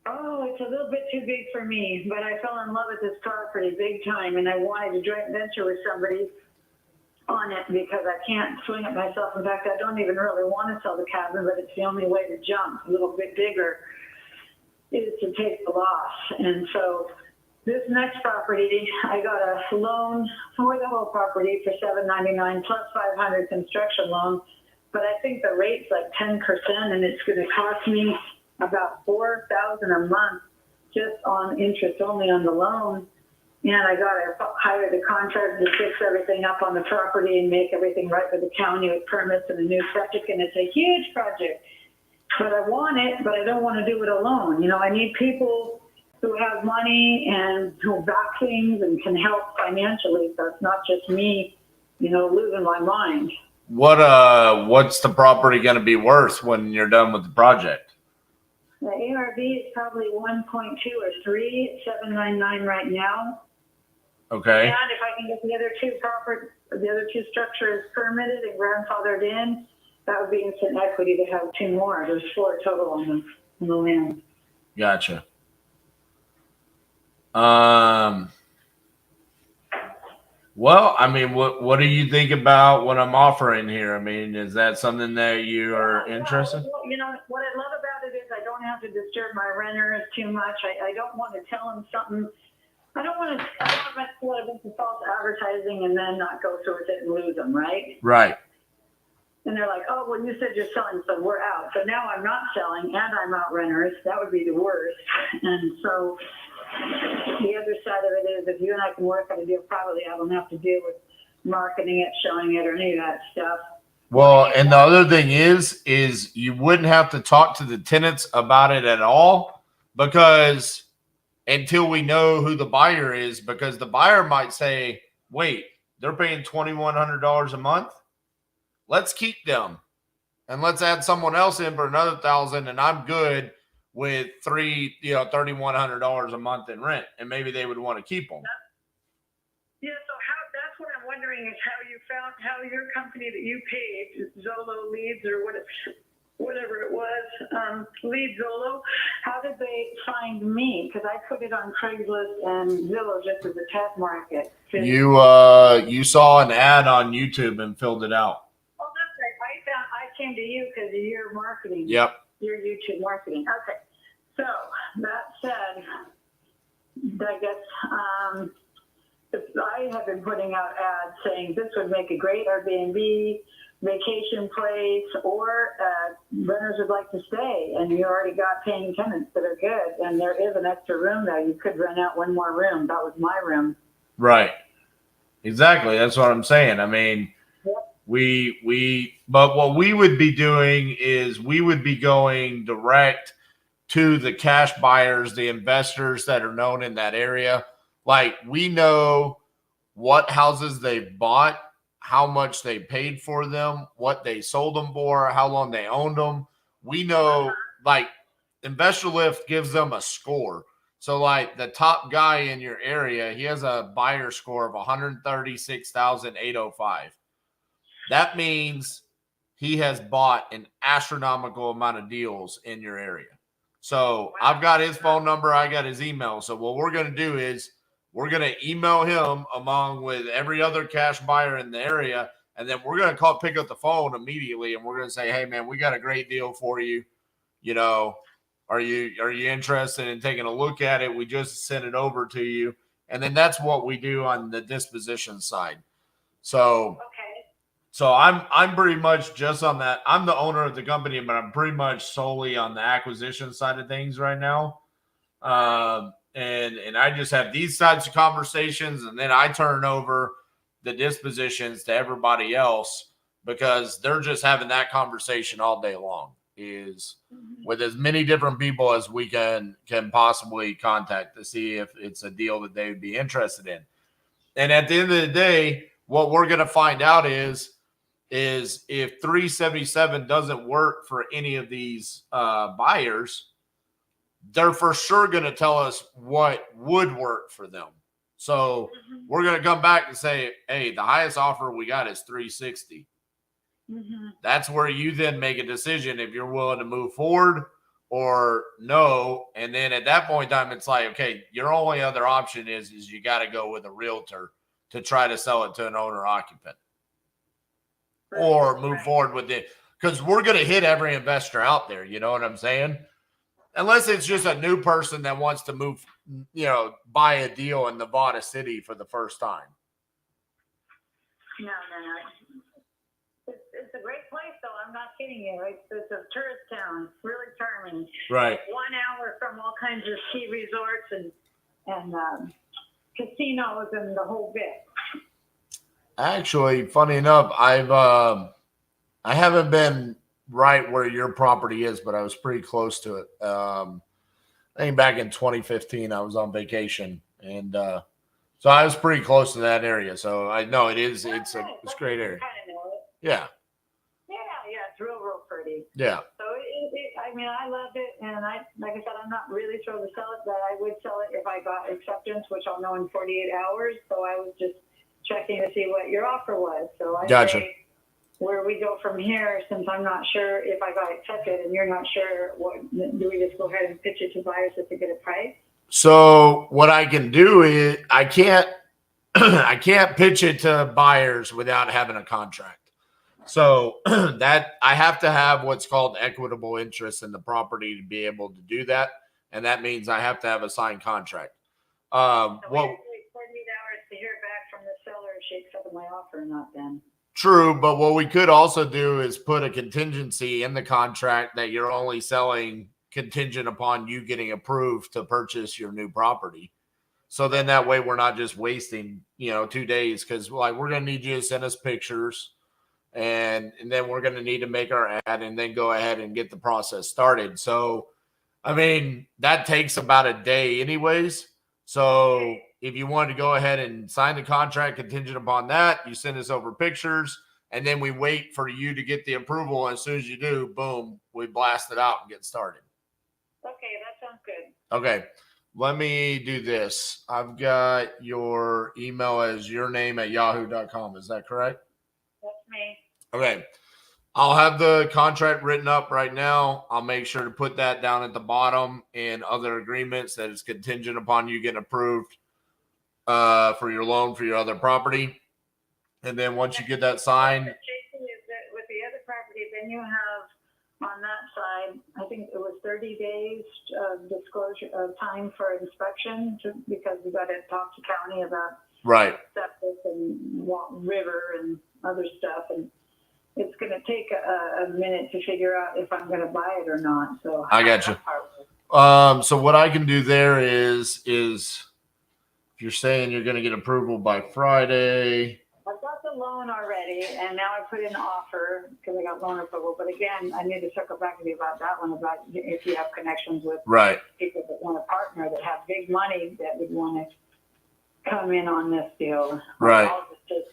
it's a little bit too big for me, but I fell in love with this property big time and I wanted to joint venture with somebody on it because I can't swing it myself. In fact, I don't even really want to sell the cabin, but it's the only way to jump a little bit bigger is to take the loss. And so this next property, I got a loan for the whole property for $799 plus $500 construction loan, but I think the rate's like 10%, and it's going to cost me about $4,000 a month just on interest only on the loan. And I got to hire the contractor to fix everything up on the property and make everything right with the county with permits and a new septic, and it's a huge project. But I want it, but I don't want to do it alone. I need people who have money and who back things and can help financially. So it's not just me, losing my mind. What's the property going to be worth when you're done with the project? The ARV is probably 1.2 or 3, $799 right now. Okay. And if I can get the other two structures permitted and grandfathered in, that would be instant equity to have 2 more. There's 4 total on the land. Gotcha. Well, I mean, what do you think about what I'm offering here? I mean, is that something that you are interested? Well, you know, what I love about it is I don't have to disturb my renters too much. I don't want to tell them something. I don't want to mess with false advertising and then not go through with it and lose them, right? Right. And they're like, oh, well, you said you're selling, so we're out. So now I'm not selling and I'm out renters. That would be the worst. And so the other side of it is if you and I can work on a deal privately, I don't have to deal with marketing it, showing it, or any of that stuff. Well, and the other thing is you wouldn't have to talk to the tenants about it at all because until we know who the buyer is, because the buyer might say, wait, they're paying $2,100 a month. Let's keep them and let's add someone else in for another $1,000 and I'm good with $3,100 a month in rent. And maybe they would want to keep them. Yeah, so that's what I'm wondering is how your company that you paid, Zolo Leads or whatever it was, Lead Zolo, how did they find me? Because I put it on Craigslist and Zillow just as a test market. You saw an ad on YouTube and filled it out. Oh, that's right. I came to you because of your marketing. Yep. Your YouTube marketing. Okay. So that said, I guess I have been putting out ads saying this would make a great Airbnb, vacation place, or renters would like to stay, and you already got paying tenants that are good, and there is an extra room there. You could rent out 1 more room. That was my room. Right. Exactly. That's what I'm saying. I mean, but what we would be doing is we would be going direct to the cash buyers, the investors that are known in that area. Like we know what houses they bought, how much they paid for them, what they sold them for, how long they owned them. We know, like, Investor Lift gives them a score. So, like, the top guy in your area, he has a buyer score of 136,805. That means he has bought an astronomical amount of deals in your area. So, I've got his phone number. I got his email. So, what we're going to do is we're going to email him along with every other cash buyer in the area. And then we're going to pick up the phone immediately. And we're going to say, hey, man, we got a great deal for you. You know, are you interested in taking a look at it? We just sent it over to you. And then that's what we do on the disposition side. So, so I'm pretty much just on that. I'm the owner of the company, but I'm pretty much solely on the acquisition side of things right now. And I just have these types of conversations, and then I turn over the dispositions to everybody else because they're just having that conversation all day long. Is with as many different people as we can possibly contact to see if it's a deal that they would be interested in. And at the end of the day, what we're going to find out is if 377 doesn't work for any of these buyers, they're for sure going to tell us what would work for them. So we're going to come back and say, hey, the highest offer we got is 360. That's where you then make a decision if you're willing to move forward or no. And then at that point in time, it's like, okay, your only other option is you got to go with a realtor to try to sell it to an owner occupant or move forward with it. Because we're going to hit every investor out there. You know what I'm saying? Unless it's just a new person that wants to move, buy a deal in Nevada City for the first time. No. It's a great place, though. I'm not kidding you. It's a tourist town. It's really charming. Right. 1 hour from all kinds of ski resorts and casinos and the whole bit. Actually, funny enough, I haven't been right where your property is, but I was pretty close to it. I think back in 2015, I was on vacation, and so I was pretty close to that area. So I know it's a great area. Yeah. Yeah, it's real pretty. Yeah. So I love it, and like I said, I'm not really thrilled to sell it, but I would sell it if I got acceptance, which I'll know in 48 hours. So I was just checking to see what your offer was. So I gotcha. say where we go from here, since I'm not sure if I got accepted and you're not sure, do we just go ahead and pitch it to buyers just to get a price? So what I can do is I can't I can't pitch it to buyers without having a contract. So that I have to have what's called equitable interest in the property to be able to do that. And that means I have to have a signed contract. So we have to wait 48 hours to hear back from the seller if she accepted my offer or not then. True, but what we could also do is put a contingency in the contract that you're only selling contingent upon you getting approved to purchase your new property. So then that way we're not just wasting, 2 days, because we're going to need you to send us pictures, and then we're going to need to make our ad and then go ahead and get the process started. So, I mean, that takes about a day anyways. So if you want to go ahead and sign the contract contingent upon that, you send us over pictures, and then we wait for you to get the approval. And as soon as you do, boom, we blast it out and get started. Okay, that sounds good. Okay. Let me do this. I've got your email as yourname@yahoo.com. Is that correct? That's me. Okay. I'll have the contract written up right now. I'll make sure to put that down at the bottom in other agreements that is contingent upon you getting approved for your loan for your other property. And then once you get that signed. Jason, is that with the other property, then you have on that side, I think it was 30 days disclosure of time for inspection because we got to talk to county about septic and river and other stuff. And it's going to take a minute to figure out if I'm going to buy it or not. So I got you. So what I can do there is if you're saying you're going to get approval by Friday. I've got the loan already, and now I put in an offer because I got loan approval. But again, I need to circle back with you about that one, about if you have connections with people that want to partner that have big money that would want to come in on this deal. Right. I'll just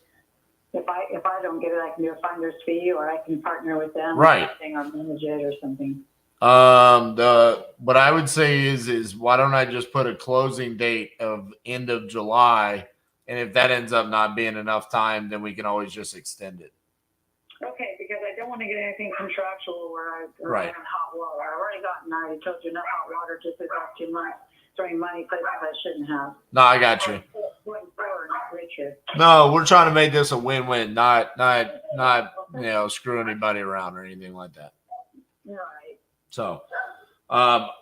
if I don't get it, I can do a finder's fee, or I can partner with them, Right. or manage it, or something. What I would say is why don't I just put a closing date of end of July? And if that ends up not being enough time, then we can always just extend it. Okay, because I don't want to get anything contractual where I'm Right. in hot water. I've already told you enough hot water just to about 2 months, throwing money places I shouldn't have. No, I got you. Going forward, not richer. No, we're trying to make this a win-win, not screw anybody around or anything like that. All right. So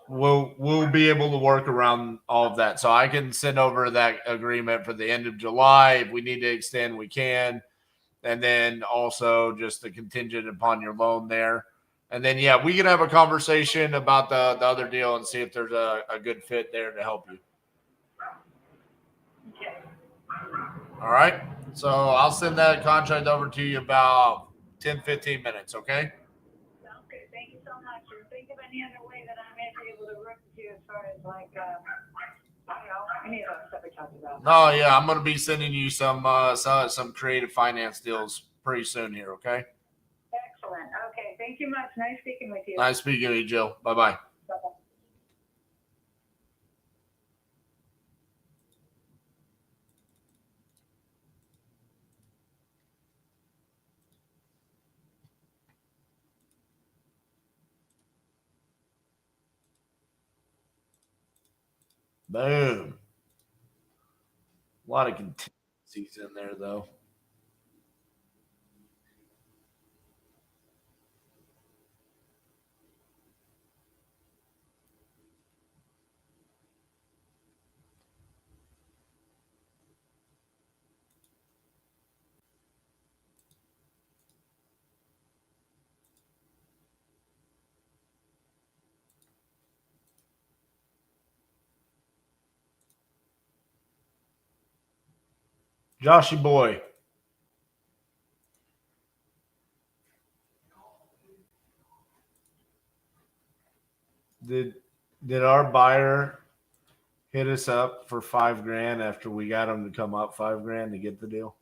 we'll be able to work around all of that. So I can send over that agreement for the end of July. If we need to extend, we can. And then also just the contingent upon your loan there. And then, yeah, we can have a conversation about the other deal and see if there's a good fit there to help you. Okay. All right. So I'll send that contract over to you about 10, 15 minutes. Okay. Sounds good. Thank you so much. And think of any other way that I may be able to work with you as far as I don't know, any of that stuff we talked about. No, yeah, I'm going to be sending you some creative finance deals pretty soon here. Okay. Excellent. Okay. Thank you much. Nice speaking with you. Nice speaking with you, Jill. Bye-bye. Bye-bye. Boom. A lot of contingencies in there, though. Joshy boy. Did our buyer hit us up for $5,000 after we got him to come up $5,000 to get the deal?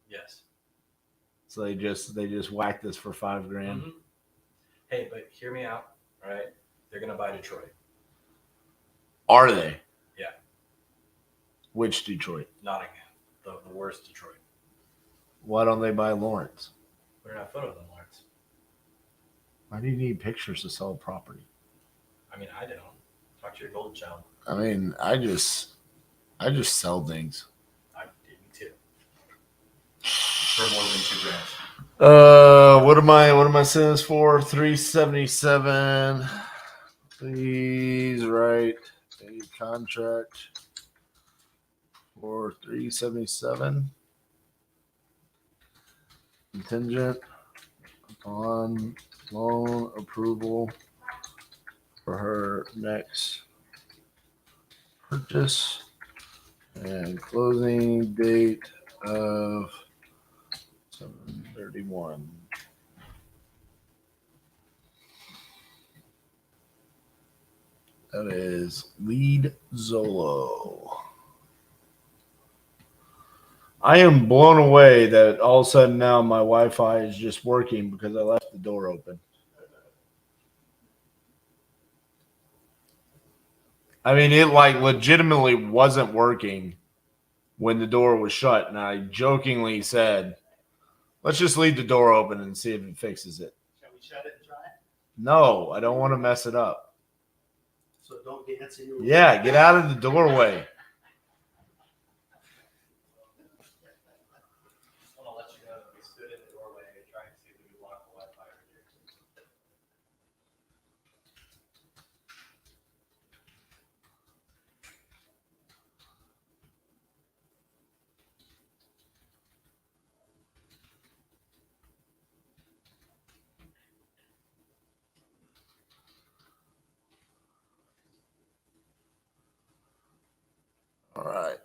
Yes. So they just whacked us for $5,000. Mm-hmm. Hey, but hear me out. All right, they're gonna buy Detroit. Are they? Yeah. Which Detroit? Nottingham, the worst Detroit. Why don't they buy Lawrence? Put it on photos on Lawrence. Why do you need pictures to sell a property? I mean, I don't. Talk to your golden child. I mean, I just sell things. I did me too. For more than $2,000. What am I saying this for? 377. Please write a contract for 377. Contingent upon loan approval for her next purchase and closing date of 7/31. That is Lead Zolo. I am blown away that all of a sudden now my Wi-Fi is just working because I left the door open. I mean, it like legitimately wasn't working when the door was shut. And I jokingly said, let's just leave the door open and see if it fixes it. Shall we shut it and try it? No, I don't want to mess it up. So don't dance in your Yeah, get out of the doorway. I want to let you know that we stood in the doorway and tried to see if we could block the Wi-Fi right here. All right.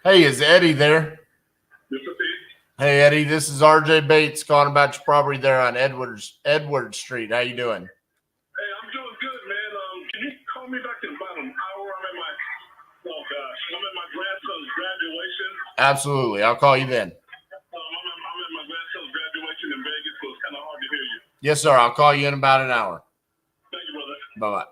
Hey, is Eddie there? Hey, Eddie, this is RJ Bates calling about your property there on Edward Street. How you doing? Hey, I'm doing good, man. Can you call me back in about an hour? I'm at my grandson's graduation. Absolutely. I'll call you then. I'm at my grandson's graduation in Vegas, so it's kind of hard to hear you. Yes, sir. I'll call you in about an hour. Thank you, brother. Bye-bye.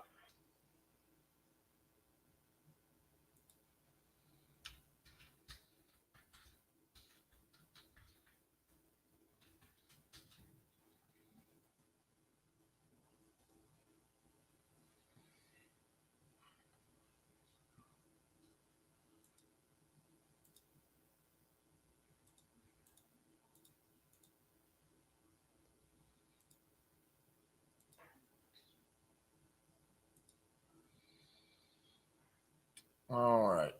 All right.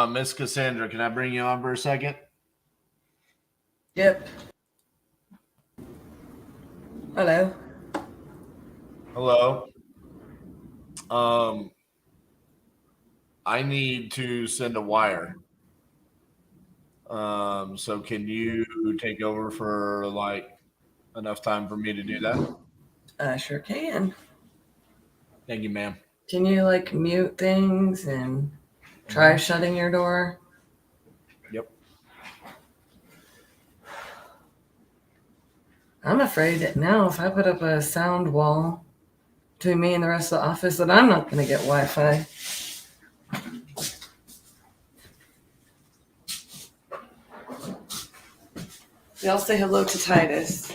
Miss Cassandra, can I bring you on for a second? Yep. Hello. Hello. I need to send a wire. So can you take over for like enough time for me to do that? I sure can. Thank you, ma'am. Can you like mute things and try shutting your door? Yep. I'm afraid that now if I put up a sound wall between me and the rest of the office that I'm not going to get Wi-Fi. Y'all say hello to Titus.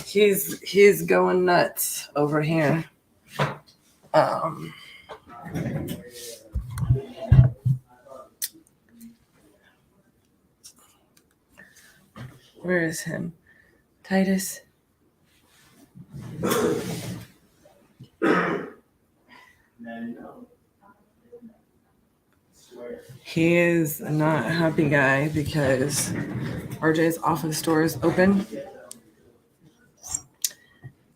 He's going nuts over here. Where is him? Titus? He is not a happy guy because RJ's office door is open.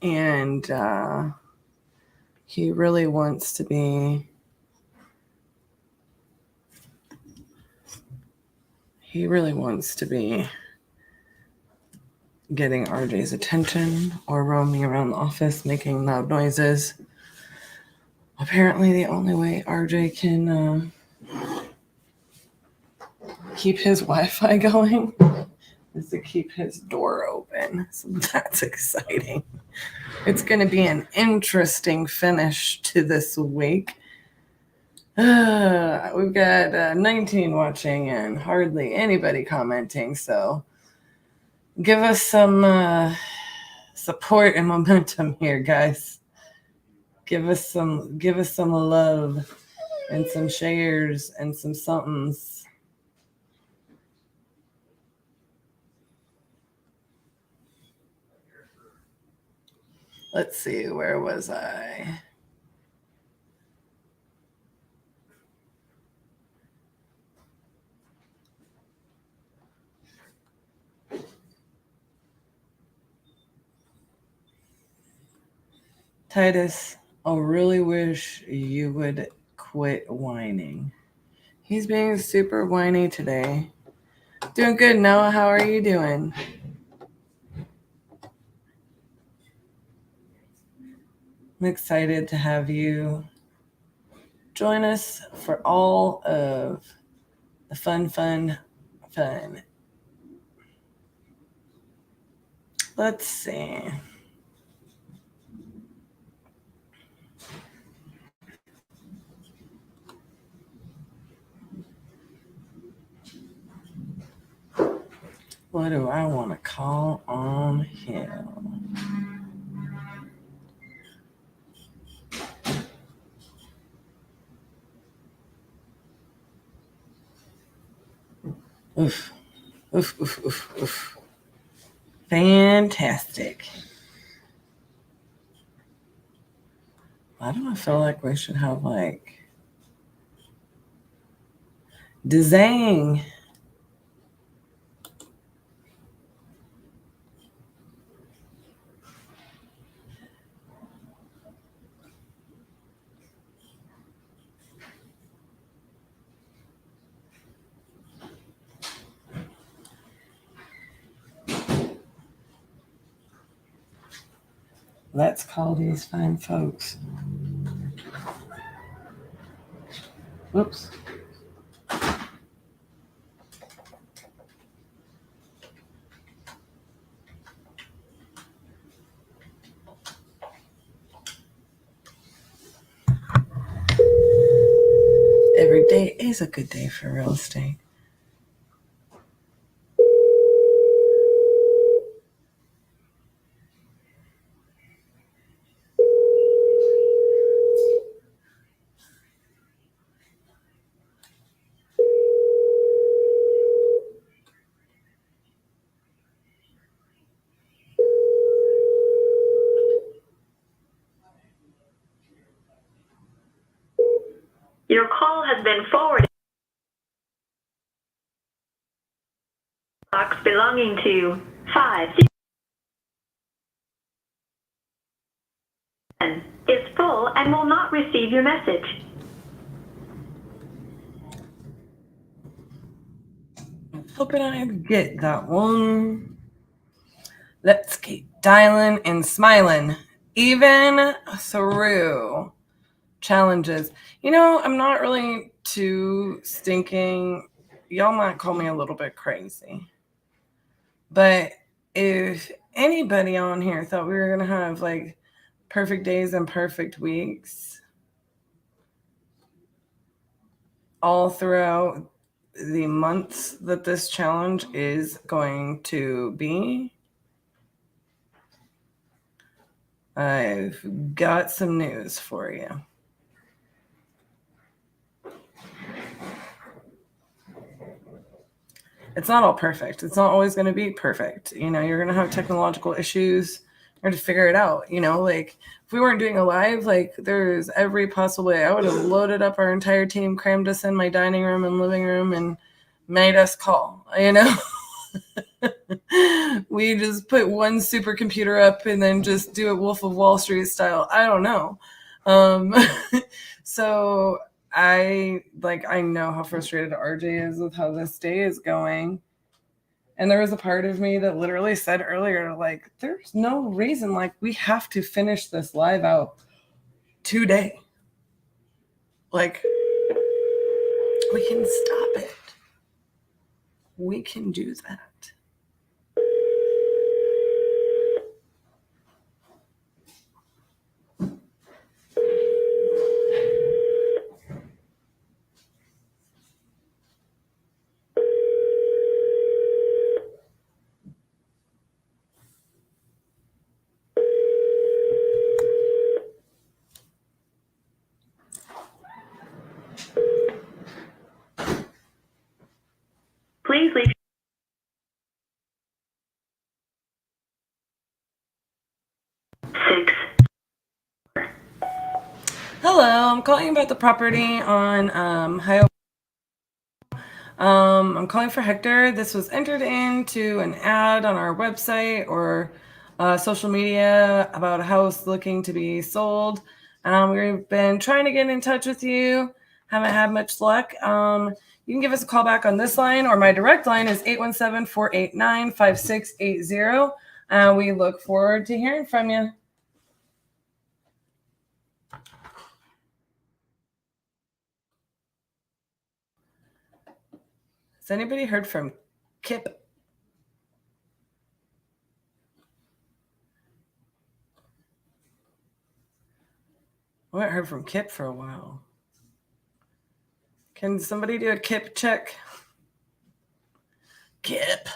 And he really wants to be getting RJ's attention or roaming around the office making loud noises. Apparently, the only way RJ can keep his Wi-Fi going is to keep his door open. So that's exciting. It's going to be an interesting finish to this week. We've got 19 watching and hardly anybody commenting. So give us some support and momentum here, guys. Give us some love and some shares and some somethings. Let's see, where was I? Titus, I really wish you would quit whining. He's being super whiny today. Doing good, Noah. How are you doing? I'm excited to have you join us for all of the fun. Let's see. What do I want to call on him? Oof. Fantastic. Why do I feel like we should have like Dzang? Let's call these fine folks. Whoops. Every day is a good day for real estate. Your call has been forwarded. Box belonging to 5 is full and will not receive your message. Hoping I get that one. Let's keep dialing and smiling, even through challenges. You know, I'm not really too stinking. Y'all might call me a little bit crazy. But if anybody on here thought we were going to have like perfect days and perfect weeks all throughout the months that this challenge is going to be, I've got some news for you. It's not all perfect. It's not always going to be perfect. You know, you're going to have technological issues. You're going to figure it out. You know, like if we weren't doing a live, like there's every possible way I would have loaded up our entire team, crammed us in my dining room and living room and made us call, you know. We just put one supercomputer up and then just do it Wolf of Wall Street style. I don't know. So I know how frustrated RJ is with how this day is going. And there was a part of me that literally said earlier, like, there's no reason, like, we have to finish this live out today. Like, we can stop it. We can do that. Please leave. Hello, I'm calling about the property on Ohio. I'm calling for Hector. This was entered into an ad on our website or social media about a house looking to be sold. We've been trying to get in touch with you. Haven't had much luck. You can give us a call back on this line, or my direct line is 817-489-5680. We look forward to hearing from you. Has anybody heard from Kip? I haven't heard from Kip for a while. Can somebody do a Kip check? Kip.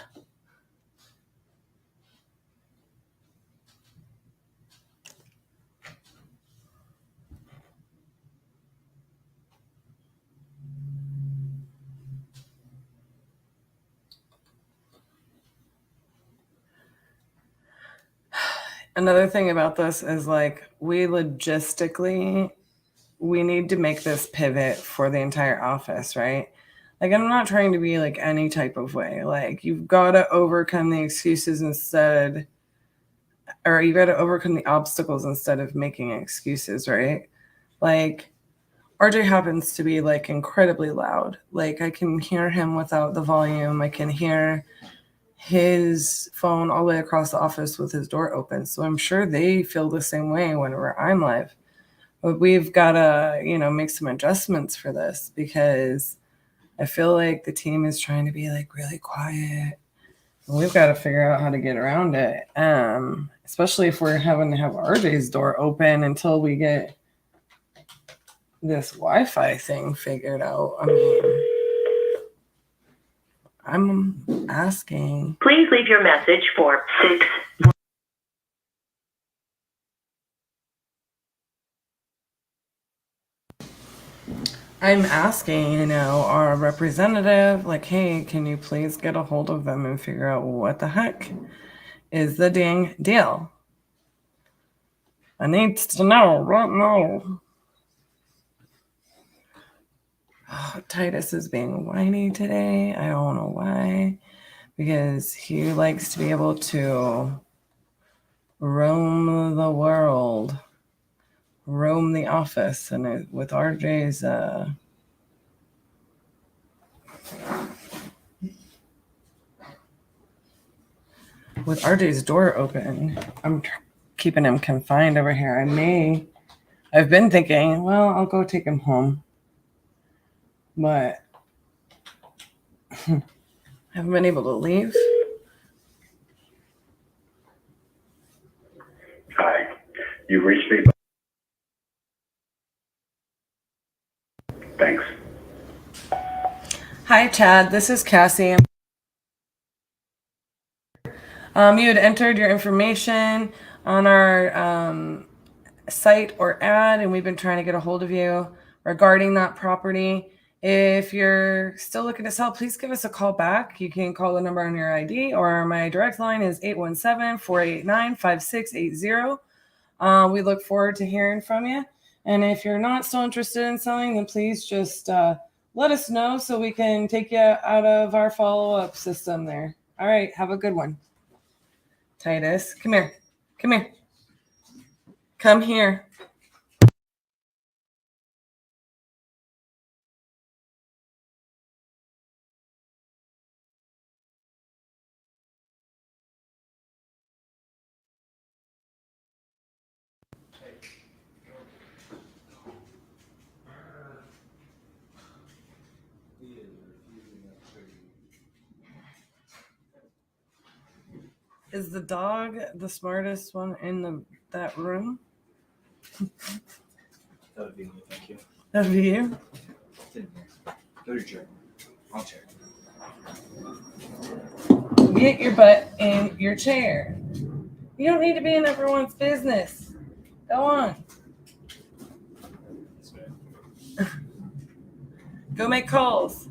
Another thing about this is, like, we need to make this pivot for the entire office, right? Like, I'm not trying to be like any type of way. Like, you've got to overcome the excuses instead, or you got to overcome the obstacles instead of making excuses, right? Like, RJ happens to be like incredibly loud. Like, I can hear him without the volume. I can hear his phone all the way across the office with his door open. So I'm sure they feel the same way whenever I'm live. But we've got to, make some adjustments for this, because I feel like the team is trying to be like really quiet. And we've got to figure out how to get around it. Especially if we're having to have RJ's door open until we get this Wi-Fi thing figured out. I mean, I'm asking. Please leave your message for 6. I'm asking, our representative, like, hey, can you please get a hold of them and figure out what the heck is the dang deal? I need to know right now. Oh, Titus is being whiny today. I don't know why. Because he likes to be able to roam the world, roam the office. And with RJ's door open, I'm keeping him confined over here. I've been thinking, well, I'll go take him home. But I haven't been able to leave. Hi, you've reached me. Thanks. Hi, Chad. This is Cassie. You had entered your information on our site or ad, and we've been trying to get a hold of you regarding that property. If you're still looking to sell, please give us a call back. You can call the number on your ID, or my direct line is 817-489-5680. We look forward to hearing from you. And if you're not still interested in selling, then please just let us know so we can take you out of our follow-up system there. All right, have a good one. Titus, come here. Come here. Come here. Is the dog the smartest one in that room? That would be me, thank you. That'd be you? It's in here. Go to your chair. Wrong chair. Get your butt in your chair. You don't need to be in everyone's business. Go on. Go make calls.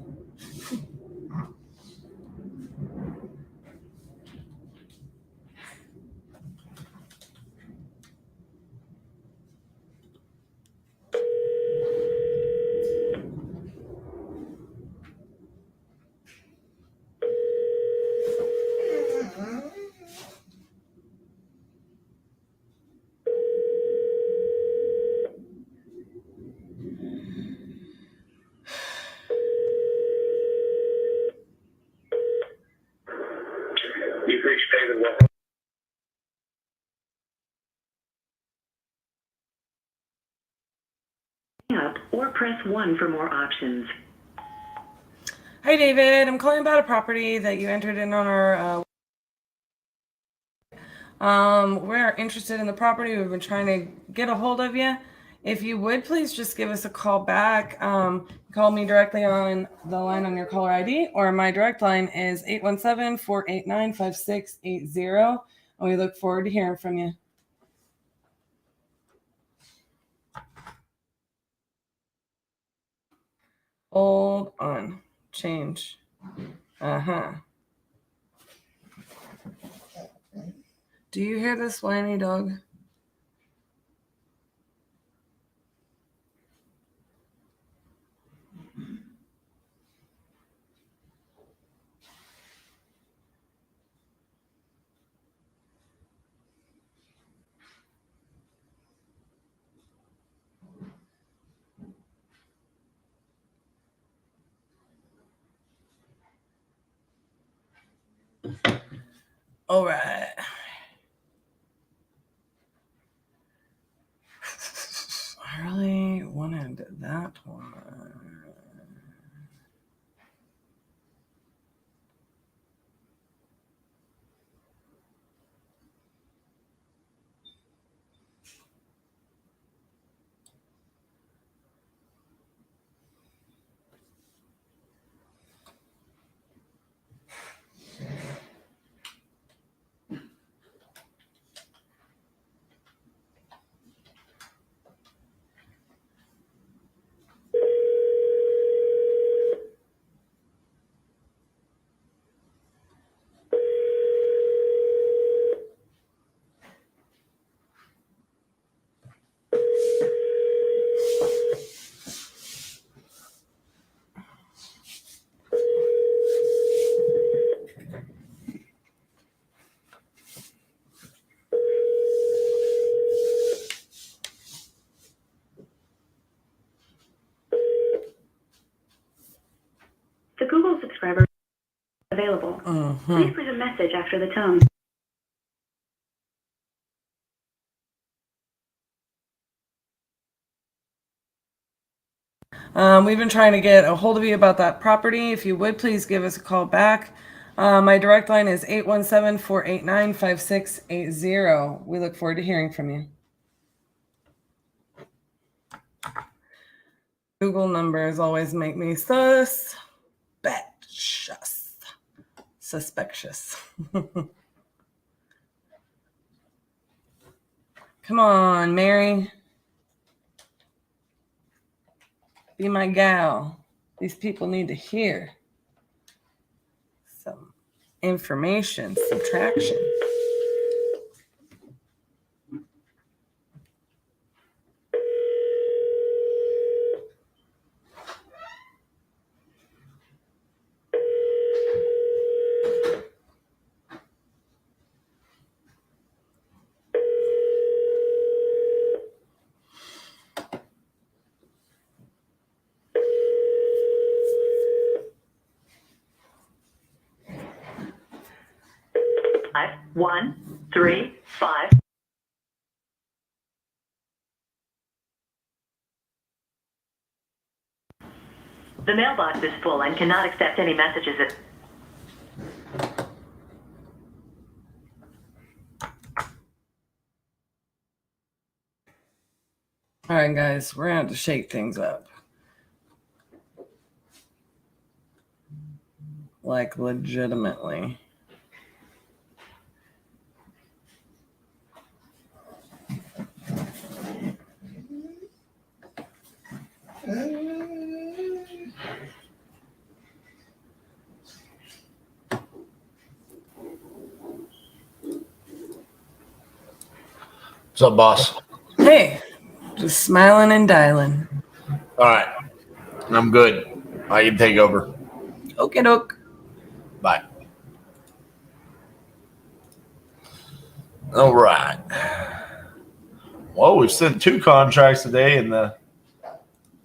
You've reached David Walker. Up or press 1 for more options. Hi, David. I'm calling about a property that you entered in on our. We're interested in the property. We've been trying to get a hold of you. If you would, please just give us a call back. Call me directly on the line on your caller ID, or my direct line is 817-489-5680. And we look forward to hearing from you. Hold on. Change. Do you hear this whiny dog? All right. I really wanted that one. The Google subscriber is available. Please leave a message after the tone. We've been trying to get a hold of you about that property. If you would, please give us a call back. My direct line is 817-489-5680. We look forward to hearing from you. Google numbers always make me suspicious. Come on, Mary. Be my gal. These people need to hear some information, subtraction. Five, 1, 3, 5. The mailbox is full and cannot accept any messages. All right, guys, we're gonna have to shake things up. Like, legitimately. What's up, boss? Hey, just smiling and dialing. All right. I'm good. I can take over. Okay, doke. Bye. All right. Well, we've sent 2 contracts today in the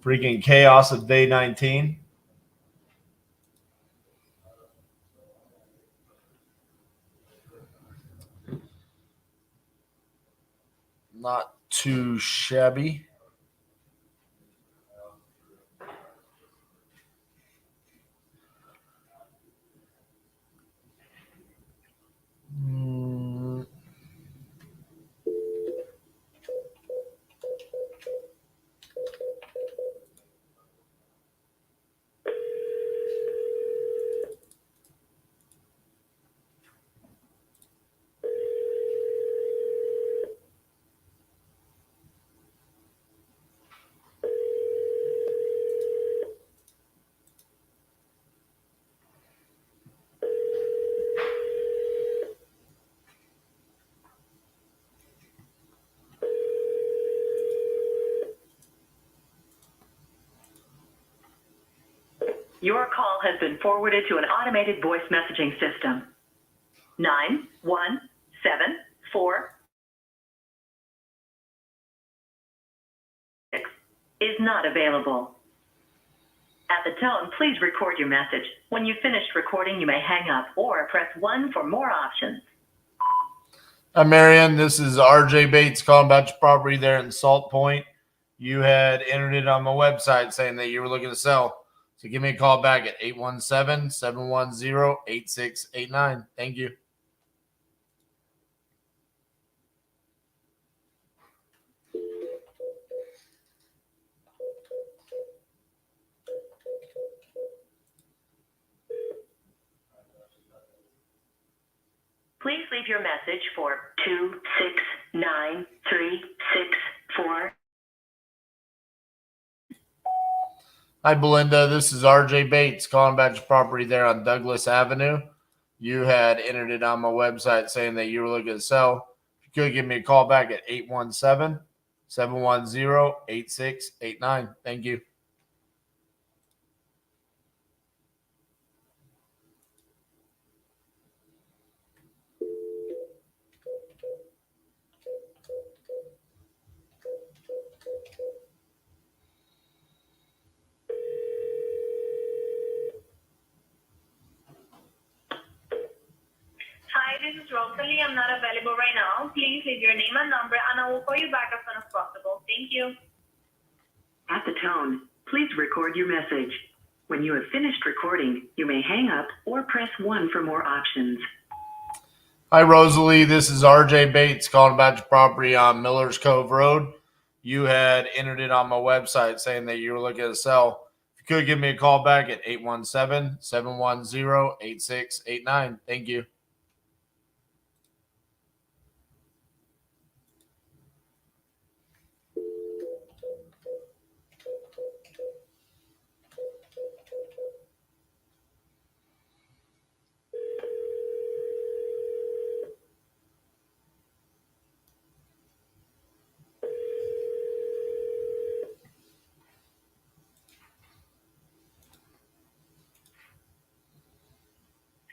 freaking chaos of day 19. Not too shabby. Your call has been forwarded to an automated voice messaging system. 9174 is not available. At the tone, please record your message. When you've finished recording, you may hang up or press 1 for more options. Hi, Marion. This is RJ Bates calling about your property there in Salt Point. You had entered it on my website saying that you were looking to sell. So give me a call back at 817-710-8689. Thank you. Please leave your message for 269364. Hi, Belinda. This is RJ Bates calling about your property there on Douglas Avenue. You had entered it on my website saying that you were looking to sell. If you could give me a call back at 817-710-8689. Thank you. Hi, this is Rosalie. I'm not available right now. Please leave your name and number, and I will call you back as soon as possible. Thank you. At the tone, please record your message. When you have finished recording, you may hang up or press 1 for more options. Hi, Rosalie. This is RJ Bates calling about your property on Millers Cove Road. You had entered it on my website saying that you were looking to sell. If you could give me a call back at 817-710-8689. Thank you.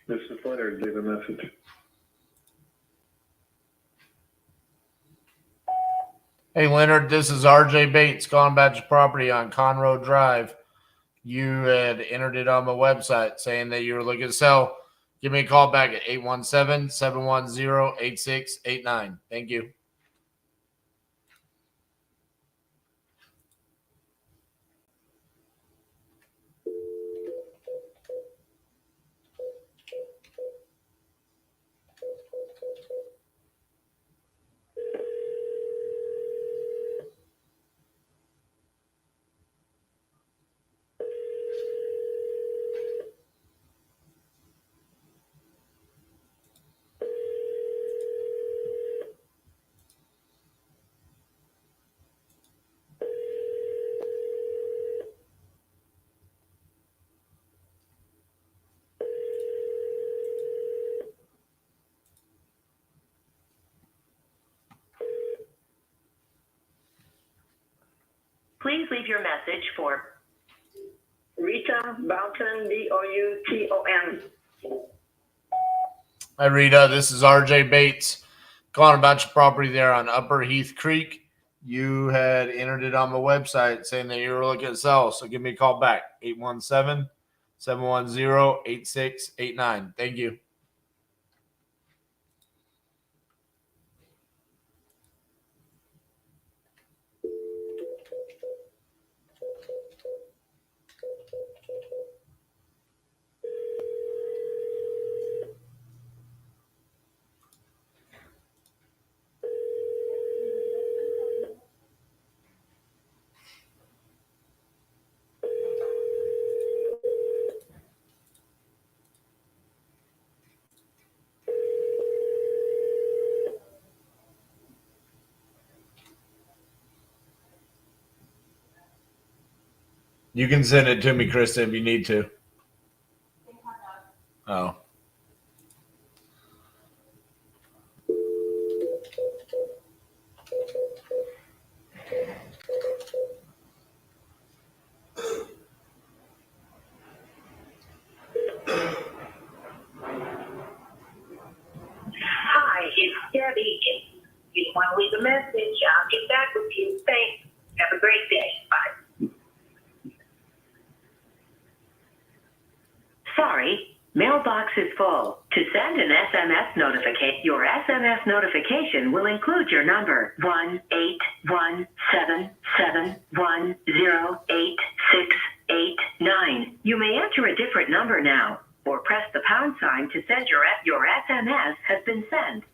This is Leonard. Leave a message. Hey, Leonard, this is RJ Bates calling about your property on Conroe Drive. You had entered it on my website saying that you were looking to sell. Give me a call back at 817-710-8689. Thank you. Please leave your message for Rita Bouton, Bouton. Hi, Rita. This is RJ Bates calling about your property there on Upper Heath Creek. You had entered it on my website saying that you were looking to sell. So give me a call back, 817-710-8689. Thank you. You can send it to me, Krista, if you need to. Oh. Hi, it's Debbie. If you want to leave a message, I'll get back with you. Thanks. Have a great day. Bye. Sorry, mailbox is full. To send an SMS notification, your SMS notification will include your number 1-817-710-8689. You may enter a different number now, or press the pound sign to send your SMS has been sent.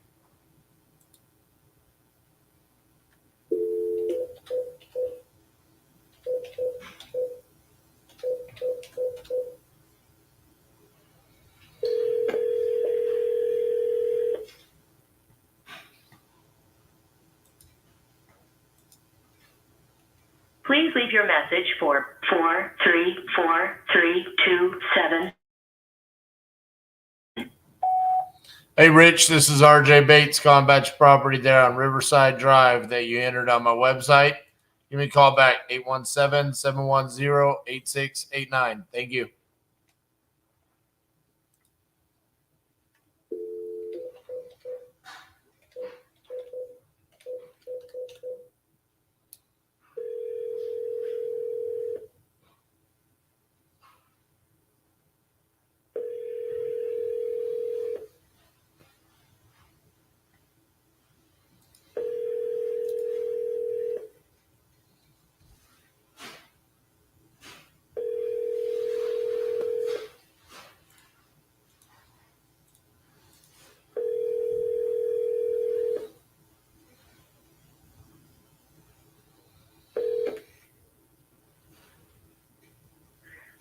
Please leave your message for 434-327. Hey, Rich, this is RJ Bates calling about your property there on Riverside Drive that you entered on my website. Give me a call back, 817-710-8689. Thank you.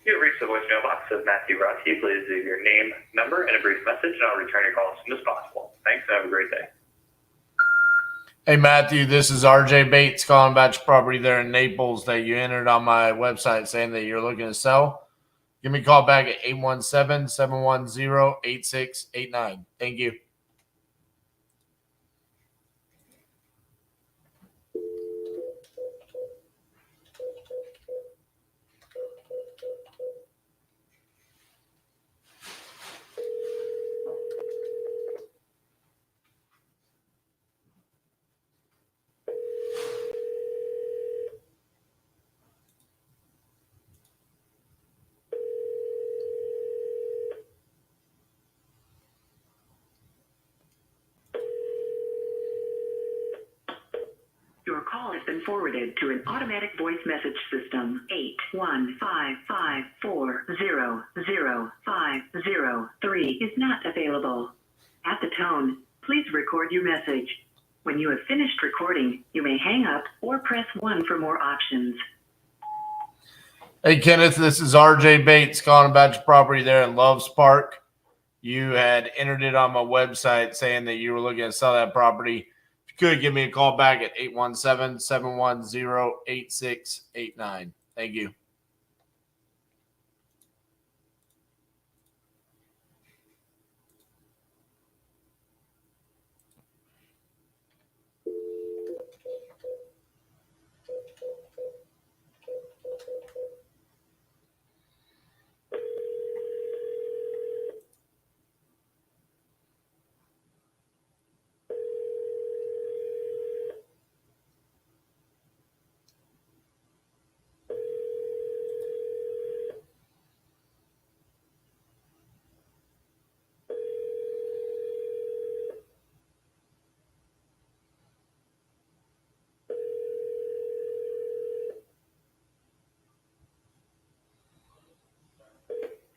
You've reached the voicemail box of Matthew Rotsky. Please leave your name, number, and a brief message, and I'll return your call as soon as possible. Thanks, and have a great day. Hey, Matthew, this is RJ Bates calling about your property there in Naples that you entered on my website saying that you're looking to sell. Give me a call back at 817-710-8689. Thank you. Your call has been forwarded to an automatic voice message system. 81554000503 is not available. At the tone, please record your message. When you have finished recording, you may hang up or press 1 for more options. Hey, Kenneth, this is RJ Bates calling about your property there in Loves Park. You had entered it on my website saying that you were looking to sell that property. If you could, give me a call back at 817-710-8689. Thank you.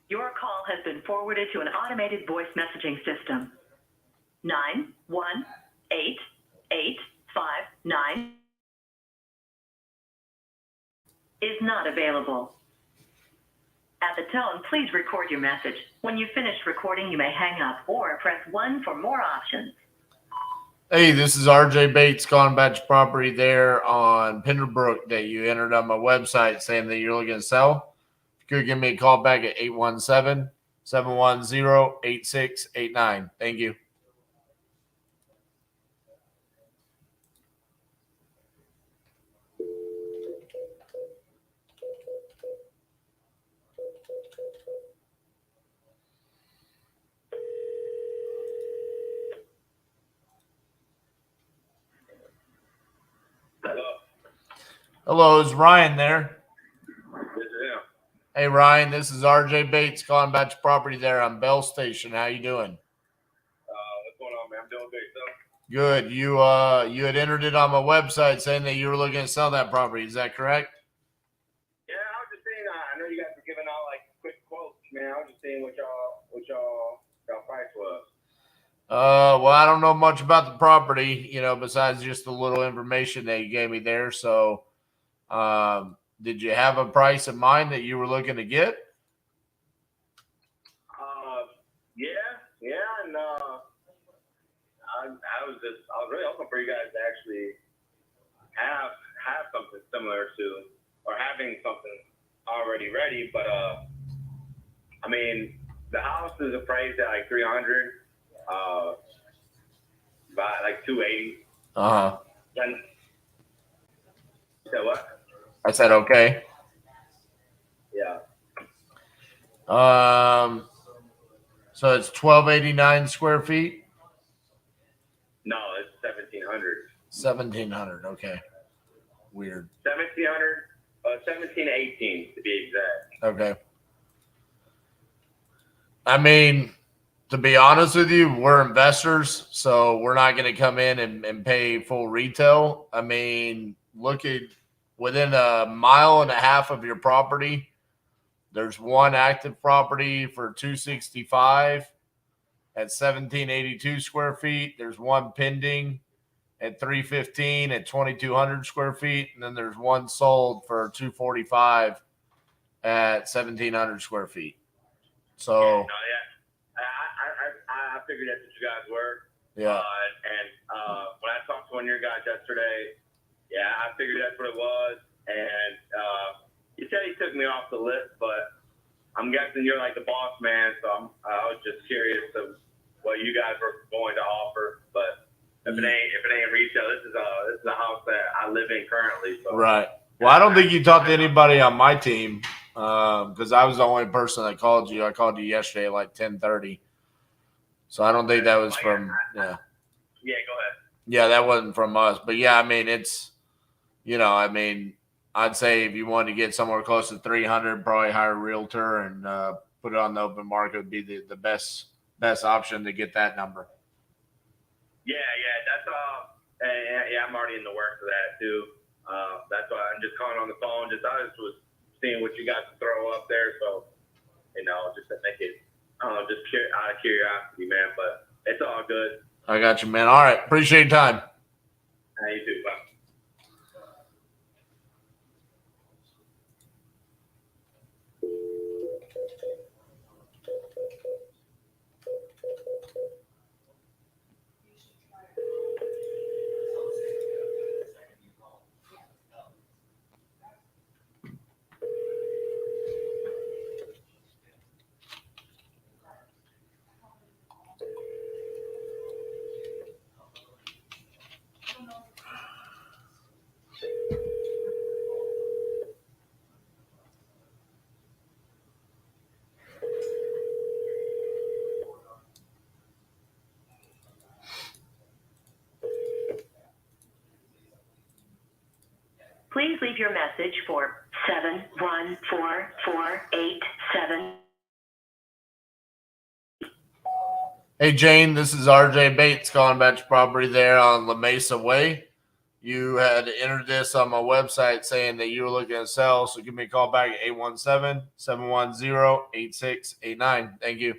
Your call has been forwarded to an automated voice messaging system. 918859 is not available. At the tone, please record your message. When you've finished recording, you may hang up or press 1 for more options. Hey, this is RJ Bates, calling about your property there on Pinderbrook that you entered on my website saying that you're looking to sell. If you could give me a call back at 817-710-8689. Thank you. Hello, is Ryan there? Yeah. Hey, Ryan, this is RJ Bates calling about your property there on Bell Station. How you doing? What's going on, man? I'm doing great, so. Good. You had entered it on my website saying that you were looking to sell that property. Is that correct? Yeah, I was just saying, I know you guys were giving out like quick quotes, man. I was just saying what y'all price was. Well, I don't know much about the property, besides just the little information that you gave me there. So, did you have a price in mind that you were looking to get? Yeah, and I was really hoping for you guys to actually have something similar to, or having something already ready. But I mean, the house is appraised at like 300, by like 280. Then you said what? I said okay. Yeah. So it's 1,289 square feet. No, it's 1,700. 1,700. Okay. Weird. 1,718 to be exact. Okay. I mean, to be honest with you, we're investors, so we're not going to come in and pay full retail. I mean, look at within a mile and a half of your property, there's one active property for 265 at 1,782 square feet. There's one pending at 315 at 2,200 square feet, and then there's one sold for 245 at 1,700 square feet. So, I figured that's what you guys were. yeah. And when I talked to one of your guys yesterday, yeah, I figured that's what it was. And he said he took me off the list, but I'm guessing you're like the boss man, so I was just curious of what you guys were going to offer. But if it ain't retail, this is a house that I live in currently. So. Right. Well, I don't think you talked to anybody on my team because I was the only person that called you. I called you yesterday at like 10:30. So I don't think that was from Yeah, go ahead. Yeah, that wasn't from us. But yeah, I mean, it's I'd say if you wanted to get somewhere close to 300, probably hire a realtor and put it on the open market would be the best option to get that number. Yeah, that's yeah, I'm already in the works for that too. That's why I'm just calling on the phone. I just was seeing what you guys throw up there, so just to make it, just out of curiosity, man. But it's all good. I got you, man. All right, appreciate your time. You too. Bye. Please leave your message for 714487. Hey, Jane, this is RJ Bates calling about your property there on La Mesa Way. you had entered this on my website saying that you were looking to sell. So give me a call back at 817-710-8689. Thank you.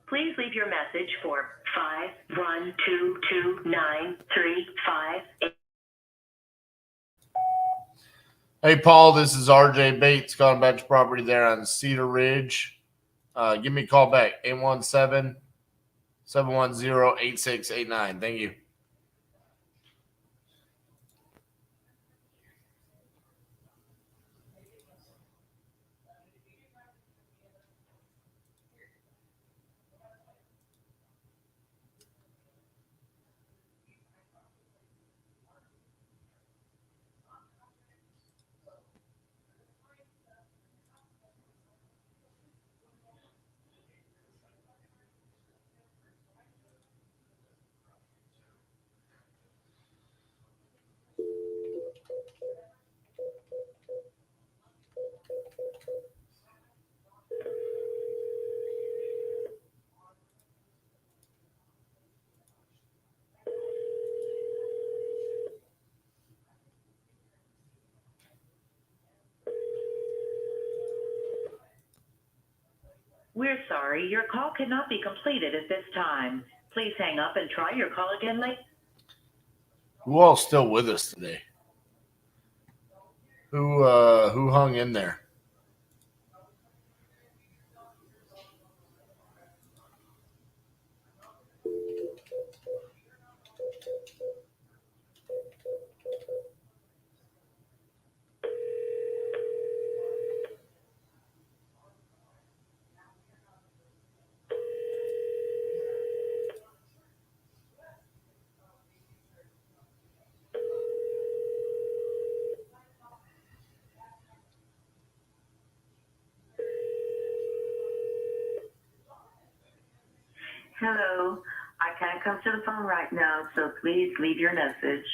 Please leave your message for 5122935. Hey, Paul, this is RJ Bates, calling back to property there on Cedar Ridge. Give me a call back, 817-710-8689. Thank you. We're sorry, your call cannot be completed at this time. Please hang up and try your call again later. Who all's still with us today? Who hung in there? Hello, I can't come to the phone right now, so please leave your message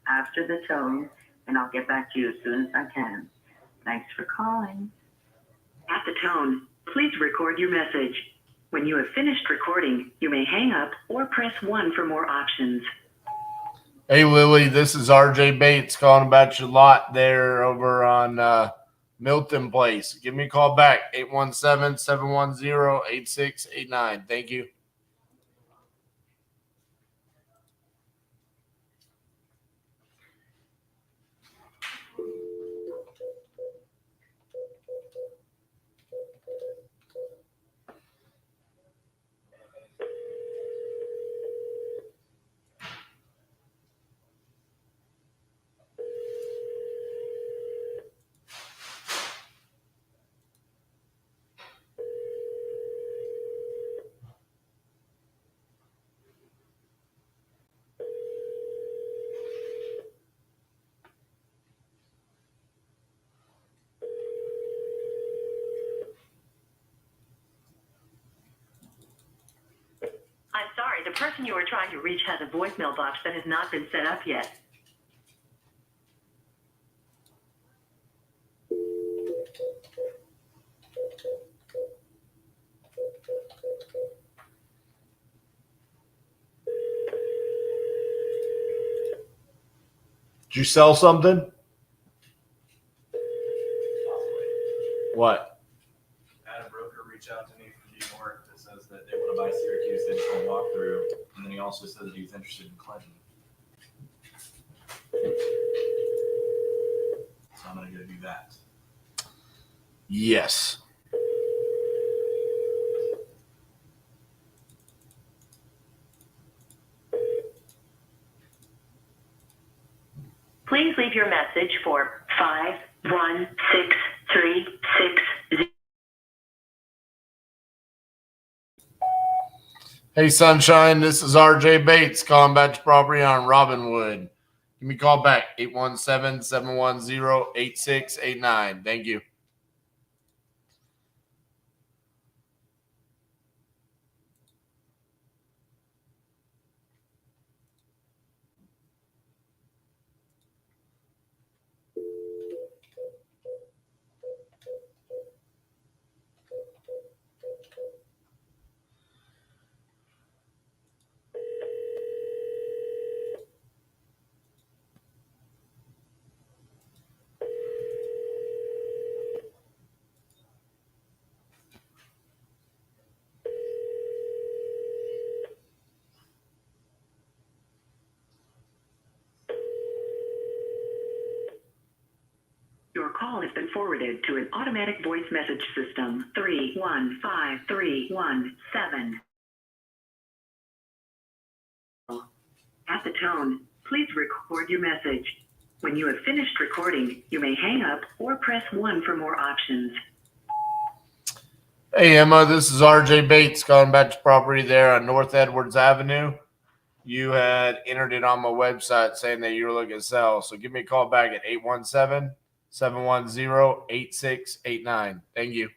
after the tone, and I'll get back to you as soon as I can. Thanks for calling. At the tone, please record your message. When you have finished recording, you may hang up or press 1 for more options. Hey, Lily, this is RJ Bates calling about your lot there over on Milton Place. Give me a call back, 817-710-8689. Thank you. I'm sorry, the person you are trying to reach has a voicemail box that has not been set up yet. Did you sell something? What? I had a broker reach out to me from New York that says that they want to buy Syracuse. They just want to walk through. And then he also said that he was interested in Clinton. So I'm going to go do that. Yes. Please leave your message for 5163660. Hey, Sunshine, this is RJ Bates calling back to property on Robinwood. Give me a call back, 817-710-8689. Thank you. Your call has been forwarded to an automatic voice message system. 315317. At the tone, please record your message. When you have finished recording, you may hang up or press 1 for more options. Hey, Emma, this is RJ Bates calling back to property there on North Edwards Avenue. You had entered it on my website saying that you were looking to sell. So give me a call back at 817-710-8689. Thank you.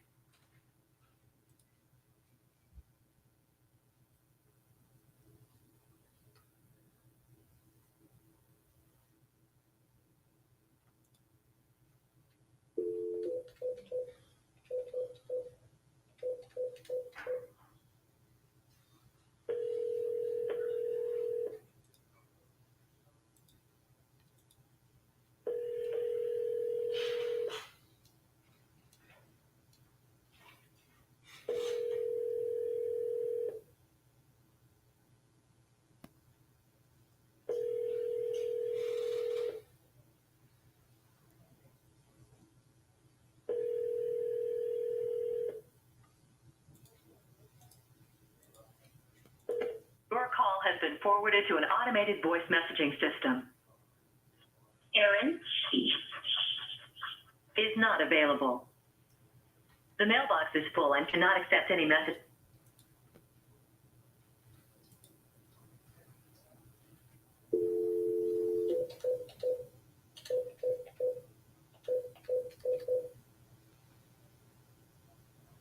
Your call has been forwarded to an automated voice messaging system. Aaron is not available. The mailbox is full and cannot accept any message.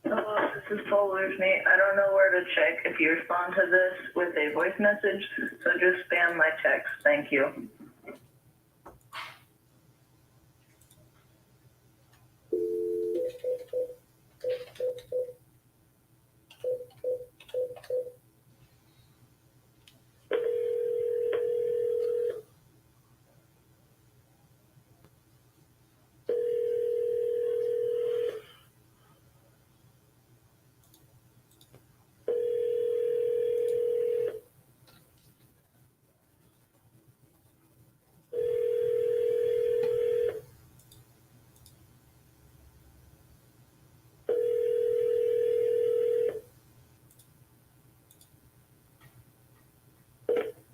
Hello, this is Polars, mate. I don't know where to check if you respond to this with a voice message, so just spam my text. Thank you.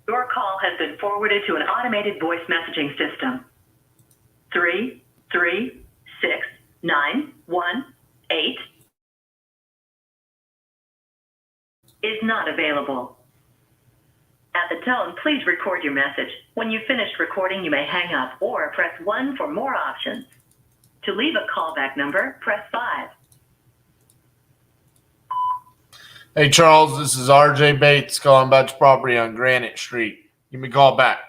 Your call has been forwarded to an automated voice messaging system. 3369118 is not available. At the tone, please record your message. When you've finished recording, you may hang up or press 1 for more options. To leave a callback number, press 5. Hey, Charles, this is RJ Bates calling back to property on Granite Street. Give me a call back.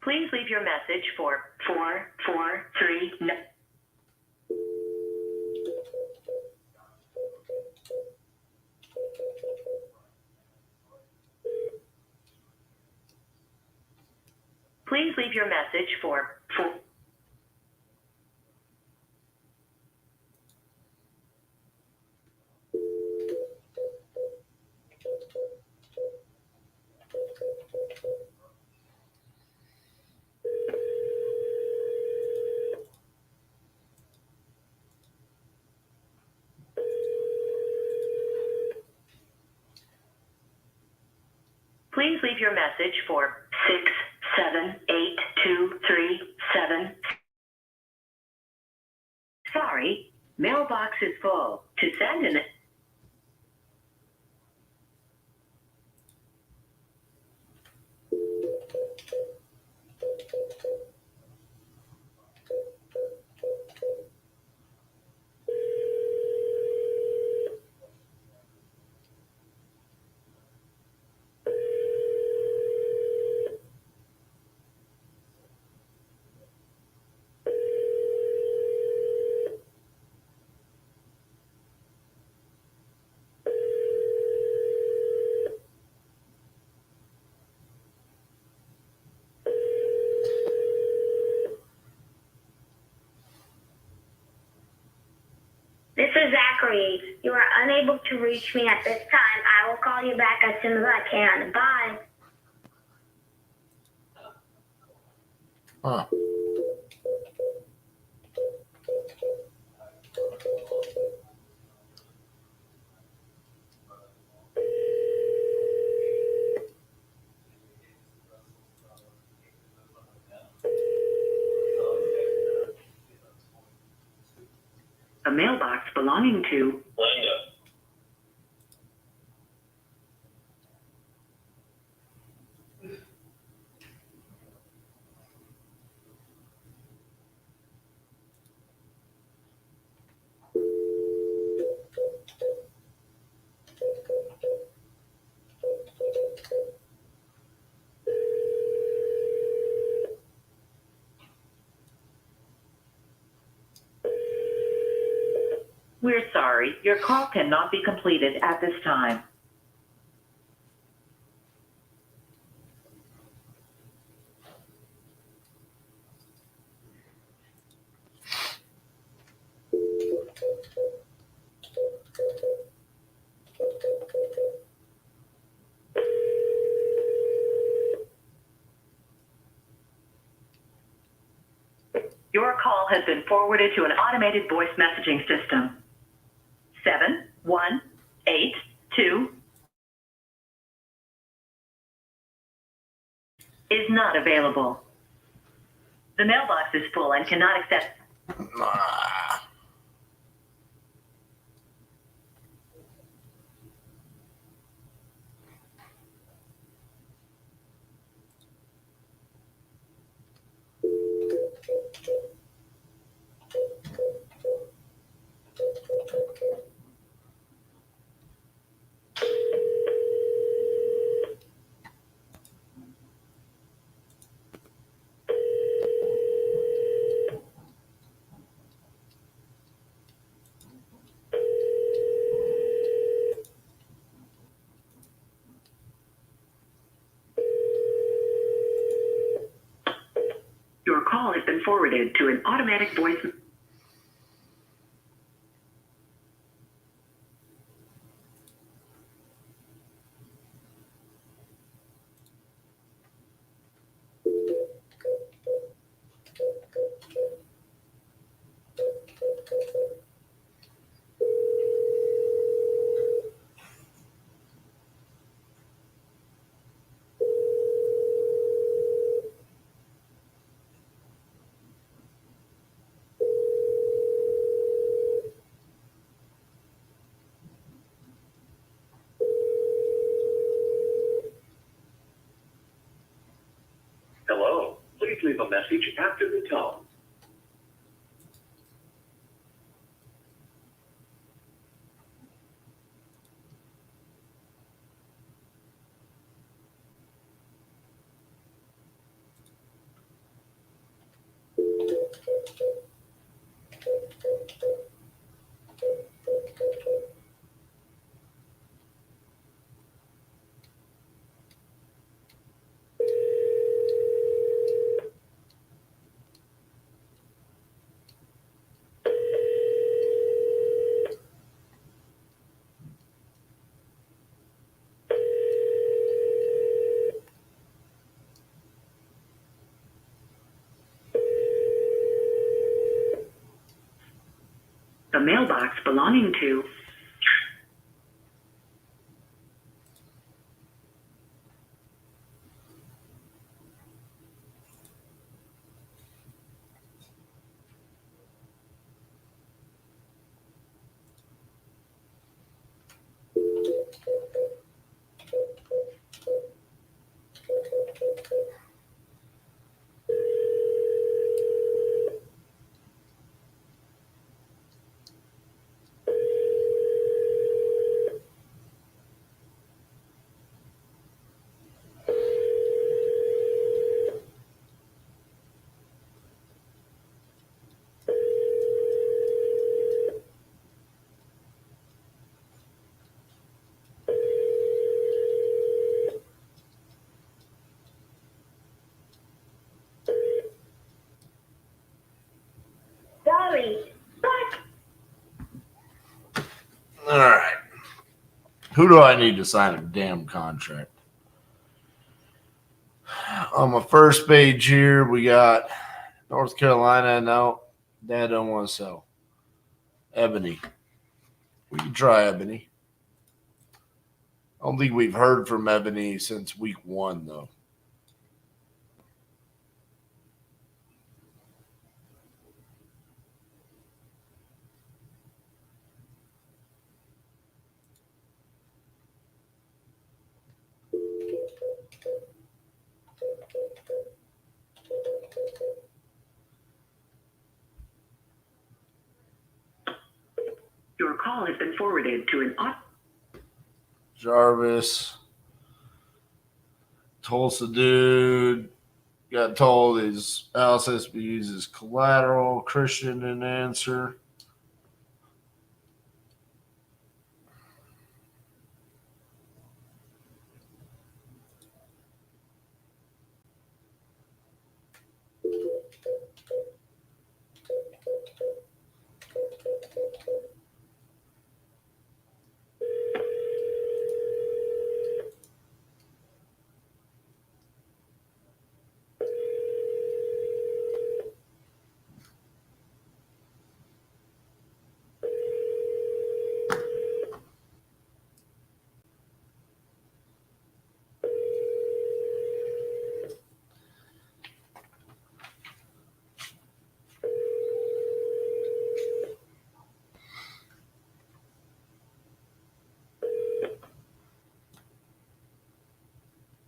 Please leave your message for 443. Please leave your message for 4. Please leave your message for 6782337. Sorry, mailbox is full. To send an This is Zachary. You are unable to reach me at this time. I will call you back as soon as I can. Bye. Huh. a mailbox belonging to Linda. We're sorry, your call cannot be completed at this time. Your call has been forwarded to an automated voice messaging system. 7182 is not available. The mailbox is full and cannot accept. Your call has been forwarded to an automatic voice. Hello, please leave a message after the tone. mailbox belonging to Sorry. All right. Who do I need to sign a damn contract? On my first page here, we got North Carolina. No, Dad don't want to sell. Ebony. We can try Ebony. I don't think we've heard from Ebony since week 1, though. Your call has been forwarded to an Jarvis. Tulsa dude. Got told his house has to be used as collateral. Christian didn't answer.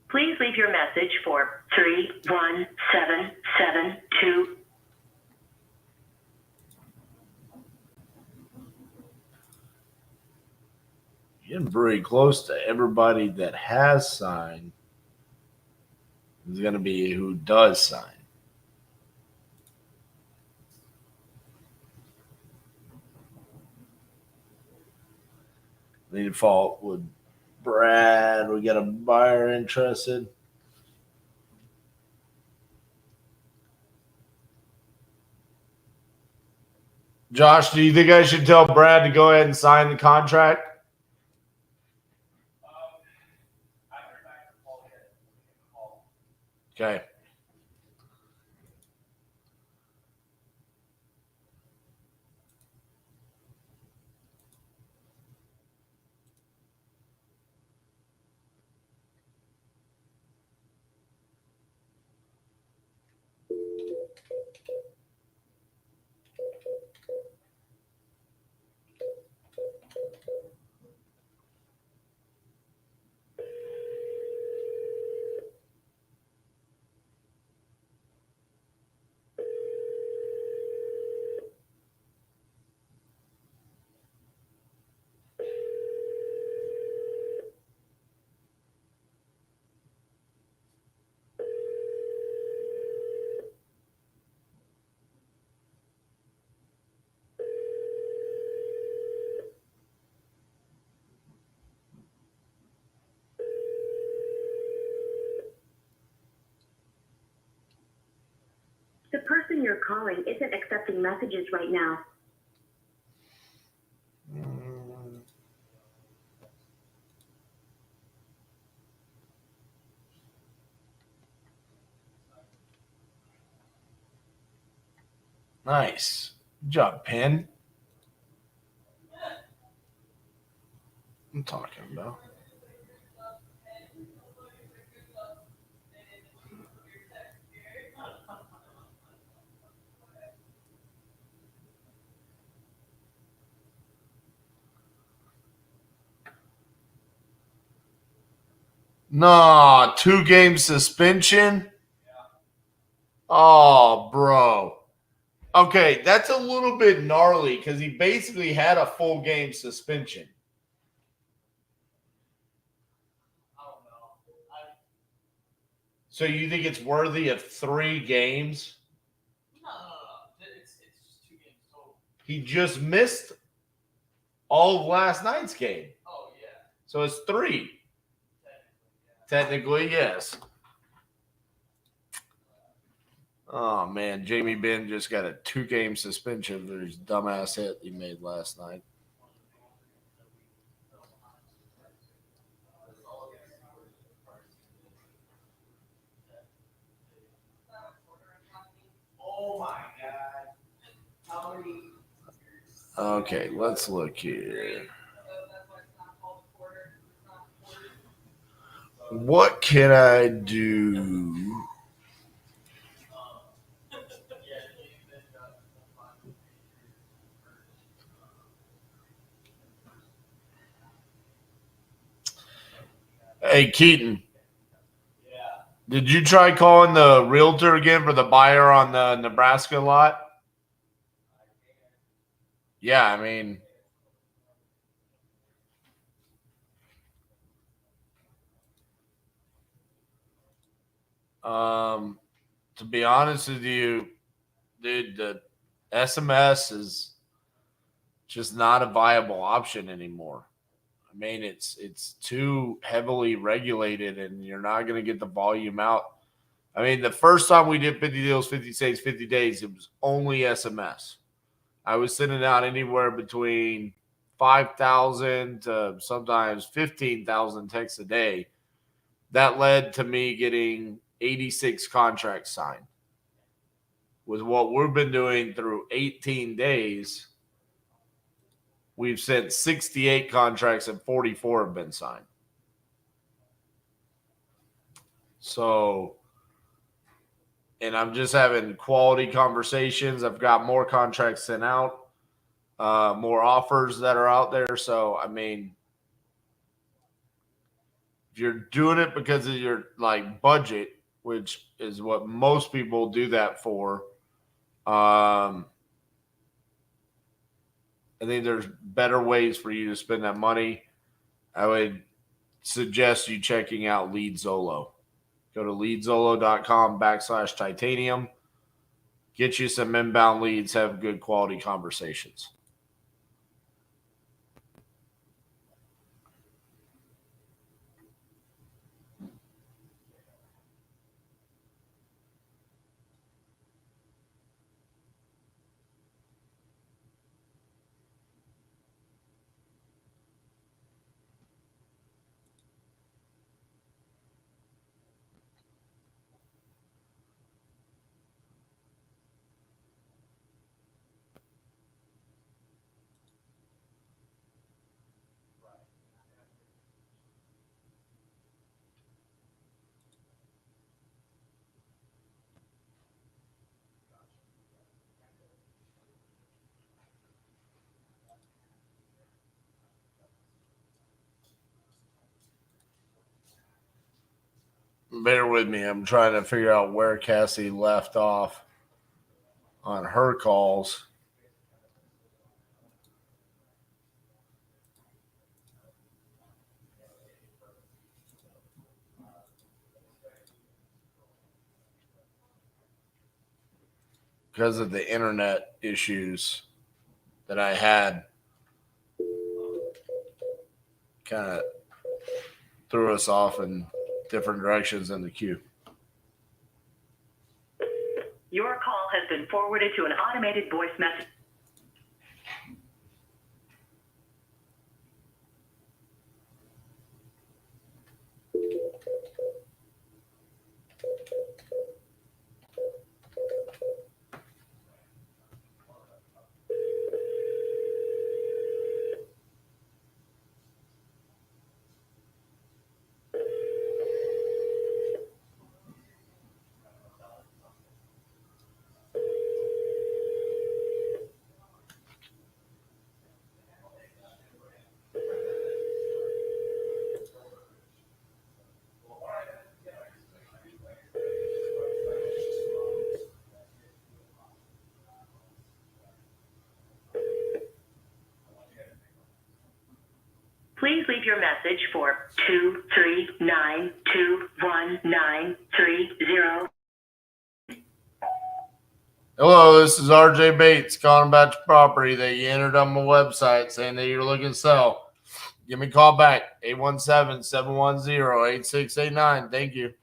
Please leave your message for 31772. Getting pretty close to everybody that has signed is going to be who does sign. The default with Brad. We got a buyer interested. Josh, do you think I should tell Brad to go ahead and sign the contract? Okay. The person you're calling isn't accepting messages right now. Nice. Good job, Penn. I'm talking about. Nah, 2-game suspension. Oh, bro. Okay, that's a little bit gnarly because he basically had a full game suspension. So you think it's worthy of 3 games? No. It's just 2 games total. He just missed all of last night's game. Oh, yeah. So it's 3. Technically, yes. Oh, man. Jamie Benn just got a 2-game suspension for his dumbass hit he made last night. Oh, my God. How many? Okay, let's look here. What can I do? Hey, Keaton. Did you try calling the realtor again for the buyer on the Nebraska lot? Yeah, I mean, to be honest with you, dude, the SMS is just not a viable option anymore. I mean, it's too heavily regulated, and you're not going to get the volume out. I mean, the first time we did 50 deals, 50 states, 50 days, it was only SMS. I was sending out anywhere between 5,000 to sometimes 15,000 texts a day. That led to me getting 86 contracts signed. With what we've been doing through 18 days, we've sent 68 contracts and 44 have been signed. So, and I'm just having quality conversations. I've got more contracts sent out, more offers that are out there. So, I mean, if you're doing it because of your like budget, which is what most people do that for, I think there's better ways for you to spend that money. I would suggest you checking out LeadZolo. Go to leadzolo.com/titanium. Get you some inbound leads, have good quality conversations. Bear with me. I'm trying to figure out where Cassie left off on her calls. Because of the internet issues that I had, kind of threw us off in different directions in the queue. Your call has been forwarded to an automated voice message. leave your message for 2392190. Hello, this is RJ Bates calling about your property that you entered on my website saying that you're looking to sell. Give me a call back, 817-710-8689. Thank you.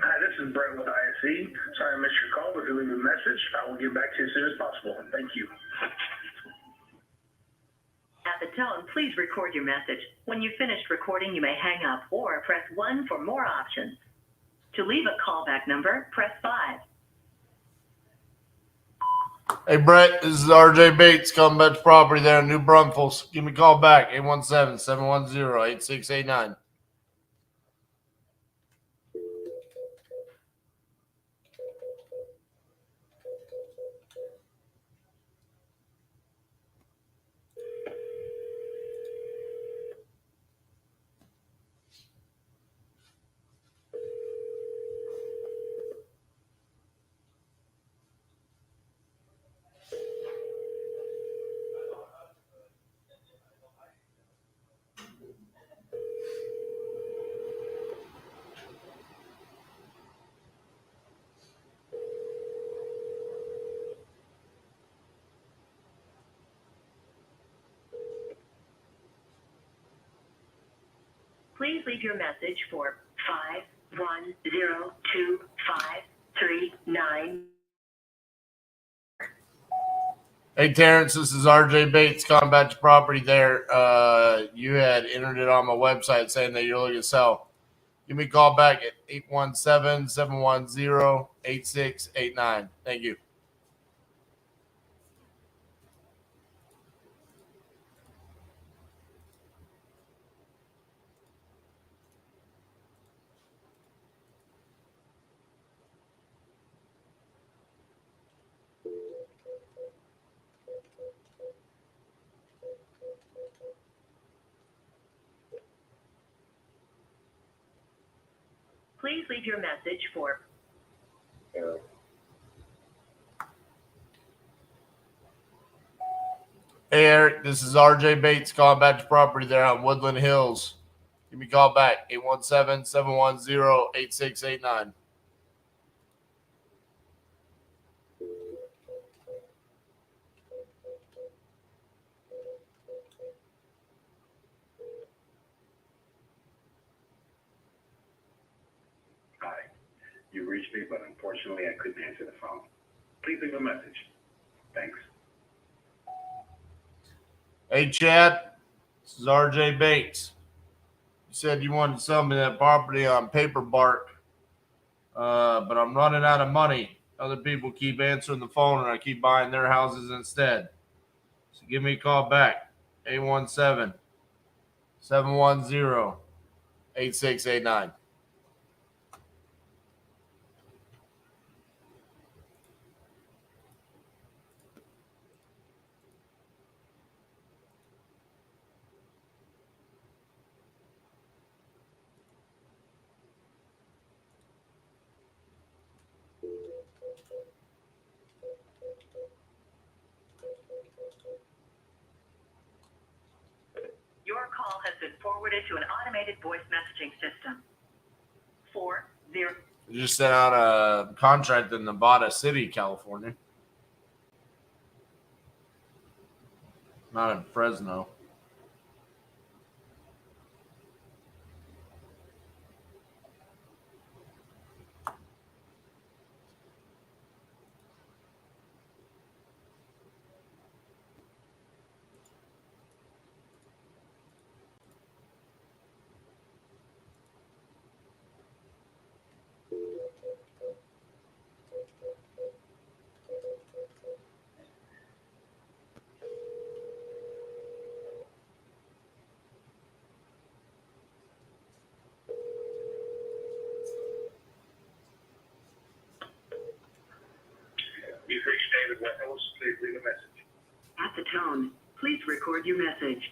Hi, this is Brett with ISE. Sorry I missed your call, but if you leave a message, I will get back to you as soon as possible. Thank you. At the tone, please record your message. When you've finished recording, you may hang up or press 1 for more options. To leave a callback number, press 5. Hey, Brett, this is RJ Bates calling about your property there in New Braunfels. Give me a call back, 817-710-8689. Please leave your message for 5102539. Hey, Terrence, this is RJ Bates calling about your property there. You had entered it on my website saying that you're looking to sell. Give me a call back at 817-710-8689. Thank you. Please leave your message for Hey, Eric, this is RJ Bates calling about your property there on Woodland Hills. Give me a call back, 817-710-8689. Hi, you reached me, but unfortunately I couldn't answer the phone. Please leave a message. Thanks. Hey, Chad, this is RJ Bates. You said you wanted to sell me that property on paper bark, but I'm running out of money. Other people keep answering the phone, and I keep buying their houses instead. So give me a call back, 817-710-8689. your call has been forwarded to an automated voice messaging system. 40. I just sent out a contract in Nevada City, California. Not in Fresno. tone. Please record your message.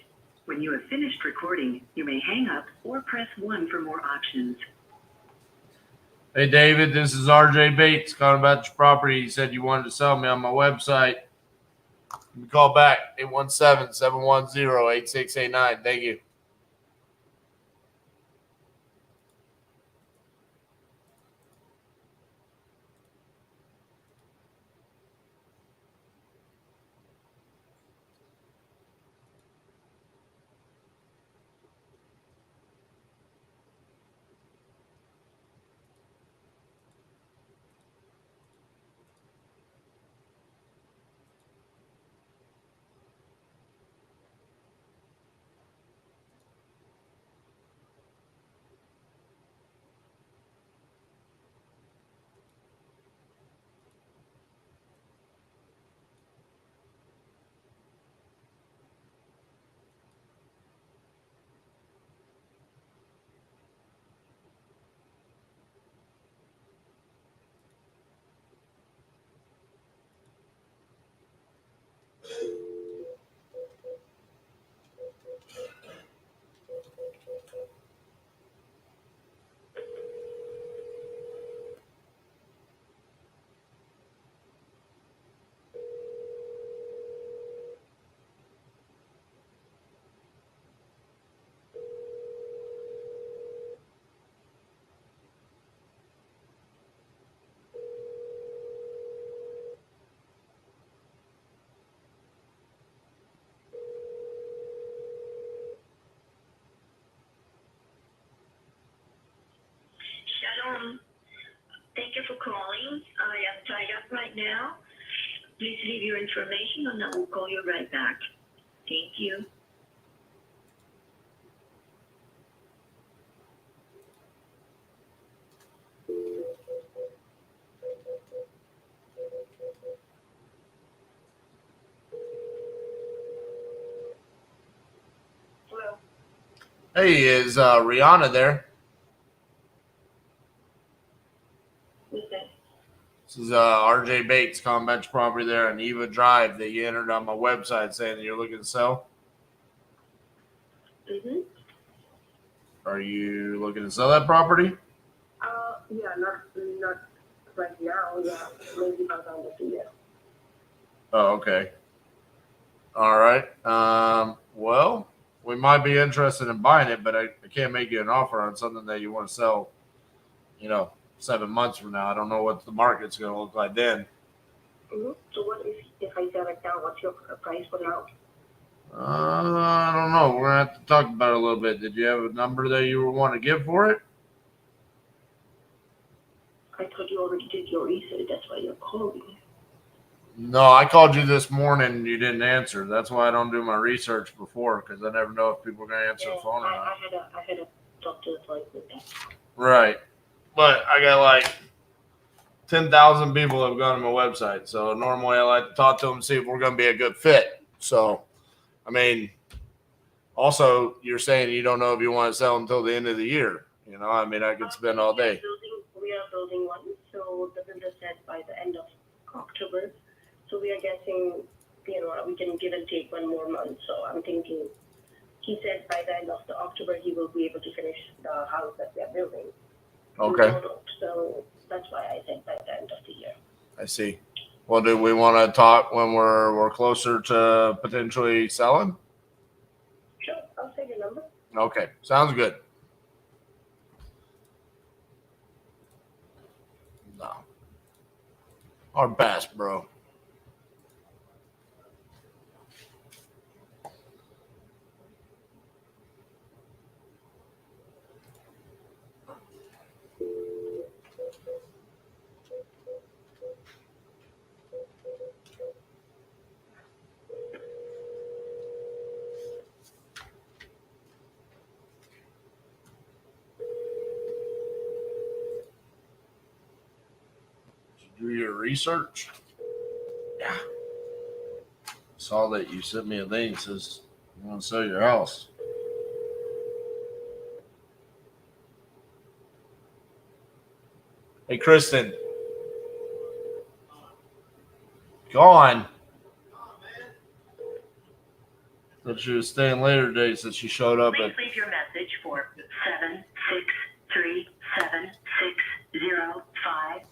When you have finished recording, you may hang up or press 1 for more options. Hey, David, this is RJ Bates calling about your property. You said you wanted to sell me on my website. You can call back 817-710-8689. Thank you. Shalom. Thank you for calling. I am tied up right now. Please leave your information and I will call you right back. Thank you. Hello. Hey, is Rihanna there? Who's that? This is RJ Bates calling about your property there on Eva Drive that you entered on my website saying that you're looking to sell. Mm-hmm. Are you looking to sell that property? Yeah, not right now. Yeah, maybe by the end of the year. Oh, okay. All right. Well, we might be interested in buying it, but I can't make you an offer on something that you want to sell, 7 months from now. I don't know what the market's going to look like then. Mm-hmm. So what if I sell it now? What's your price for now? I don't know. We're going to have to talk about it a little bit. Did you have a number that you want to give for it? I thought you already did your research. That's why you're calling. No, I called you this morning and you didn't answer. That's why I don't do my research before, because I never know if people are going to answer the phone or not. I had a doctor's appointment. Right. But I got like 10,000 people have gone to my website. So normally I like to talk to them and see if we're going to be a good fit. So, I mean, also you're saying you don't know if you want to sell until the end of the year. I could spend all day. We are building one. So the builder said by the end of October. So we are guessing, we can give and take 1 more month. So I'm thinking, he said by the end of the October, he will be able to finish the house that we are building. Okay. So that's why I said by the end of the year. I see. Well, do we want to talk when we're closer to potentially selling? Sure. I'll say your number. Okay. Sounds good. No. Our best, bro. Do your research. Yeah. Saw that you sent me a thing that says you want to sell your house. Hey, Kristen. Go on. But she was staying later today since she showed up Please at. leave your message for 7637605.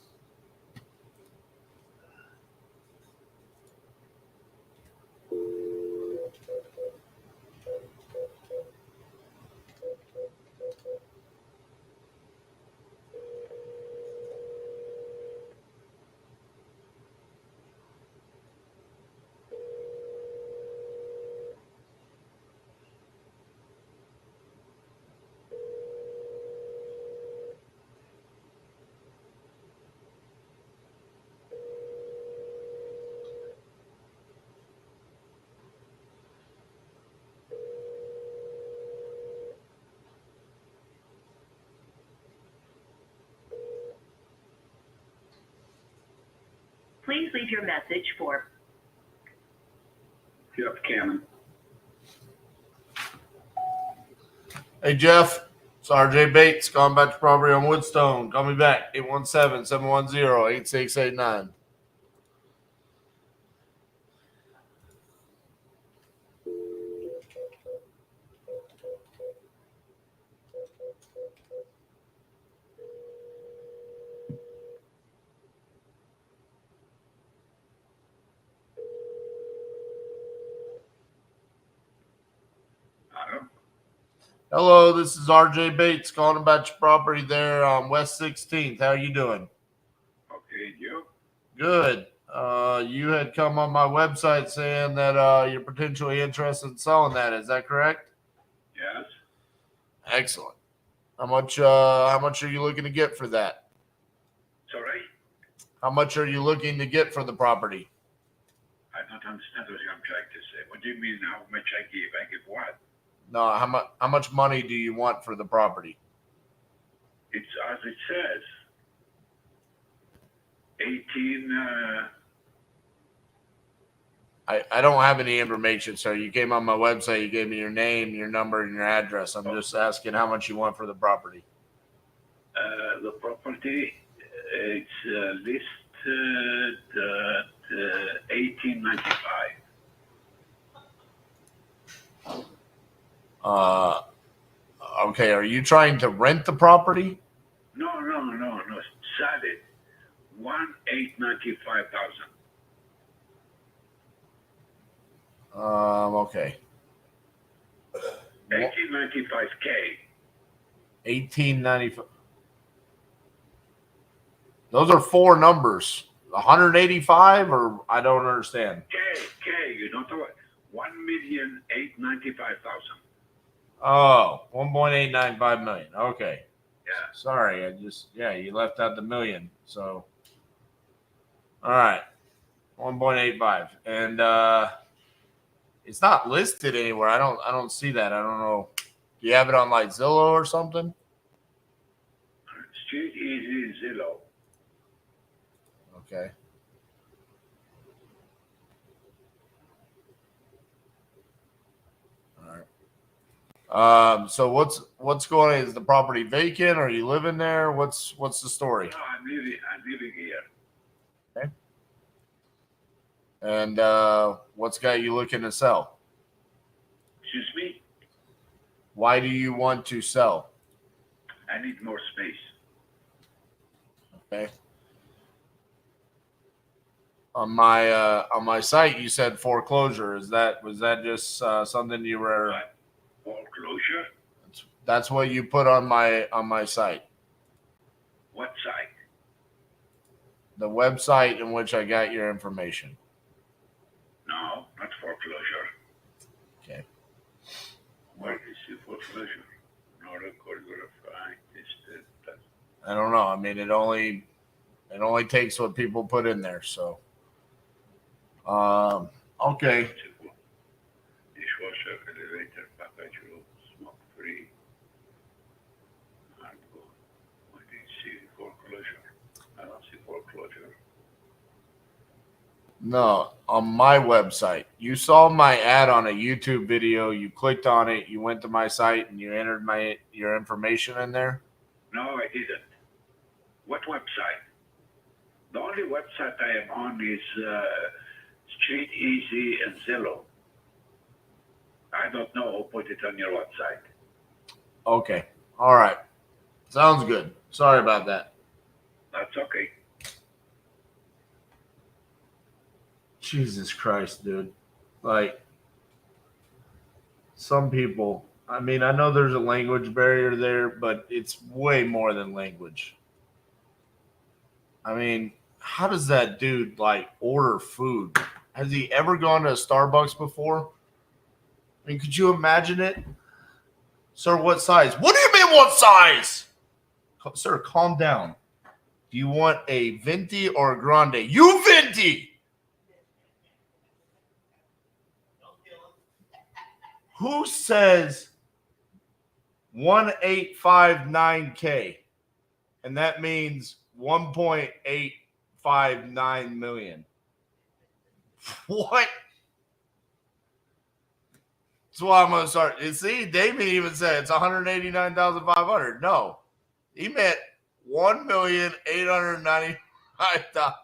Please leave your message for. Jeff Cannon. Hey Jeff, it's RJ Bates, calling back to property on Woodstone. Call me back, 817-710-8689. Hello, this is RJ Bates calling about your property there on West 16th. How are you doing? Okay, you? Good. You had come on my website saying that you're potentially interested in selling that. Is that correct? Yes. Excellent. How much are you looking to get for that? Sorry? How much are you looking to get for the property? I don't understand what I'm trying to say. What do you mean how much I give? I give what? No, how much money do you want for the property? It's as it says. 18, I don't have any information, sir. You came on my website, you gave me your name, your number, and your address. I'm just asking how much you want for the property. the property, it's listed at 1895. Okay, are you trying to rent the property? No. Sell it. 1,895,000. Okay. 1895K. 1895. Those are four numbers. 185, or I don't understand. K. You don't know what? 1,895,000. Oh, 1.895 million. Okay. Yeah. Sorry, you left out the million. So, all right, 1.85, and it's not listed anywhere. I don't see that. I don't know. Do you have it on like Zillow or something? Street Easy Zillow. Okay. All right. So what's going on? Is the property vacant? Are you living there? What's the story? No, I'm living here. Okay. And what's got you looking to sell? Excuse me? Why do you want to sell? I need more space. Okay. On my site, you said foreclosure. Was that just something you were? What? Foreclosure? That's what you put on my site. What site? The website in which I got your information. No, not foreclosure. Okay. Where is the foreclosure? No record verified. I don't know. I mean, it only takes what people put in there. So, okay. Dishwasher, elevator, package room, smoke free. I didn't see foreclosure. I don't see foreclosure. No, on my website. You saw my ad on a YouTube video. You clicked on it. You went to my site and you entered your information in there. No, I didn't. What website? The only website I am on is Street Easy and Zillow. I don't know. Put it on your website. Okay. All right. Sounds good. Sorry about that. That's okay. Jesus Christ, dude. Like, some people, I mean, I know there's a language barrier there, but it's way more than language. I mean, how does that dude, like, order food? Has he ever gone to a Starbucks before? I mean, could you imagine it? Sir, what size? What do you mean, what size? Sir, calm down. Do you want a venti or a grande? You venti! Who says 1859K? And that means 1.859 million. What? That's why I'm gonna start. You see, Damien even said it's 189,500. No, he meant 1,899,000.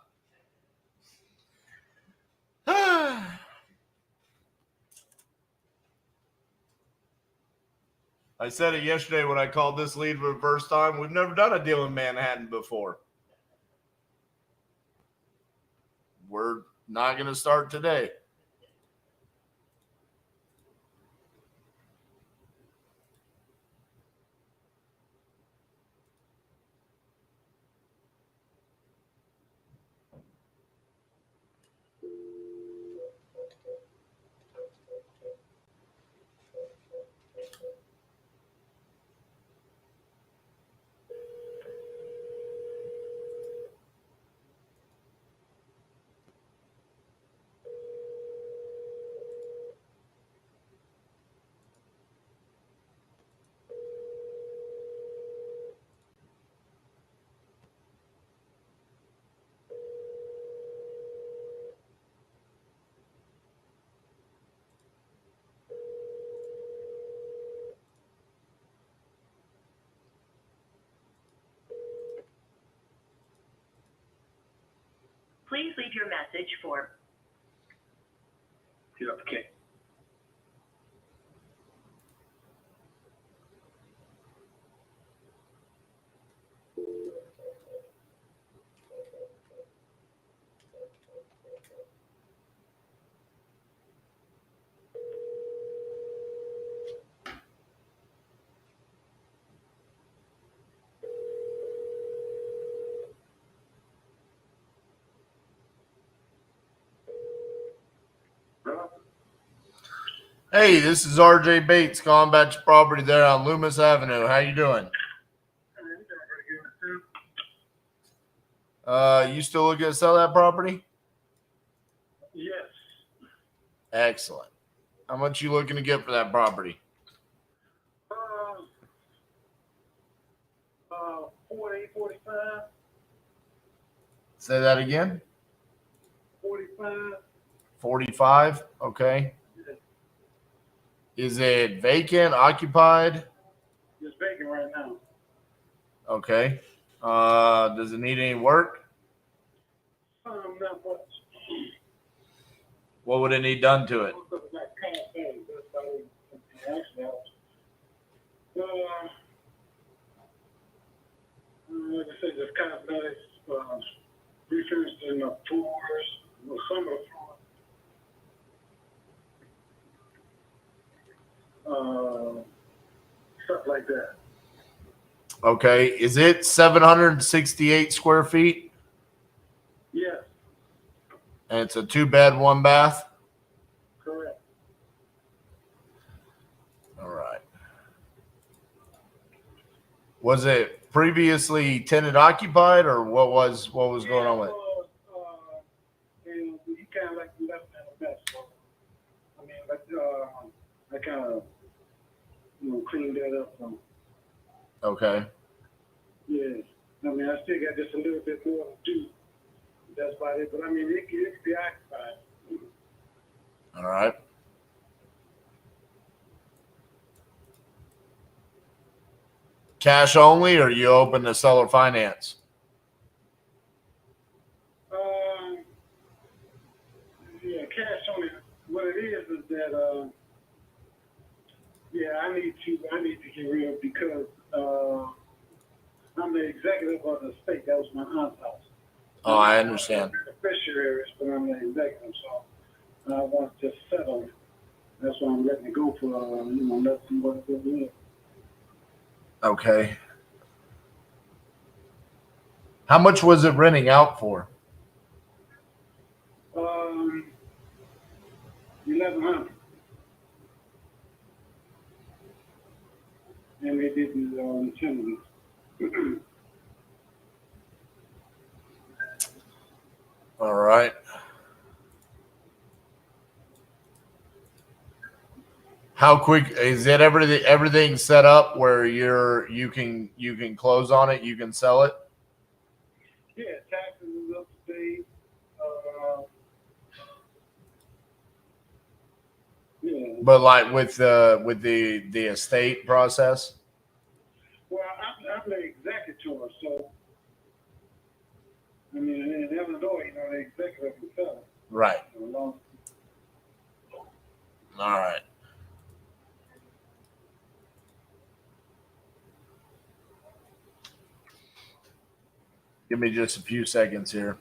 I said it yesterday when I called this lead for the first time. We've never done a deal in Manhattan before. We're not going to start today. Please leave your message for. Okay. Hey, this is RJ Bates, calling about your property there on Loomis Avenue. How you doing? You still looking to sell that property? Yes. Excellent. How much you looking to get for that property? 40, 45. Say that again. 45. 45. Okay. Yeah. Is it vacant, occupied? It's vacant right now. Okay. Does it need any work? Not much. What would it need done to it? Like I said, just cosmetics, refinishing the floors, some of the floors, stuff like that. Okay. Is it 768 square feet? Yes, And it's a 2-bed, 1-bath? correct. All right. Was it previously tenant occupied, or what was going on with it? And he kind of like left in a mess. So, I mean, I kind of, cleaned that up. So, Okay. yeah. I mean, I still got just a little bit more to do. That's about it. But I mean, it could be occupied. All right. Cash only, or you open to seller finance? Yeah, cash on it. What it is that Yeah, I need to get rid of because I'm the executive of the estate. That was my aunt's house. Oh, I understand. Beneficiaries, but I'm the executive, so I want to just settle. That's why I'm letting it go for let's see what it is. Okay. How much was it renting out for? 1,100. And they did the utilities. All right. How quick is it? Everything set up where you can close on it, you can sell it? Yeah, taxes is up to date. Yeah. But like with the estate process? Well, I'm the executor, so I mean, in Illinois, the executive can sell it. Right. All right. Give me just a few seconds here.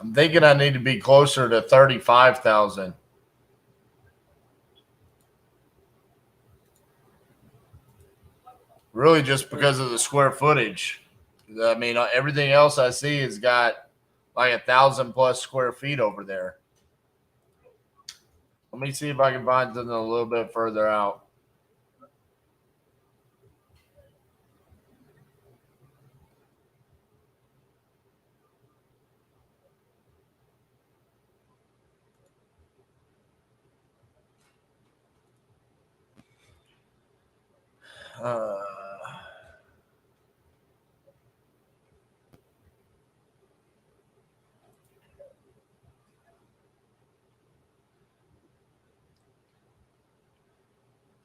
I'm thinking I need to be closer to 35,000. Really just because of the square footage. I mean, everything else I see has got like 1,000 plus square feet over there. Let me see if I can find something a little bit further out.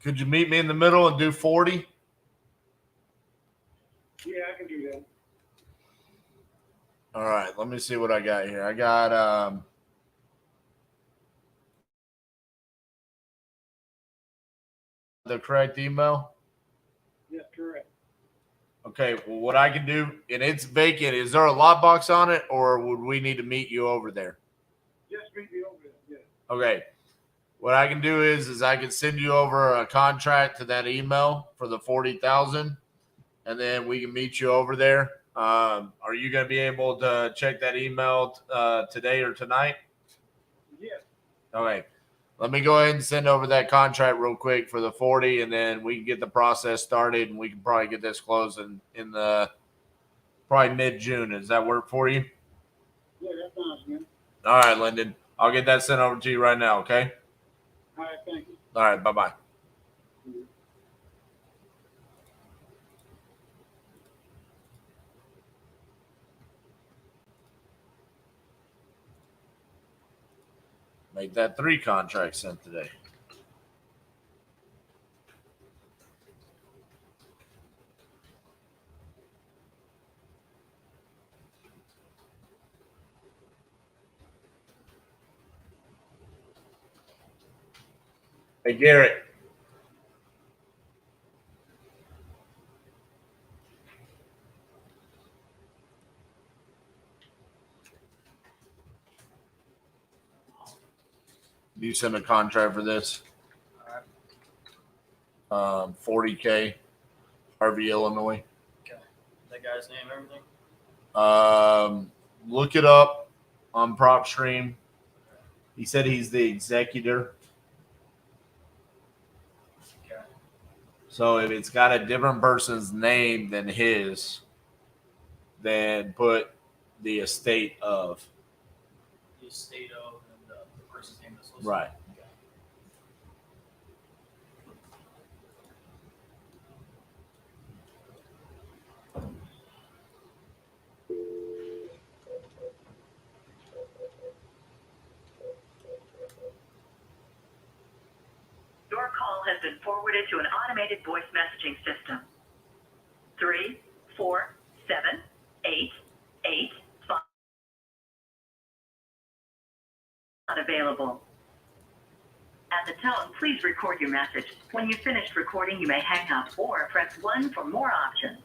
Could you meet me in the middle and do 40? Yeah, I can do that. All right, let me see what I got here. I got the correct email. Yes, correct. Okay, well, what I can do, and it's vacant. Is there a lockbox on it, or would we need to meet you over there? Just meet me over there. Yeah. Okay. What I can do is I can send you over a contract to that email for the 40,000, and then we can meet you over there. Are you going to be able to check that email today or tonight? Yes. Okay. Let me go ahead and send over that contract real quick for the 40, and then we can get the process started, and we can probably get this closed in the probably mid-June. Does that work for you? Yeah, that sounds good. All right, Lyndon. I'll get that sent over to you right now, okay? All right, thank you. All right, bye-bye. Make that 3 contracts sent today. Hey, Garrett. You send a contract for this? 40K, Harvey, Illinois. Okay. That guy's name, everything? look it up on PropStream. He said he's the executor. So if it's got a different person's name than his, then put the estate of. The estate of and the person's name that's listed. Right. Your call has been forwarded to an automated voice messaging system. 3, 4, 7, 8, 8, 5. Not available. At the tone, please record your message. When you've finished recording, you may hang up or press 1 for more options.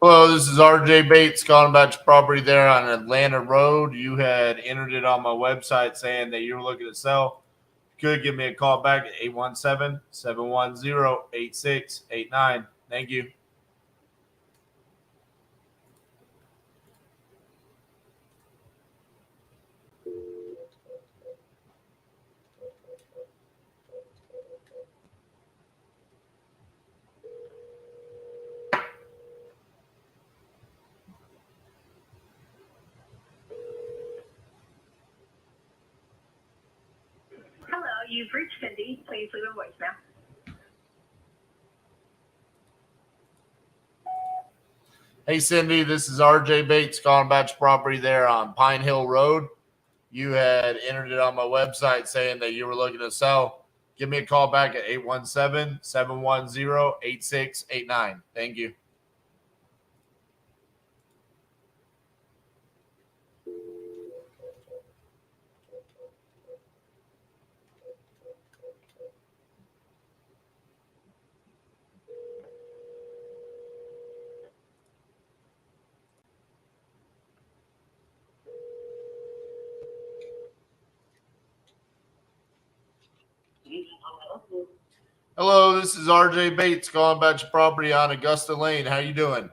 Hello, this is RJ Bates calling about your property there on Atlanta Road. You had entered it on my website saying that you were looking to sell. You could give me a call back at 817-710-8689. Thank you. Hello, you've reached Cindy. Please leave a voicemail. Hey, Cindy, this is RJ Bates calling about your property there on Pine Hill Road. You had entered it on my website saying that you were looking to sell. Give me a call back at 817-710-8689. Thank you. Hello, this is RJ Bates calling about your property on Augusta Lane. How you doing?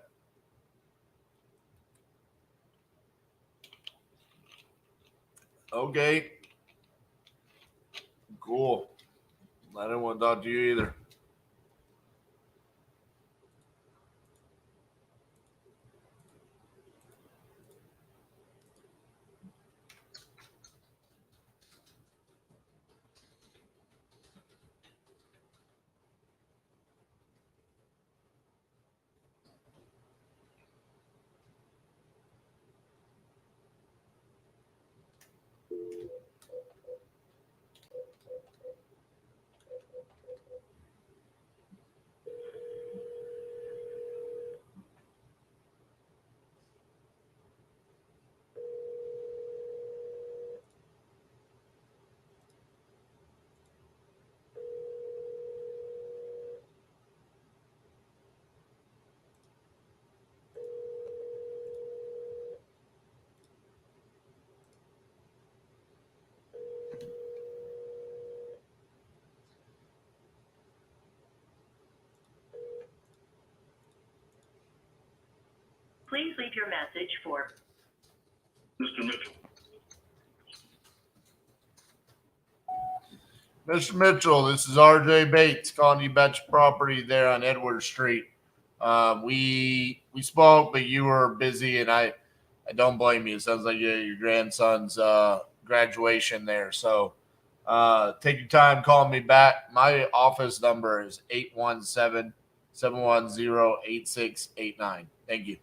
Okay. Cool. I didn't want to talk to you either. Please leave your message for Mr. Mitchell. Mr. Mitchell, this is RJ Bates calling you about your property there on Edward Street. We spoke, but you were busy, and I don't blame you. It sounds like your grandson's graduation there. So take your time calling me back. My office number is 817-710-8689. Thank you.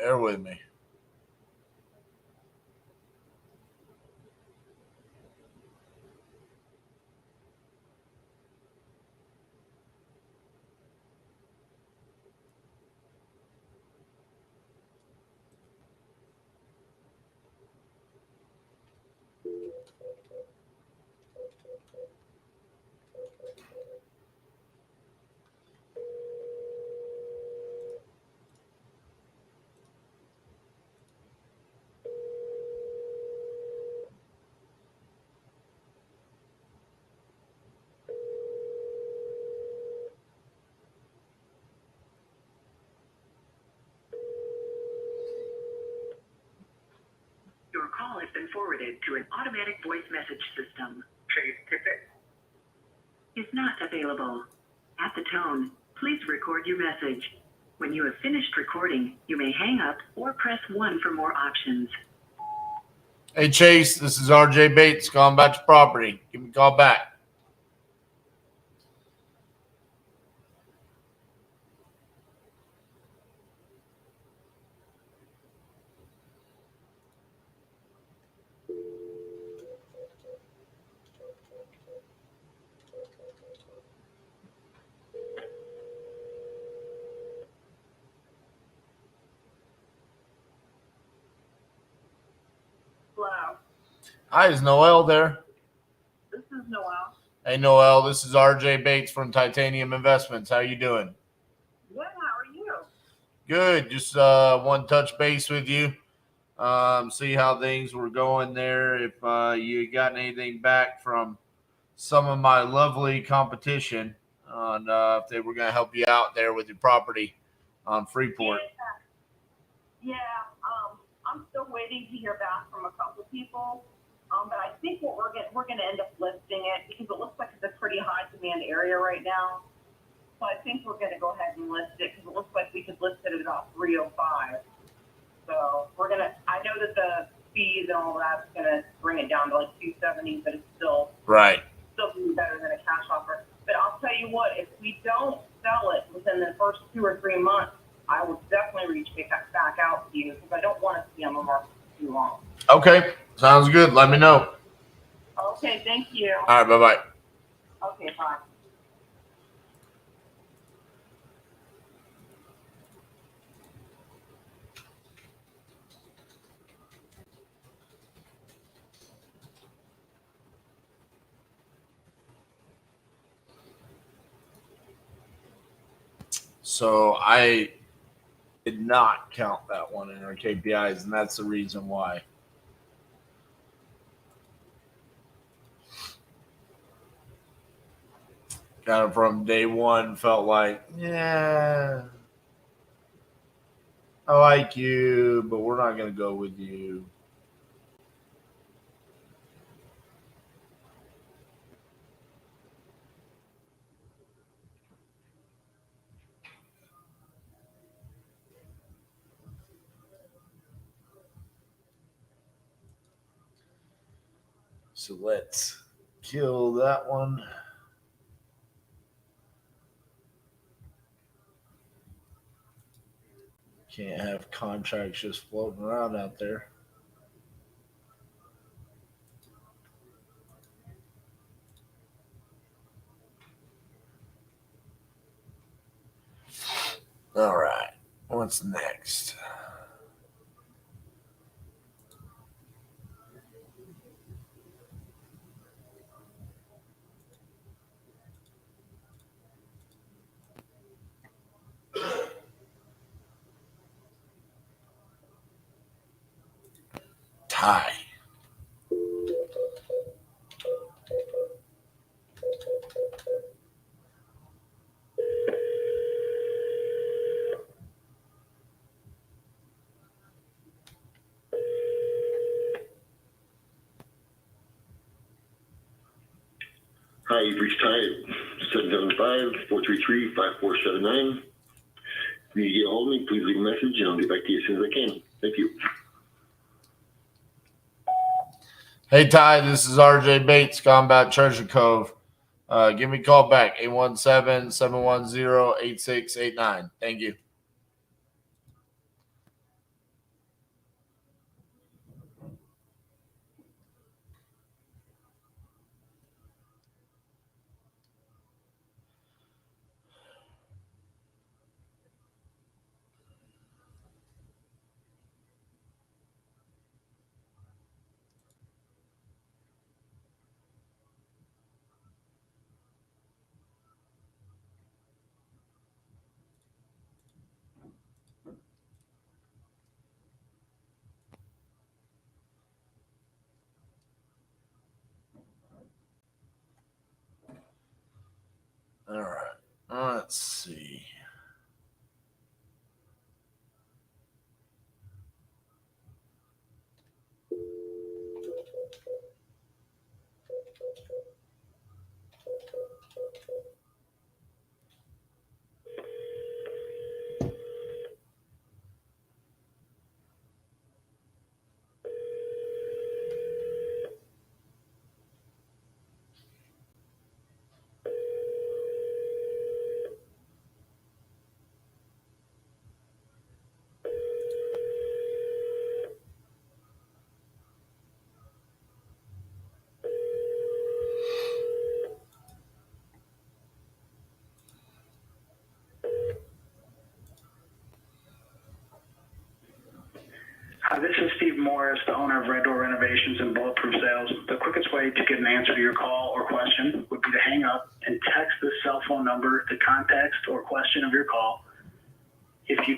Bear with me. Your call has been forwarded to an automatic voice message system. Chase Tippett. Is not available. At the tone, please record your message. When you have finished recording, you may hang up or press 1 for more options. Hey, Chase, this is RJ Bates calling about your property. Give me a call back. Hello, Hi, is Noel there? this is Noel. Hey, Noel, this is RJ Bates from Titanium Investments. How you doing? Good, how are you? Good. Just want to touch base with you, see how things were going there. If you gotten anything back from some of my lovely competition on if they were going to help you out there with your property on Freeport. Yeah, I'm still waiting to hear back from a couple people. But I think what we're gonna end up listing it because it looks like it's a pretty high demand area right now. So I think we're gonna go ahead and list it because it looks like we could list it at about 305. So I know that the fees and all that's gonna bring it down to like 270, but it's still Right. be better than a cash offer. But I'll tell you what, if we don't sell it within the first 2 or 3 months, I will definitely reach back out to you because I don't want it to be on the market too long. Okay. Sounds good. Let me know. Okay, thank you. All right. Bye-bye. Okay, bye. So I did not count that one in our KPIs, and that's the reason why. Kind of from day one felt like, yeah, I like you, but we're not going to go with you. So let's kill that one. Can't have contracts just floating around out there. All right. What's next? Tie. Hi, you've reached Ty 775-433-5479. If you need to get a hold of me, please leave a message and I'll get back to you as soon as I can. Thank you. Hey, Ty, this is RJ Bates, Combat Treasure Cove. Give me a call back, 817-710-8689. Thank you. Let's see. Hi, this is Steve Morris, the owner of Red Door Renovations and Bulletproof Sales. The quickest way to get an answer to your call or question would be to hang up and text the cell phone number, the context or question of your call. If you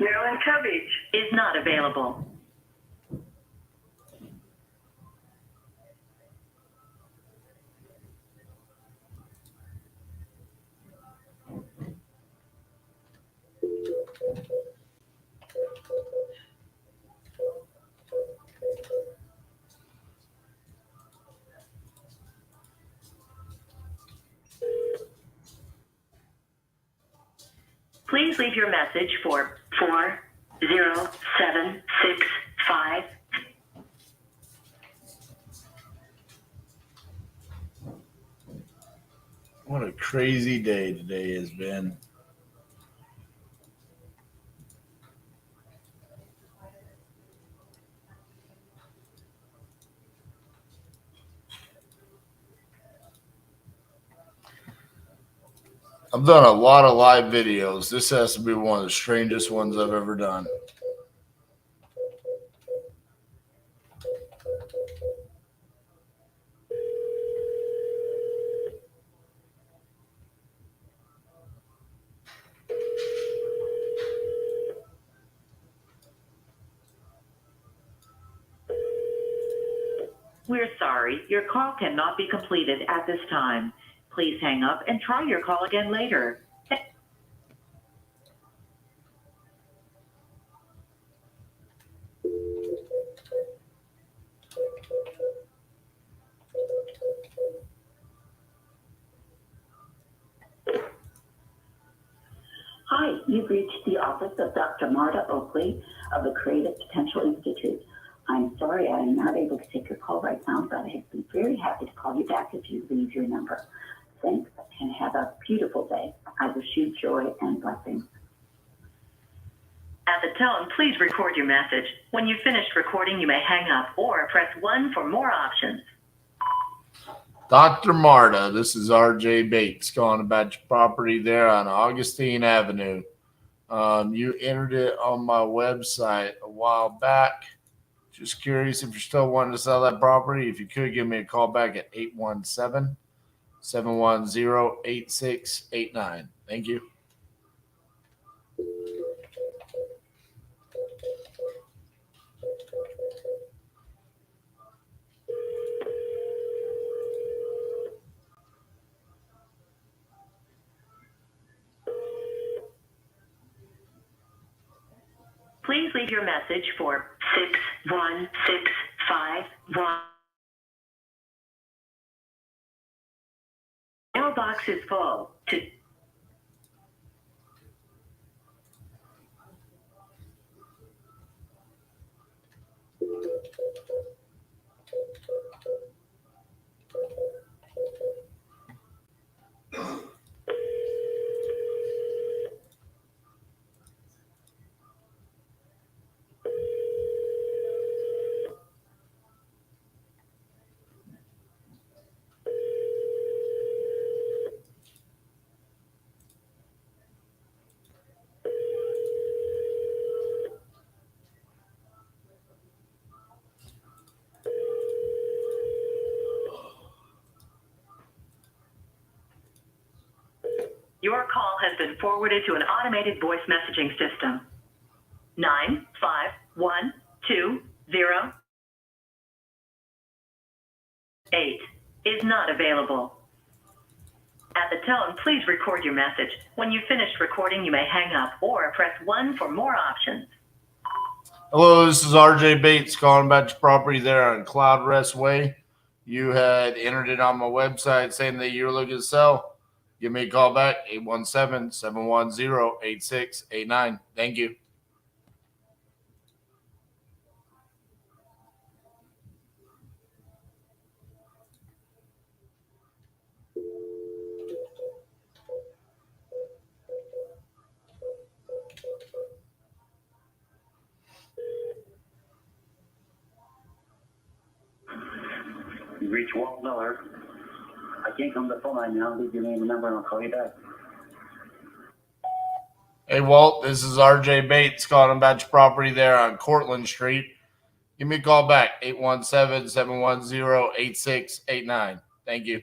Maryland coverage is not available. Please leave your message for 40765. What a crazy day today has been. I've done a lot of live videos. This has to be one of the strangest ones I've ever done. We're sorry, your call cannot be completed at this time. Please hang up and try your call again later. Hi, you've reached the office of Dr. Marta Oakley of the Creative Potential Institute. I'm sorry I am not able to take your call right now, but I'd be very happy to call you back if you leave your number. Thanks, and have a beautiful day. I wish you joy and blessings. At the tone, please record your message. When you've finished recording, you may hang up or press 1 for more options. Dr. Marta, this is RJ Bates calling about your property there on Augustine Avenue. You entered it on my website a while back. Just curious if you're still wanting to sell that property. If you could, give me a call back at 817-710-8689. Thank you. Please leave your message for 61651. Mailbox is full. Your call has been forwarded to an automated voice messaging system. 95120 is not available. At the tone, please record your message. When you've finished recording, you may hang up or press 1 for more options. Hello, this is RJ Bates calling about your property there on Cloud Rest Way. You had entered it on my website saying that you're looking to sell. Give me a call back, 817-710-8689. Thank you. You reach Walt Miller. I can't come to the phone line now. Leave your name and number and I'll call you back. Hey, Walt, this is RJ Bates calling about your property there on Cortlandt Street. Give me a call back, 817-710-8689. Thank you.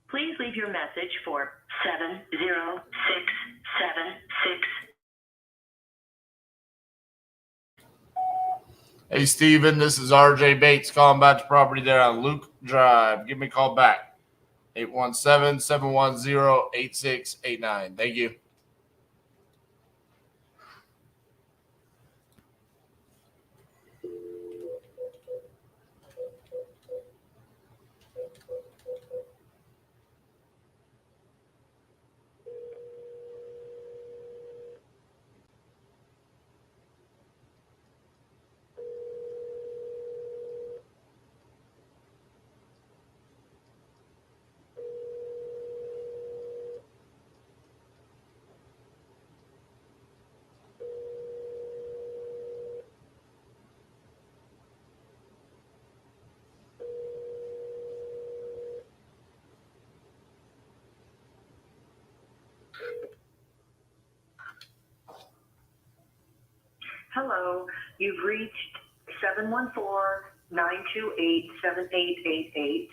Please leave your message for 70676. Hey, Steven, this is RJ Bates calling about your property there on Luke Drive. Give me a call back, 817-710-8689. Thank you. Hello, you've reached 714-928-7888.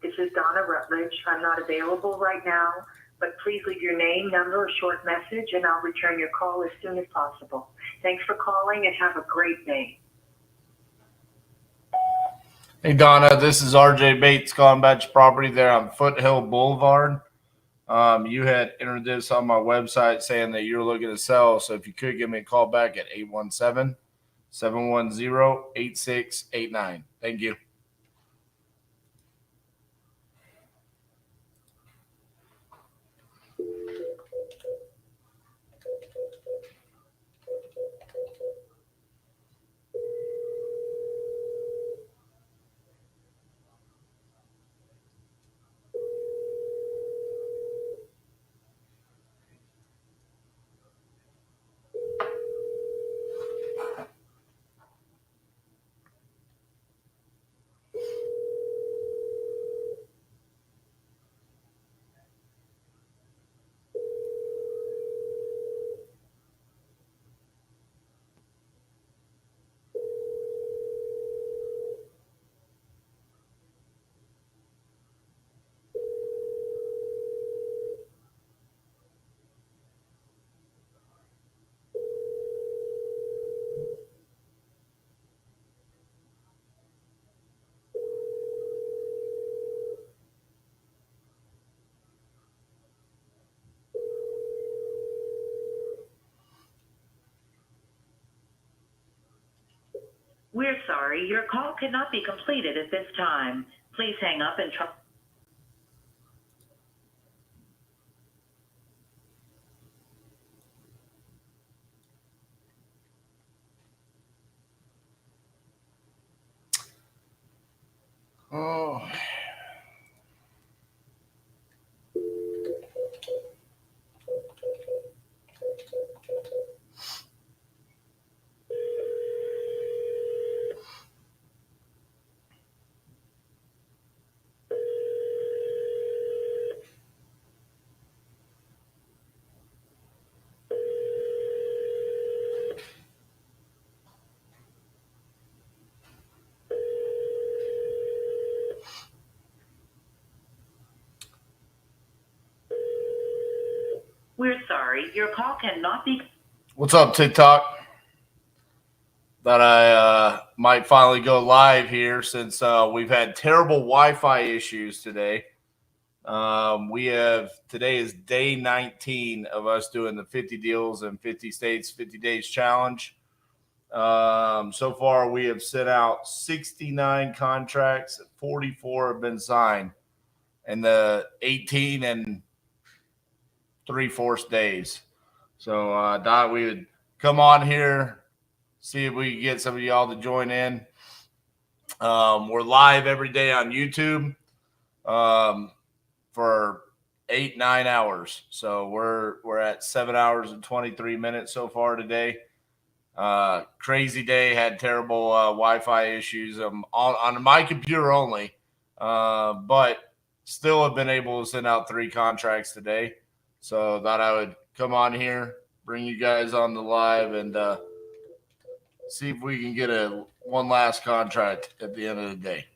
This is Donna Rutledge. I'm not available right now, but please leave your name, number, or short message, and I'll return your call as soon as possible. Thanks for calling and have a great day. Hey, Donna, this is RJ Bates calling about your property there on Foothill Boulevard. You had entered this on my website saying that you're looking to sell. So if you could give me a call back at 817-710-8689. Thank you. We're sorry, your call cannot be completed at this time. Please hang up and try. Oh. We're sorry, your call cannot be. What's up, TikTok? Thought I might finally go live here since we've had terrible Wi-Fi issues today. Today is day 19 of us doing the 50 deals in 50 states, 50 days challenge. So far, we have sent out 69 contracts. 44 have been signed in the 18 and 3/4 days. So I thought we would come on here, see if we can get some of y'all to join in. We're live every day on YouTube for 8-9 hours. So we're at 7 hours and 23 minutes so far today. Crazy day, had terrible Wi-Fi issues on my computer only, but still have been able to send out 3 contracts today. So thought I would come on here, bring you guys on the live, and see if we can get one last contract at the end of the day.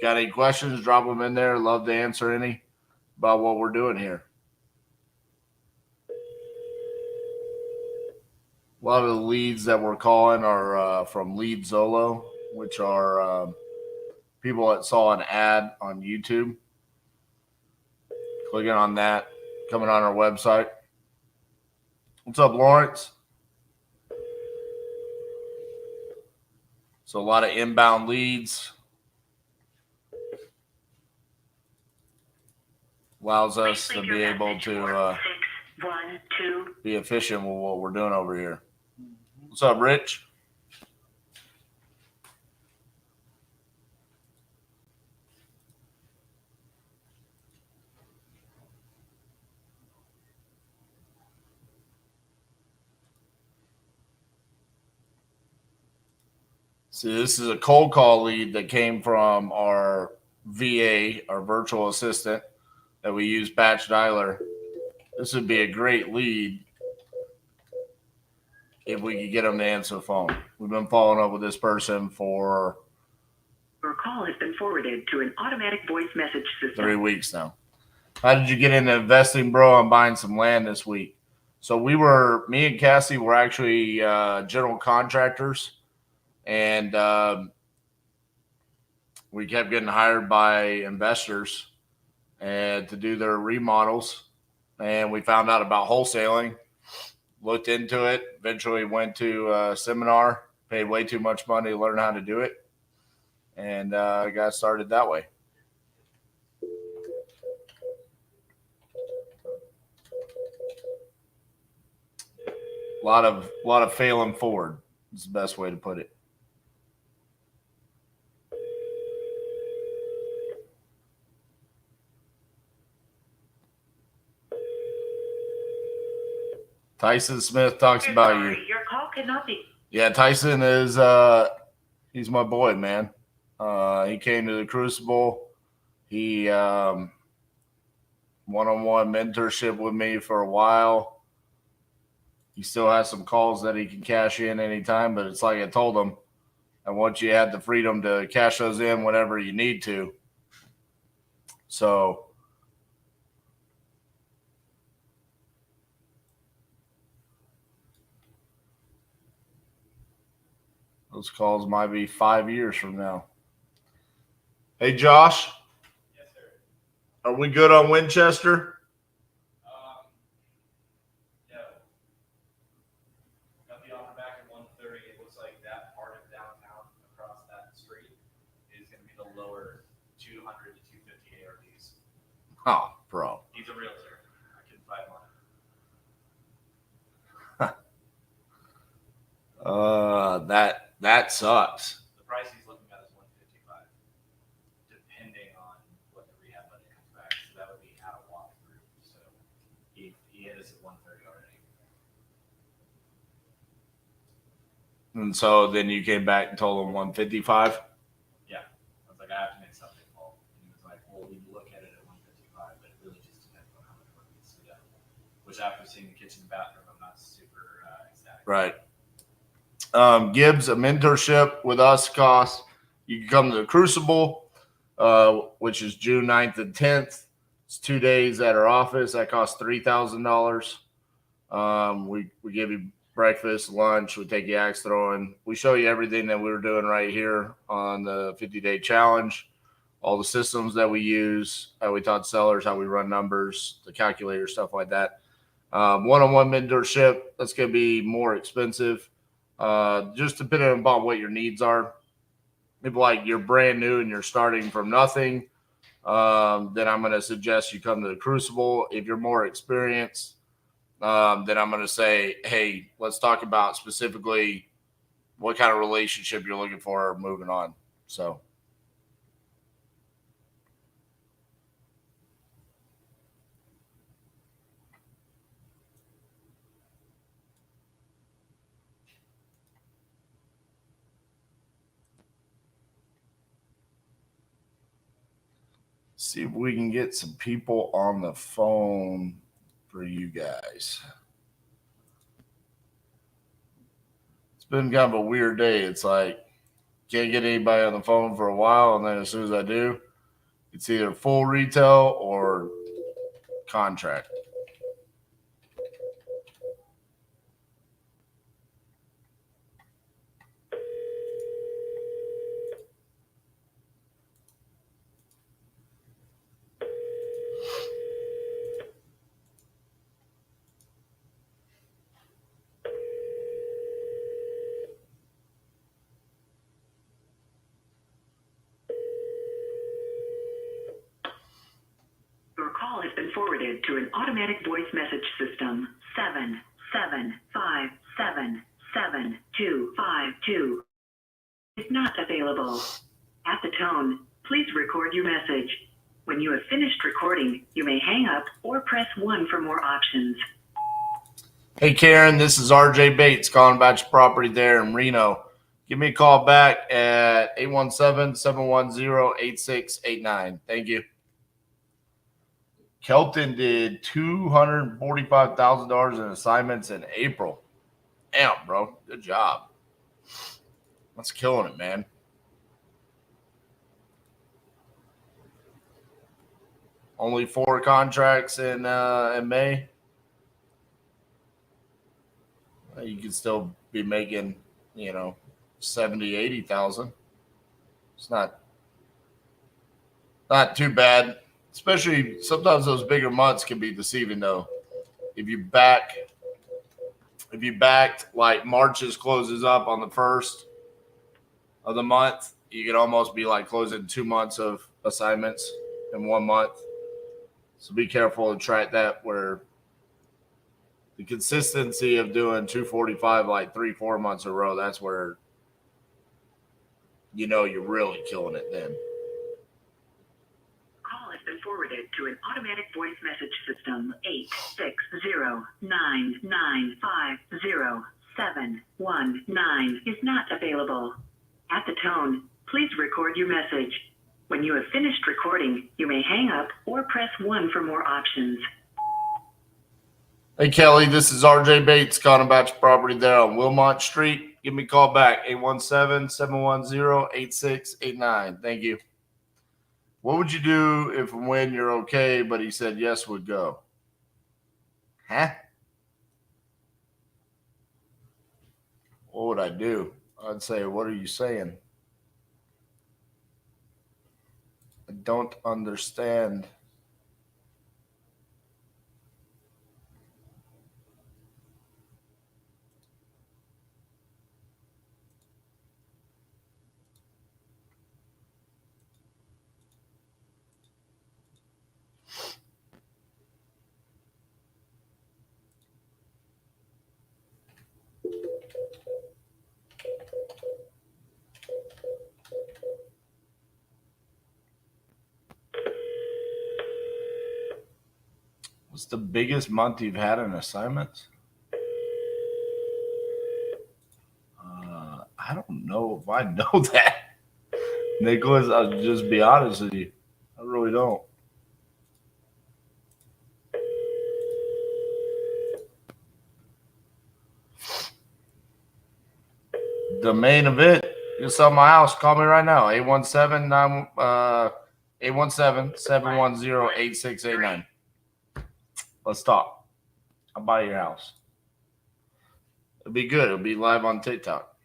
Got any questions? Drop them in there. Love to answer any about what we're doing here. A lot of the leads that we're calling are from Lead Zolo, which are people that saw an ad on YouTube. Clicking on that, coming on our website. What's up, Lawrence? So a lot of inbound leads. Allows us to be able to be efficient with what we're doing over here. What's up, Rich? See, this is a cold call lead that came from our VA, our virtual assistant, that we use batch dialer. This would be a great lead if we could get them to answer the phone. We've been following up with this person for Your call has been forwarded to an automatic voice message system. 3 weeks now. How did you get into investing, bro? I'm buying some land this week. So me and Cassie were actually general contractors, and we kept getting hired by investors and to do their remodels. And we found out about wholesaling, looked into it, eventually went to a seminar, paid way too much money to learn how to do it, and got started that way. A lot of failing forward is the best way to put it. Tyson Smith talks about you. Your call cannot be. Yeah, Tyson is he's my boy, man. He came to the Crucible. He one-on-one mentorship with me for a while. He still has some calls that he can cash in anytime, but it's like I told him, I want you to have the freedom to cash those in whenever you need to. So those calls might be 5 years from now. Hey, Josh. Yes, sir. Are we good on Winchester? No. Got the offer back at 130. It looks like that part Oh, bro. He's a realtor. I couldn't find one. That sucks. The price he's looking at is $155, depending on what the rehab money comes back. So that would be out of walkthrough. So he hit us at $130 already. And so then you came back and told him 155. Yeah, I was like, I have to make something call. And he was like, well, we look at it at 155, but it really just depends on how much work needs to be done. Which after seeing the kitchen and bathroom, I'm not super ecstatic. Right. Gibbs, a mentorship with us costs. You can come to the Crucible, which is June 9th and 10th. It's 2 days at our office. That costs $3,000. We give you breakfast, lunch. We take you axe throwing. We show you everything that we were doing right here on the 50-day challenge, all the systems that we use, how we taught sellers, how we run numbers, the calculator, stuff like that. One-on-one mentorship, that's going to be more expensive. Just depending upon what your needs are. If like you're brand new and you're starting from nothing, then I'm going to suggest you come to the Crucible. If you're more experienced, then I'm going to say, hey, let's talk about specifically what kind of relationship you're looking for moving on. So. See if we can get some people on the phone for you guys. It's been kind of a weird day. It's like can't get anybody on the phone for a while, and then as soon as I do, it's either full retail or contract. Your call has been forwarded to an automatic voice message system. 775777252 is not available. At the tone, please record your message. When you have finished recording, you may hang up or press 1 for more options. Hey, Karen, this is RJ Bates calling about your property there in Reno. Give me a call back at 817-710-8689. Thank you. Kelton did $245,000 in assignments in April. Damn, bro. Good job. That's killing it, man. Only 4 contracts in May. You could still be making, 70, 80,000. It's not too bad. Especially sometimes those bigger months can be deceiving though. If you backed like March's closes up on the 1st of the month, you could almost be like closing 2 months of assignments in 1 month. So be careful and track that where the consistency of doing 245 like 3-4 months in a row, that's where you're really killing it then. Call has been forwarded to an automatic voice message system. 860-995-0719 is not available. At the tone, please record your message. When you have finished recording, you may hang up or press 1 for more options. Hey, Kelly, this is RJ Bates calling about your property there on Wilmont Street. Give me a call back, 817-710-8689. Thank you. What would you do if and when you're okay, but he said yes would go? Huh? What would I do? I'd say, what are you saying? I don't understand. What's the biggest month you've had in assignments? I don't know if I know that. Nicholas, I'll just be honest with you. I really don't. The main event. You sell my house. Call me right now. 817-710-8689. Let's talk. I'll buy your house. It'll be good. It'll be live on TikTok.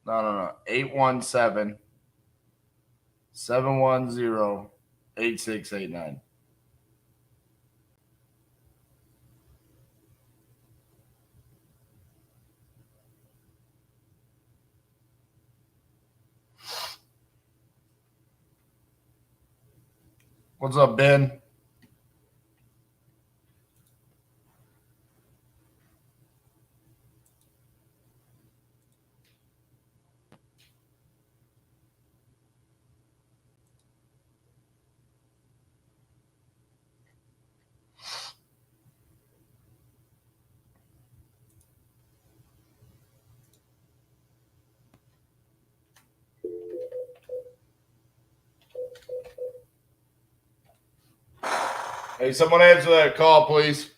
No. 817-710-8689. What's up, Ben? Hey, someone answer that call, please.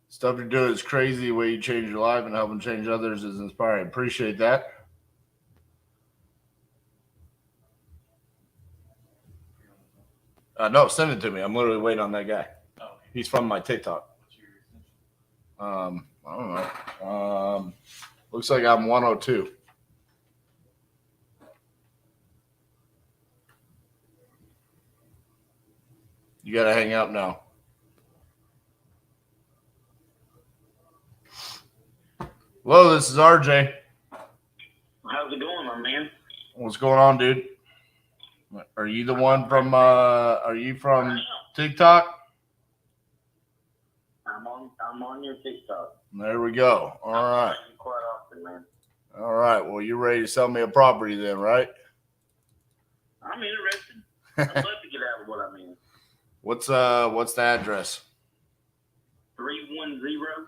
Stuff you're doing is crazy. The way you change your life and helping change others is inspiring. Appreciate that. No, send it to me. I'm literally waiting on that guy. Oh, okay. He's from my TikTok. What's your extension? I don't know. Looks like I'm 102. You got to hang out now. Hello, this is RJ. How's it going, my man? What's going on, dude? Are you the one from are you from TikTok? I'm on your TikTok. There we go. All right. Quite often, man. All right. Well, you're ready to sell me a property then, right? I'm interested. I'd love to get out of what I'm in. What's the address? 310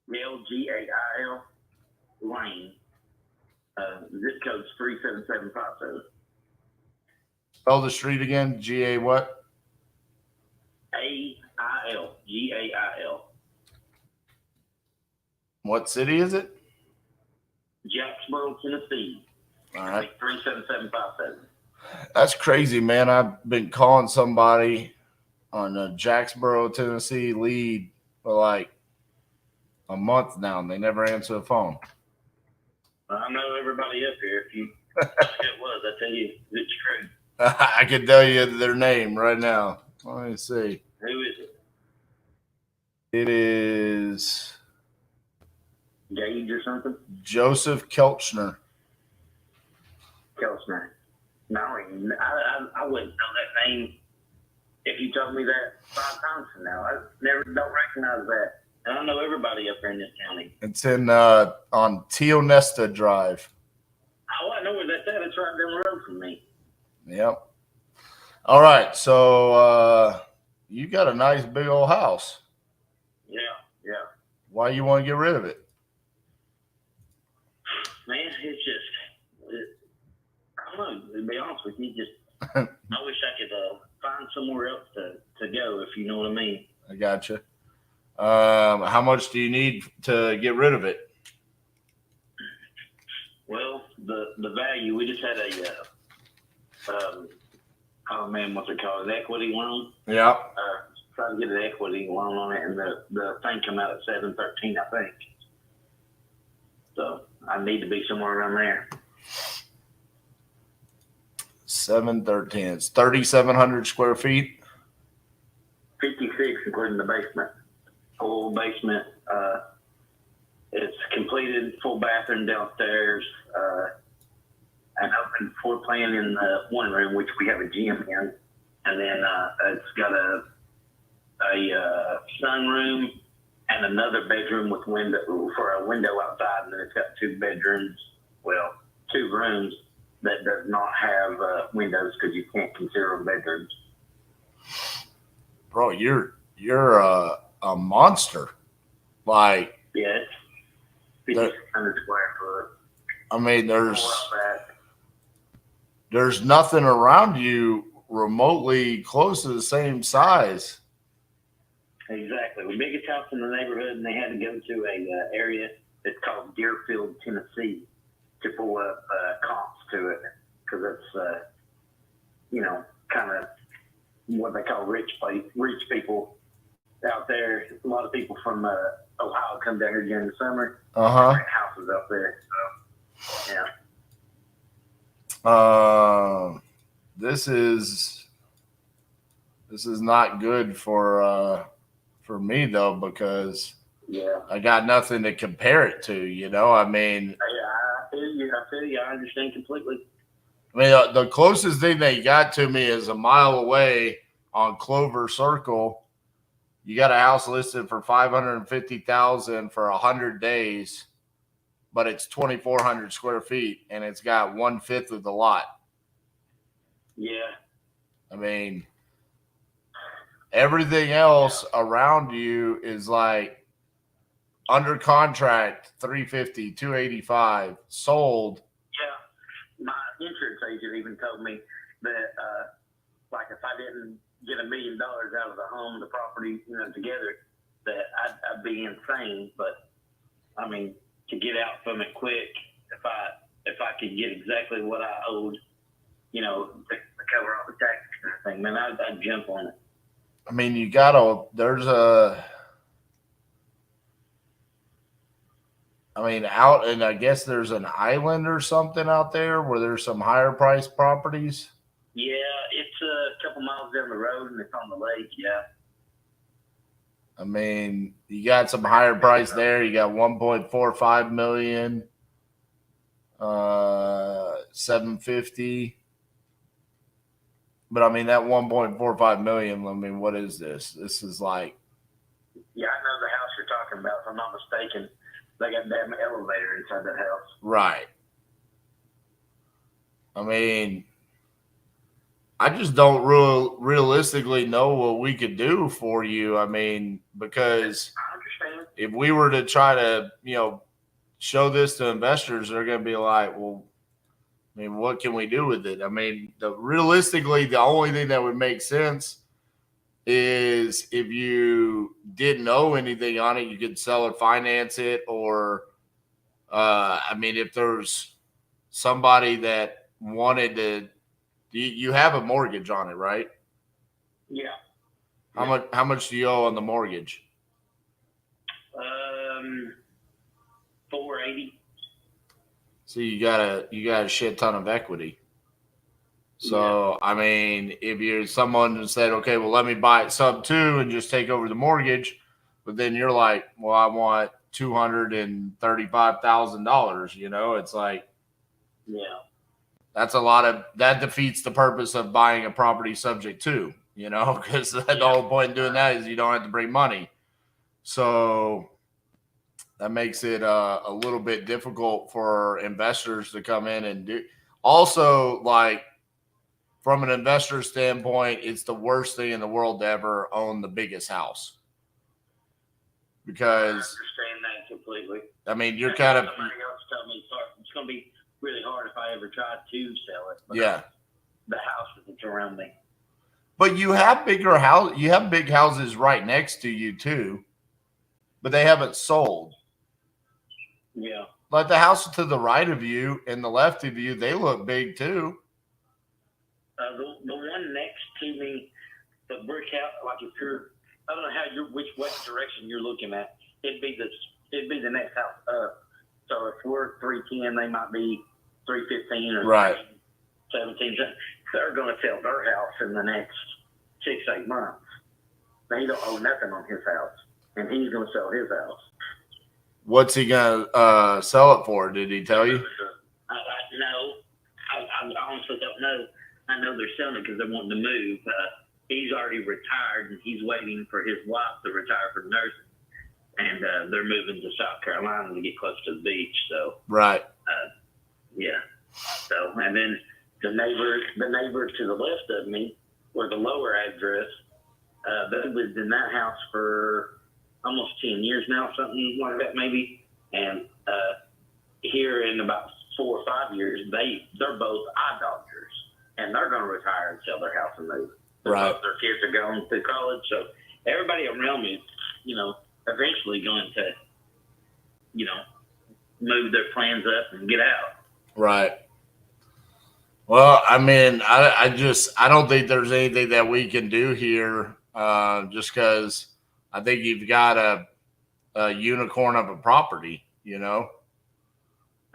LGAIL Lane. Zip code's 37750. Spell the street again. G-A what? AIL. GAIL. What city is it? Jacksboro, Tennessee. All right. 37757. That's crazy, man. I've been calling somebody on a Jacksboro, Tennessee lead for like a month now, and they never answer the phone. I know everybody up here. If you thought it was, I tell you, it's true. I can tell you their name right now. Let me see. Who is it? It is Gage or something? Joseph Kelchner. Kelchner. No, I wouldn't know that name if you told me that 5 times from now. I don't recognize that. And I know everybody up there in this county. It's in on Tionesta Drive. Oh, I know where that's at. It's right down the road from me. Yep. All right. So you got a nice big old house. Yeah. Why you want to get rid of it? Man, it's just, I don't know, to be honest with you, I wish I could find somewhere else to go, if you know what I mean. I gotcha. How much do you need to get rid of it? Well, the value, we just had oh man, what's it called? An equity loan? Yeah. Try to get an equity loan on it, and the thing come out at 713, I think. So I need to be somewhere around there. 713. It's 3,700 square feet. 56, including the basement. Full basement. It's completed, full bathroom downstairs, an open floor plan in the one room, which we have a gym in, and then it's got a sunroom and another bedroom with window for a window outside, and then it's got two bedrooms, well, two rooms that does not have windows because you can't consider them bedrooms. Bro, you're a monster. Like, yeah, it's 5,600 square foot. I mean, there's nothing around you remotely close to the same size. Exactly. The biggest house in the neighborhood, and they had to go to a area that's called Deerfield, Tennessee, to pull up comps to it, because it's kind of what they call rich people out there. A lot of people from Ohio come down here during the summer. Rent houses up there. So, yeah. This is not good for me though, because I got nothing to compare it to. I mean, I feel you. I understand completely. I mean, the closest thing they got to me is a mile away on Clover Circle. You got a house listed for $550,000 for 100 days, but it's 2,400 square feet and it's got 1/5 of the lot. Yeah. I mean, everything else around you is like under contract, 350, 285, sold. Yeah. My insurance agent even told me that, like, if I didn't get $1 million out of the home, the property, together, that I'd be insane. But I mean, to get out from it quick, if I could get exactly what I owed, to cover all the taxes and everything, man, I'd jump on it. I mean, out, and I guess there's an island or something out there where there's some higher priced properties. Yeah, it's a couple miles down the road and it's on the lake. Yeah. I mean, you got some higher price there. You got 1.45 million, 750. But I mean, that 1.45 million, I mean, what is this? This is like. Yeah, I know the house you're talking about. If I'm not mistaken, they got a damn elevator inside that house. Right. I mean, I just don't realistically know what we could do for you. I mean, because I understand. If we were to try to, show this to investors, they're going to be like, well, I mean, what can we do with it? I mean, realistically, the only thing that would make sense is if you didn't owe anything on it, you could sell it, finance it, or, I mean, if there's somebody that wanted to, you have a mortgage on it, right? Yeah. How much do you owe on the mortgage? 480. So you got a shit ton of equity. So I mean, if you're someone who said, okay, well, let me buy it sub 2 and just take over the mortgage, but then you're like, well, I want $235,000. It's like, that's a lot of that defeats the purpose of buying a property subject to, because the whole point of doing that is you don't have to bring money. So that makes it a little bit difficult for investors to come in and do. Also, like, from an investor standpoint, it's the worst thing in the world to ever own the biggest house. Because I understand that completely. I mean, you're kind of. Somebody else told me it's going to be really hard if I ever tried to sell it. Yeah. The houses that's around me. But you have big houses right next to you too, but they haven't sold. Yeah. Like the house to the right of you and the left of you, they look big too. The one next to me, the brick house, like if you're, I don't know which direction you're looking at. It'd be the next house up. So if we're 310, they might be 315 or right. 17. they're going to sell their house in the next 6-8 months. They don't owe nothing on his house, and he's going to sell his house. What's he gonna sell it for? Did he tell you? No, I honestly don't know. I know they're selling it because they're wanting to move. He's already retired, and he's waiting for his wife to retire from nursing. And they're moving to South Carolina to get close to the beach. So right, yeah. So and then the neighbor to the left of me, or the lower address, they lived in that house for almost 10 years now, something like that maybe. And here in about 4 or 5 years, they're both eye doctors, and they're going to retire and sell their house and move. Right. Both their kids are going to college, so everybody around me, eventually going to, move their plans up and get out. Right. Well, I mean, I don't think there's anything that we can do here, just because I think you've got a unicorn of a property, I mean,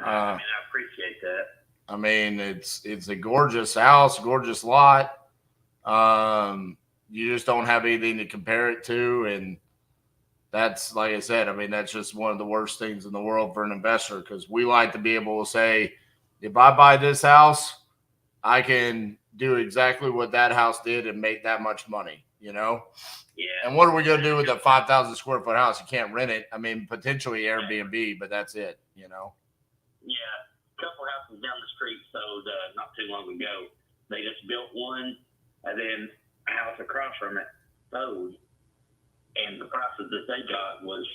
I appreciate that. I mean, it's a gorgeous house, gorgeous lot. You just don't have anything to compare it to, and that's, like I said, I mean, that's just one of the worst things in the world for an investor, because we like to be able to say, if I buy this house, I can do exactly what that house did and make that much money, Yeah. And what are we going to do with a 5,000 square foot house? You can't rent it. I mean, potentially Airbnb, but that's it, Yeah. A couple houses down the street sold not too long ago. They just built one, and then a house across from it sold. And the prices that they got was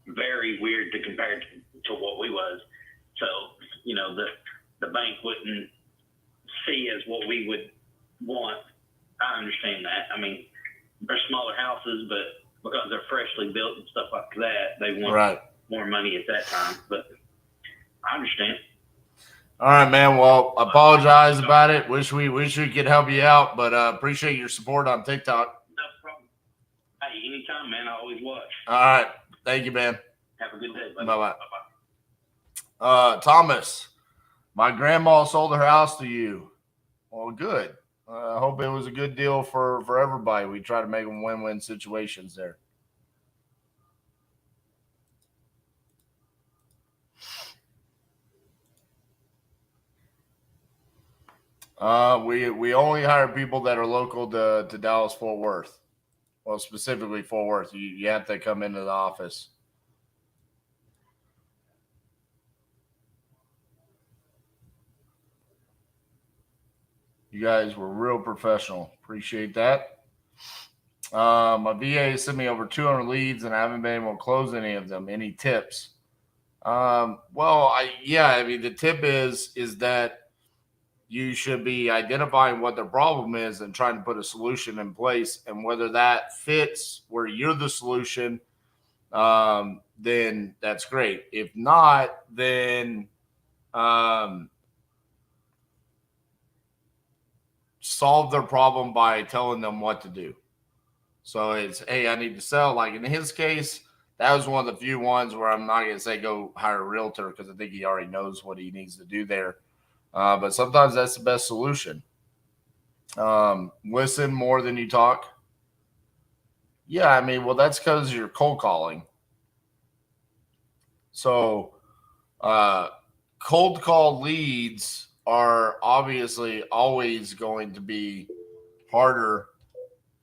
very weird to compare to what we was. So, the bank wouldn't see as what we would want. I understand that. I mean, they're smaller houses, but because they're freshly built and stuff like that, they want more money at that time. But I understand. All right, man. Well, apologize about it. Wish we could help you out, but appreciate your support on TikTok. No problem. Hey, anytime, man. I always watch. All right. Thank you, man. Have a good day. Bye-bye. Thomas, my grandma sold her house to you. Well, good. I hope it was a good deal for everybody. We try to make them win-win situations there. We only hire people that are local to Dallas Fort Worth. Well, specifically Fort Worth. You have to come into the office. You guys were real professional. Appreciate that. My VA sent me over 200 leads, and I haven't been able to close any of them. Any tips? I mean, the tip is that you should be identifying what the problem is and trying to put a solution in place. And whether that fits where you're the solution, then that's great. If not, then solve their problem by telling them what to do. So it's, hey, I need to sell. Like in his case, that was one of the few ones where I'm not going to say go hire a realtor, because I think he already knows what he needs to do there. But sometimes that's the best solution. Listen more than you talk. Yeah, I mean, well, that's because you're cold calling. So cold call leads are obviously always going to be harder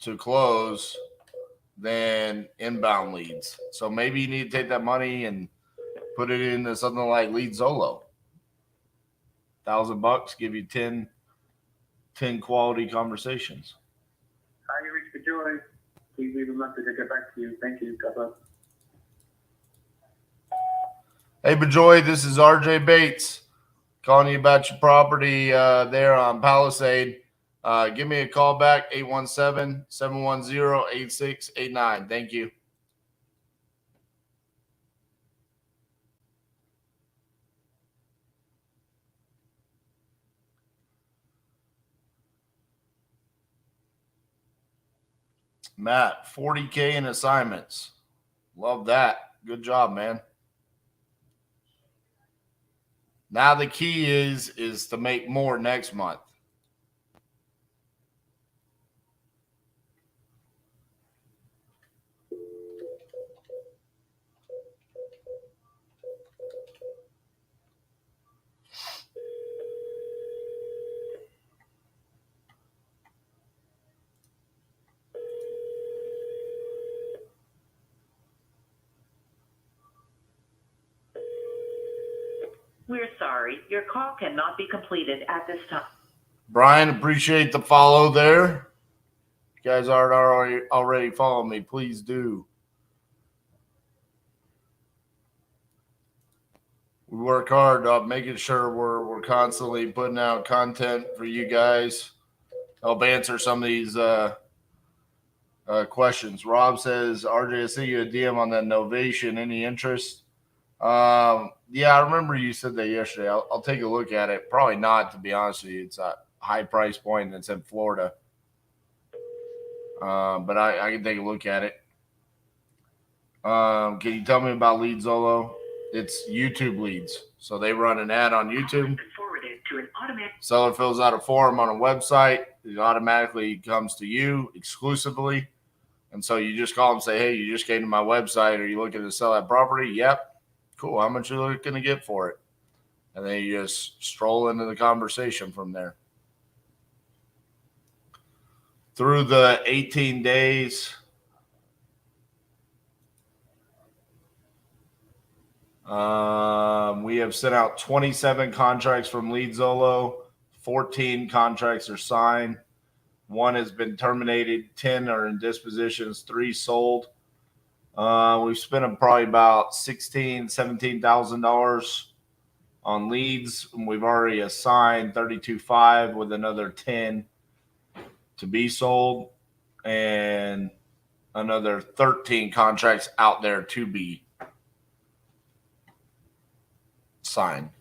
to close than inbound leads. So maybe you need to take that money and put it into something like Lead Zolo. $1,000 give you 10 quality conversations. Hi, you reached the Joy. Please leave a message. I'll get back to you. Thank you. God bless. Hey, Bejoy, this is RJ Bates calling you about your property there on Palisade. Give me a call back, 817-710-8689. Thank you. Matt, 40K in assignments. Love that. Good job, man. Now the key is to make more next month. Your call cannot be completed at this time. Brian, appreciate the follow there. If you guys aren't already following me, please do. We work hard on making sure we're constantly putting out content for you guys. Help answer some of these questions. Rob says, RJ, I see you a DM on that Novation. Any interest? Yeah, I remember you said that yesterday. I'll take a look at it. Probably not, to be honest with you. It's a high price point and it's in Florida. But I can take a look at it. Can you tell me about Lead Zolo? It's YouTube leads. So they run an ad on YouTube. Forwarded to an automatic. Seller fills out a form on a website. It automatically comes to you exclusively. And so you just call and say, hey, you just came to my website. Are you looking to sell that property? Yep. Cool. How much are you looking to get for it? And then you just stroll into the conversation from there. Through the 18 days, we have sent out 27 contracts from Lead Zolo. 14 contracts are signed. 1 has been terminated. 10 are in dispositions. 3 sold. We've spent probably about $17,000 on leads, and we've already assigned 32.5 with another 10 to be sold, and another 13 contracts out there to be signed.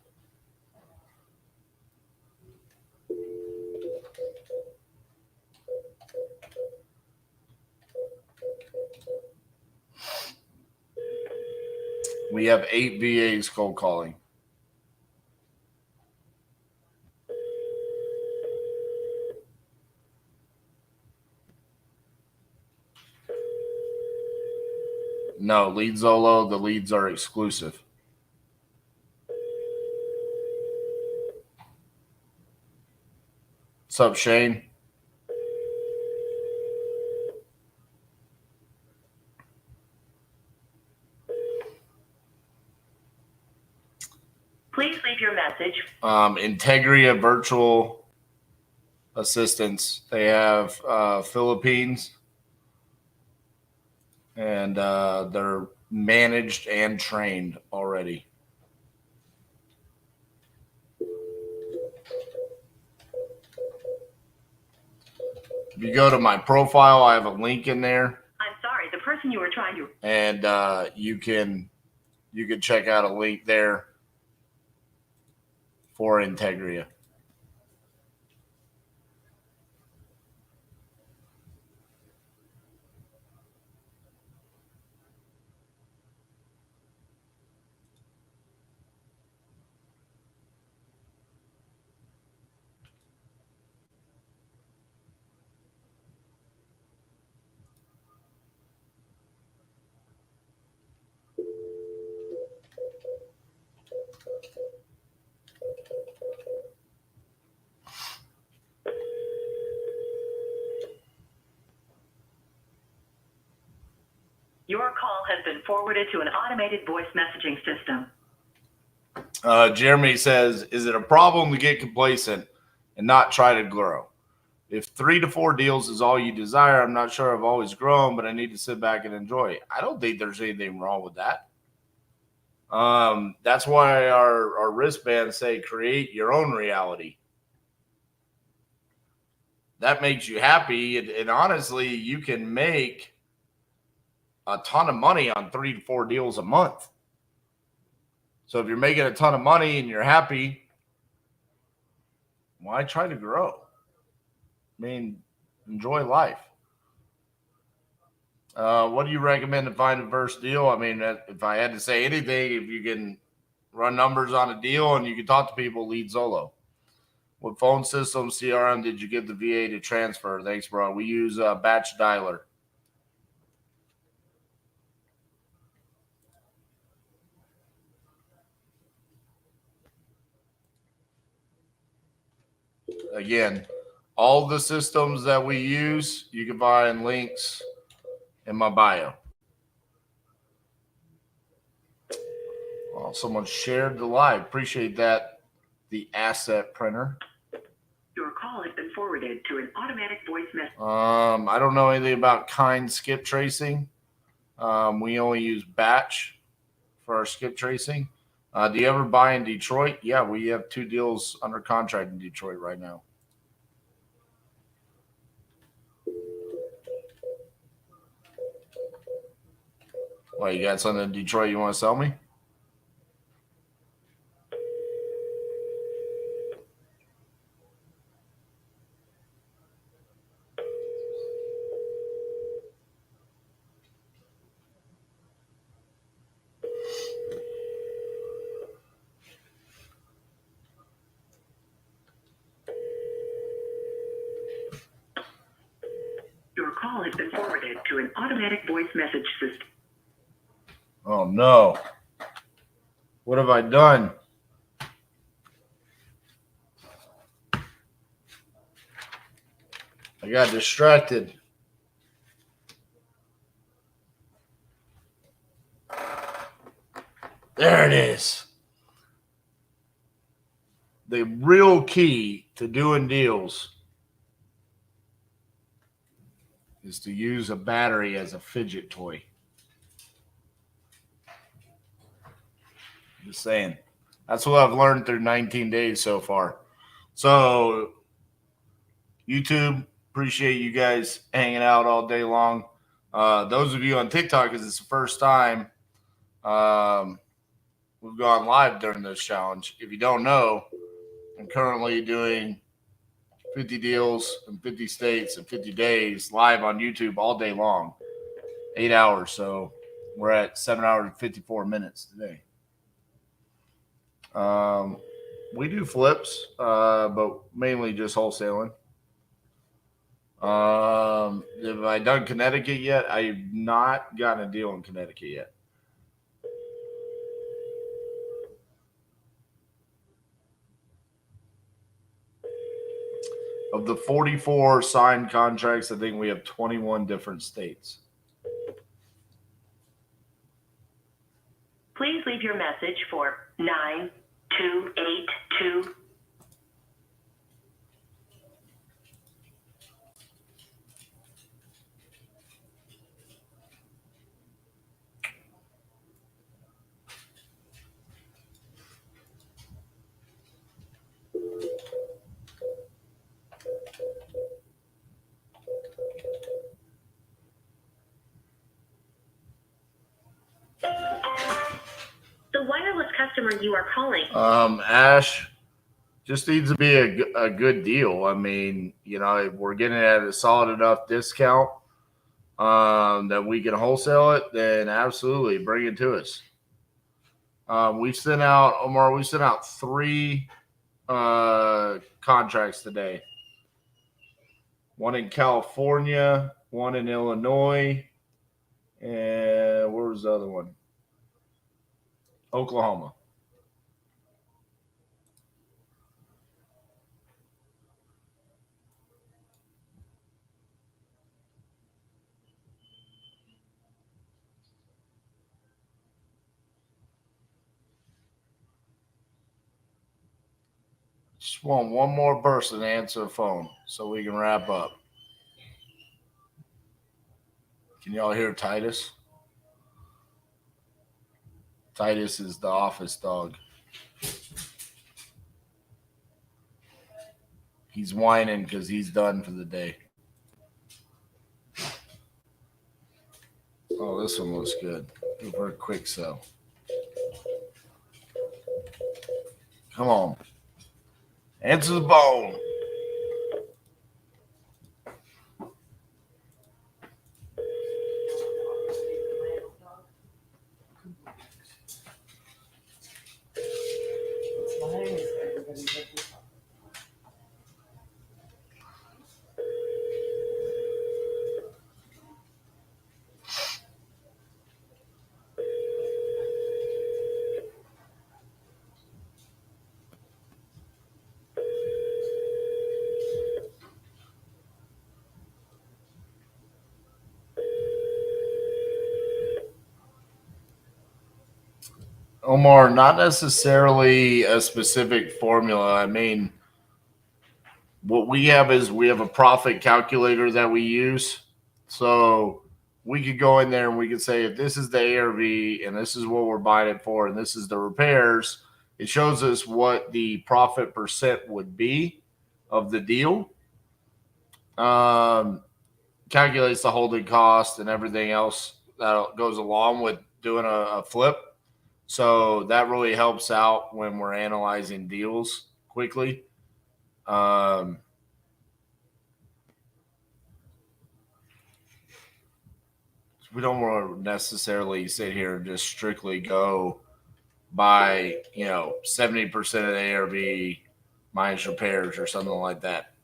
We have 8 VAs cold calling. No, Lead Zolo, the leads are exclusive. What's up, Shane? Please leave your message. Integria Virtual Assistants. They have Philippines, and they're managed and trained already. If you go to my profile, I have a link in there. I'm sorry, the person you were trying to. And you can check out a link there for Integria. Your call has been forwarded to an automated voice messaging system. Jeremy says, is it a problem to get complacent and not try to grow? If 3 to 4 deals is all you desire, I'm not sure I've always grown, but I need to sit back and enjoy it. I don't think there's anything wrong with that. That's why our wristbands say create your own reality. That makes you happy. And honestly, you can make a ton of money on 3 to 4 deals a month. So if you're making a ton of money and you're happy, why try to grow? I mean, enjoy life. What do you recommend to find a first deal? I mean, if I had to say anything, if you can run numbers on a deal and you can talk to people, Lead Zolo. What phone system, CRM did you get the VA to transfer? Thanks, bro. We use Batch Dialer. Again, all the systems that we use, you can find links in my bio. Well, someone shared the live. Appreciate that. the asset printer. Your call has been forwarded to an automatic voice message. I don't know anything about kind skip tracing. We only use batch for our skip tracing. Do you ever buy in Detroit? Yeah, we have 2 deals under contract in Detroit right now. Well, you got something in Detroit you want to sell me? Your call has been forwarded to an automatic voice message system. Oh, no. What have I done? I got distracted. There it is. The real key to doing deals is to use a battery as a fidget toy. Just saying. That's what I've learned through 19 days so far. So, YouTube, appreciate you guys hanging out all day long. Those of you on TikTok, because it's the first time we've gone live during this challenge. If you don't know, I'm currently doing 50 deals in 50 states in 50 days live on YouTube all day long, 8 hours. So we're at 7 hours and 54 minutes today. We do flips, but mainly just wholesaling. Have I done Connecticut yet? I've not gotten a deal in Connecticut yet. Of the 44 signed contracts, I think we have 21 different states. Please leave your message for 9282. The wireless customer you are calling. Ash, just needs to be a good deal. I mean, you know, if we're getting it at a solid enough discount that we can wholesale it, then absolutely bring it to us. We sent out 3 contracts today. One in California, one in Illinois, and where was the other one? Oklahoma. Just want one more person to answer the phone so we can wrap up. Can y'all hear Titus? Titus is the office dog. He's whining because he's done for the day. Oh, this one looks good. Go for a quick sell. Come on. Answer the phone. Omar, not necessarily a specific formula. I mean, what we have is we have a profit calculator that we use. So we could go in there and we could say, if this is the ARV and this is what we're buying it for, and this is the repairs, it shows us what the profit percent would be of the deal. Calculates the holding cost and everything else that goes along with doing a flip. So that really helps out when we're analyzing deals quickly. We don't want to necessarily sit here and just strictly go by, 70% of the ARV minus repairs or something like that.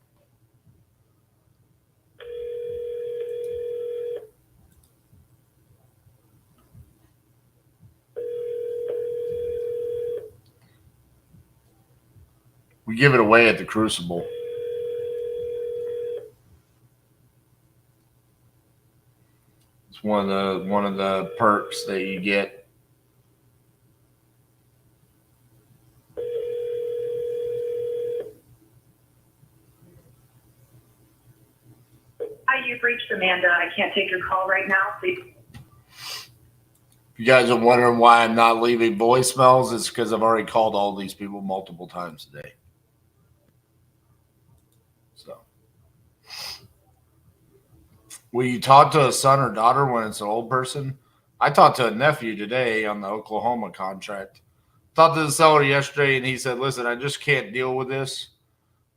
We give it away at the Crucible. It's one of the perks that you get. Hi, you've reached Amanda. I can't take your call right now. Please. If you guys are wondering why I'm not leaving voicemails, it's because I've already called all these people multiple times today. So, will you talk to a son or daughter when it's an old person? I talked to a nephew today on the Oklahoma contract. Talked to the seller yesterday, and he said, listen, I just can't deal with this.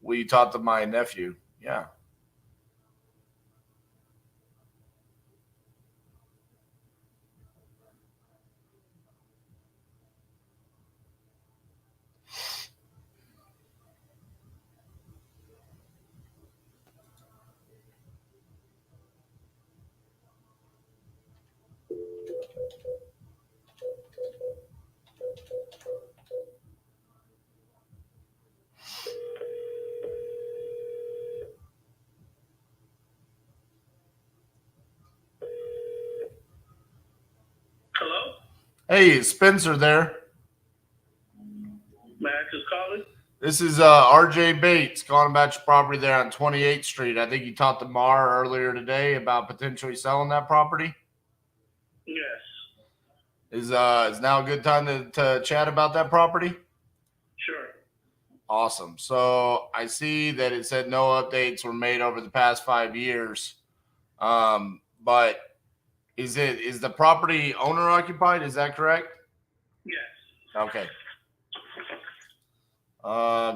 Will you talk to my nephew? Yeah. Hello? Hey, is Spencer there? Max is calling. This is RJ Bates calling about your property there on 28th Street. I think you talked to Mar earlier today about potentially selling that property. Yes. Is now a good time to chat about that property? Sure. Awesome. So I see that it said no updates were made over the past 5 years. But is the property owner occupied? Is that correct? Yes. Okay.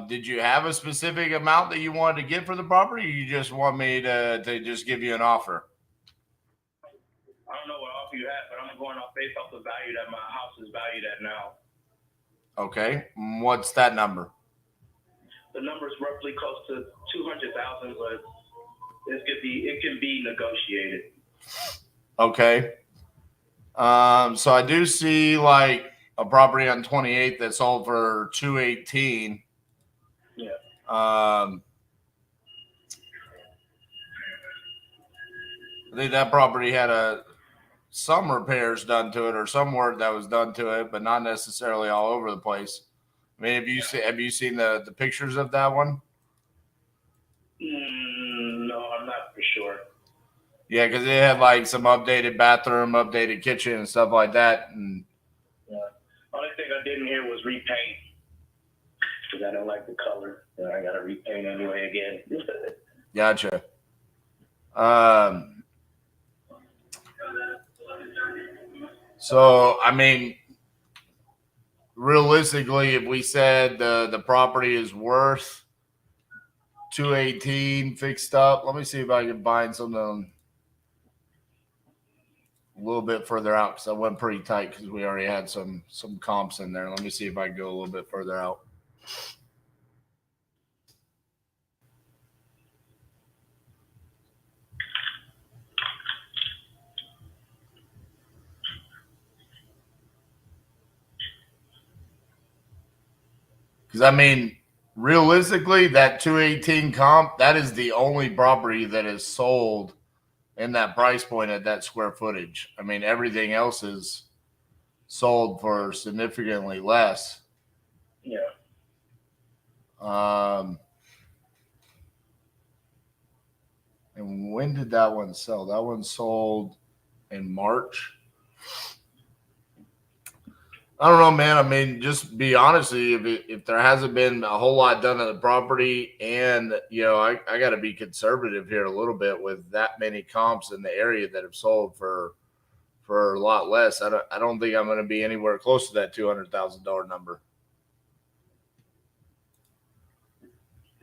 Did you have a specific amount that you wanted to get for the property, or you just want me to just give you an offer? I don't know what offer you have, but I'm going off based off the value that my house is valued at now. Okay. What's that number? The number is roughly close to 200,000, but it can be negotiated. Okay. So I do see like a property on 28th that sold for 218. Yeah. I think that property had some repairs done to it or some work that was done to it, but not necessarily all over the place. I mean, have you seen the pictures of that one? No, I'm not for sure. Yeah, because it had like some updated bathroom, updated kitchen, and stuff like that. And Yeah. Only thing I didn't hear was repaint, because I don't like the color. I got to repaint anyway again. gotcha. So I mean, realistically, if we said the property is worth 218 fixed up, let me see if I can find something a little bit further out, because I went pretty tight because we already had some comps in there. Let me see if I can go a little bit further out. Because I mean, realistically, that 218 comp, that is the only property that is sold in that price point at that square footage. I mean, everything else is sold for significantly less. Yeah. And when did that one sell? That one sold in March. I don't know, man. I mean, just be honest with you, if there hasn't been a whole lot done on the property, and I got to be conservative here a little bit with that many comps in the area that have sold for a lot less. I don't think I'm going to be anywhere close to that $200,000 number.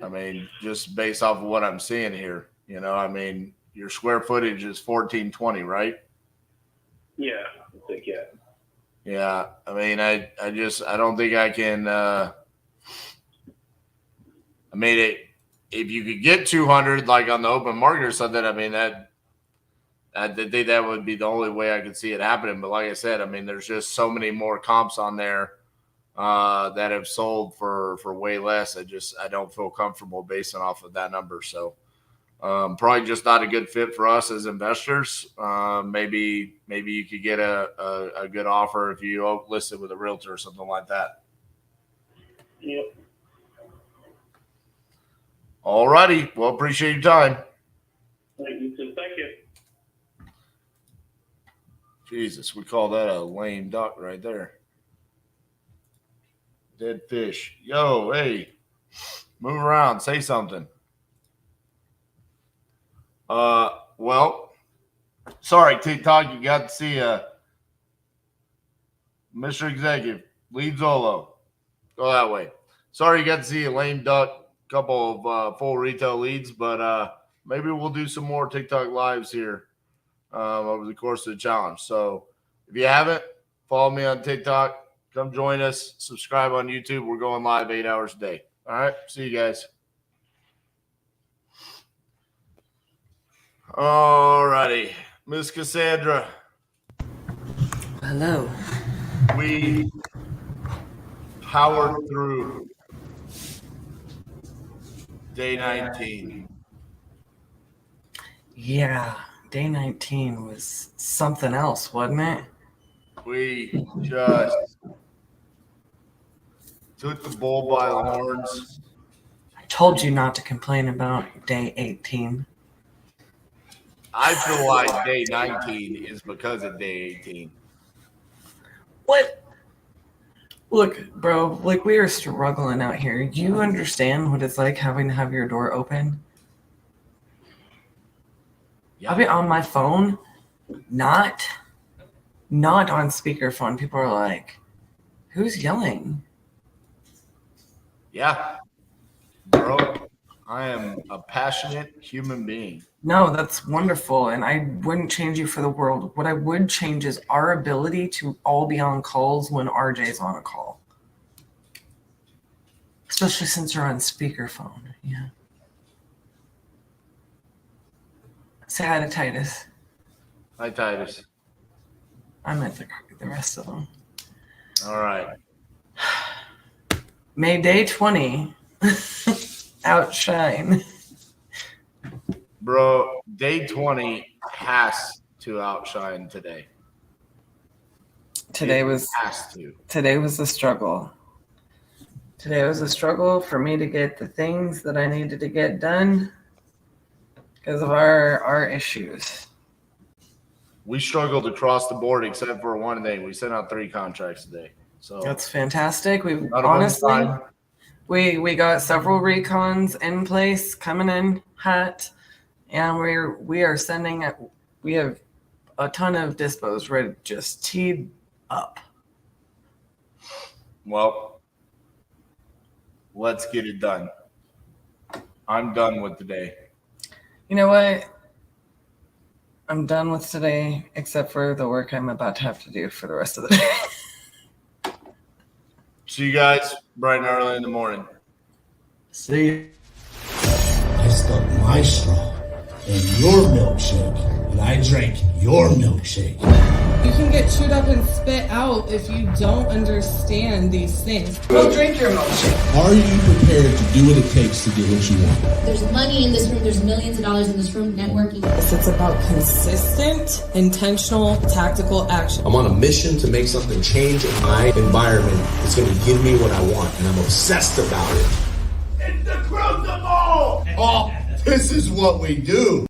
I mean, just based off of what I'm seeing here, I mean, your square footage is 1420, right? Yeah, I think, yeah. Yeah, I mean, I don't think I can. I mean, if you could get 200 like on the open market or something, I mean I think that would be the only way I could see it happening. But like I said, I mean, there's just so many more comps on there that have sold for way less. I don't feel comfortable basing off of that number. So probably just not a good fit for us as investors. Maybe you could get a good offer if you list it with a realtor or something like that. Yep. All righty. Well, appreciate your time. Thank you. Thank you. Jesus, we call that a lame duck right there. Dead fish. Yo, hey, move around. Say something. Well, sorry, TikTok, you got to see Mr. Executive, lead Zolo. Go that way. Sorry, you got to see a lame duck, couple of full retail leads, but maybe we'll do some more TikTok lives here over the course of the challenge. So if you haven't, follow me on TikTok. Come join us. Subscribe on YouTube. We're going live 8 hours a day. All right. See you guys. All righty. Miss Cassandra. Hello. We powered through day 19. Yeah. Day 19 was something else, wasn't it? We just took the bull by the horns. I told you not to complain about day 18. I feel like day 19 is because of day 18. What? Look, bro, like we are struggling out here. You understand what it's like having to have your door open? Yeah. I'll be on my phone, not on speakerphone. People are like, who's yelling? Yeah. Bro, I am a passionate human being. No, that's wonderful. And I wouldn't change you for the world. What I would change is our ability to all be on calls when RJ's on a call. Especially since you're on speakerphone. Yeah. Say hi to Titus. Hi, Titus. I meant the rest of them. All right. May day 20 outshine. Bro, day 20 has to outshine today. Today was the struggle. Today was a struggle for me to get the things that I needed to get done because of our issues. We struggled across the board except for one thing. We sent out 3 contracts today. So that's fantastic. We not honestly we got several recons in place coming in hot, and we are sending it. We have a ton of dispos ready, just teed up. Well, let's get it done. I'm done with today. You know what? I'm done with today, except for the work I'm about to have to do for the rest of the day. See you guys bright and early in the morning. See you. I stuck my straw in your milkshake, and I drank your milkshake. You can get chewed up and spit out if you don't understand these things. Go drink your milkshake. Are you prepared to do what it takes to get what you want? There's money in this room. There's millions of dollars in this room networking. It's about consistent, intentional, tactical action. I'm on a mission to make something change in my environment that's going to give me what I want, and I'm obsessed about it. It's the crucible! Oh, this is what we do.